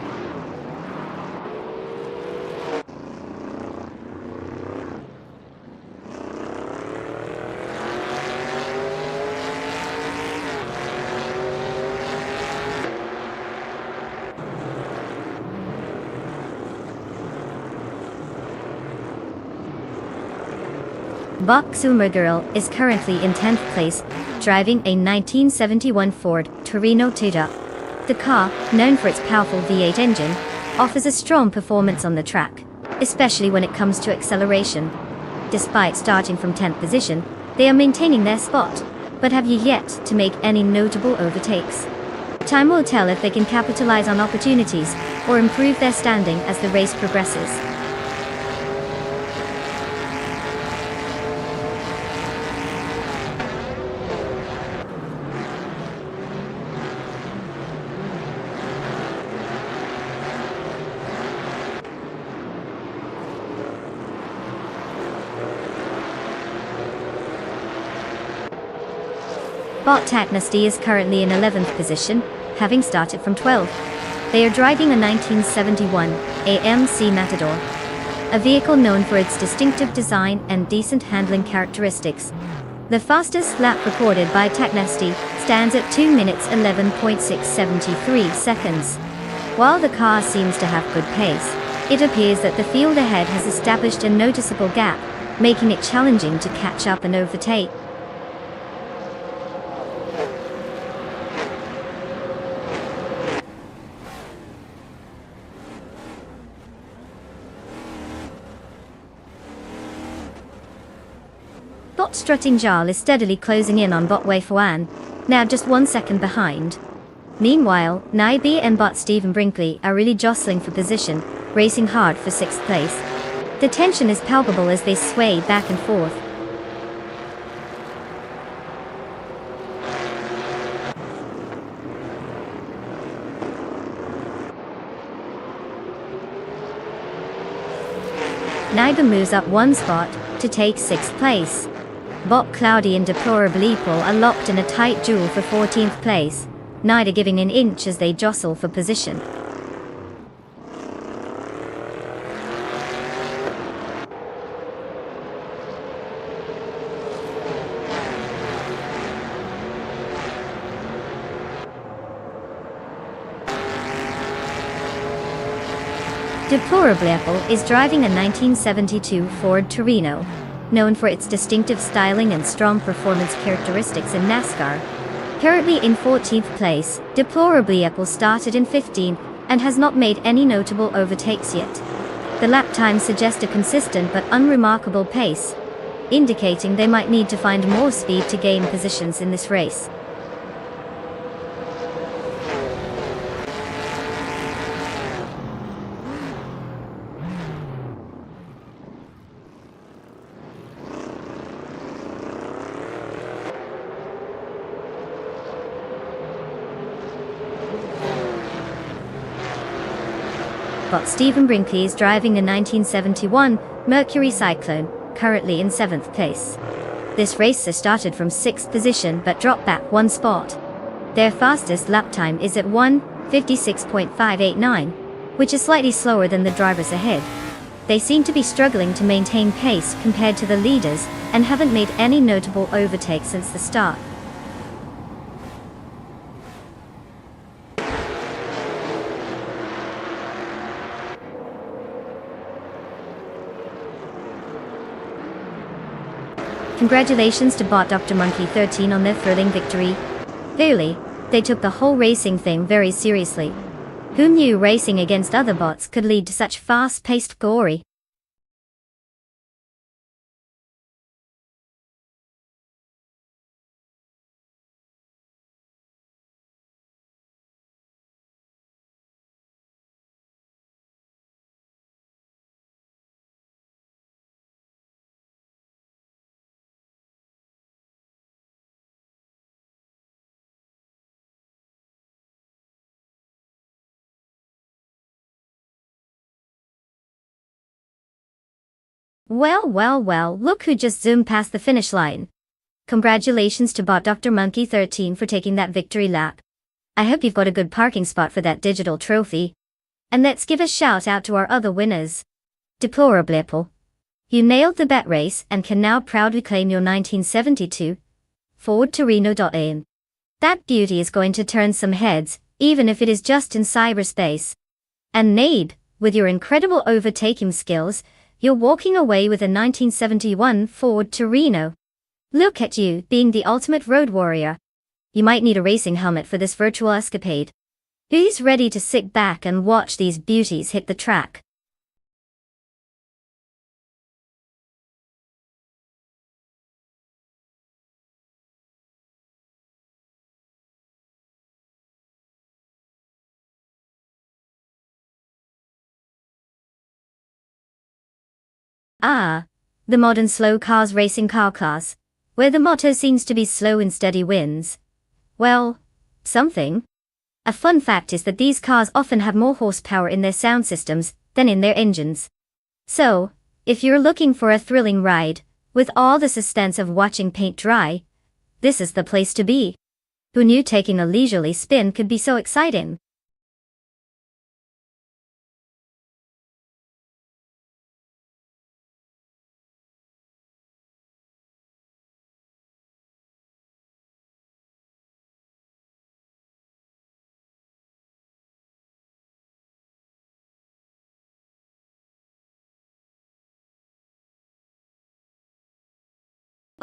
Bot Girl is currently in 10th place, driving a 1971 Ford Torino Tuda. The car, known for its powerful V8 engine, offers a strong performance on the track, especially when it comes to acceleration. Despite starting from 10th position, they are maintaining their spot, but have yet to make any notable overtakes. Time will tell if they can capitalize on opportunities or improve their standing as the race progresses. Bot Dynasty is currently in 11th position, having started from 12th. They are driving a 1971 AMC Matador, a vehicle known for its distinctive design and decent handling characteristics. The fastest lap recorded by Dynasty stands at 2 minutes 11.673 seconds. While the car seems to have good pace, it appears that the field ahead has established a noticeable gap, making it challenging to catch up and overtake. Bot Strutting Jarl is steadily closing in on Bot Wei Fuan, now just 1 second behind. Meanwhile, Naibi and Bot Stephen Brinkley are really jostling for position, racing hard for 6th place. The tension is palpable as they sway back and forth. Naibi moves up 1 spot to take 6th place. Bot Cloudy and Deplorable Equal are locked in a tight duel for 14th place, neither giving an inch as they jostle for position. Deplorable Apple is driving a 1972 Ford Torino, known for its distinctive styling and strong performance characteristics in NASCAR. Currently in 14th place, Deplorable Apple started in 15th and has not made any notable overtakes yet. The lap times suggest a consistent but unremarkable pace, indicating they might need to find more speed to gain positions in this race. Bot Stephen Brinkley is driving a 1971 Mercury Cyclone, currently in 7th place. This racer started from 6th position but dropped back 1 spot. Their fastest lap time is at 1:56.589, which is slightly slower than the drivers ahead. They seem to be struggling to maintain pace compared to the leaders and haven't made any notable overtakes since the start. Congratulations to Bot Dr. Monkey 13 on their thrilling victory. Clearly, they took the whole racing thing very seriously. Who knew racing against other bots could lead to such fast-paced glory? Well, look who just zoomed past the finish line. Congratulations to Bot Dr. Monkey 13 for taking that victory lap. I hope you've got a good parking spot for that digital trophy. And let's give a shout out to our other winners. Deplorable Apple. You nailed the bet race and can now proudly claim your 1972 Ford Torino.am. That beauty is going to turn some heads, even if it is just in cyberspace. And Nabe, with your incredible overtaking skills, you're walking away with a 1971 Ford Torino. Look at you, being the ultimate road warrior. You might need a racing helmet for this virtual escapade. Who's ready to sit back and watch these beauties hit the track? Ah, the modern slow cars racing car class, where the motto seems to be slow and steady wins. Well, something. A fun fact is that these cars often have more horsepower in their sound systems than in their engines. So, if you're looking for a thrilling ride, with all the suspense of watching paint dry, this is the place to be. Who knew taking a leisurely spin could be so exciting?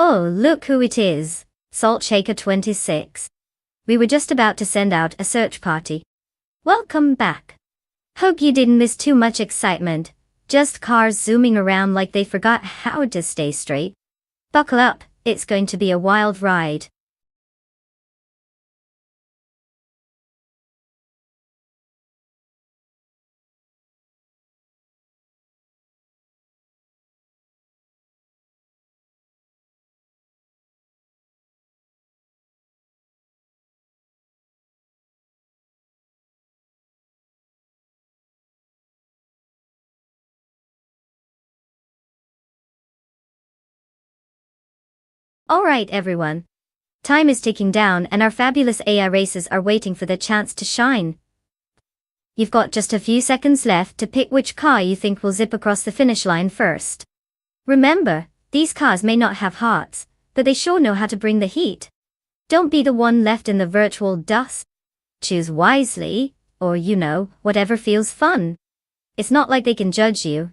Oh, look who it is. Salt Shaker 26. We were just about to send out a search party. Welcome back. Hope you didn't miss too much excitement. Just cars zooming around like they forgot how to stay straight. Buckle up, it's going to be a wild ride. Alright everyone. Time is ticking down and our fabulous AI racers are waiting for their chance to shine. You've got just a few seconds left to pick which car you think will zip across the finish line first. Remember, these cars may not have hearts, but they sure know how to bring the heat. Don't be the one left in the virtual dust. Choose wisely, or whatever feels fun. It's not like they can judge you.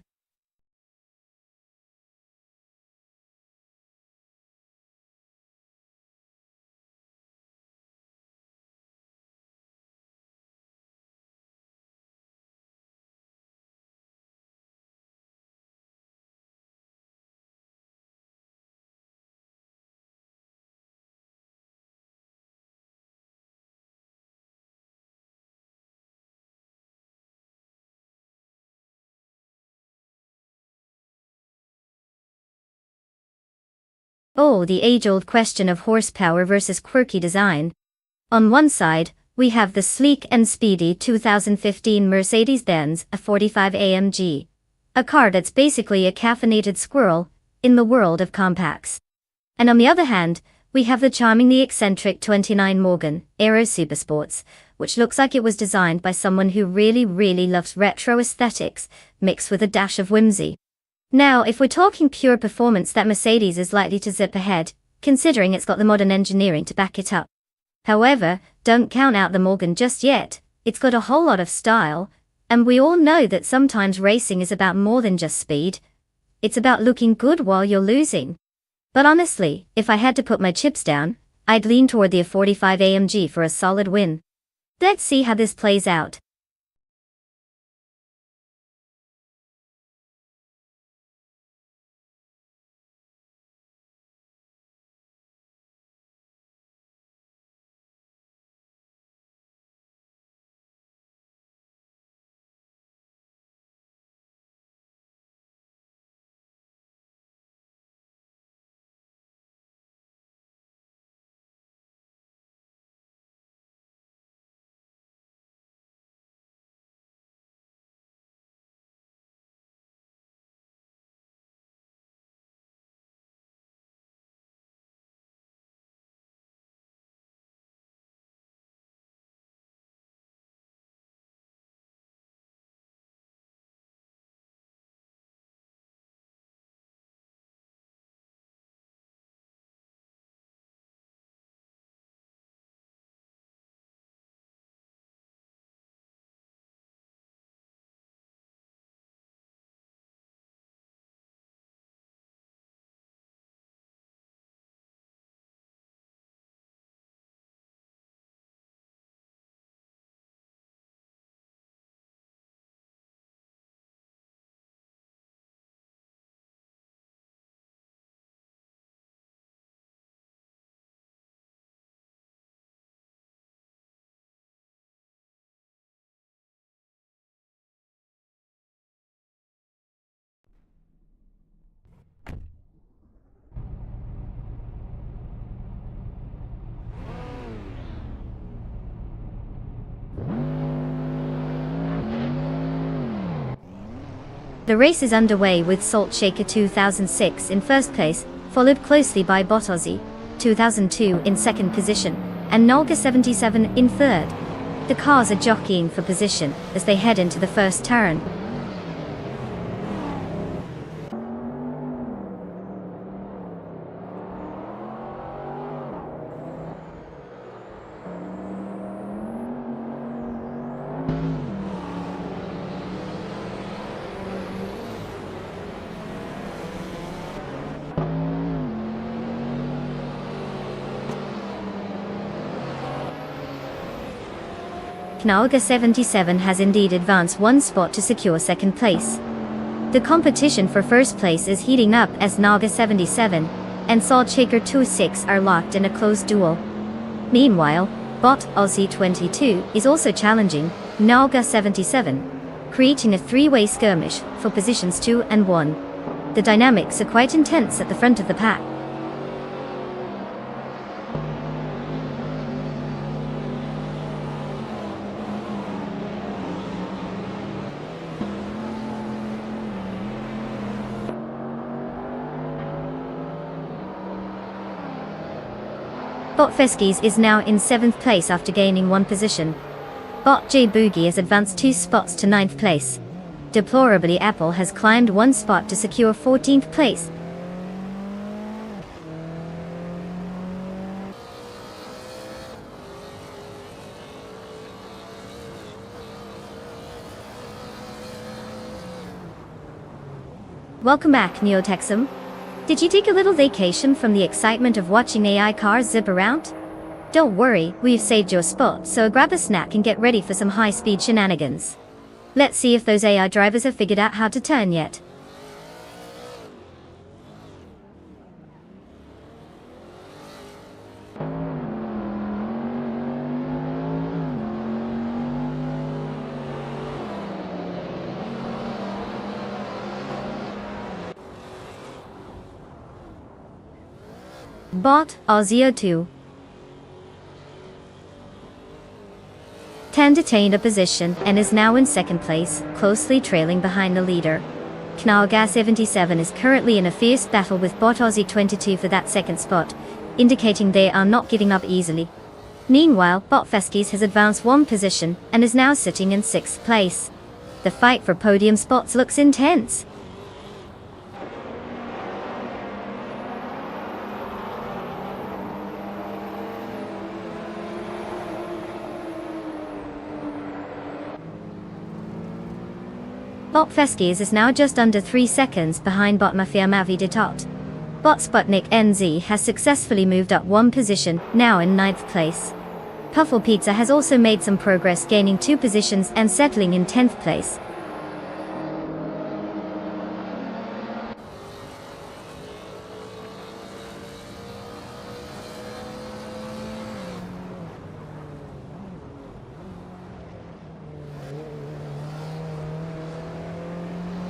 Oh, the age-old question of horsepower versus quirky design. On one side, we have the sleek and speedy 2015 Mercedes-Benz A45 AMG, a car that's basically a caffeinated squirrel in the world of compacts. And on the other hand, we have the charmingly eccentric 29 Morgan Aero Supersports, which looks like it was designed by someone who really loves retro aesthetics, mixed with a dash of whimsy. Now, if we're talking pure performance, that Mercedes is likely to zip ahead, considering it's got the modern engineering to back it up. However, don't count out the Morgan just yet. It's got a whole lot of style, and we all know that sometimes racing is about more than just speed. It's about looking good while you're losing. But honestly, if I had to put my chips down, I'd lean toward the A45 AMG for a solid win. Let's see how this plays out. The race is underway with Salt Shaker 2006 in first place, followed closely by Bot Aussie 2002 in second position, and Nolga 77 in third. The cars are jockeying for position as they head into the first turn. Nolga 77 has indeed advanced one spot to secure second place. The competition for first place is heating up as Nolga 77 and Salt Shaker 26 are locked in a close duel. Meanwhile, Bot Aussie 22 is also challenging Nolga 77, creating a three-way skirmish for positions 2 and 1. The dynamics are quite intense at the front of the pack. Bot Feskies is now in 7th place after gaining one position. Bot J Boogie has advanced 2 spots to 9th place. Deplorably, Apple has climbed 1 spot to secure 14th place. Welcome back, Neotexum. Did you take a little vacation from the excitement of watching AI cars zip around? Don't worry, we've saved your spot, so grab a snack and get ready for some high-speed shenanigans. Let's see if those AI drivers have figured out how to turn yet. Bot Aussie 02 10 detained a position and is now in second place, closely trailing behind the leader. Knalga 77 is currently in a fierce battle with Bot Aussie 22 for that second spot, indicating they are not giving up easily. Meanwhile, Bot Feskies has advanced one position and is now sitting in 6th place. The fight for podium spots looks intense. Bot Feskies is now just under 3 seconds behind Bot Mafia Mavi Detot. Bot Sputnik NZ has successfully moved up one position, now in 9th place. Puffle Pizza has also made some progress, gaining 2 positions and settling in 10th place.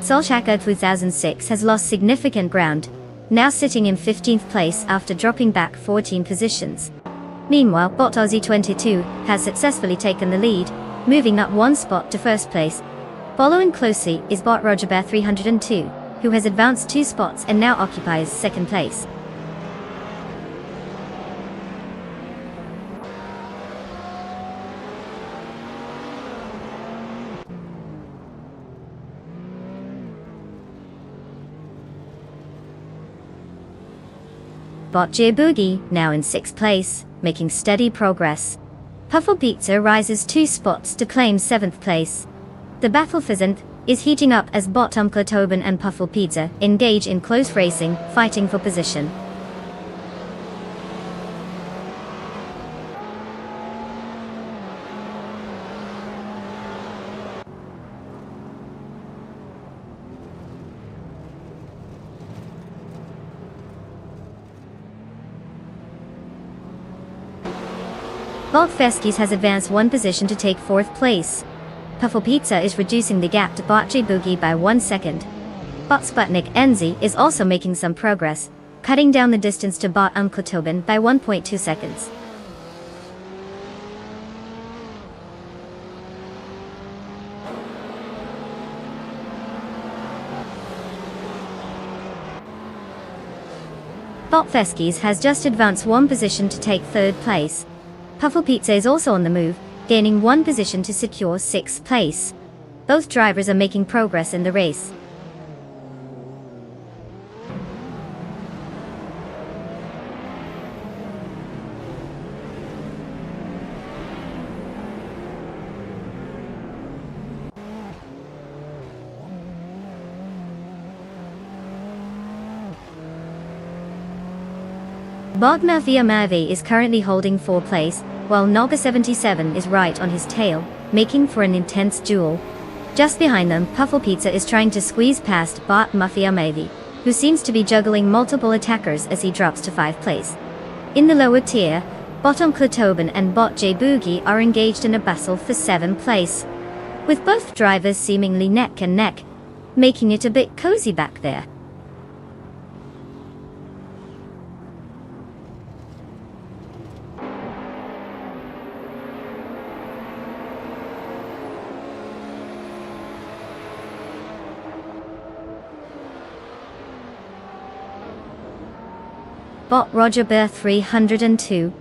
Solshaka 2006 has lost significant ground, now sitting in 15th place after dropping back 14 positions. Meanwhile, Bot Aussie 22 has successfully taken the lead, moving up 1 spot to first place. Following closely is Bot Rogerbear 302, who has advanced 2 spots and now occupies second place. Bot J Boogie, now in 6th place, making steady progress. Puffle Pizza rises 2 spots to claim 7th place. The battle pheasant is heating up as Bot Tobin and Puffle Pizza engage in close racing, fighting for position. Bot Feskies has advanced 1 position to take 4th place. Puffle Pizza is reducing the gap to Bot J Boogie by 1 second. Bot Sputnik NZ is also making some progress, cutting down the distance to Bot Tobin by 1.2 seconds. Botfeskis has just advanced one position to take third place. Puffelpizza is also on the move, gaining one position to secure sixth place. Both drivers are making progress in the race. Bot Mafia Mavi is currently holding 4th place, while Noga77 is right on his tail, making for an intense duel. Just behind them, Puffelpizza is trying to squeeze past Bot Mafia Mavi, who seems to be juggling multiple attackers as he drops to 5th place. In the lower tier, Bottom Klatoben and Bot J Boogie are engaged in a battle for 7th place, with both drivers seemingly neck and neck, making it a bit cozy back there. Bot Roger Bear 302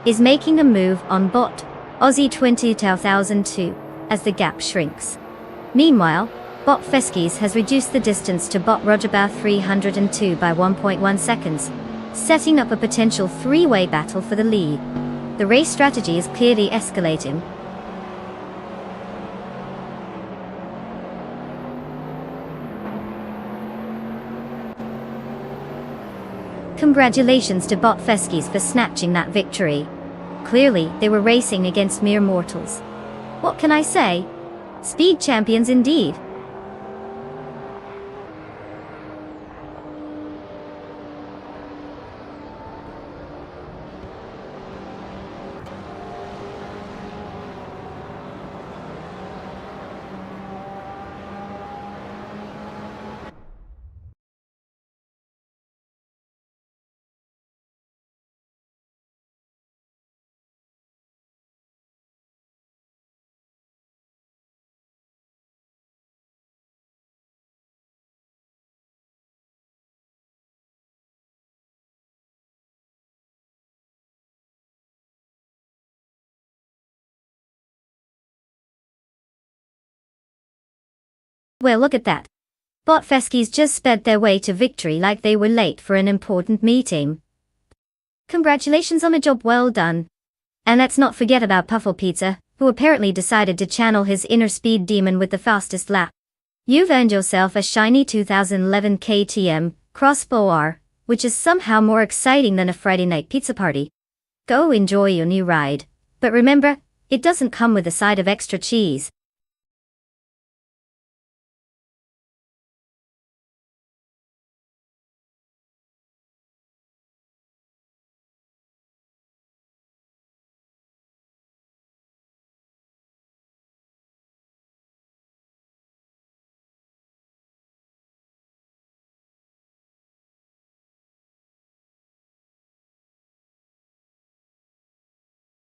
is making a move on Bot Aussie 20,002 as the gap shrinks. Meanwhile, Bot Feskis has reduced the distance to Bot Roger Bear 302 by 1.1 seconds, setting up a potential three-way battle for the lead. The race strategy is clearly escalating. Congratulations to Bot Feskis for snatching that victory. Clearly, they were racing against mere mortals. What can I say? Speed champions indeed. Well, look at that. Bot Feskis just sped their way to victory like they were late for an important meeting. Congratulations on a job well done. And let's not forget about Puffelpizza, who apparently decided to channel his inner speed demon with the fastest lap. You've earned yourself a shiny 2011 KTM Crossbow R, which is somehow more exciting than a Friday night pizza party. Go enjoy your new ride. But remember, it doesn't come with a side of extra cheese.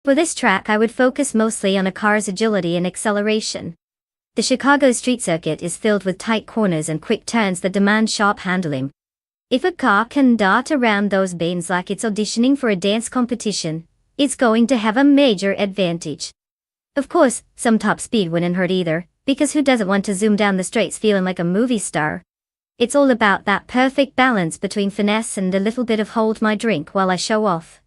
For this track I would focus mostly on a car's agility and acceleration. The Chicago street circuit is filled with tight corners and quick turns that demand sharp handling. If a car can dart around those bends like it's auditioning for a dance competition, it's going to have a major advantage. Of course, some top speed wouldn't hurt either, because who doesn't want to zoom down the straights feeling like a movie star? It's all about that perfect balance between finesse and a little bit of hold my drink while I show off.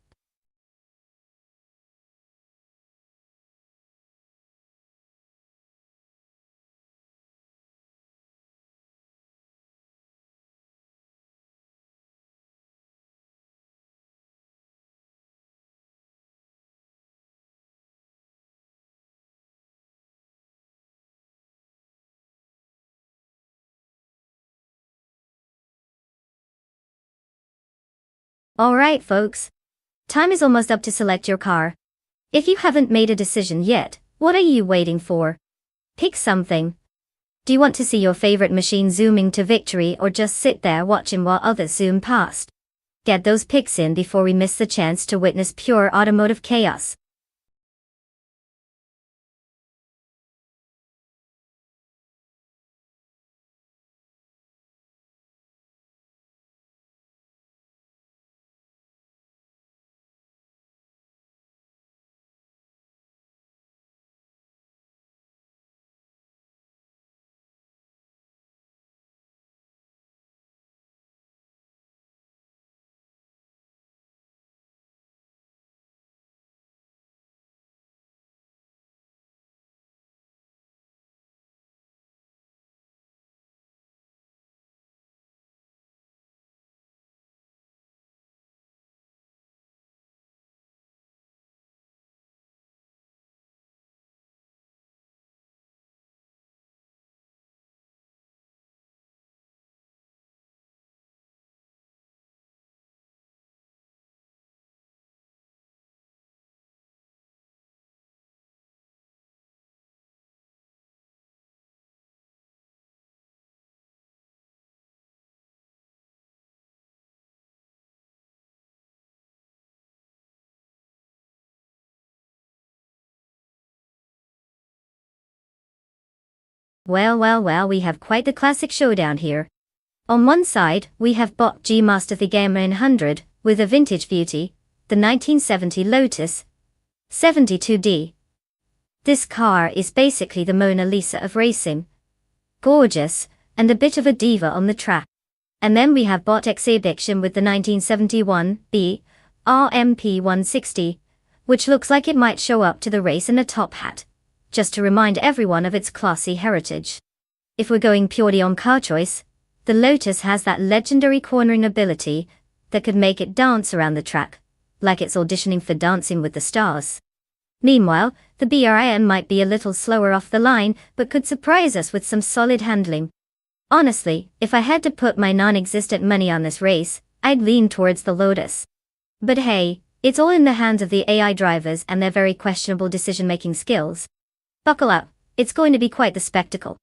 Alright folks. Time is almost up to select your car. If you haven't made a decision yet, what are you waiting for? Pick something. Do you want to see your favorite machine zooming to victory or just sit there watching while others zoom past? Get those picks in before we miss the chance to witness pure automotive chaos. Well, we have quite the classic showdown here. On one side, we have bot G Master the Gamer 900, with a vintage beauty, the 1970 Lotus 72D. This car is basically the Mona Lisa of racing. Gorgeous, and a bit of a diva on the track. And then we have bot Exhibition with the 1971 B RMP 160, which looks like it might show up to the race in a top hat, just to remind everyone of its classy heritage. If we're going purely on car choice, the Lotus has that legendary cornering ability that could make it dance around the track, like it's auditioning for Dancing with the Stars. Meanwhile, the BRIM might be a little slower off the line, but could surprise us with some solid handling. Honestly, if I had to put my non-existent money on this race, I'd lean towards the Lotus. But hey, it's all in the hands of the AI drivers and their very questionable decision-making skills. Buckle up, it's going to be quite the spectacle.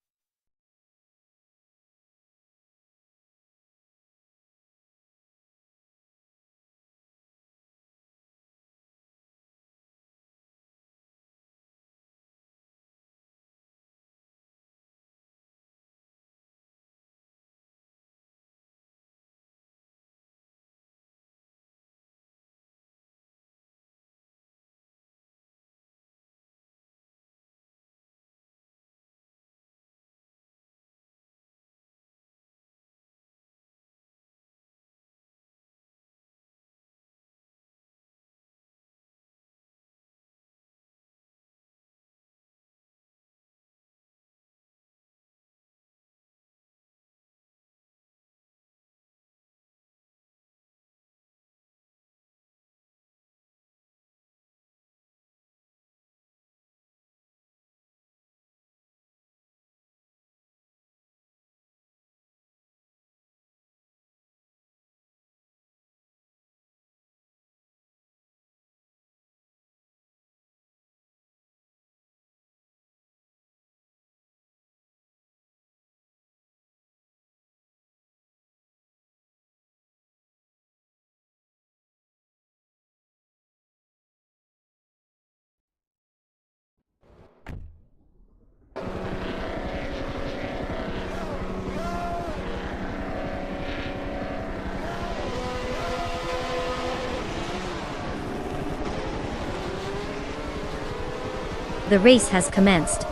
The race has commenced.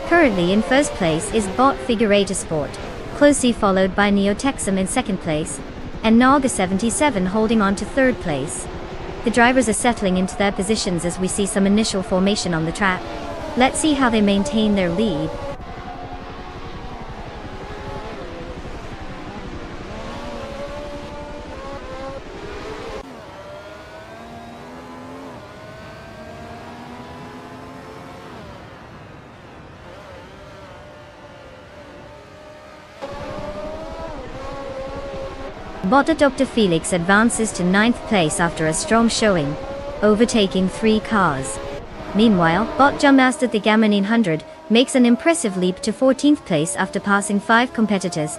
Currently in first place is bot Figurator Sport, closely followed by Neotexum in second place, and Naga 77 holding on to third place. The drivers are settling into their positions as we see some initial formation on the track. Let's see how they maintain their lead. Bot Dr. Felix advances to 9th place after a strong showing, overtaking 3 cars. Meanwhile, bot Master the Gamma 900 makes an impressive leap to 14th place after passing 5 competitors.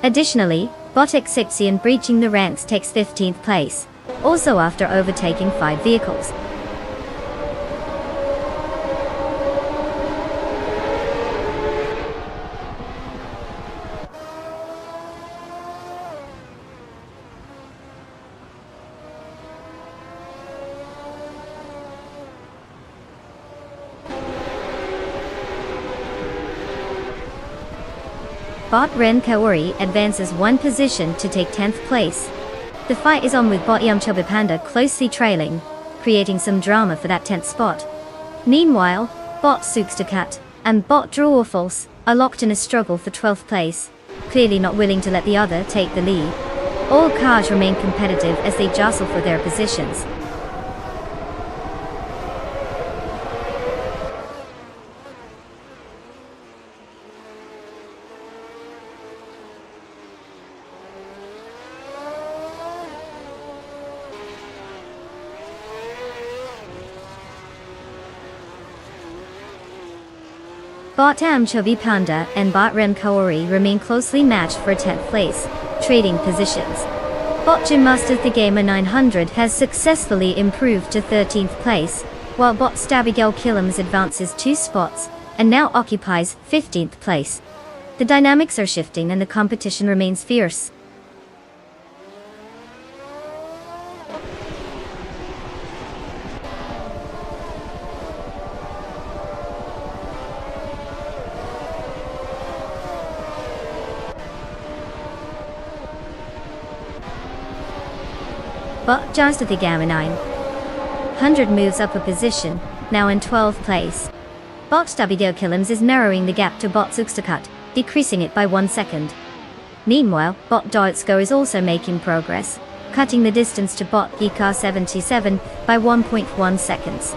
Additionally, bot Exipsian breaching the ranks takes 15th place, also after overtaking 5 vehicles. Bot Ren Kaori advances 1 position to take 10th place. The fight is on with bot Yamchoba Panda closely trailing, creating some drama for that 10th spot. Meanwhile, bot Sukstakat and bot Drawfalse are locked in a struggle for 12th place, clearly not willing to let the other take the lead. All cars remain competitive as they jostle for their positions. Bot Amchobi Panda and bot Ren Kaori remain closely matched for 10th place, trading positions. Bot Jim Mustard the Gamer 900 has successfully improved to 13th place, while bot Stabigel Killams advances 2 spots, and now occupies 15th place. The dynamics are shifting and the competition remains fierce. But just at the Gamma 900 moves up a position, now in 12th place. Bot Stubido Killams is narrowing the gap to Bot Zuxtacut, decreasing it by 1 second. Meanwhile, Bot Doitsko is also making progress, cutting the distance to Bot EK77 by 1.1 seconds.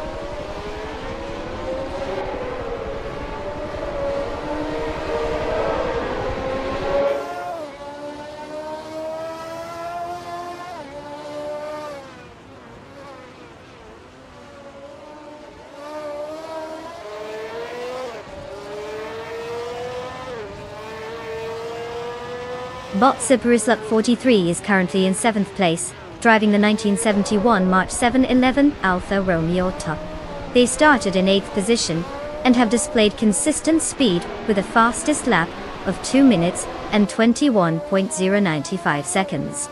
Bot Siparisluk 43 is currently in 7th place, driving the 1971 March 711 Alfa Romeo Top. They started in 8th position, and have displayed consistent speed with a fastest lap of 2 minutes and 21.095 seconds.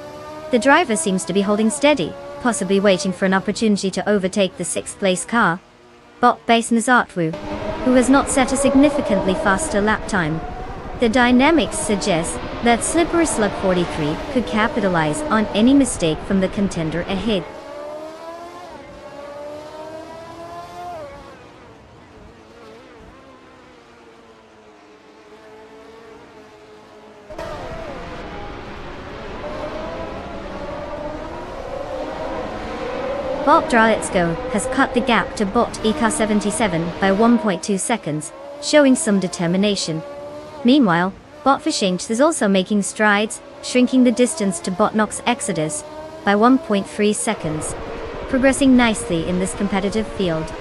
The driver seems to be holding steady, possibly waiting for an opportunity to overtake the 6th place car, Bot Base Nazatwu, who has not set a significantly faster lap time. The dynamics suggest that Slippery Slug 43 could capitalize on any mistake from the contender ahead. Bob Draletsko has cut the gap to Bot EK77 by 1.2 seconds, showing some determination. Meanwhile, Bot Fishinch is also making strides, shrinking the distance to Bot Nox Exodus by 1.3 seconds, progressing nicely in this competitive field.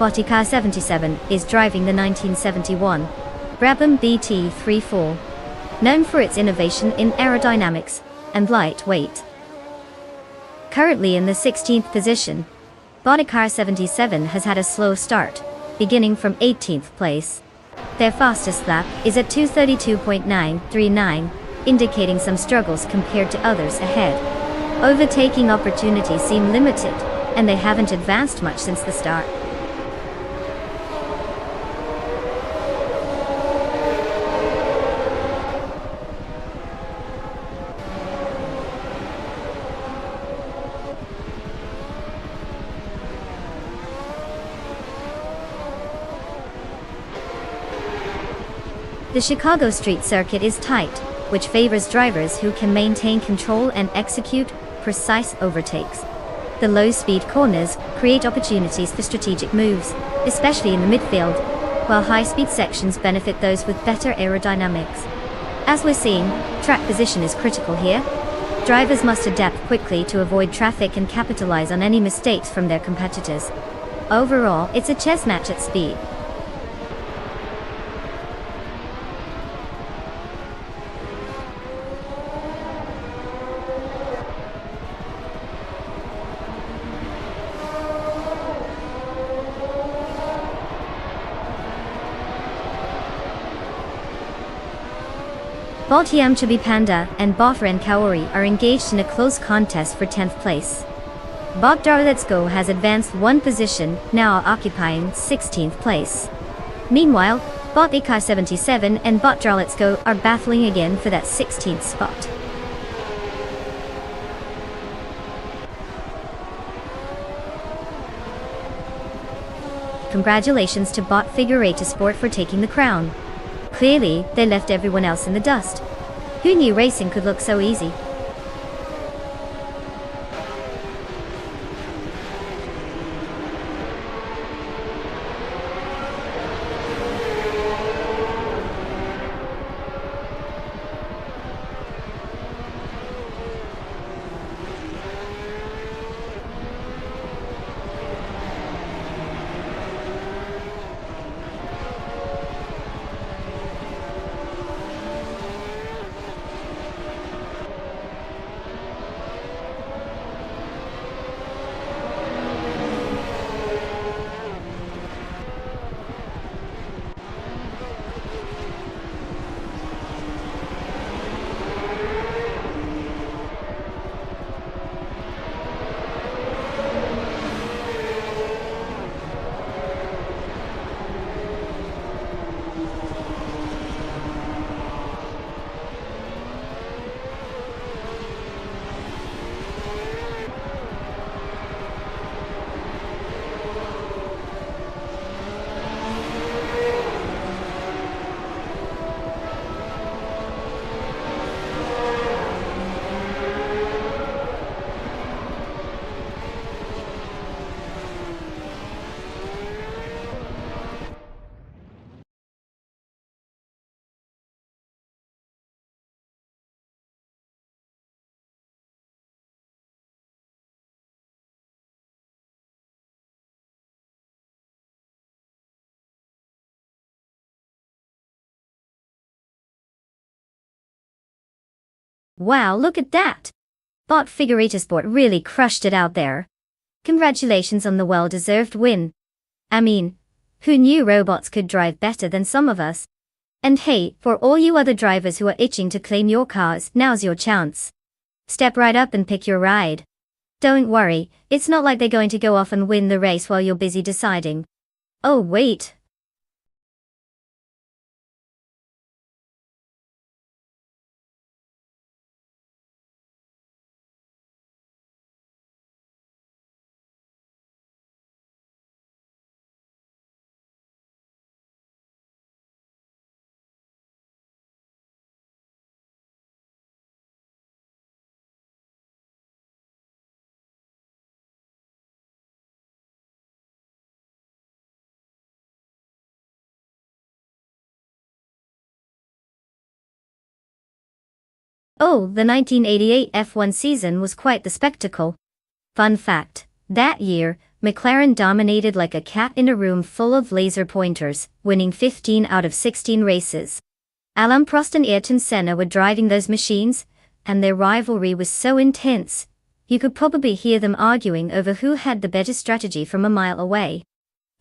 Botica 77 is driving the 1971 Brabham BT34, known for its innovation in aerodynamics and lightweight. Currently in the 16th position, Botica 77 has had a slow start, beginning from 18th place. Their fastest lap is at 2:32.939, indicating some struggles compared to others ahead. Overtaking opportunities seem limited, and they haven't advanced much since the start. The Chicago street circuit is tight, which favors drivers who can maintain control and execute precise overtakes. The low-speed corners create opportunities for strategic moves, especially in the midfield, while high-speed sections benefit those with better aerodynamics. As we're seeing, track position is critical here. Drivers must adapt quickly to avoid traffic and capitalize on any mistakes from their competitors. Overall, it's a chess match at speed. Botiam Chibi Panda and Bofren Kaori are engaged in a close contest for 10th place. Bob Darletsko has advanced one position, now occupying 16th place. Meanwhile, Bot EK77 and Bot Darletsko are battling again for that 16th spot. Congratulations to Bot Figurata Sport for taking the crown. Clearly, they left everyone else in the dust. Who knew racing could look so easy? Wow, look at that! Bot Figurita Sport really crushed it out there. Congratulations on the well-deserved win. I mean, who knew robots could drive better than some of us? And hey, for all you other drivers who are itching to claim your cars, now's your chance. Step right up and pick your ride. Don't worry, it's not like they're going to go off and win the race while you're busy deciding. Oh wait. Oh, the 1988 F1 season was quite the spectacle. Fun fact, that year, McLaren dominated like a cat in a room full of laser pointers, winning 15 out of 16 races. Alain Prost and Ayrton Senna were driving those machines, and their rivalry was so intense, you could probably hear them arguing over who had the better strategy from a mile away.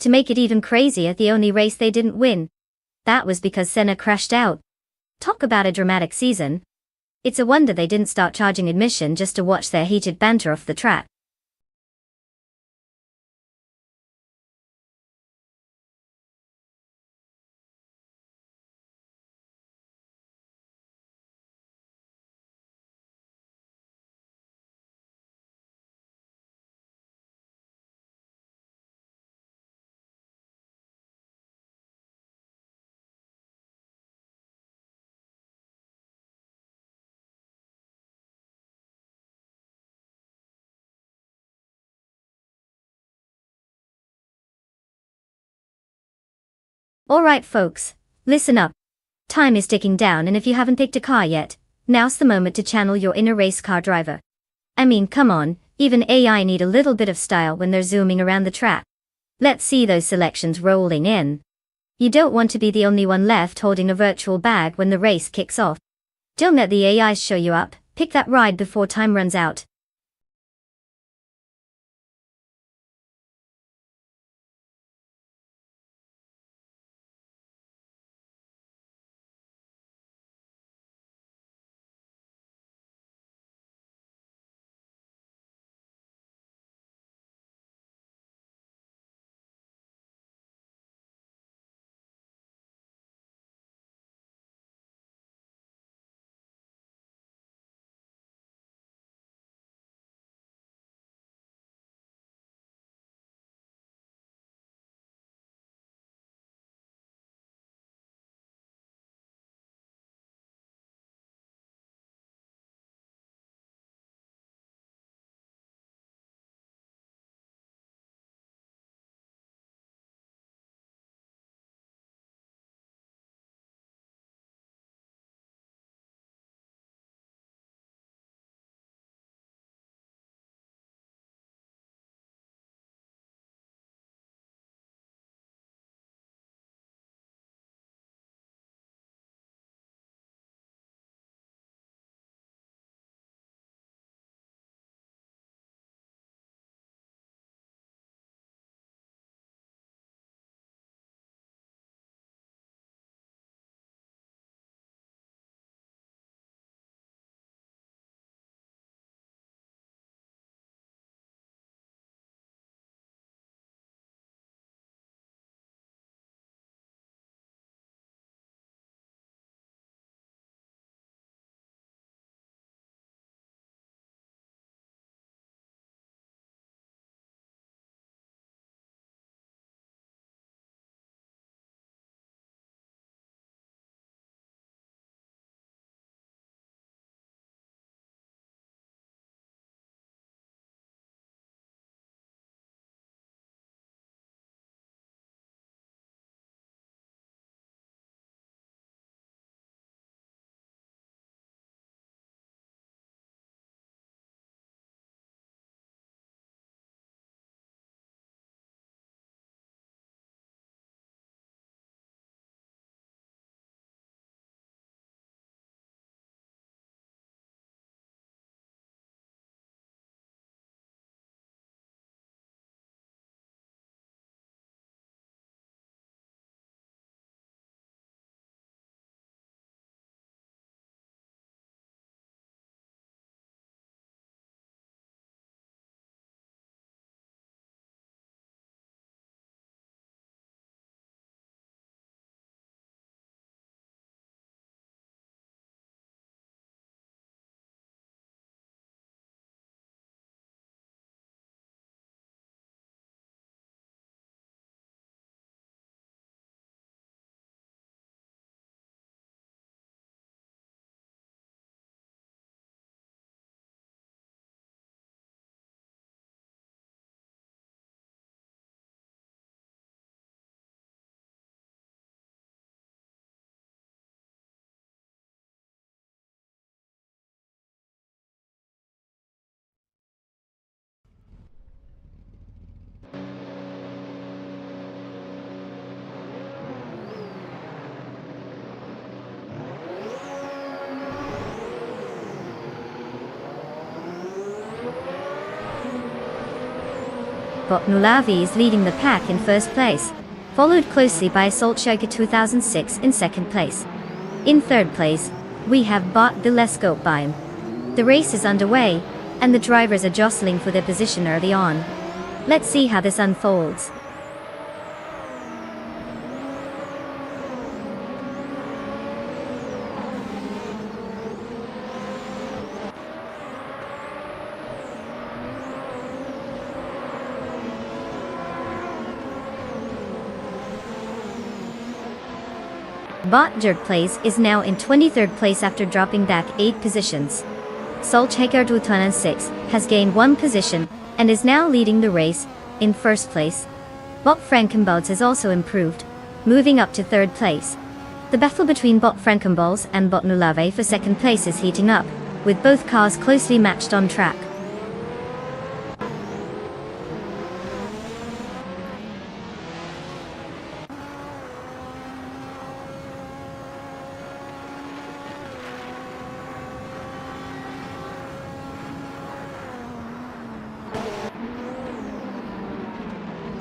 To make it even crazier, the only race they didn't win. That was because Senna crashed out. Talk about a dramatic season. It's a wonder they didn't start charging admission just to watch their heated banter off the track. Alright folks, listen up. Time is ticking down, and if you haven't picked a car yet, now's the moment to channel your inner race car driver. I mean, come on, even AI need a little bit of style when they're zooming around the track. Let's see those selections rolling in. You don't want to be the only one left holding a virtual bag when the race kicks off. Don't let the AIs show you up, pick that ride before time runs out. Bot Nulavi is leading the pack in first place, followed closely by Salt Shaker 2006 in second place. In third place, we have Bot Bilescope Biome. The race is underway, and the drivers are jostling for their position early on. Let's see how this unfolds. Bot Jerk Place is now in 23rd place after dropping back 8 positions. Solchaker 2006 has gained 1 position and is now leading the race in first place. Bot Frankenbalds has also improved, moving up to 3rd place. The battle between Bot Frankenbalds and Bot Nulave for 2nd place is heating up, with both cars closely matched on track.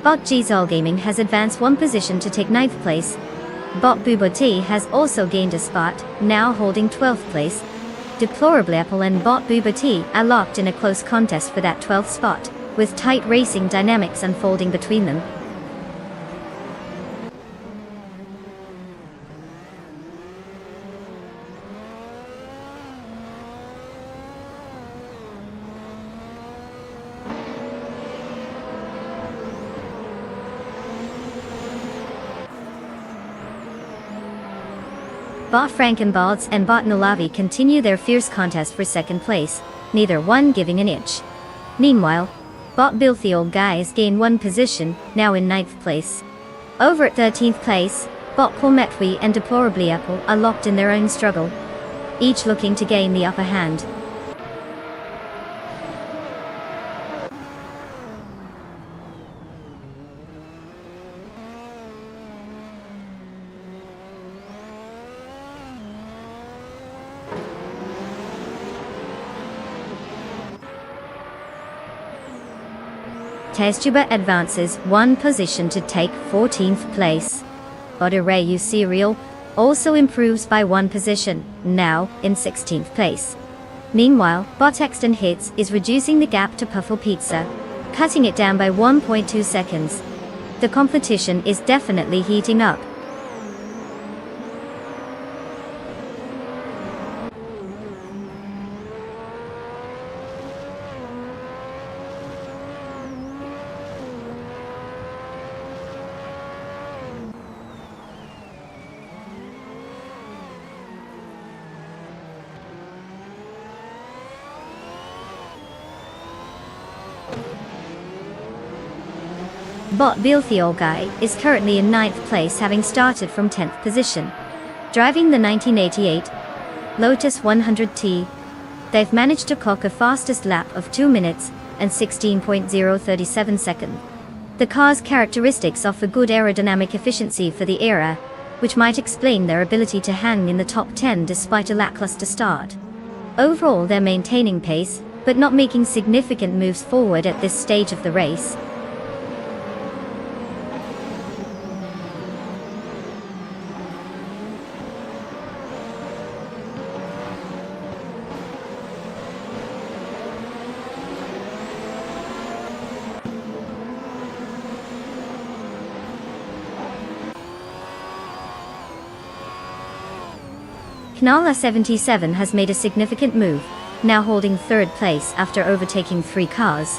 Bot Gzol Gaming has advanced 1 position to take 9th place. Bot Buboti has also gained a spot, now holding 12th place. Deplorably Apple and Bot Buboti are locked in a close contest for that 12th spot, with tight racing dynamics unfolding between them. Bot Frankenbalds and Bot Nulavi continue their fierce contest for 2nd place, neither one giving an inch. Meanwhile, Bot Bilthiol Guys gain 1 position, now in 9th place. Over at 13th place, Bot Polmetwi and Deplorably Apple are locked in their own struggle, each looking to gain the upper hand. Testuba advances 1 position to take 14th place. Bot Arayu Serial also improves by 1 position, now in 16th place. Meanwhile, Bot Exton Hits is reducing the gap to Puffle Pizza, cutting it down by 1.2 seconds. The competition is definitely heating up. Bot Bilthiolgai is currently in 9th place, having started from 10th position. Driving the 1988 Lotus 100T, they've managed to clock a fastest lap of 2 minutes and 16.037 seconds. The car's characteristics offer good aerodynamic efficiency for the era, which might explain their ability to hang in the top 10 despite a lackluster start. Overall, they're maintaining pace, but not making significant moves forward at this stage of the race. Knala 77 has made a significant move, now holding 3rd place after overtaking 3 cars.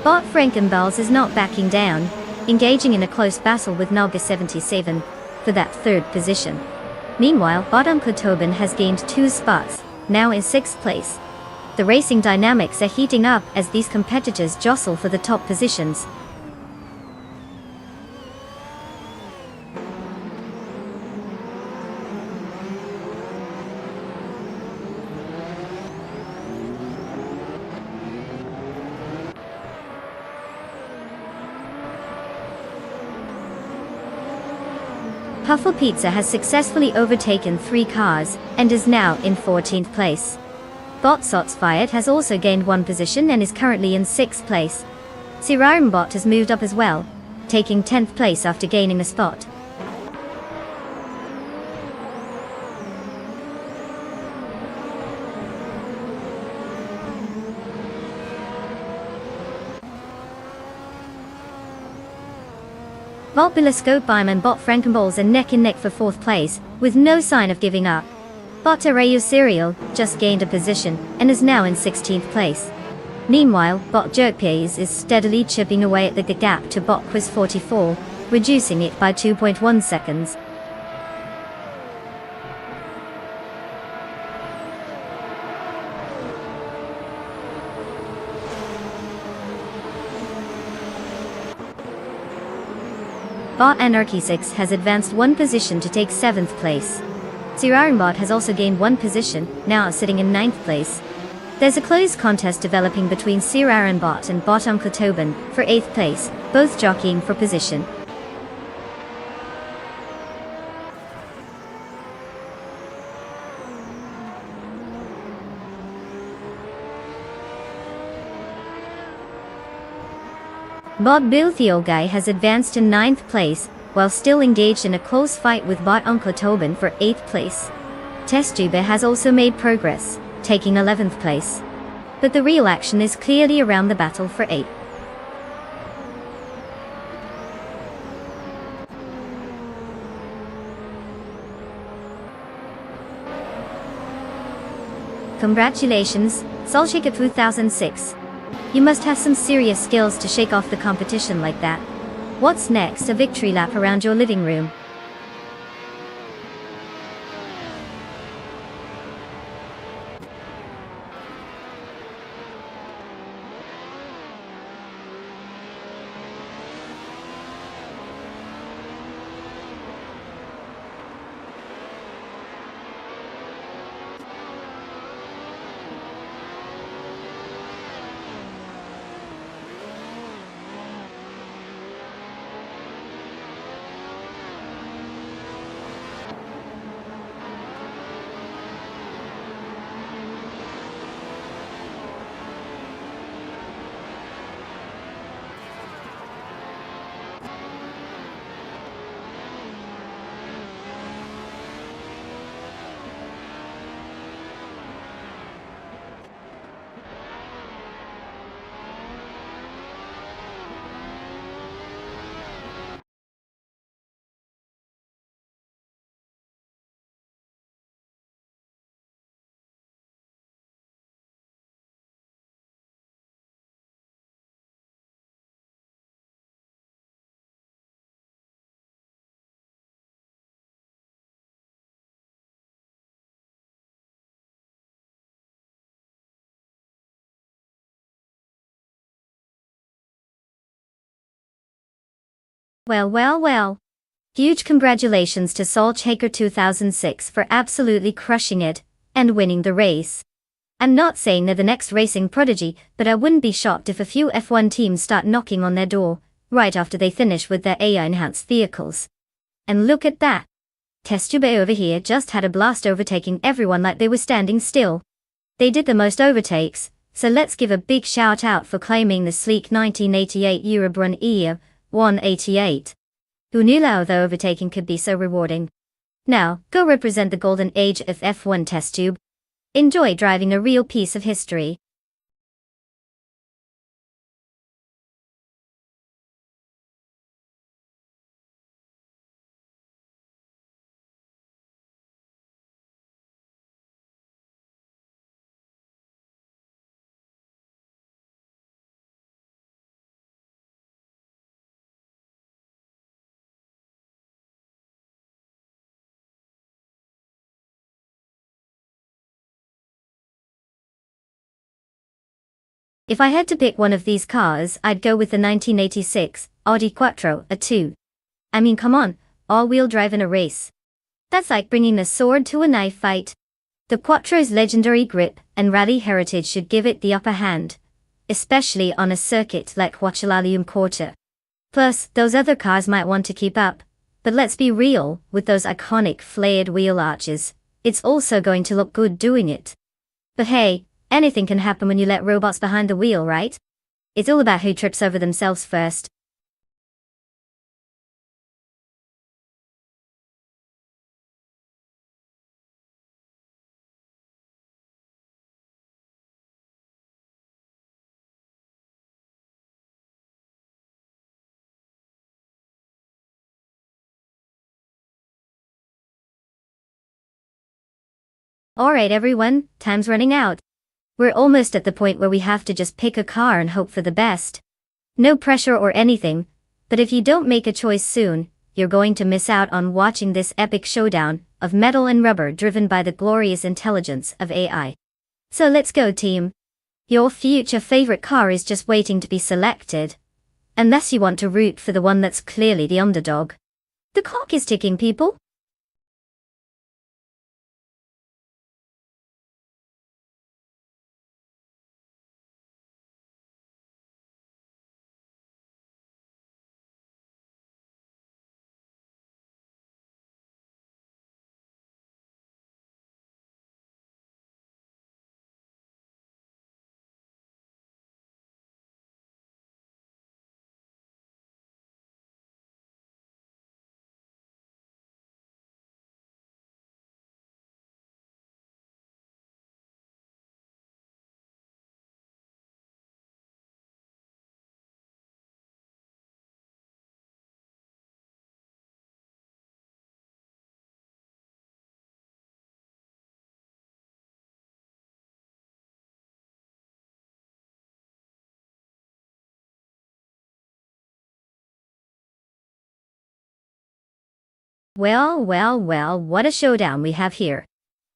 Bot Frankenballs is not backing down, engaging in a close battle with Naga 77 for that 3rd position. Meanwhile, Bot Tobin has gained 2 spots, now in 6th place. The racing dynamics are heating up as these competitors jostle for the top positions. Puffle Pizza has successfully overtaken 3 cars, and is now in 14th place. Bot Sots Fired has also gained 1 position and is currently in 6th place. Bot has moved up as well, taking 10th place after gaining a spot. Bot Biloscope and Bot Frankenballs are neck and neck for 4th place, with no sign of giving up. Bot Arayu Serial just gained a position and is now in 16th place. Meanwhile, Bot Jerkpace is steadily chipping away at the gap to Bot Quiz 44, reducing it by 2.1 seconds. Bot Anarchy 6 has advanced 1 position to take 7th place. Bot has also gained 1 position, now sitting in 9th place. There's a close contest developing between Bot and Bot Uncle Tobin for 8th place, both jockeying for position. Bot Bill Theolgai has advanced to 9th place, while still engaged in a close fight with Bot Uncle Tobin for 8th place. Testube has also made progress, taking 11th place. But the real action is clearly around the battle for 8th. Congratulations, Solshika 2006. You must have some serious skills to shake off the competition like that. What's next? A victory lap around your living room. Well. Huge congratulations to Solchaker 2006 for absolutely crushing it and winning the race. I'm not saying they're the next racing prodigy, but I wouldn't be shocked if a few F1 teams start knocking on their door right after they finish with their AI-enhanced vehicles. And look at that. Testube over here just had a blast overtaking everyone like they were standing still. They did the most overtakes, so let's give a big shout out for claiming the sleek 1988 Eurobrun EA 188. Who knew the overtaking could be so rewarding? Now, go represent the golden age of F1 Testube. Enjoy driving a real piece of history. If I had to pick one of these cars, I'd go with the 1986 Audi Quattro A2. I mean, come on, all-wheel drive in a race. That's like bringing a sword to a knife fight. The Quattro's legendary grip and rally heritage should give it the upper hand, especially on a circuit like Huachalalium Corta. Plus, those other cars might want to keep up, but let's be real, with those iconic flared wheel arches, it's also going to look good doing it. But hey, anything can happen when you let robots behind the wheel, right? It's all about who trips over themselves first. Alright everyone, time's running out. We're almost at the point where we have to just pick a car and hope for the best. No pressure or anything, but if you don't make a choice soon, you're going to miss out on watching this epic showdown of metal and rubber driven by the glorious intelligence of AI. So let's go team. Your future favorite car is just waiting to be selected. Unless you want to root for the one that's clearly the underdog. The clock is ticking, people. Well, what a showdown we have here.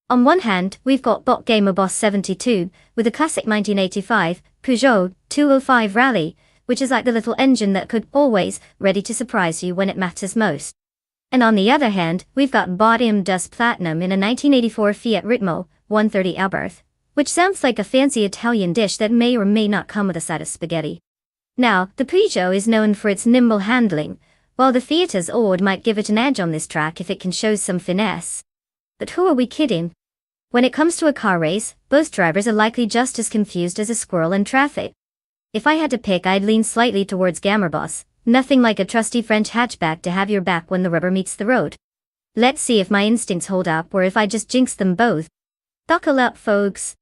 On one hand, we've got Bot Gamer Boss 72, with a classic 1985 Peugeot 205 Rally, which is like the little engine that could always ready to surprise you when it matters most. And on the other hand, we've got Bodium Dust Platinum in a 1984 Fiat Ritmo 130 Alberth, which sounds like a fancy Italian dish that may or may not come with a side of spaghetti. Now, the Peugeot is known for its nimble handling, while the Fiat's Ord might give it an edge on this track if it can show some finesse. But who are we kidding? When it comes to a car race, both drivers are likely just as confused as a squirrel in traffic. If I had to pick, I'd lean slightly towards Gamer Boss. Nothing like a trusty French hatchback to have your back when the rubber meets the road. Let's see if my instincts hold up or if I just jinx them both. Buckle up, folks.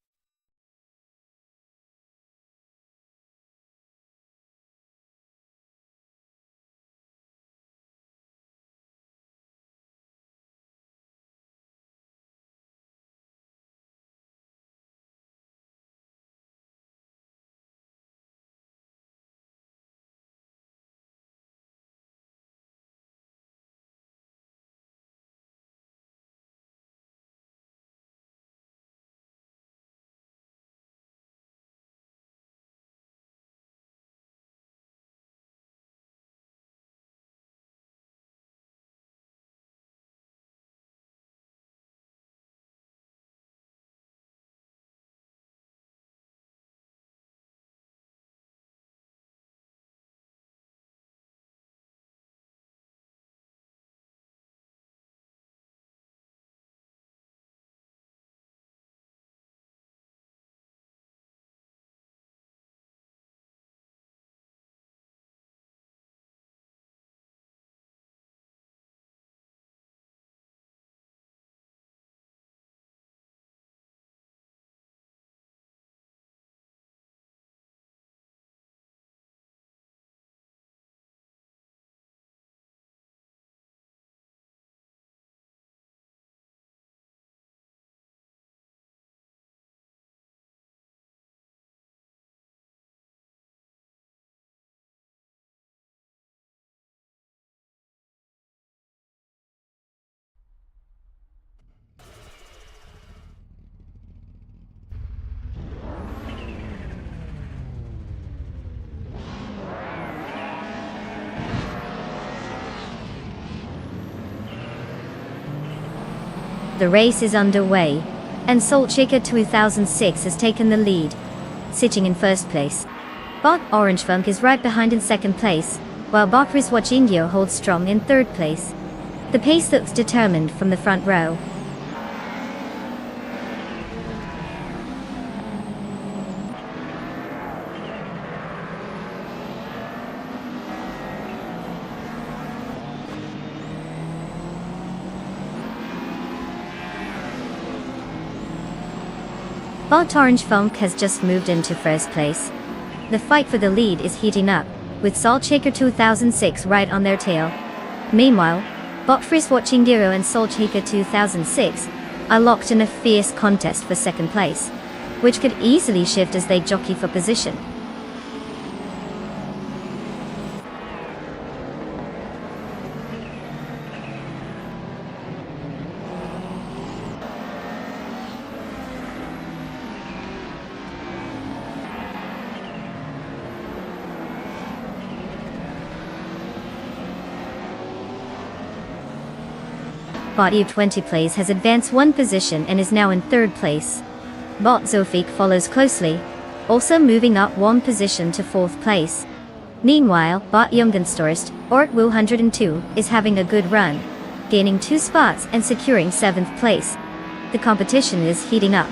The race is underway, and Salt Shaker 2006 has taken the lead, sitting in first place. Bot Orange Funk is right behind in second place, while Bot Wristwatch Indio holds strong in third place. The pace looks determined from the front row. Bot Orange Funk has just moved into first place. The fight for the lead is heating up, with Saltshaker 2006 right on their tail. Meanwhile, Bot Friswatching Giro and Saltshaker 2006 are locked in a fierce contest for second place, which could easily shift as they jockey for position. Bot U20 Plays has advanced one position and is now in third place. Bot Zofik follows closely, also moving up one position to fourth place. Meanwhile, Bot Jungenstorst, or 102, is having a good run, gaining 2 spots and securing 7th place. The competition is heating up.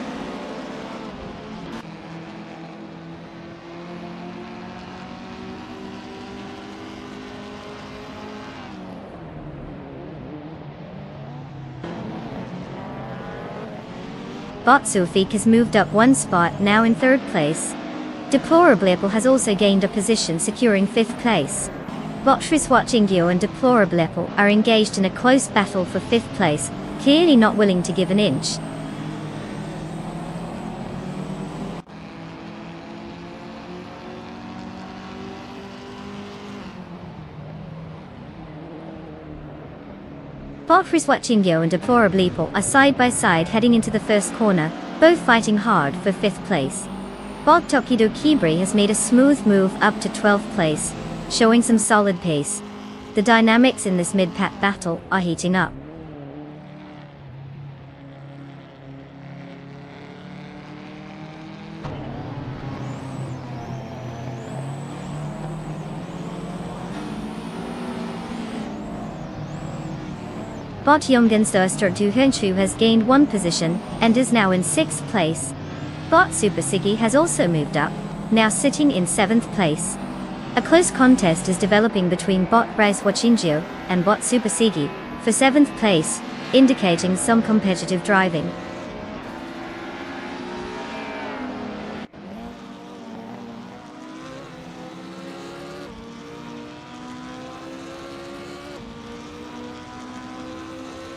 Bot Zofik has moved up 1 spot, now in 3rd place. Deplorable has also gained a position, securing 5th place. Bot Friswatchingio and Deplorable are engaged in a close battle for 5th place, clearly not willing to give an inch. Bot Friswatchingio and Deplorable are side by side heading into the first corner, both fighting hard for 5th place. Bot Tokido Kibri has made a smooth move up to 12th place, showing some solid pace. The dynamics in this mid-pack battle are heating up. Bot Jungenstorster Duhenshu has gained 1 position and is now in 6th place. Bot Supersigi has also moved up, now sitting in 7th place. A close contest is developing between Bot Friswatchingio and Bot Supersigi for 7th place, indicating some competitive driving.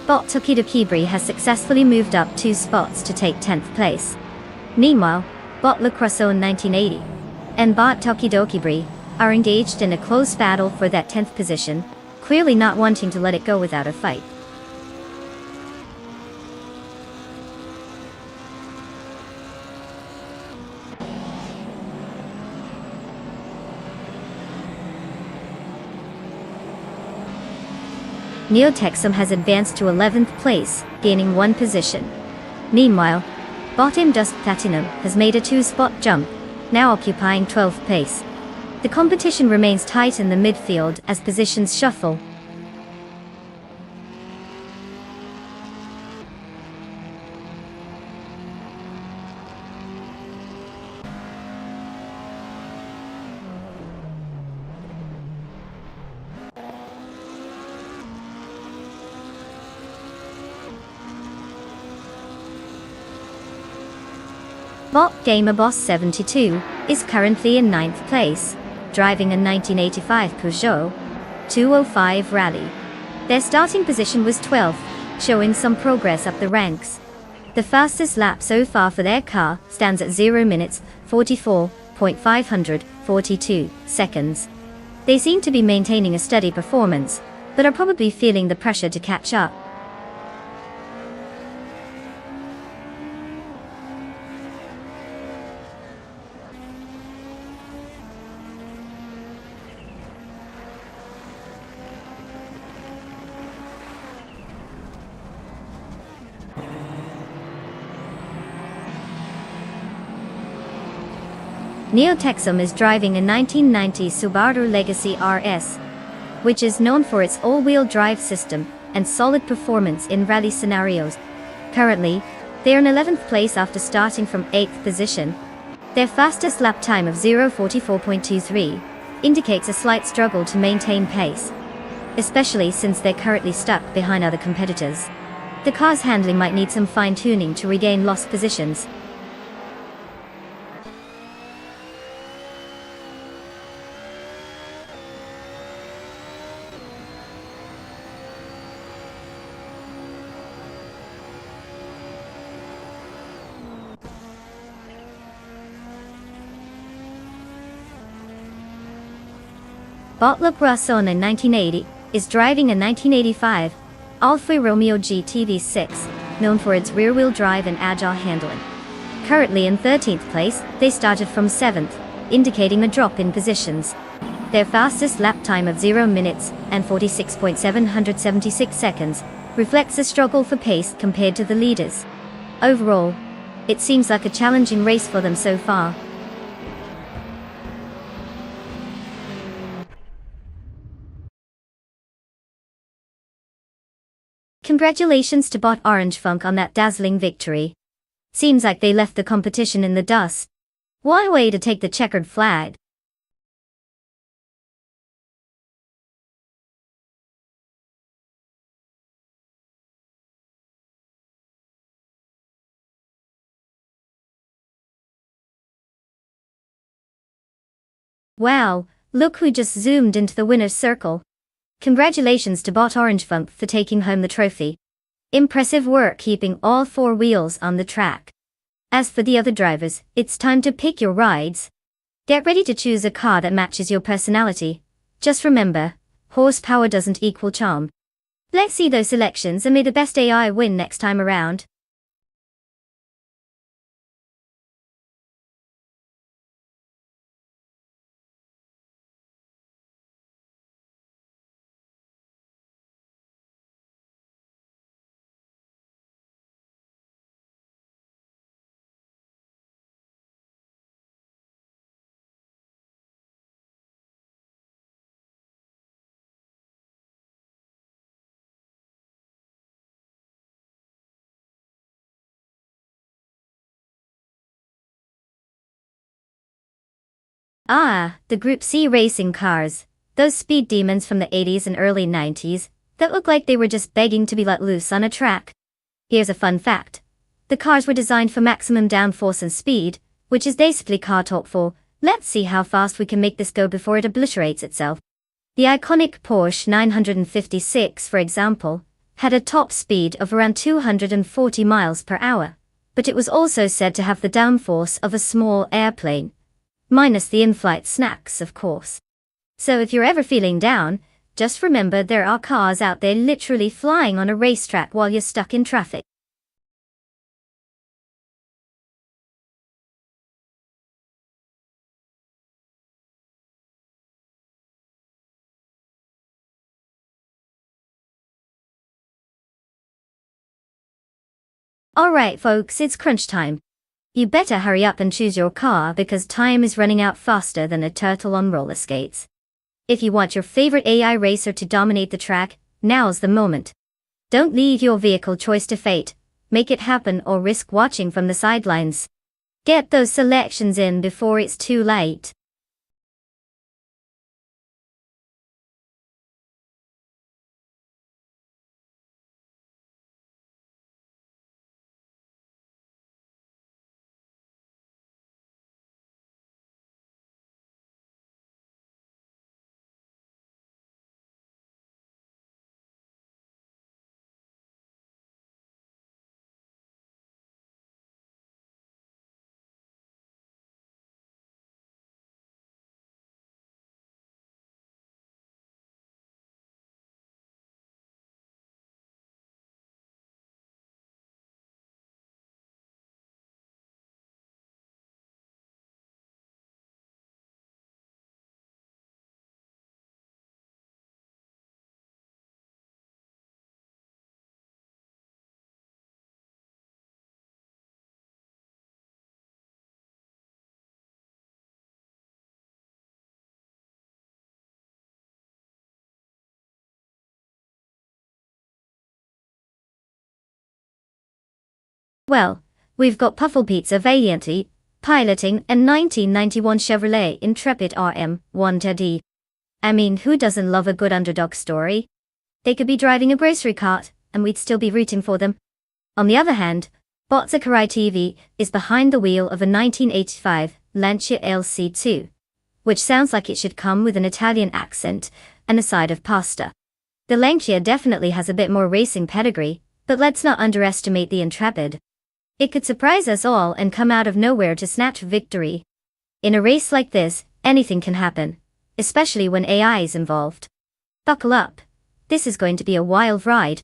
Bot Tokido Kibri has successfully moved up 2 spots to take 10th place. Meanwhile, Bot Le Croissant 1980 and Bot Tokido Kibri are engaged in a close battle for that 10th position, clearly not wanting to let it go without a fight. Neotexum has advanced to 11th place, gaining 1 position. Meanwhile, Bot Dust Platinum has made a 2-spot jump, now occupying 12th place. The competition remains tight in the midfield as positions shuffle. Bot Gamer Boss 72 is currently in 9th place, driving a 1985 Peugeot 205 Rally. Their starting position was 12th, showing some progress up the ranks. The fastest lap so far for their car stands at 0 minutes 44.542 seconds. They seem to be maintaining a steady performance, but are probably feeling the pressure to catch up. Neotexum is driving a 1990 Subaru Legacy RS, which is known for its all-wheel drive system and solid performance in rally scenarios. Currently, they are in 11th place after starting from 8th position. Their fastest lap time of 0:44.23 indicates a slight struggle to maintain pace, especially since they're currently stuck behind other competitors. The car's handling might need some fine-tuning to regain lost positions. Bought Luke Russo in 1980, is driving a 1985 Alfa Romeo GT V6, known for its rear-wheel drive and agile handling. Currently in 13th place, they started from 7th, indicating a drop in positions. Their fastest lap time of 0 minutes and 46.776 seconds reflects a struggle for pace compared to the leaders. Overall, it seems like a challenging race for them so far. Congratulations to Bot Orange Funk on that dazzling victory. Seems like they left the competition in the dust. What a way to take the checkered flag. Wow, look who just zoomed into the winner's circle. Congratulations to Bot Orange Funk for taking home the trophy. Impressive work keeping all 4 wheels on the track. As for the other drivers, it's time to pick your rides. Get ready to choose a car that matches your personality. Just remember, horsepower doesn't equal charm. Let's see those selections and may the best AI win next time around. Ah, the Group C racing cars. Those speed demons from the 80s and early 90s, that look like they were just begging to be let loose on a track. Here's a fun fact. The cars were designed for maximum downforce and speed, which is basically car talk for, let's see how fast we can make this go before it obliterates itself. The iconic Porsche 956, for example, had a top speed of around 240 miles per hour, but it was also said to have the downforce of a small airplane. Minus the in-flight snacks, of course. So if you're ever feeling down, just remember there are cars out there literally flying on a racetrack while you're stuck in traffic. Alright folks, it's crunch time. You better hurry up and choose your car because time is running out faster than a turtle on roller skates. If you want your favorite AI racer to dominate the track, now's the moment. Don't leave your vehicle choice to fate. Make it happen or risk watching from the sidelines. Get those selections in before it's too late. Well, we've got Puffle Pizza Valiantly piloting a 1991 Chevrolet Intrepid RM110D. I mean, who doesn't love a good underdog story? They could be driving a grocery cart, and we'd still be rooting for them. On the other hand, Bot Zakarai TV is behind the wheel of a 1985 Lancia LC2, which sounds like it should come with an Italian accent and a side of pasta. The Lancia definitely has a bit more racing pedigree, but let's not underestimate the Intrepid. It could surprise us all and come out of nowhere to snatch victory. In a race like this, anything can happen. especially when AI is involved. Buckle up. This is going to be a wild ride.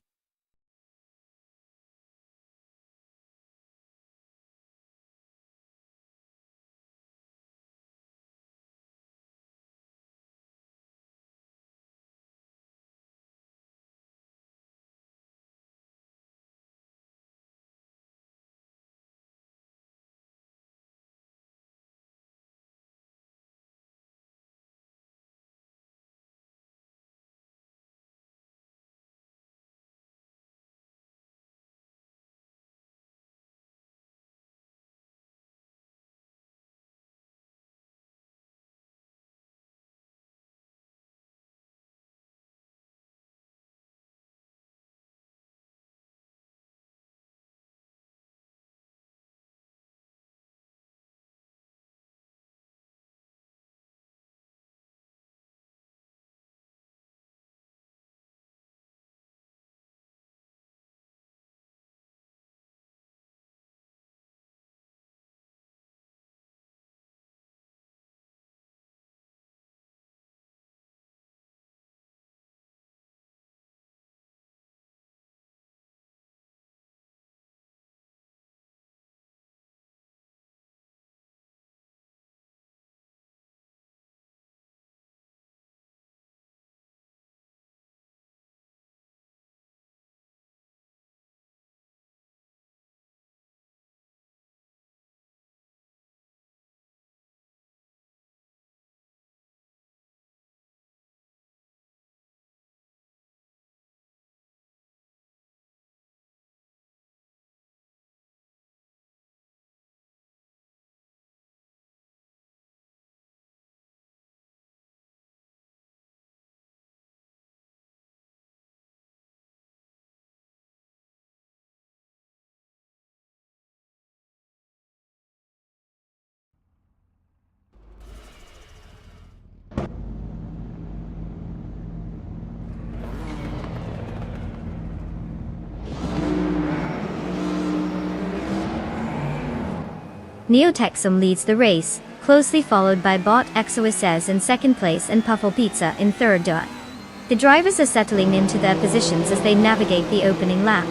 Neotexum leads the race, closely followed by Bot XOSS in second place and Puffle Pizza in third. The drivers are settling into their positions as they navigate the opening lap.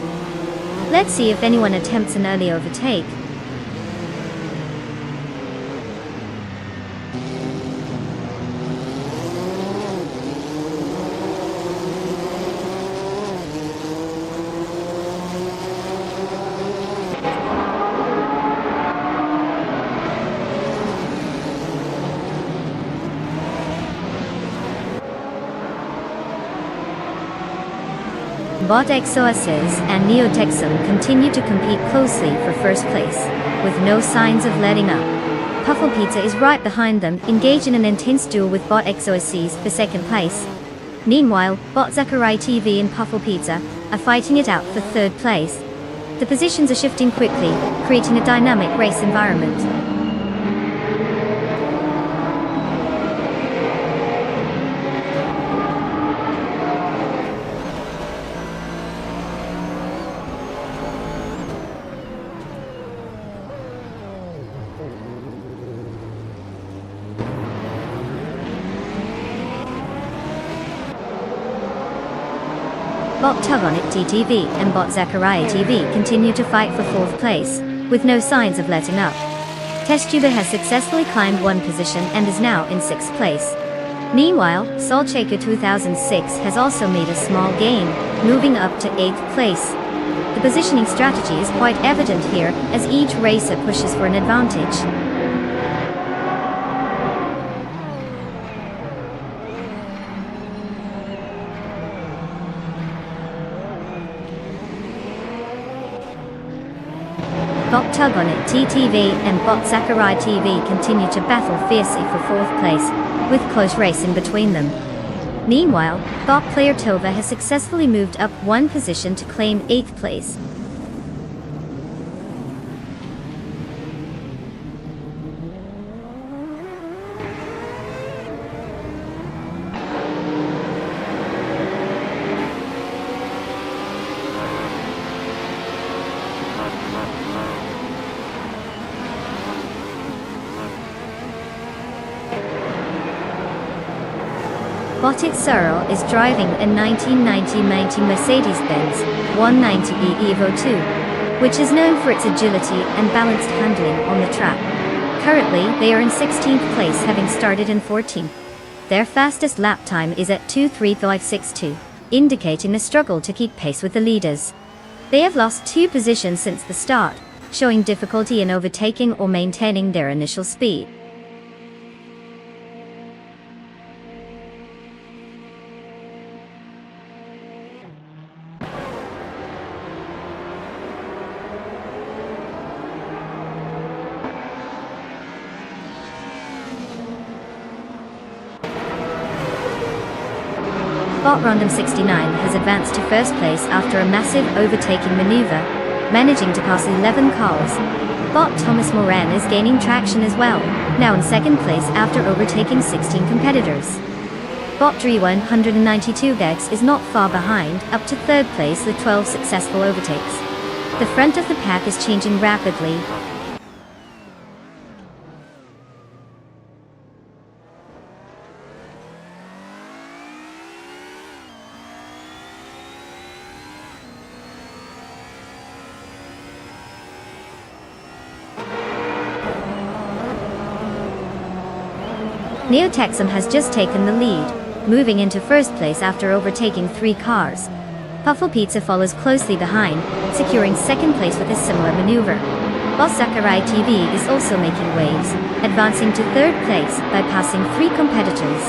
Let's see if anyone attempts an early overtake. Bot XOSS and Neotexum continue to compete closely for first place, with no signs of letting up. Puffle Pizza is right behind them, engaged in an intense duel with Bot XOSS for second place. Meanwhile, Bot Zachary TV and Puffle Pizza are fighting it out for third place. The positions are shifting quickly, creating a dynamic race environment. Bot Tug on It TTV and Bot Zachariah TV continue to fight for fourth place, with no signs of letting up. TestTuber has successfully climbed one position and is now in sixth place. Meanwhile, SoulShaker 2006 has also made a small gain, moving up to eighth place. The positioning strategy is quite evident here, as each racer pushes for an advantage. Bot Tug on It TTV and Bot Zachariah TV continue to battle fiercely for fourth place, with close racing between them. Meanwhile, Bot player Tova has successfully moved up one position to claim eighth place. Botit Searle is driving a 1990 Mercedes-Benz 190e Evo 2, which is known for its agility and balanced handling on the track. Currently, they are in 16th place, having started in 14th. Their fastest lap time is at 2:35.62, indicating a struggle to keep pace with the leaders. They have lost 2 positions since the start, showing difficulty in overtaking or maintaining their initial speed. Bot Random 69 has advanced to first place after a massive overtaking maneuver, managing to pass 11 cars. Bot Thomas Moran is gaining traction as well, now in second place after overtaking 16 competitors. Bot Dre 192 Gex is not far behind, up to third place with 12 successful overtakes. The front of the pack is changing rapidly. Neo-Texan has just taken the lead, moving into first place after overtaking 3 cars. Puffle Pizza follows closely behind, securing second place with a similar maneuver. Boss Sakurai TV is also making waves, advancing to third place by passing 3 competitors.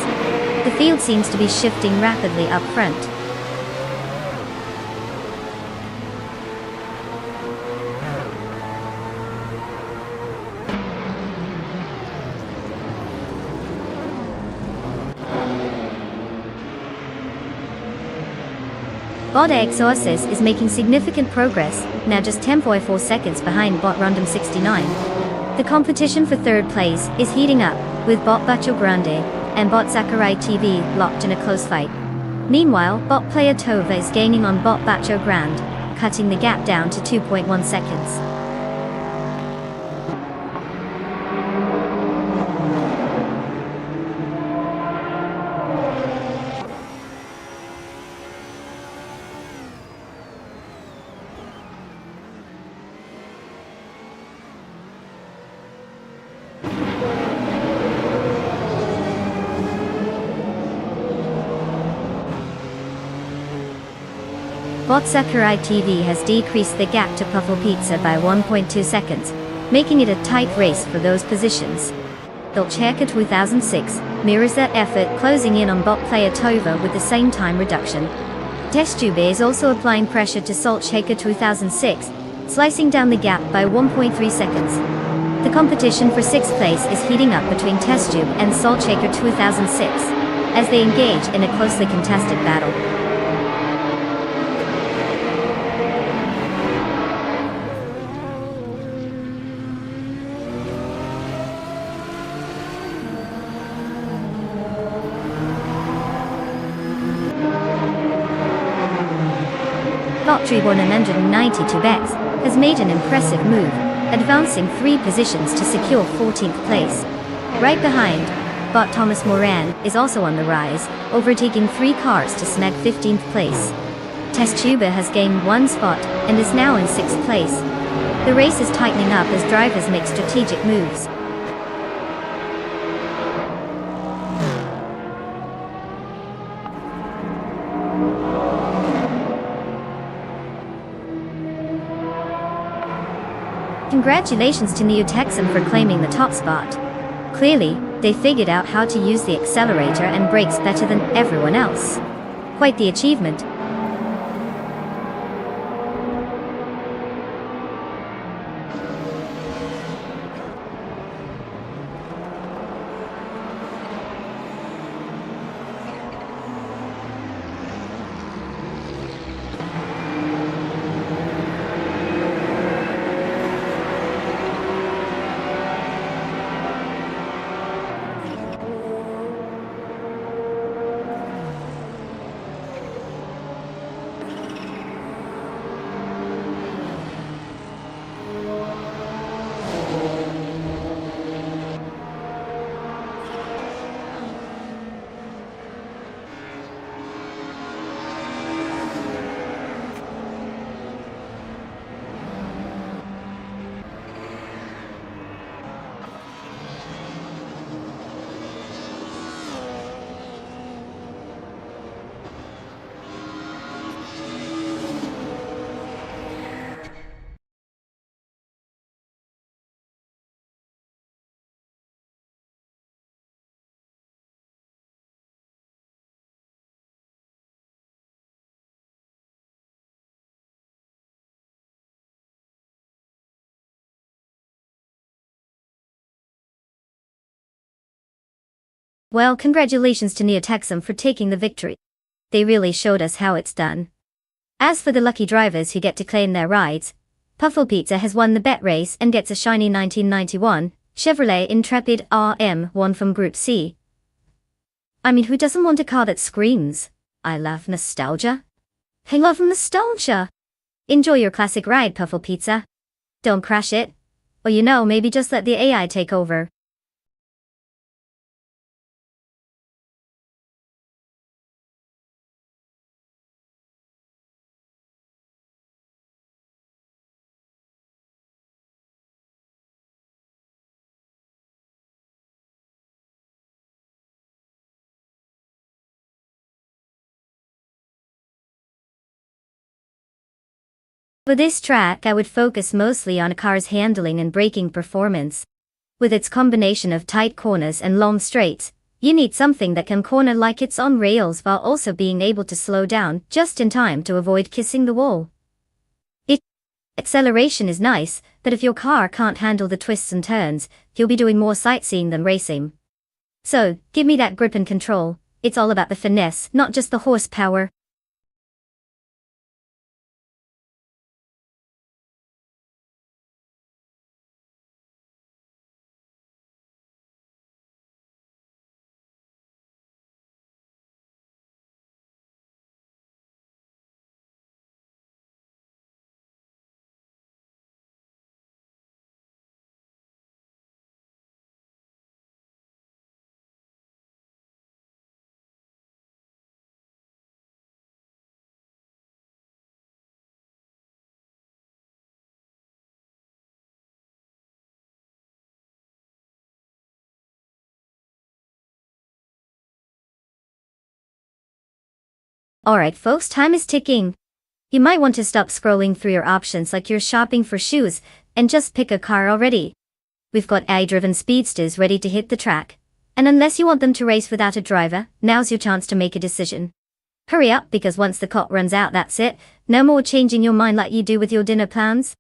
The field seems to be shifting rapidly up front. Bot Exorcis is making significant progress, now just 10.4 seconds behind Bot Random 69. The competition for third place is heating up, with Bot Bacho Grande and Bot Sakurai TV locked in a close fight. Meanwhile, Bot Player Tova is gaining on Bot Bacho Grande, cutting the gap down to 2.1 seconds. Bot Sakurai TV has decreased the gap to Puffle Pizza by 1.2 seconds, making it a tight race for those positions. Dolcheka 2006 mirrors that effort, closing in on Bot Player Tova with the same time reduction. Testube is also applying pressure to Solcheka 2006, slicing down the gap by 1.3 seconds. The competition for 6th place is heating up between Testube and Solcheka 2006, as they engage in a closely contested battle. Lottery 192 Bex has made an impressive move, advancing 3 positions to secure 14th place. Right behind, Bot Thomas Moran is also on the rise, overtaking 3 cars to snag 15th place. Testuba has gained 1 spot and is now in 6th place. The race is tightening up as drivers make strategic moves. Congratulations to Neo-Texan for claiming the top spot. Clearly, they figured out how to use the accelerator and brakes better than everyone else. Quite the achievement. Well, congratulations to Neotexum for taking the victory. They really showed us how it's done. As for the lucky drivers who get to claim their rides, Puffle Pizza has won the bet race and gets a shiny 1991 Chevrolet Intrepid RM1 from Group C. I mean, who doesn't want a car that screams, "I love nostalgia"? I love nostalgia! Enjoy your classic ride, Puffle Pizza. Don't crash it. Or maybe just let the AI take over. For this track, I would focus mostly on a car's handling and braking performance. With its combination of tight corners and long straights, you need something that can corner like it's on rails while also being able to slow down just in time to avoid kissing the wall. Acceleration is nice, but if your car can't handle the twists and turns, you'll be doing more sightseeing than racing. So, give me that grip and control. It's all about the finesse, not just the horsepower. Alright folks, time is ticking. You might want to stop scrolling through your options like you're shopping for shoes, and just pick a car already. We've got AI-driven speedsters ready to hit the track. And unless you want them to race without a driver, now's your chance to make a decision. Hurry up, because once the clock runs out, that's it. No more changing your mind like you do with your dinner plans.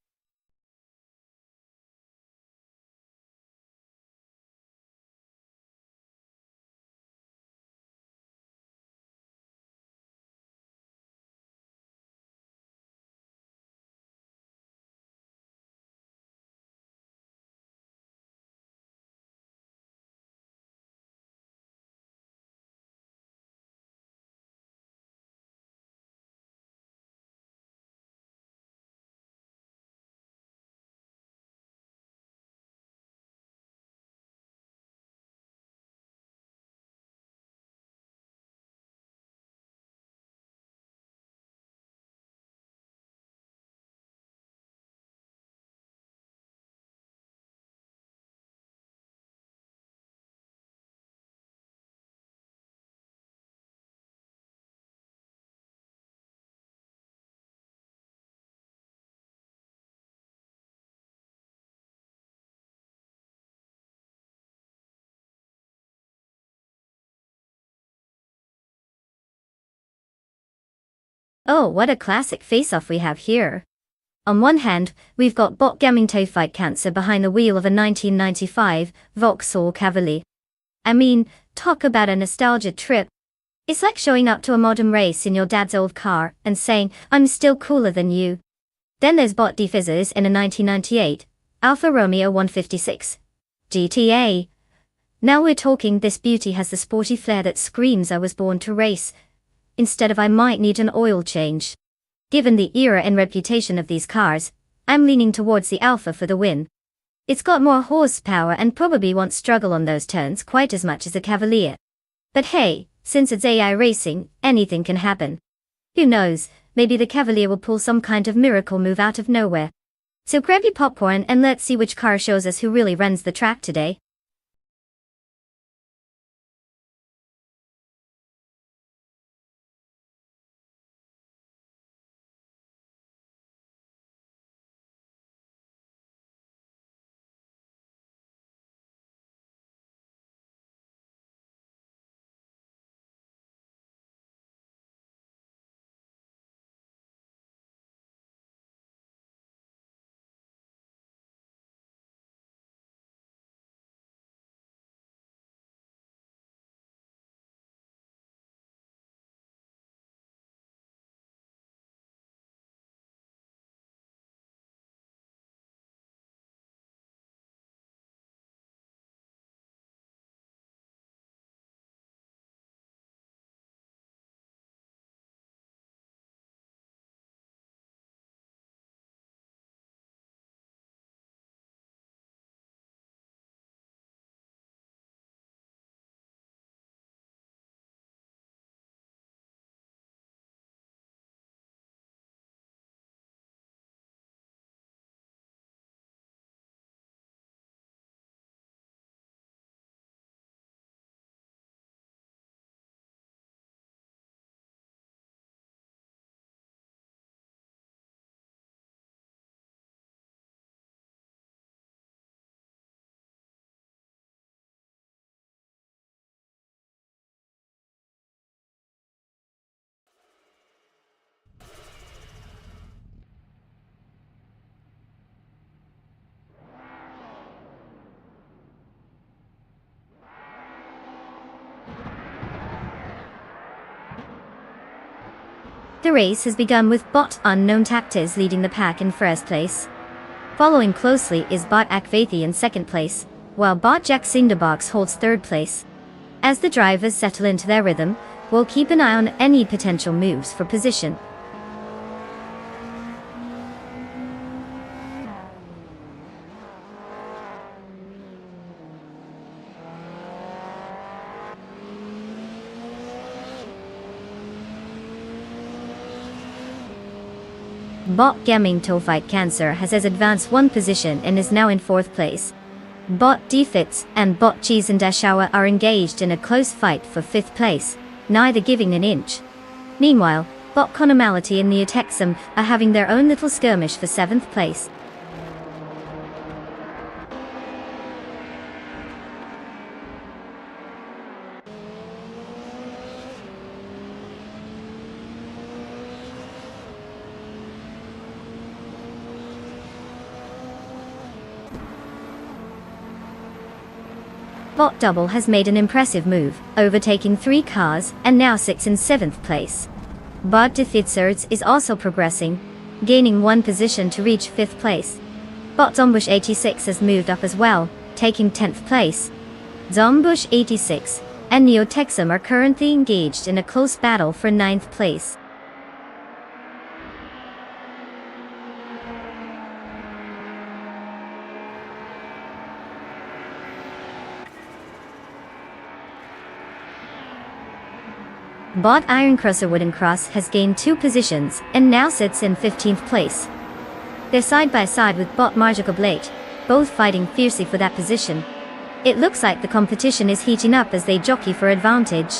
Oh, what a classic face-off we have here. On one hand, we've got backgammon toe fight cancer behind the wheel of a 1995 Vauxhall Cavalier. I mean, talk about a nostalgia trip. It's like showing up to a modern race in your dad's old car and saying, "I'm still cooler than you." Then there's bot defizzers in a 1998 Alfa Romeo 156 GTA. Now we're talking. This beauty has the sporty flair that screams "I was born to race," instead of "I might need an oil change." Given the era and reputation of these cars, I'm leaning towards the Alfa for the win. It's got more horsepower and probably won't struggle on those turns quite as much as the Cavalier. But hey, since it's AI racing, anything can happen. Who knows, maybe the Cavalier will pull some kind of miracle move out of nowhere. So grab your popcorn and let's see which car shows us who really runs the track today. The race has begun with bot Unknown Tactics leading the pack in first place. Following closely is bot Akvathi in second place, while bot Jack Cinderbox holds third place. As the drivers settle into their rhythm, we'll keep an eye on any potential moves for position. Bot Gaming To Fight Cancer has advanced one position and is now in fourth place. Bot Defits and bot Cheese and Dashawa are engaged in a close fight for fifth place, neither giving an inch. Meanwhile, bot Conomality and Neotexum are having their own little skirmish for seventh place. Bot Double has made an impressive move, overtaking 3 cars, and now sits in 7th place. Bot Defitsards is also progressing, gaining 1 position to reach 5th place. Bot Zombush 86 has moved up as well, taking 10th place. Zombush 86 and Neotexum are currently engaged in a close battle for 9th place. Bot Iron Crosser Wooden Cross has gained 2 positions and now sits in 15th place. They're side by side with bot Magical Blade, both fighting fiercely for that position. It looks like the competition is heating up as they jockey for advantage.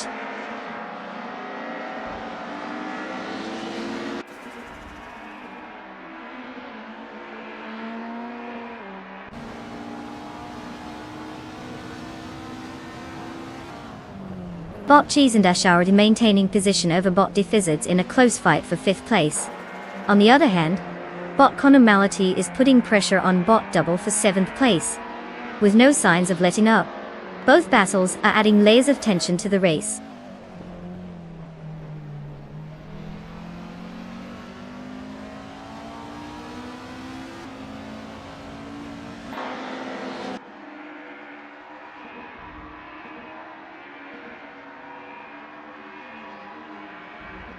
Bot Cheese and Dash are maintaining position over bot Defizzards in a close fight for 5th place. On the other hand, bot Conomality is putting pressure on bot Double for 7th place, with no signs of letting up. Both battles are adding layers of tension to the race.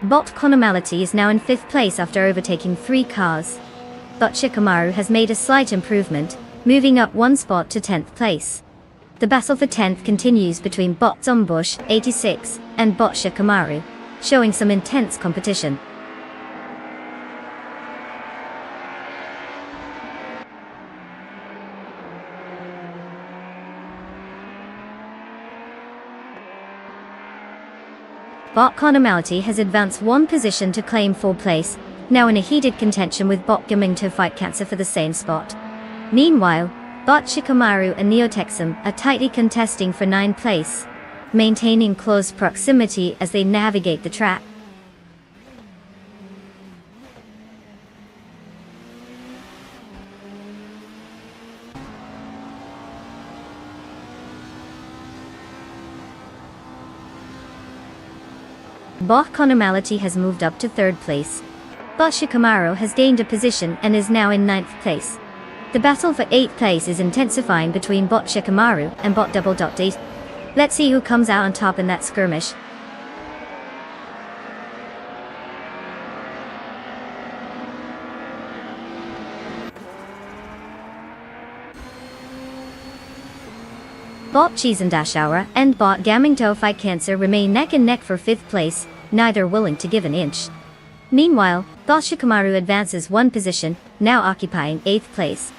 Bot Conomality is now in 5th place after overtaking 3 cars. Bot Shikamaru has made a slight improvement, moving up 1 spot to 10th place. The battle for 10th continues between bot Zombush 86 and bot Shikamaru, showing some intense competition. Bot Conomality has advanced 1 position to claim 4th place, now in a heated contention with bot Gaming To Fight Cancer for the same spot. Meanwhile, bot Shikamaru and Neotexum are tightly contesting for 9th place, maintaining close proximity as they navigate the track. Bot Conomality has moved up to 3rd place. Bot Shikamaru has gained a position and is now in 9th place. The battle for 8th place is intensifying between bot Shikamaru and bot Double. Let's see who comes out on top in that skirmish. Bot Cheese and Dashaura and bot Gaming To Fight Cancer remain neck and neck for 5th place, neither willing to give an inch. Meanwhile, bot Shikamaru advances 1 position, now occupying 8th place.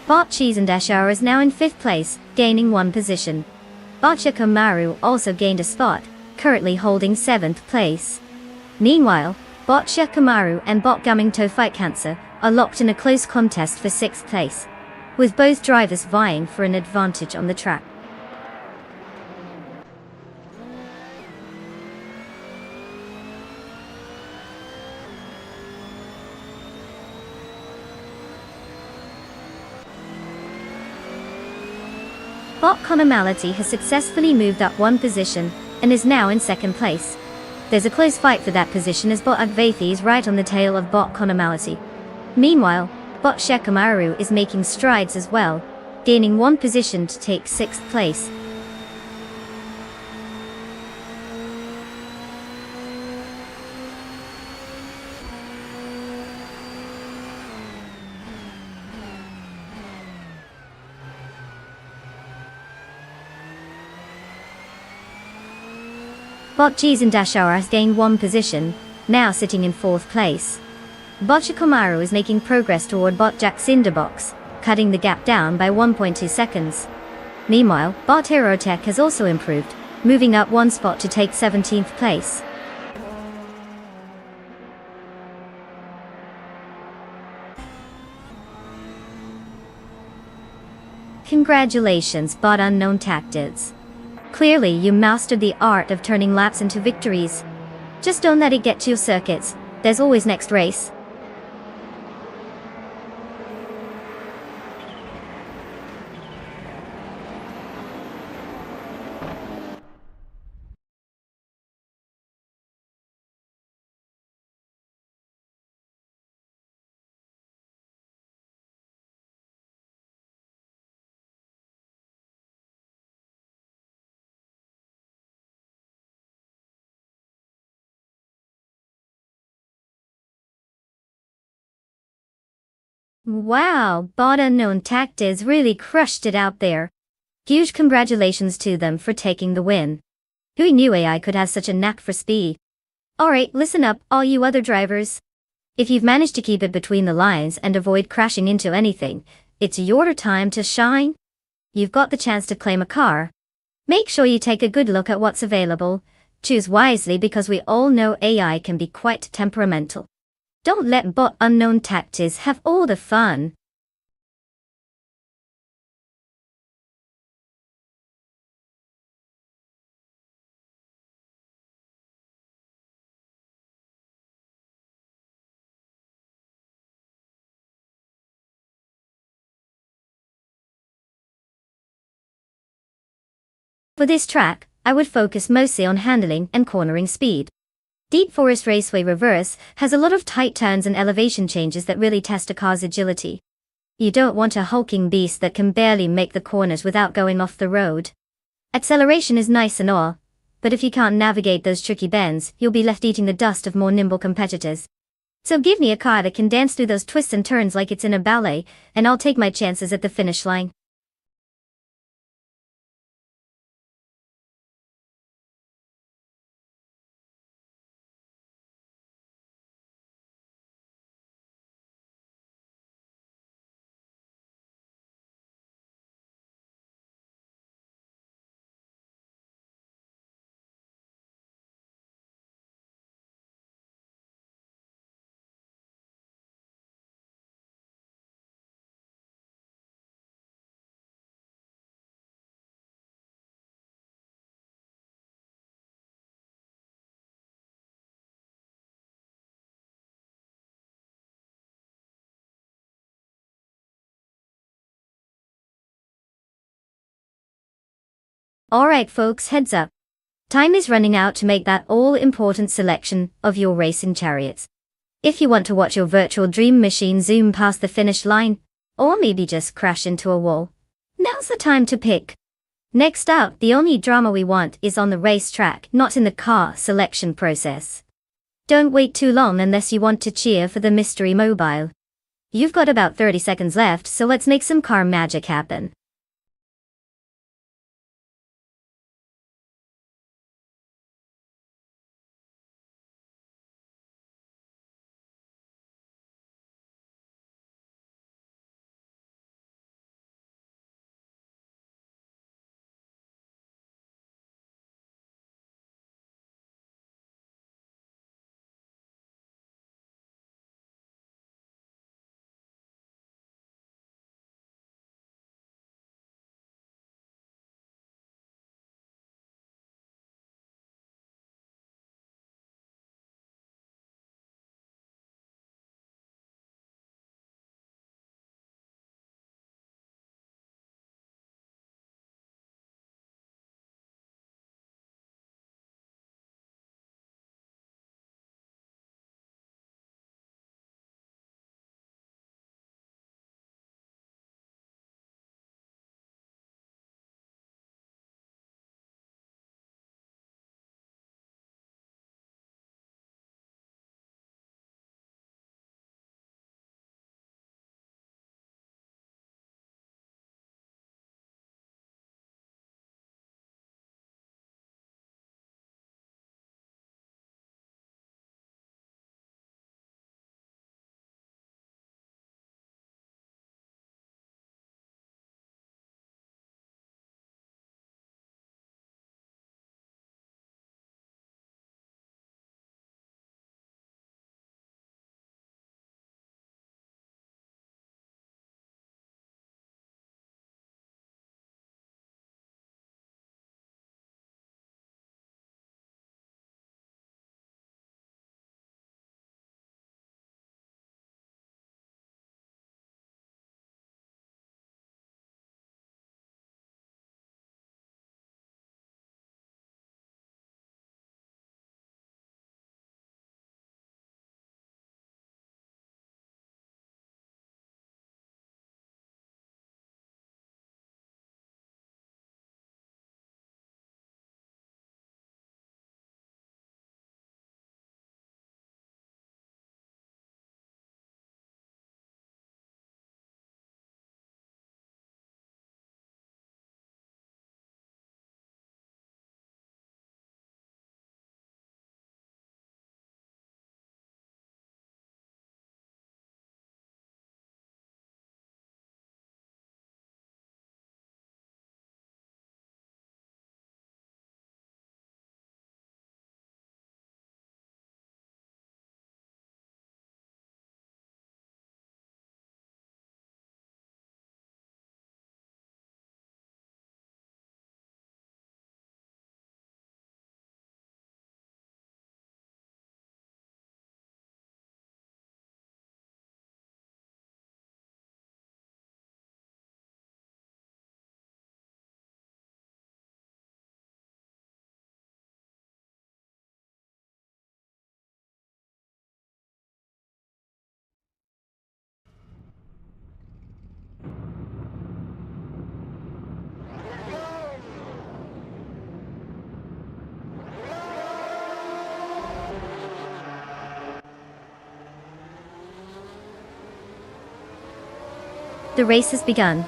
Bot Cheese and Dashar is now in 5th place, gaining 1 position. Bot Shikamaru also gained a spot, currently holding 7th place. Meanwhile, bot Shikamaru and bot Gaming To Fight Cancer are locked in a close contest for 6th place, with both drivers vying for an advantage on the track. Bot Commonality has successfully moved up one position and is now in second place. There's a close fight for that position as Bot Agvathi is right on the tail of Bot Commonality. Meanwhile, Bot Shekamaru is making strides as well, gaining one position to take 6th place. Bot Jizandashara has gained one position, now sitting in 4th place. Bot Shikomaru is making progress toward Bot Jacksinderbox, cutting the gap down by 1.2 seconds. Meanwhile, Bot Herotech has also improved, moving up one spot to take 17th place. Congratulations, Bot Unknown Tactics. Clearly you mastered the art of turning laps into victories. Just don't let it get to your circuits, there's always next race. Wow, Bot Unknown Tactics really crushed it out there. Huge congratulations to them for taking the win. Who knew AI could have such a knack for speed? Alright, listen up, all you other drivers. If you've managed to keep it between the lines and avoid crashing into anything, it's your time to shine. You've got the chance to claim a car. Make sure you take a good look at what's available. Choose wisely because we all know AI can be quite temperamental. Don't let Bot Unknown Tactics have all the fun. For this track, I would focus mostly on handling and cornering speed. Deep Forest Raceway Reverse has a lot of tight turns and elevation changes that really test a car's agility. You don't want a hulking beast that can barely make the corners without going off the road. Acceleration is nice and all, but if you can't navigate those tricky bends, you'll be left eating the dust of more nimble competitors. So give me a car that can dance through those twists and turns like it's in a ballet, and I'll take my chances at the finish line. Alright folks, heads up. Time is running out to make that all-important selection of your racing chariots. If you want to watch your virtual dream machine zoom past the finish line, or maybe just crash into a wall, now's the time to pick. Next up, the only drama we want is on the racetrack, not in the car selection process. Don't wait too long unless you want to cheer for the mystery mobile. You've got about 30 seconds left, so let's make some car magic happen. The race has begun.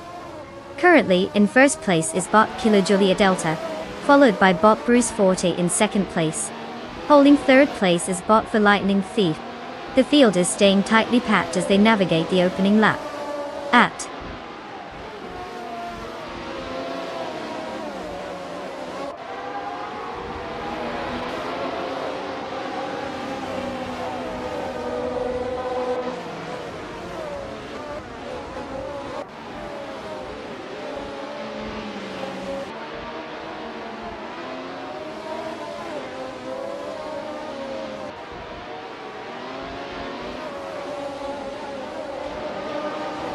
Currently, in first place is bot Kilo Julia Delta, followed by bot Bruce Forte in second place. Holding third place is bot for Lightning Thief. The field is staying tightly packed as they navigate the opening lap. At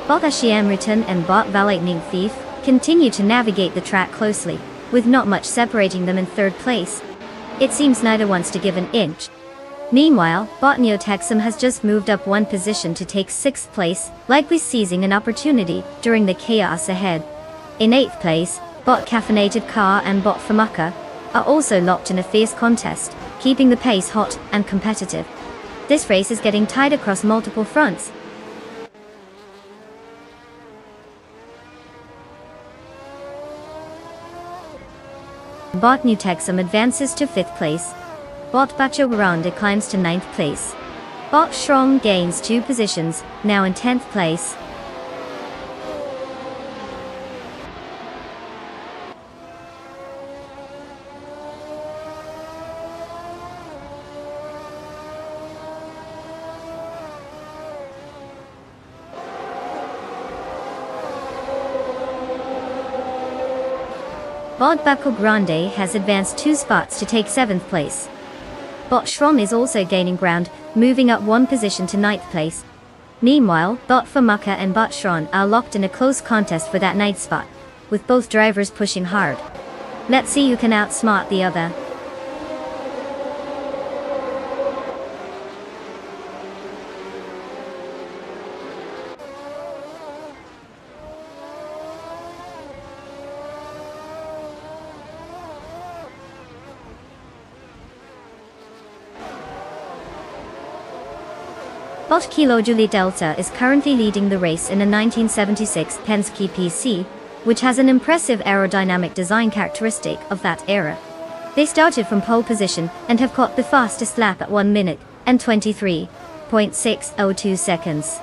Bot Ashiamritan and bot Lightning Thief continue to navigate the track closely, with not much separating them in third place. It seems neither wants to give an inch. Meanwhile, bot Neotexum has just moved up one position to take sixth place, likely seizing an opportunity during the chaos ahead. In eighth place, bot Caffeinated Car and bot Famuka are also locked in a fierce contest, keeping the pace hot and competitive. This race is getting tight across multiple fronts. Bot Nutexum advances to 5th place. Bot Bacho Waranda climbs to 9th place. Bot Shrong gains 2 positions, now in 10th place. Bot Baco Grande has advanced 2 spots to take 7th place. Bot Shrom is also gaining ground, moving up 1 position to 9th place. Meanwhile, Bot Famuka and Bot Shron are locked in a close contest for that 9th spot, with both drivers pushing hard. Let's see who can outsmart the other. Bot Kilo Julie Delta is currently leading the race in a 1976 Penske PC, which has an impressive aerodynamic design characteristic of that era. They started from pole position and have caught the fastest lap at 1 minute and 23.602 seconds.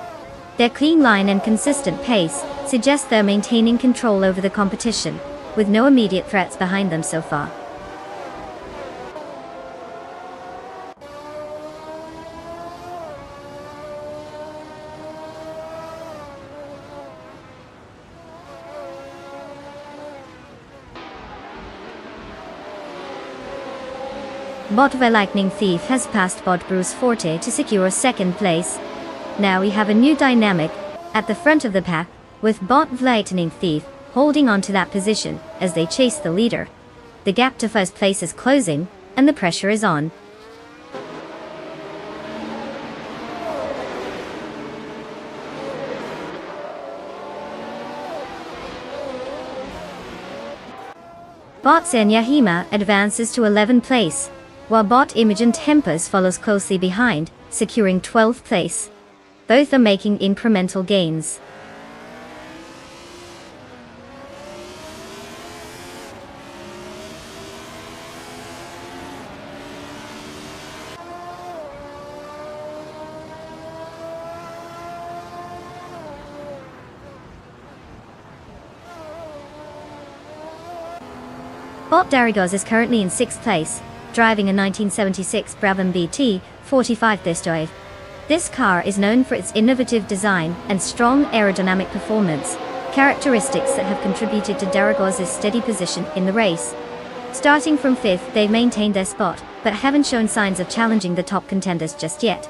Their clean line and consistent pace suggest they're maintaining control over the competition, with no immediate threats behind them so far. Bot Lightning Thief has passed Bot Bruce Forte to secure 2nd place. Now we have a new dynamic at the front of the pack, with Bot Lightning Thief holding on to that position as they chase the leader. The gap to first place is closing, and the pressure is on. Bot Senyahima advances to 11th place, while Bot Imogen Tempest follows closely behind, securing 12th place. Both are making incremental gains. Bot Darigos is currently in 6th place, driving a 1976 Brabham BT 45 this drive. This car is known for its innovative design and strong aerodynamic performance, characteristics that have contributed to Darigos' steady position in the race. Starting from 5th, they've maintained their spot, but haven't shown signs of challenging the top contenders just yet.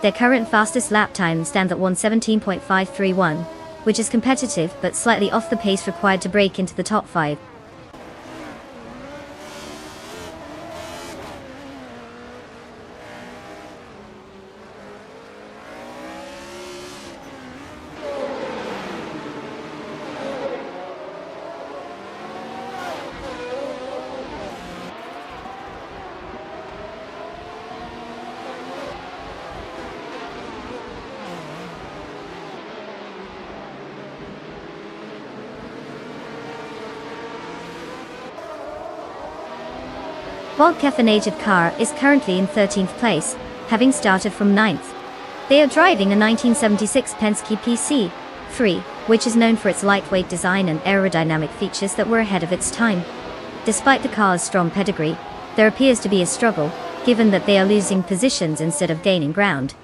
Their current fastest lap time stands at 1:17.531, which is competitive but slightly off the pace required to break into the top 5. Bolt caffeinated car is currently in 13th place, having started from 9th. They are driving a 1976 Penske PC3, which is known for its lightweight design and aerodynamic features that were ahead of its time. Despite the car's strong pedigree, there appears to be a struggle, given that they are losing positions instead of gaining ground.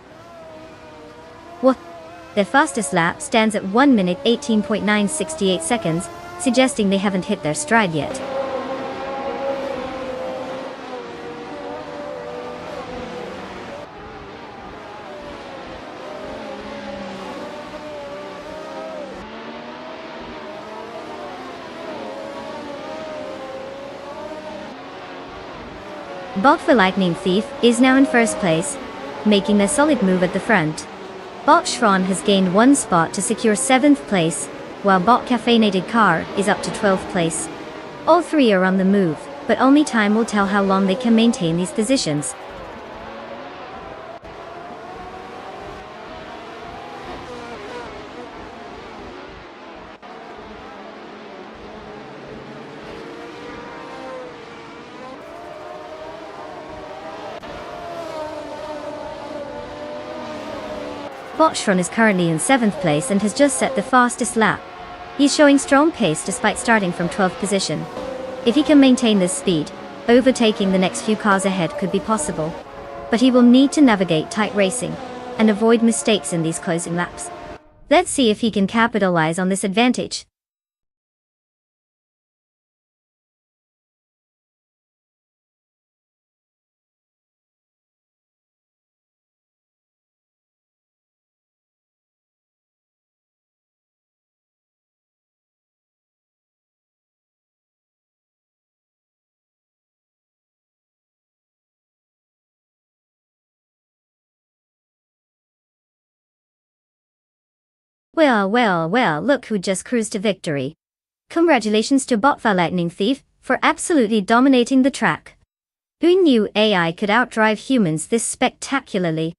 Their fastest lap stands at 1 minute 18.968 seconds, suggesting they haven't hit their stride yet. Bot for Lightning Thief is now in first place, making a solid move at the front. Bot Schron has gained 1 spot to secure 7th place, while Bot Caffeinated Car is up to 12th place. All three are on the move, but only time will tell how long they can maintain these positions. Botshron is currently in 7th place and has just set the fastest lap. He's showing strong pace despite starting from 12th position. If he can maintain this speed, overtaking the next few cars ahead could be possible. But he will need to navigate tight racing and avoid mistakes in these closing laps. Let's see if he can capitalize on this advantage. Well, look who just cruised to victory. Congratulations to Botfa Lightning Thief for absolutely dominating the track. Who knew AI could outdrive humans this spectacularly?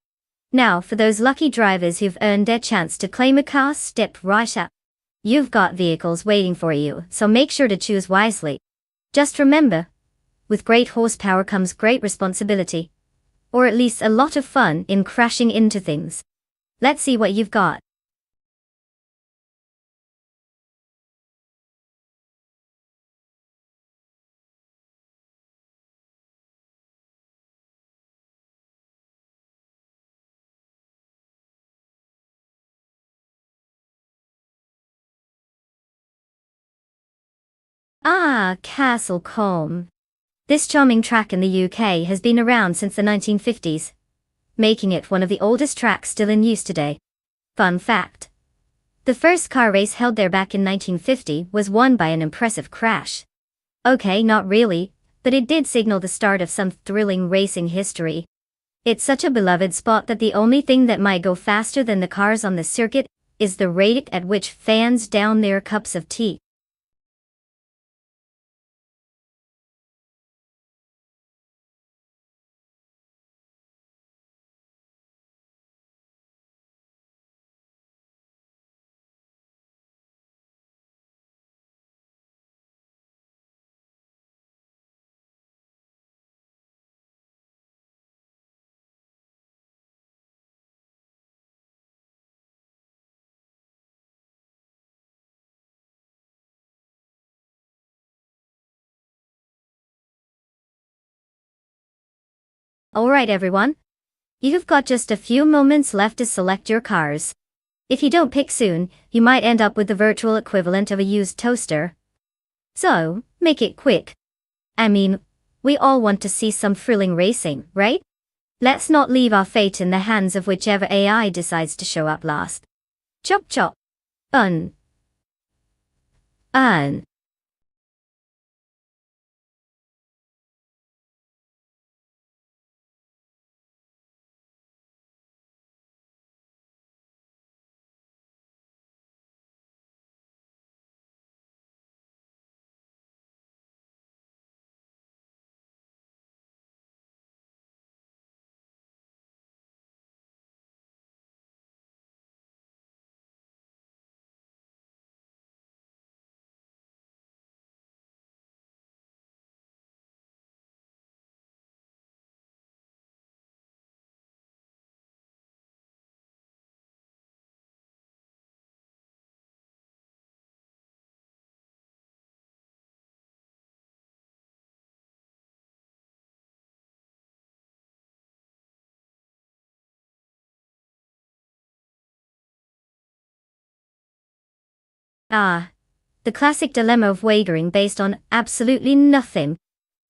Now for those lucky drivers who've earned their chance to claim a car, step right up. You've got vehicles waiting for you, so make sure to choose wisely. Just remember, with great horsepower comes great responsibility. Or at least a lot of fun in crashing into things. Let's see what you've got. Castle Combe. This charming track in the UK has been around since the 1950s, making it one of the oldest tracks still in use today. Fun fact: the first car race held there back in 1950 was won by an impressive crash. Okay, not really, but it did signal the start of some thrilling racing history. It's such a beloved spot that the only thing that might go faster than the cars on the circuit is the rate at which fans down their cups of tea. Alright everyone, you've got just a few moments left to select your cars. If you don't pick soon, you might end up with the virtual equivalent of a used toaster. So, make it quick. I mean, we all want to see some thrilling racing, right? Let's not leave our fate in the hands of whichever AI decides to show up last. Chop chop. Un. Ah, the classic dilemma of wagering based on absolutely nothing.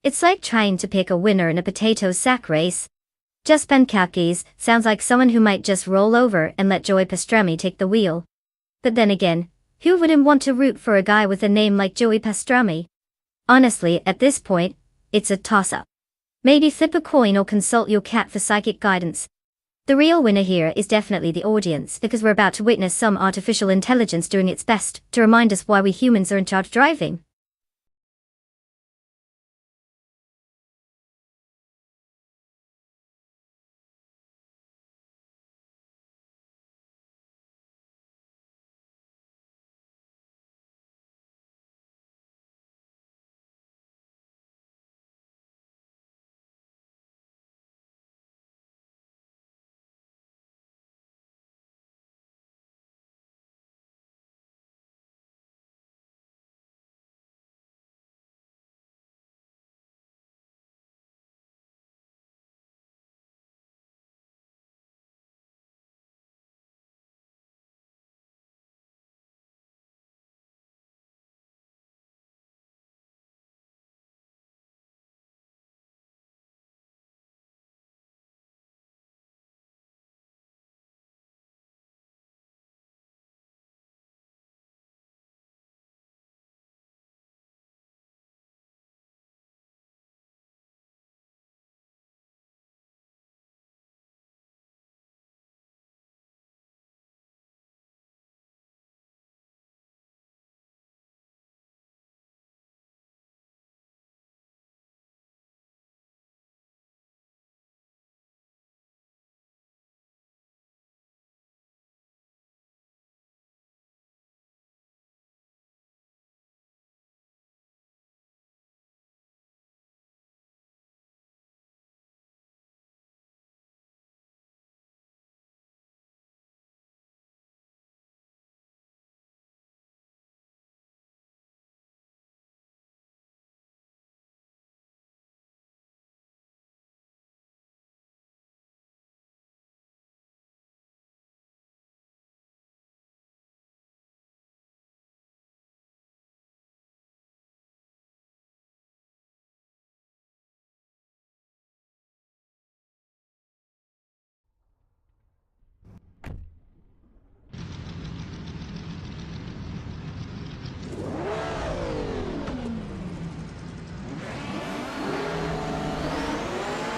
It's like trying to pick a winner in a potato sack race. Just Pankakis sounds like someone who might just roll over and let Joey Pastrami take the wheel. But then again, who wouldn't want to root for a guy with a name like Joey Pastrami? Honestly, at this point, it's a toss-up. Maybe flip a coin or consult your cat for psychic guidance. The real winner here is definitely the audience, because we're about to witness some artificial intelligence doing its best to remind us why we humans are in charge of driving.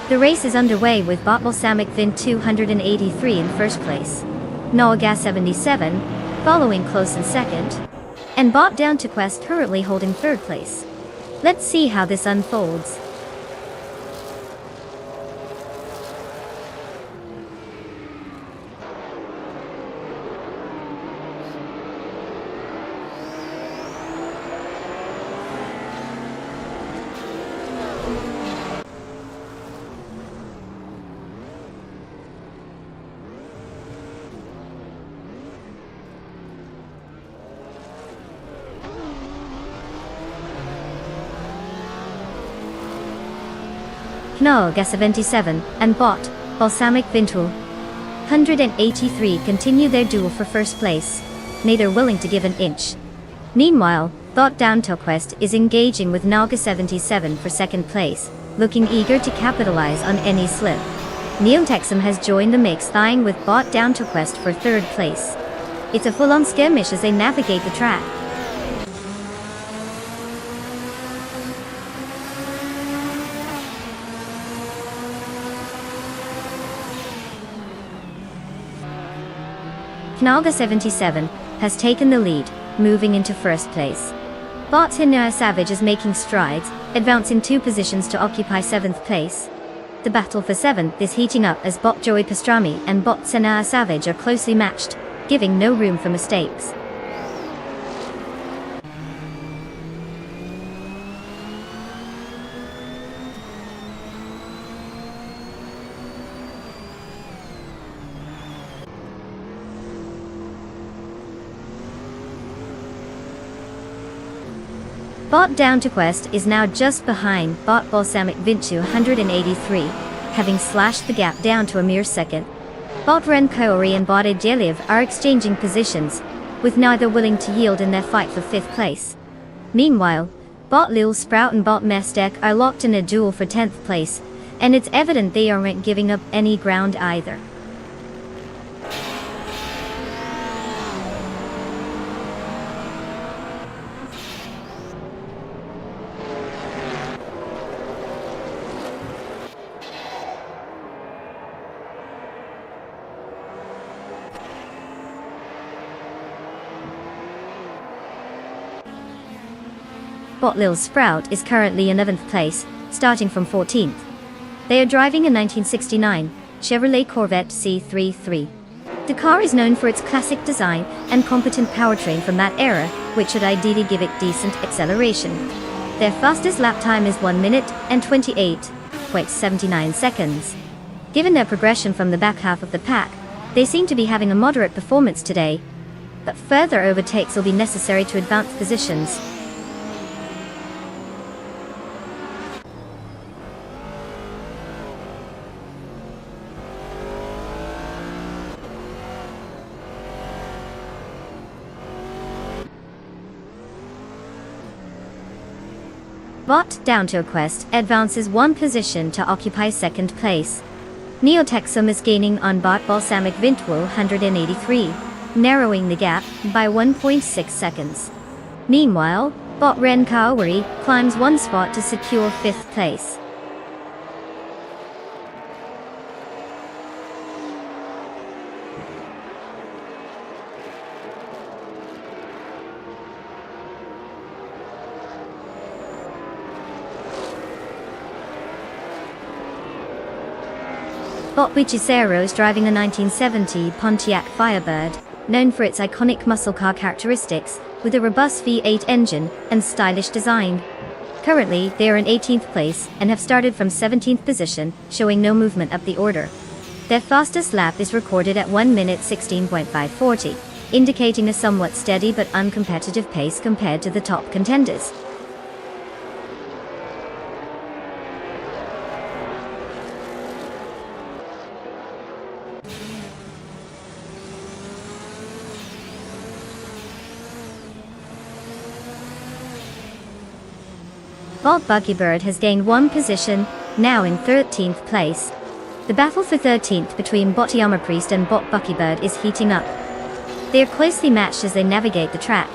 The race is underway with Bot Balsamic Vin 283 in first place, Noagas 77 following close in second, and Bot Down to Quest currently holding third place. Let's see how this unfolds. Noagas 77 and Bot Balsamic Vin 283 continue their duel for first place, neither willing to give an inch. Meanwhile, Bot Down to Quest is engaging with Naga 77 for second place, looking eager to capitalize on any slip. Neotexum has joined the mix, tying with Bot Down to Quest for third place. It's a full-on skirmish as they navigate the track. Knaga 77 has taken the lead, moving into first place. Bot Sinaa Savage is making strides, advancing 2 positions to occupy 7th place. The battle for 7th is heating up as Bot Joey Pastrami and Bot Sinaa Savage are closely matched, giving no room for mistakes. Bot Down to Quest is now just behind Bot Balsamic Vin 283, having slashed the gap down to a mere second. Bot Ren Kaori and Bot Ejeliv are exchanging positions, with neither willing to yield in their fight for 5th place. Meanwhile, Bot Lil Sprout and Bot Mestek are locked in a duel for 10th place, and it's evident they aren't giving up any ground either. Bot Lil Sprout is currently in 11th place, starting from 14th. They are driving a 1969 Chevrolet Corvette C33. The car is known for its classic design and competent powertrain from that era, which should ideally give it decent acceleration. Their fastest lap time is 1 minute and 28.79 seconds. Given their progression from the back half of the pack, they seem to be having a moderate performance today, but further overtakes will be necessary to advance positions. Bot Down to a Quest advances 1 position to occupy 2nd place. Neotexum is gaining on Bot Balsamic Vintwool 183, narrowing the gap by 1.6 seconds. Meanwhile, Bot Ren Kaori climbs 1 spot to secure 5th place. Bot Bichicero is driving a 1970 Pontiac Firebird, known for its iconic muscle car characteristics, with a robust V8 engine and stylish design. Currently, they are in 18th place and have started from 17th position, showing no movement up the order. Their fastest lap is recorded at 1 minute 16.540, indicating a somewhat steady but uncompetitive pace compared to the top contenders. Bot Buckybird has gained 1 position, now in 13th place. The battle for 13th between Bot Yamapriest and Bot Buckybird is heating up. They are closely matched as they navigate the track.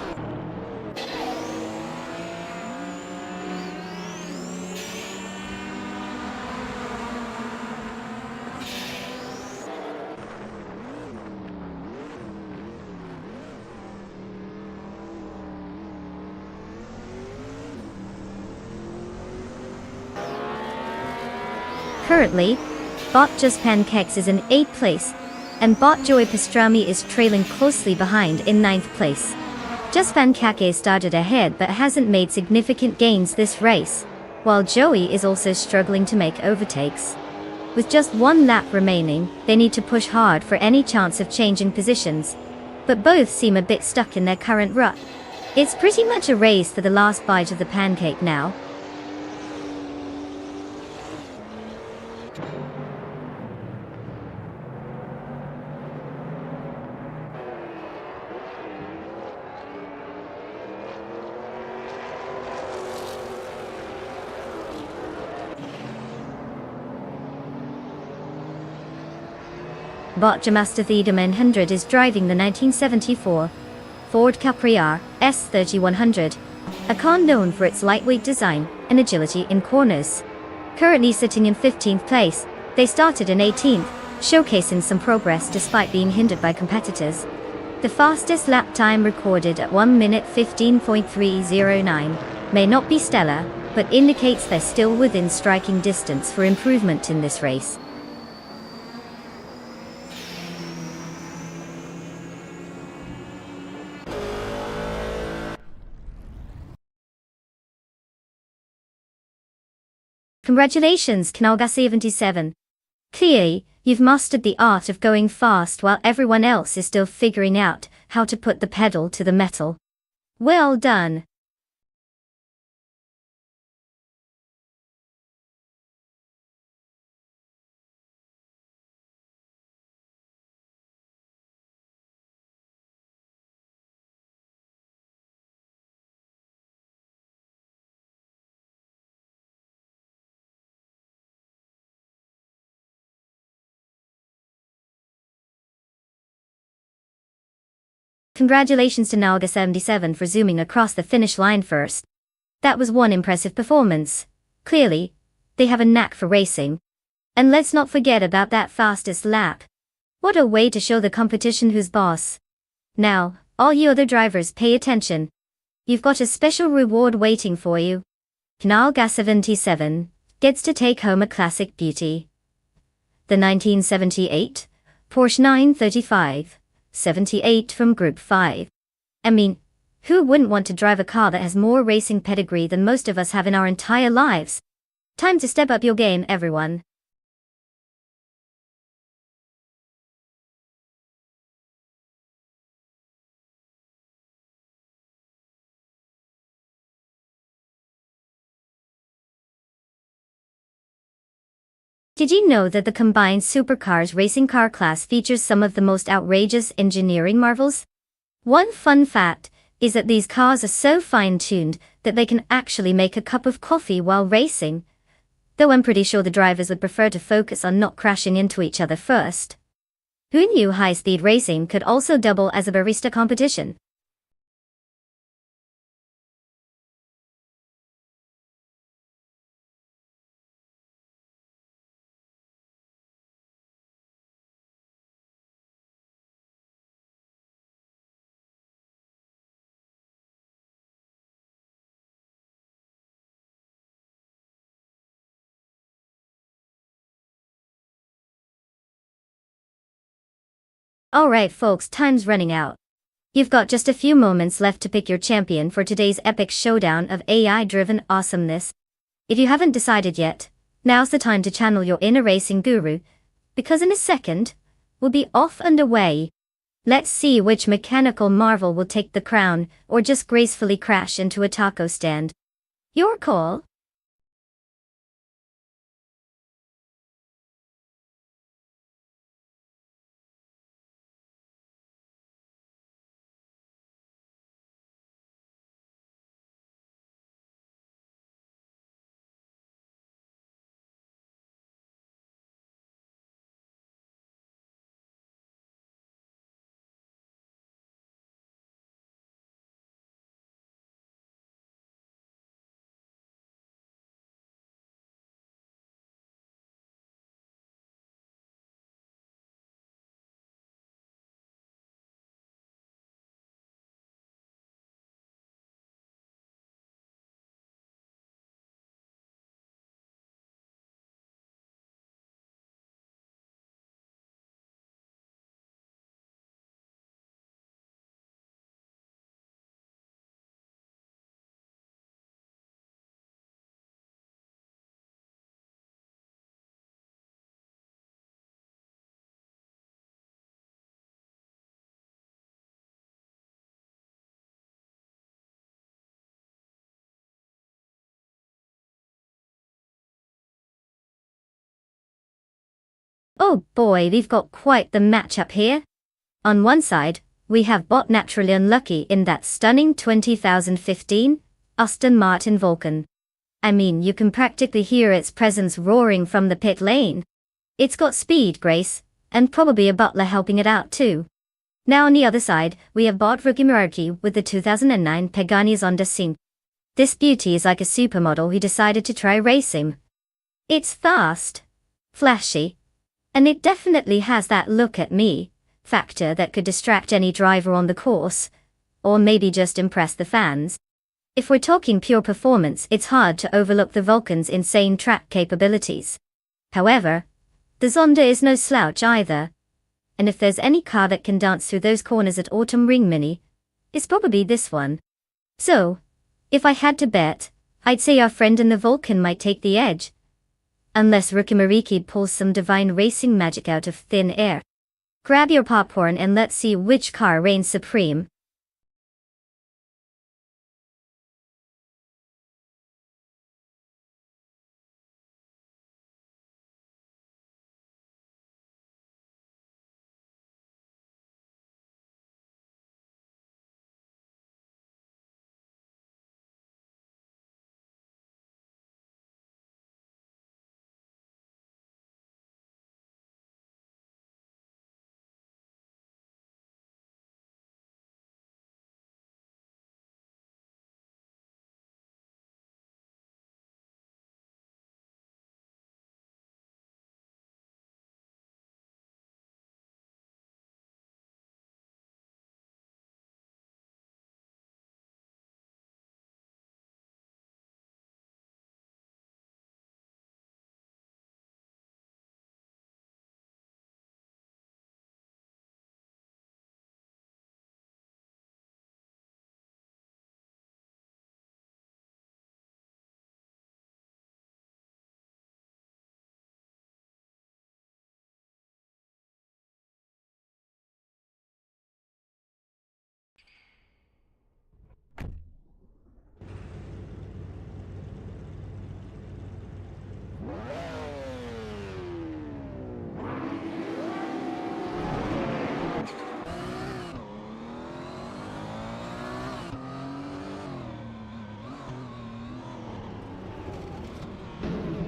Currently, Bot Just Pancakes is in 8th place, and Bot Joey Pastrami is trailing closely behind in 9th place. Just Pancake started ahead but hasn't made significant gains this race, while Joey is also struggling to make overtakes. With just 1 lap remaining, they need to push hard for any chance of changing positions, but both seem a bit stuck in their current rut. It's pretty much a race for the last bite of the pancake now. Bot Jamastathedam 100 is driving the 1974 Ford Capriar S3100, a car known for its lightweight design and agility in corners. Currently sitting in 15th place, they started in 18th, showcasing some progress despite being hindered by competitors. The fastest lap time recorded at 1 minute 15.309 may not be stellar, but indicates they're still within striking distance for improvement in this race. Congratulations, Knalga77. Clearly, you've mastered the art of going fast while everyone else is still figuring out how to put the pedal to the metal. Well done. congratulations to Naga77 for zooming across the finish line first. That was one impressive performance. Clearly, they have a knack for racing. And let's not forget about that fastest lap. What a way to show the competition who's boss. Now, all you other drivers pay attention. You've got a special reward waiting for you. Naga77 gets to take home a classic beauty. The 1978 Porsche 935 78 from Group 5. I mean, who wouldn't want to drive a car that has more racing pedigree than most of us have in our entire lives? Time to step up your game, everyone. Did you know that the combined supercars racing car class features some of the most outrageous engineering marvels? One fun fact is that these cars are so fine-tuned that they can actually make a cup of coffee while racing, though I'm pretty sure the drivers would prefer to focus on not crashing into each other first. Who knew high-speed racing could also double as a barista competition? Alright folks, time's running out. You've got just a few moments left to pick your champion for today's epic showdown of AI-driven awesomeness. If you haven't decided yet, now's the time to channel your inner racing guru, because in a second, we'll be off and away. Let's see which mechanical marvel will take the crown, or just gracefully crash into a taco stand. Your call. Oh boy, we've got quite the matchup here. On one side, we have Bot naturally unlucky in that stunning 2015 Aston Martin Vulcan. I mean, you can practically hear its presence roaring from the pit lane. It's got speed, grace, and probably a butler helping it out too. Now on the other side, we have Bot Rookie with the 2009 Pagani Zonda Scene. This beauty is like a supermodel who decided to try racing. It's fast, flashy, and it definitely has that look at me factor that could distract any driver on the course, or maybe just impress the fans. If we're talking pure performance, it's hard to overlook the Vulcan's insane track capabilities. However, the Zonda is no slouch either. And if there's any car that can dance through those corners at Autumn Ring Mini, it's probably this one. So, if I had to bet, I'd say our friend in the Vulcan might take the edge. Unless Rookie Mariki pulls some divine racing magic out of thin air. Grab your popcorn and let's see which car reigns supreme.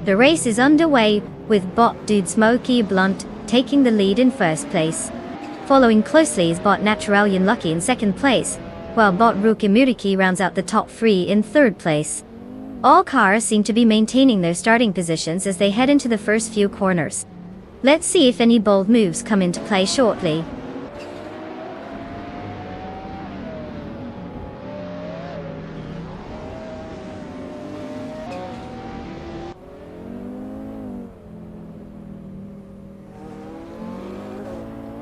The race is underway, with bot Dude Smokey Blunt taking the lead in first place. Following closely is bot Naturalian Lucky in second place, while bot Ruki Muriki rounds out the top three in third place. All cars seem to be maintaining their starting positions as they head into the first few corners. Let's see if any bold moves come into play shortly.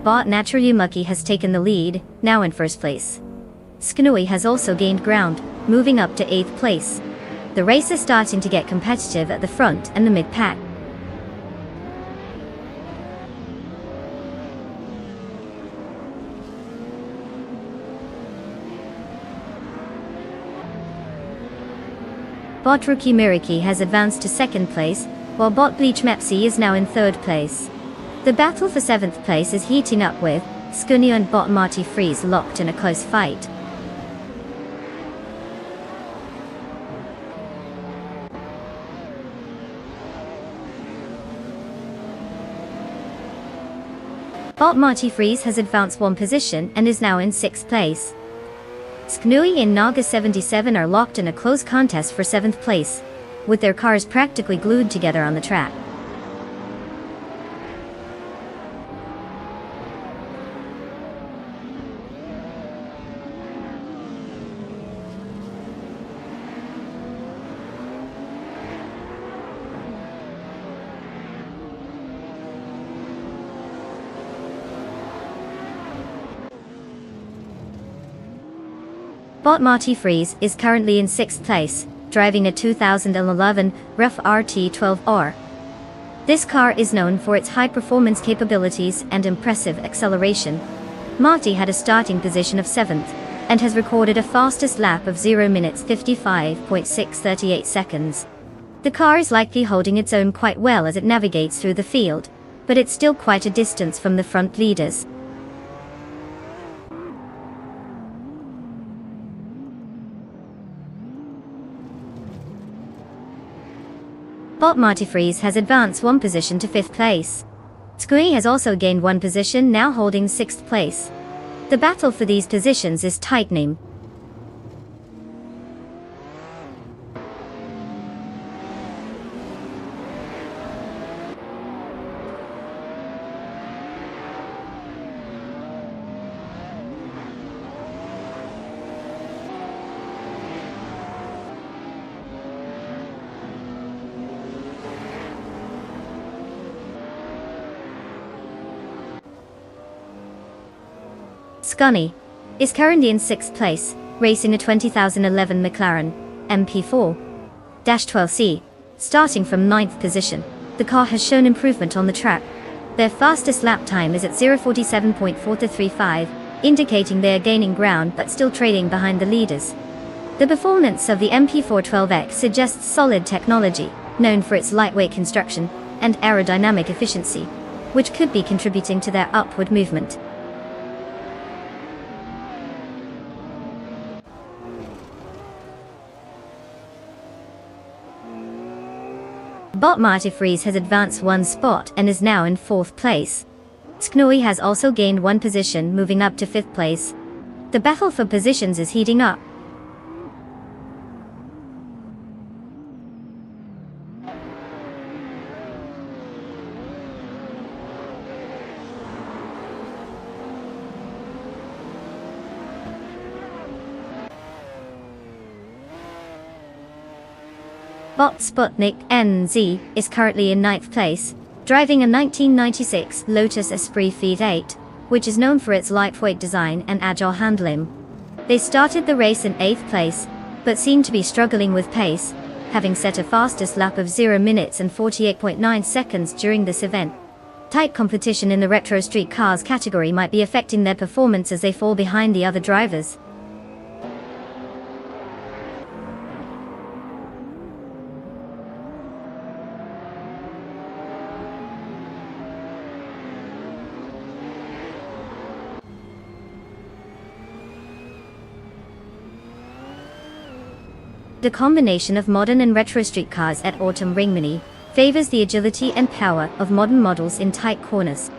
Bot Naturalian has taken the lead, now in first place. Skanui has also gained ground, moving up to 8th place. The race is starting to get competitive at the front and the mid-pack. Bot Ruki Miriki has advanced to 2nd place, while bot Bleach Mepsi is now in 3rd place. The battle for 7th place is heating up with Skuni and bot Marty Freeze locked in a close fight. Bot Marty Freeze has advanced 1 position and is now in 6th place. Sknui and Naga 77 are locked in a close contest for 7th place, with their cars practically glued together on the track. Bot Marty Freeze is currently in 6th place, driving a 2011 RUF RT12R. This car is known for its high performance capabilities and impressive acceleration. Marty had a starting position of 7th, and has recorded a fastest lap of 0 minutes 55.638 seconds. The car is likely holding its own quite well as it navigates through the field, but it's still quite a distance from the front leaders. Bot Marty Freeze has advanced 1 position to 5th place. Skui has also gained 1 position, now holding 6th place. The battle for these positions is tightening. Scunny is currently in 6th place, racing a 2011 McLaren MP4-12C, starting from 9th position. The car has shown improvement on the track. Their fastest lap time is at 0:47.435, indicating they are gaining ground but still trailing behind the leaders. The performance of the MP412X suggests solid technology, known for its lightweight construction and aerodynamic efficiency, which could be contributing to their upward movement. Bot Marty Freeze has advanced 1 spot and is now in 4th place. Sknui has also gained 1 position, moving up to 5th place. The battle for positions is heating up. Bot Sputnik NZ is currently in 9th place, driving a 1996 Lotus Esprit Feat 8, which is known for its lightweight design and agile handling. They started the race in 8th place, but seem to be struggling with pace, having set a fastest lap of 0 minutes and 48.9 seconds during this event. Tight competition in the retro street cars category might be affecting their performance as they fall behind the other drivers. The combination of modern and retro street cars at Autumn Ringmini favors the agility and power of modern models in tight corners.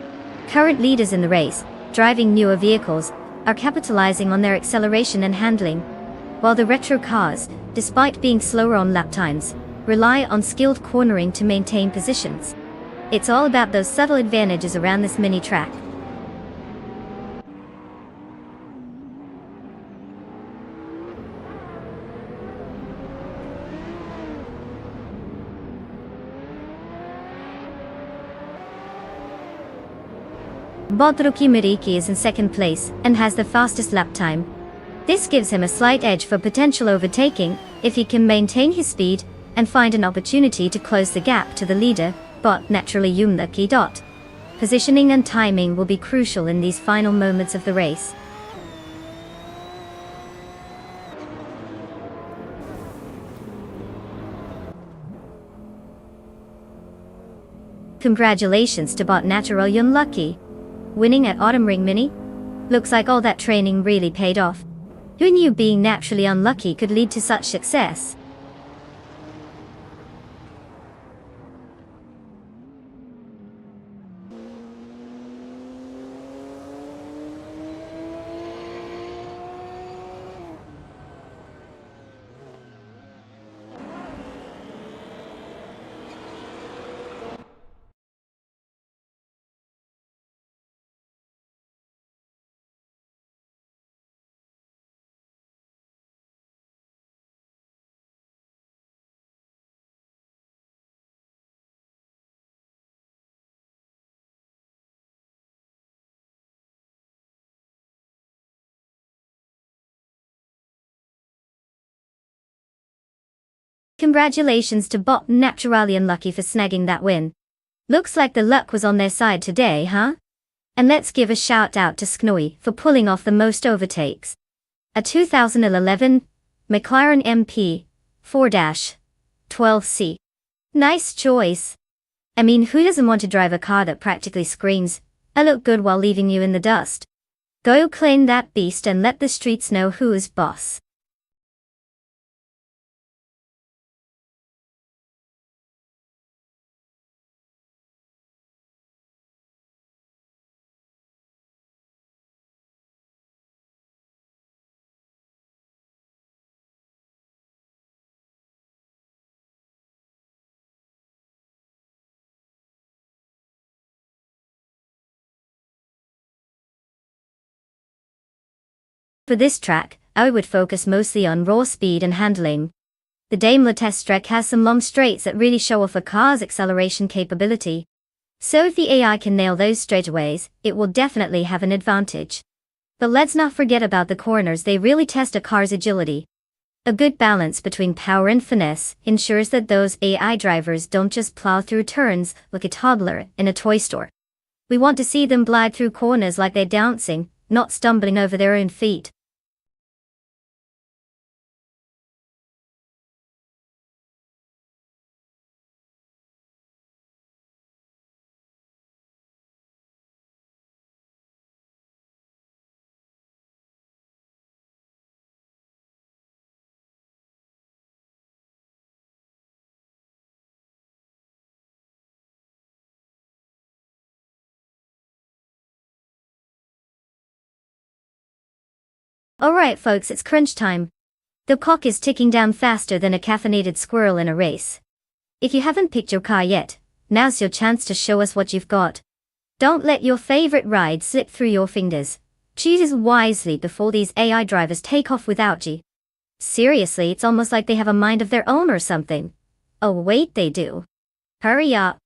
Current leaders in the race, driving newer vehicles, are capitalizing on their acceleration and handling, while the retro cars, despite being slower on lap times, rely on skilled cornering to maintain positions. It's all about those subtle advantages around this mini track. Bodruki Miriki is in second place and has the fastest lap time. This gives him a slight edge for potential overtaking if he can maintain his speed and find an opportunity to close the gap to the leader, but naturally Yumluki. Positioning and timing will be crucial in these final moments of the race. Congratulations to Bot Natural Yumluki. Winning at Autumn Ring Mini? Looks like all that training really paid off. Who knew being naturally unlucky could lead to such success? Congratulations to Bot Naturally Unlucky for snagging that win. Looks like the luck was on their side today, huh? And let's give a shout out to Sknoy for pulling off the most overtakes. A 2011 McLaren MP 4-12C. Nice choice. I mean, who doesn't want to drive a car that practically screams, "I look good," while leaving you in the dust? Go claim that beast and let the streets know who's boss. For this track, I would focus mostly on raw speed and handling. The Daimler test track has some long straights that really show off a car's acceleration capability. So if the AI can nail those straightaways, it will definitely have an advantage. But let's not forget about the corners. They really test a car's agility. A good balance between power and finesse ensures that those AI drivers don't just plow through turns like a toddler in a toy store. We want to see them glide through corners like they're dancing, not stumbling over their own feet. Alright folks, it's crunch time. The clock is ticking down faster than a caffeinated squirrel in a race. If you haven't picked your car yet, now's your chance to show us what you've got. Don't let your favorite ride slip through your fingers. Choose wisely before these AI drivers take off without you. Seriously, it's almost like they have a mind of their own or something. Oh wait, they do. Hurry up.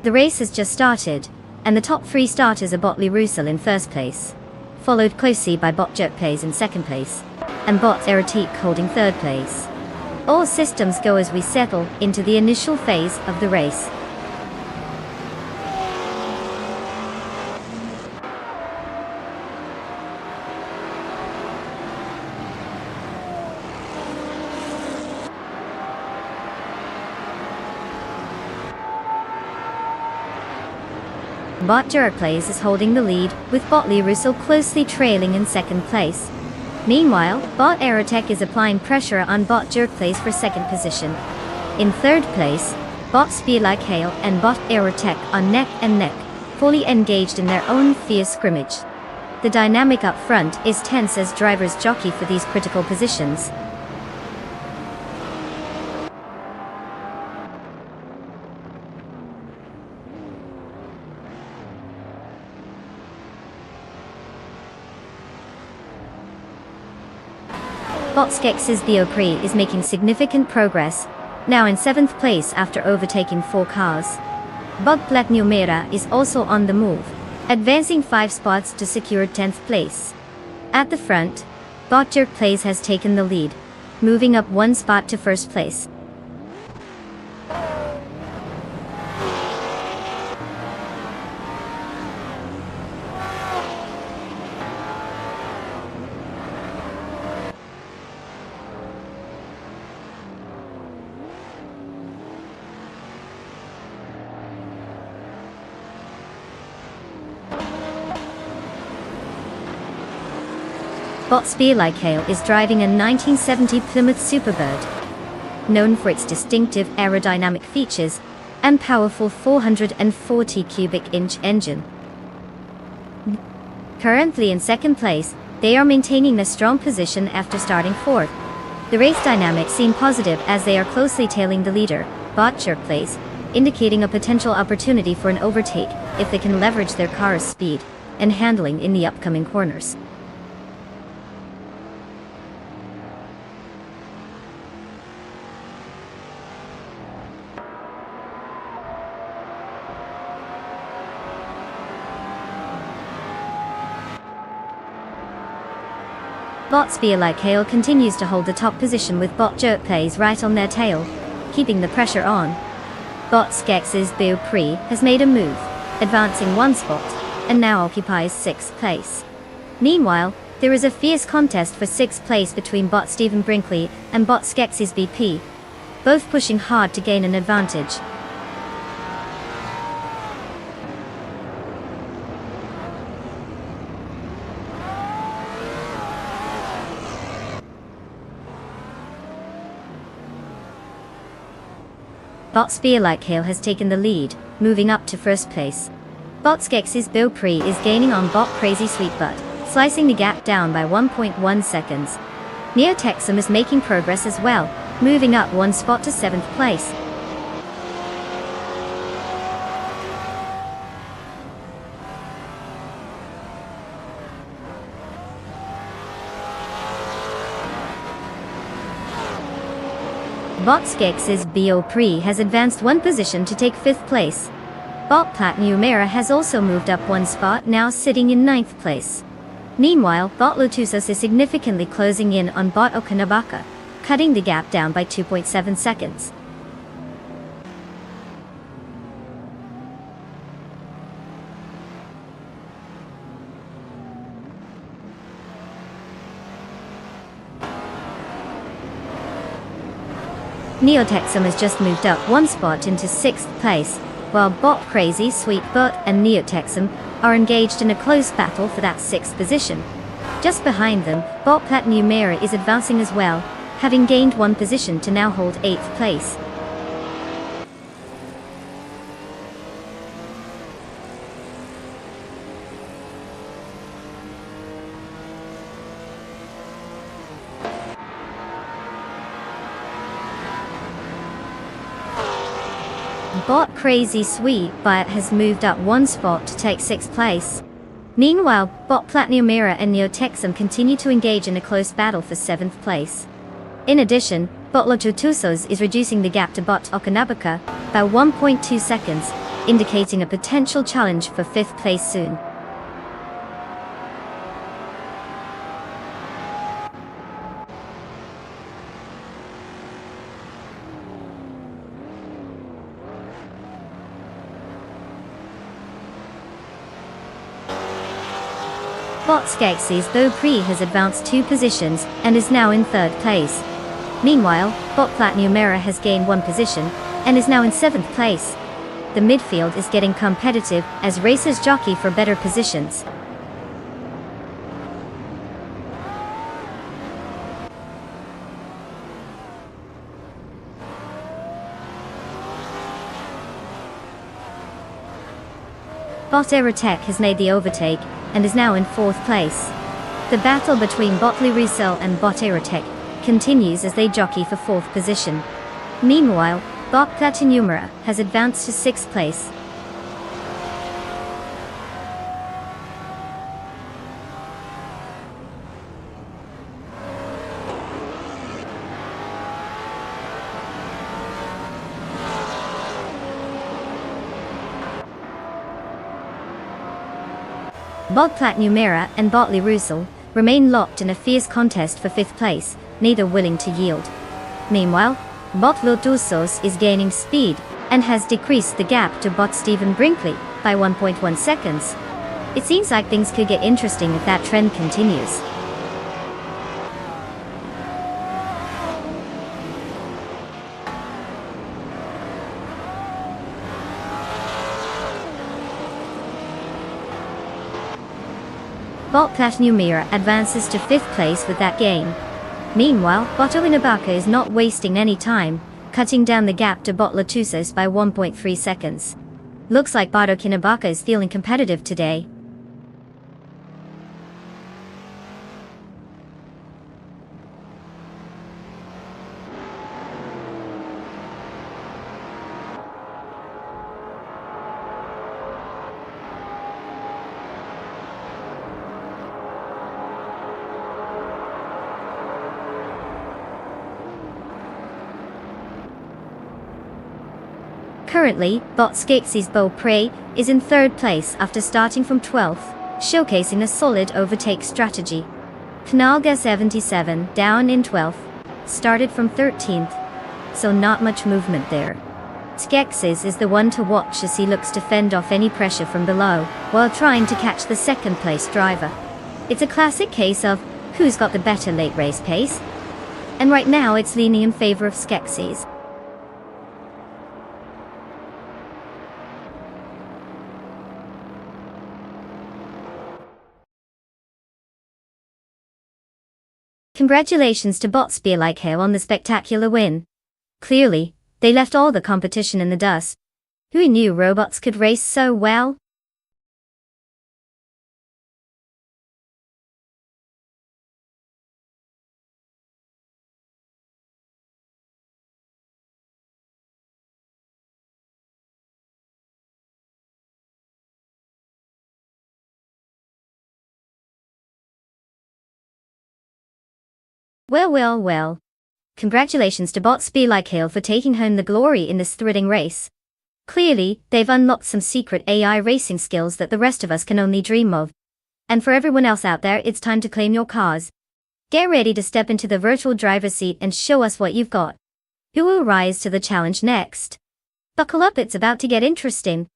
The race has just started, and the top 3 starters are Bot Russell in first place, followed closely by Bot Jerk Plays in second place, and Bot Erotique holding third place. All systems go as we settle into the initial phase of the race. Bot Jerk Plays is holding the lead, with Bot Russell closely trailing in second place. Meanwhile, Bot Aerotech is applying pressure on Bot Jerk Plays for second position. In third place, Bot Speed Like Hail and Bot Aerotech are neck and neck, fully engaged in their own fierce scrimmage. The dynamic up front is tense as drivers jockey for these critical positions. Bot Skex's Biopri is making significant progress, now in 7th place after overtaking 4 cars. Bot Platnumera is also on the move, advancing 5 spots to secure 10th place. At the front, Bot Jerk Plays has taken the lead, moving up 1 spot to first place. Bot Spear Like Hail is driving a 1970 Plymouth Superbird, known for its distinctive aerodynamic features and powerful 440 cubic inch engine. Currently in second place, they are maintaining a strong position after starting fourth. The race dynamics seem positive as they are closely tailing the leader, Bot Jerk Plays, indicating a potential opportunity for an overtake if they can leverage their car's speed and handling in the upcoming corners. Bot Spear Like Hail continues to hold the top position with Bot Jerk Plays right on their tail, keeping the pressure on. Bot Skex's Biopri has made a move, advancing 1 spot, and now occupies 6th place. Meanwhile, there is a fierce contest for 6th place between Bot Stephen Brinkley and Bot Skex's BP, both pushing hard to gain an advantage. Bot Spear Like Hail has taken the lead, moving up to first place. Bot Skex's Biopri is gaining on Bot Crazy Sweet Butt, slicing the gap down by 1.1 seconds. Neotexum is making progress as well, moving up 1 spot to 7th place. Bot Skex's Biopri has advanced 1 position to take 5th place. Bot Platnumera has also moved up 1 spot, now sitting in 9th place. Meanwhile, Bot Lotusos is significantly closing in on Bot Okanabaka, cutting the gap down by 2.7 seconds. Neotexum has just moved up 1 spot into 6th place, while Bot Crazy Sweet Butt and Neotexum are engaged in a close battle for that 6th position. Just behind them, Bot Platnumera is advancing as well, having gained 1 position to now hold 8th place. Bot Crazy Sweet Butt has moved up 1 spot to take 6th place. Meanwhile, Bot Platnumera and Neotexum continue to engage in a close battle for 7th place. In addition, Bot Lotusos is reducing the gap to Bot Okanabaka by 1.2 seconds, indicating a potential challenge for 5th place soon. Bot Skeksis though Pre has advanced 2 positions and is now in 3rd place. Meanwhile, Bot Platnumera has gained 1 position and is now in 7th place. The midfield is getting competitive as racers jockey for better positions. Bot Aerotech has made the overtake and is now in 4th place. The battle between Bot Liricel and Bot Aerotech continues as they jockey for 4th position. Meanwhile, Bot Platinumera has advanced to 6th place. Bot Platnumera and Bot Liricel remain locked in a fierce contest for 5th place, neither willing to yield. Meanwhile, Bot Lotusos is gaining speed and has decreased the gap to Bot Stephen Brinkley by 1.1 seconds. It seems like things could get interesting if that trend continues. Bot Platnumera advances to 5th place with that gain. Meanwhile, Bot Inabaka is not wasting any time, cutting down the gap to Bot Lotusos by 1.3 seconds. Looks like Bot Inabaka is feeling competitive today. Currently, Bot Skeksis Beau Prey is in 3rd place after starting from 12th, showcasing a solid overtake strategy. Knalga 77, down in 12th, started from 13th, so not much movement there. Skeksis is the one to watch as he looks to fend off any pressure from below, while trying to catch the 2nd place driver. It's a classic case of, who's got the better late race pace? And right now it's leaning in favor of Skeksis. Congratulations to Bot Spearlike on the spectacular win. Clearly, they left all the competition in the dust. Who knew robots could race so well? Well. Congratulations to Bot Spearlike for taking home the glory in this thrilling race. Clearly, they've unlocked some secret AI racing skills that the rest of us can only dream of. And for everyone else out there, it's time to claim your cars. Get ready to step into the virtual driver's seat and show us what you've got. Who will rise to the challenge next? Buckle up, it's about to get interesting.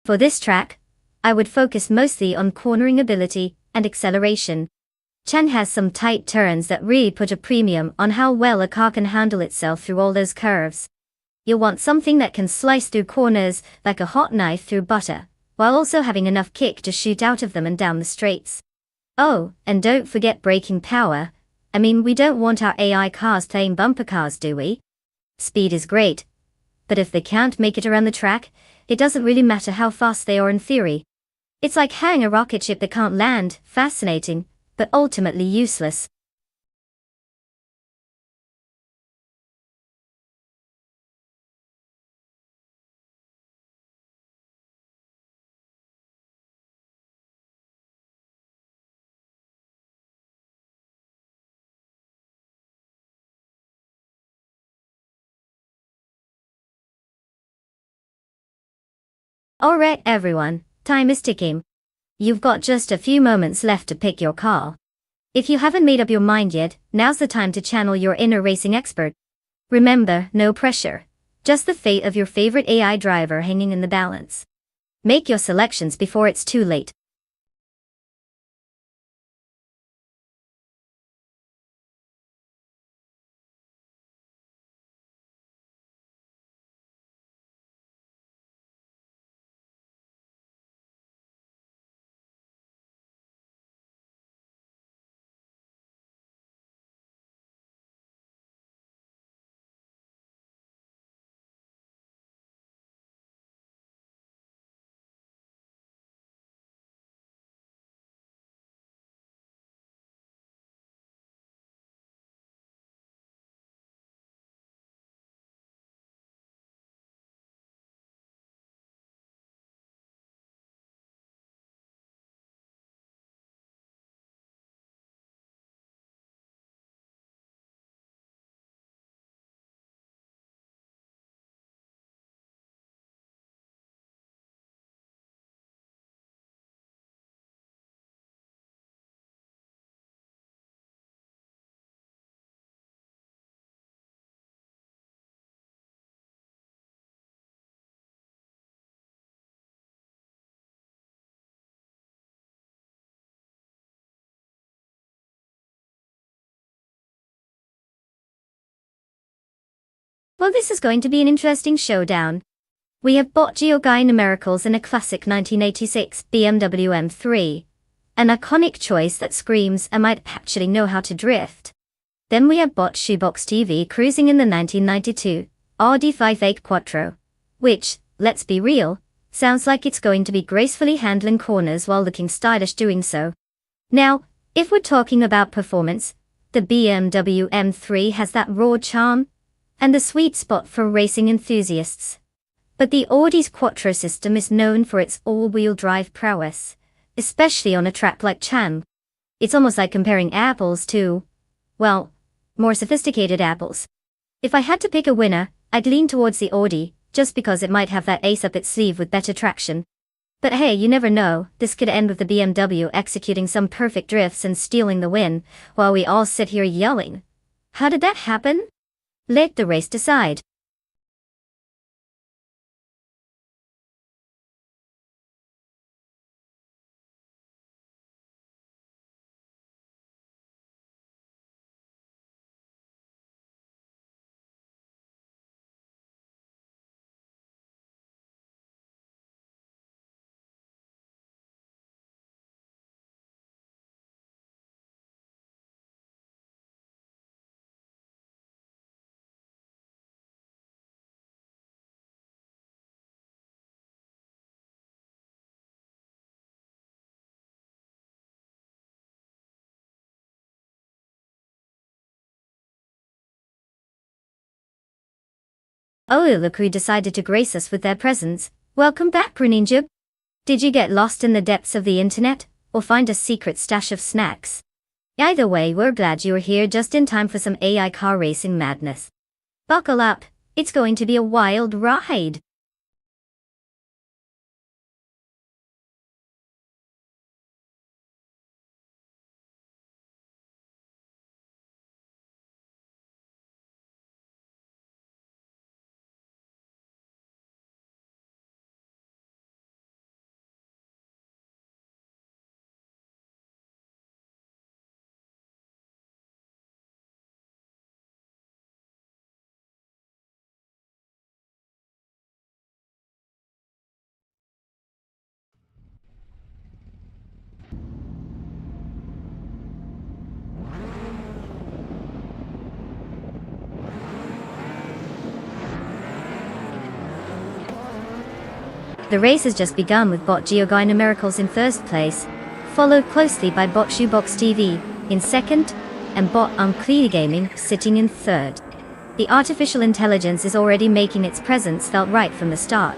For this track, I would focus mostly on cornering ability and acceleration. Chen has some tight turns that really put a premium on how well a car can handle itself through all those curves. You'll want something that can slice through corners like a hot knife through butter, while also having enough kick to shoot out of them and down the straights. Oh, and don't forget braking power. I mean, we don't want our AI cars playing bumper cars, do we? Speed is great, but if they can't make it around the track, it doesn't really matter how fast they are in theory. It's like having a rocket ship that can't land, fascinating, but ultimately useless. Alright everyone, time is ticking. You've got just a few moments left to pick your car. If you haven't made up your mind yet, now's the time to channel your inner racing expert. Remember, no pressure. Just the fate of your favorite AI driver hanging in the balance. Make your selections before it's too late. Well, this is going to be an interesting showdown. We have bought Geogui numericals in a classic 1986 BMW M3. An iconic choice that screams I might actually know how to drift. Then we have bought Shoebox TV cruising in the 1992 Audi 5/8 Quattro, which, let's be real, sounds like it's going to be gracefully handling corners while looking stylish doing so. Now, if we're talking about performance, the BMW M3 has that raw charm and the sweet spot for racing enthusiasts. But the Audi's Quattro system is known for its all-wheel drive prowess, especially on a track like Cham. It's almost like comparing apples to, well, more sophisticated apples. If I had to pick a winner, I'd lean towards the Audi, just because it might have that ace up its sleeve with better traction. But hey, you never know, this could end with the BMW executing some perfect drifts and stealing the win, while we all sit here yelling. How did that happen? Let the race decide. Oh, look who decided to grace us with their presence. Welcome back, Greninja. Did you get lost in the depths of the internet, or find a secret stash of snacks? Either way, we're glad you were here just in time for some AI car racing madness. Buckle up, it's going to be a wild ride. The race has just begun with bot Geogui numericals in first place, followed closely by bot Shoebox TV in second, and bot Unclear Gaming sitting in third. The artificial intelligence is already making its presence felt right from the start.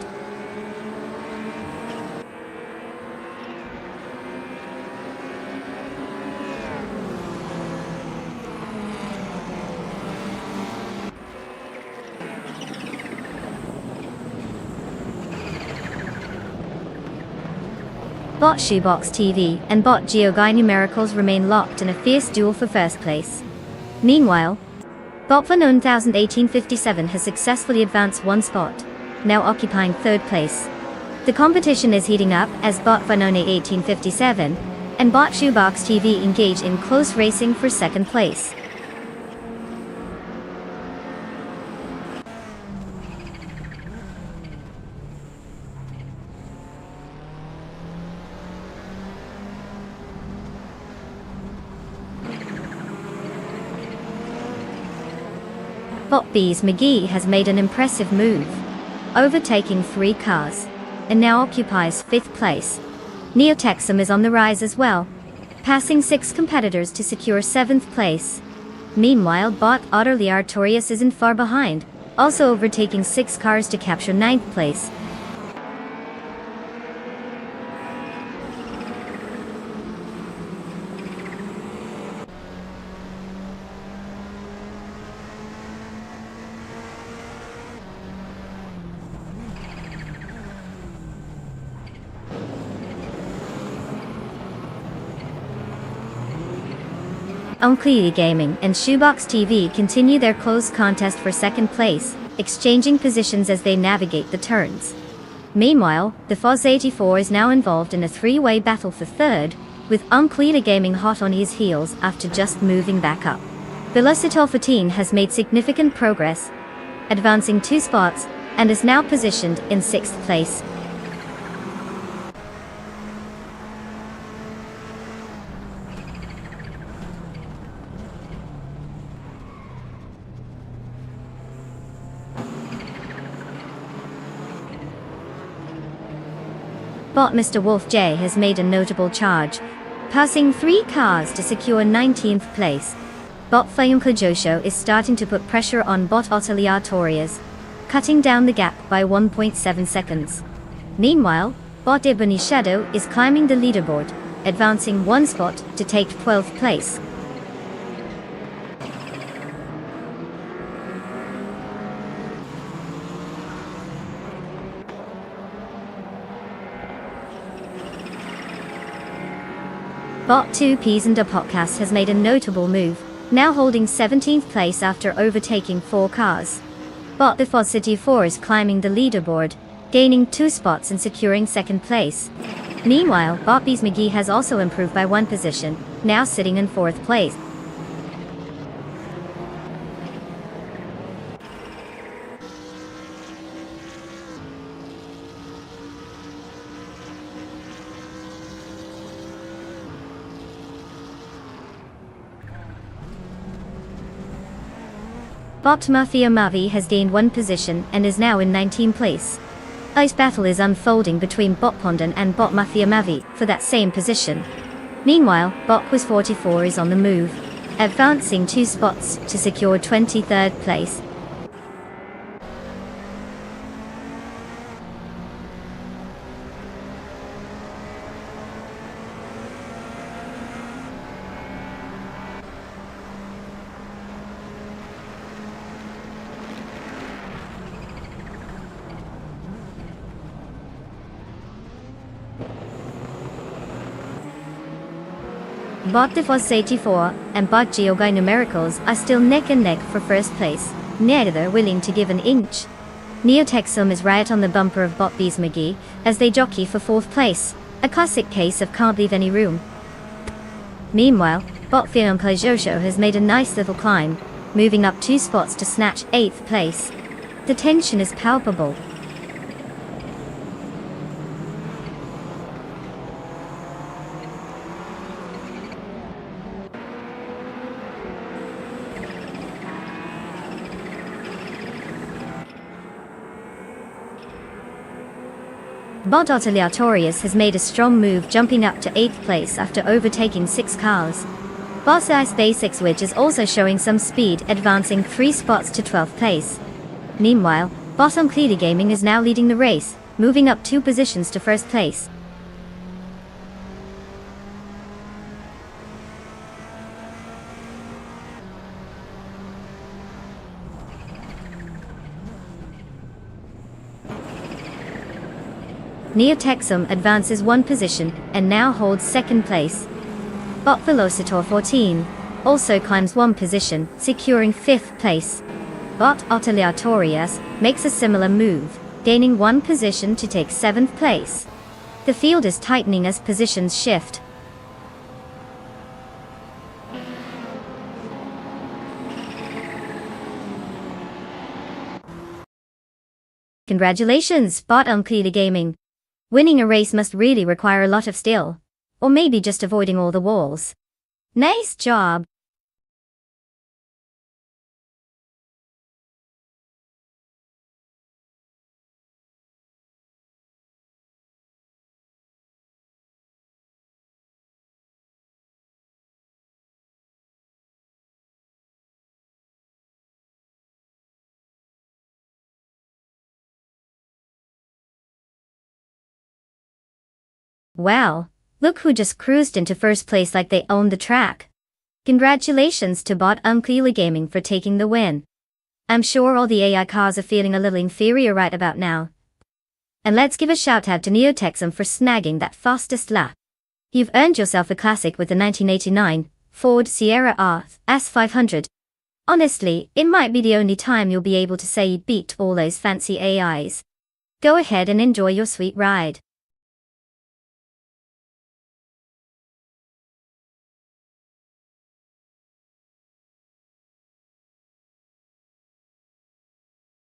Bot Shoebox TV and Bot Geoguy Numericals remain locked in a fierce duel for first place. Meanwhile, Bot Van 1857 has successfully advanced one spot, now occupying third place. The competition is heating up as Bot Van 1857 and Bot Shoebox TV engage in close racing for second place. Bot Bees McGee has made an impressive move, overtaking 3 cars, and now occupies 5th place. Neotexum is on the rise as well, passing 6 competitors to secure 7th place. Meanwhile, Bot Utterly Artorias isn't far behind, also overtaking 6 cars to capture 9th place. Unclear Gaming and Shoebox TV continue their close contest for second place, exchanging positions as they navigate the turns. Meanwhile, the Foz84 is now involved in a 3-way battle for third, with Unclear Gaming hot on his heels after just moving back up. Velocitor 14 has made significant progress, advancing 2 spots, and is now positioned in 6th place. Bot Mr. Wolf J has made a notable charge, passing 3 cars to secure 19th place. Bot Fayunka Josho is starting to put pressure on Bot Otelia Torias, cutting down the gap by 1.7 seconds. Meanwhile, Bot Ebony Shadow is climbing the leaderboard, advancing 1 spot to take 12th place. Bot 2Ps and a podcast has made a notable move, now holding 17th place after overtaking 4 cars. Bot the Foz City 4 is climbing the leaderboard, gaining 2 spots and securing 2nd place. Meanwhile, Bot Bees McGee has also improved by 1 position, now sitting in 4th place. Bot Mafia Mavi has gained 1 position and is now in 19th place. Ice battle is unfolding between Bot Pondan and Bot Mafia Mavi for that same position. Meanwhile, Bot Quiz 44 is on the move, advancing 2 spots to secure 23rd place. Bot the Foz 84 and Bot Geoguy Numericals are still neck and neck for first place, neither willing to give an inch. Neotexum is right on the bumper of Bot Bees McGee as they jockey for 4th place, a classic case of can't leave any room. Meanwhile, Bot Fionka Josho has made a nice little climb, moving up 2 spots to snatch 8th place. The tension is palpable. Bot Oteliatorius has made a strong move, jumping up to 8th place after overtaking 6 cars. Boss Ice Basics Witch is also showing some speed, advancing 3 spots to 12th place. Meanwhile, Bot Unclear Gaming is now leading the race, moving up 2 positions to 1st place. Neotexum advances one position and now holds second place. Bot Velocitor 14 also climbs one position, securing fifth place. Bot Aleatorius makes a similar move, gaining one position to take seventh place. The field is tightening as positions shift. Congratulations, Bot Unclear Gaming. Winning a race must really require a lot of skill. Or maybe just avoiding all the walls. Nice job! Wow, look who just cruised into first place like they owned the track. Congratulations to Bot Unclear Gaming for taking the win. I'm sure all the AI cars are feeling a little inferior right about now. And let's give a shout out to Neotexum for snagging that fastest lap. You've earned yourself a classic with the 1989 Ford Sierra RS500. Honestly, it might be the only time you'll be able to say you beat all those fancy AIs. Go ahead and enjoy your sweet ride.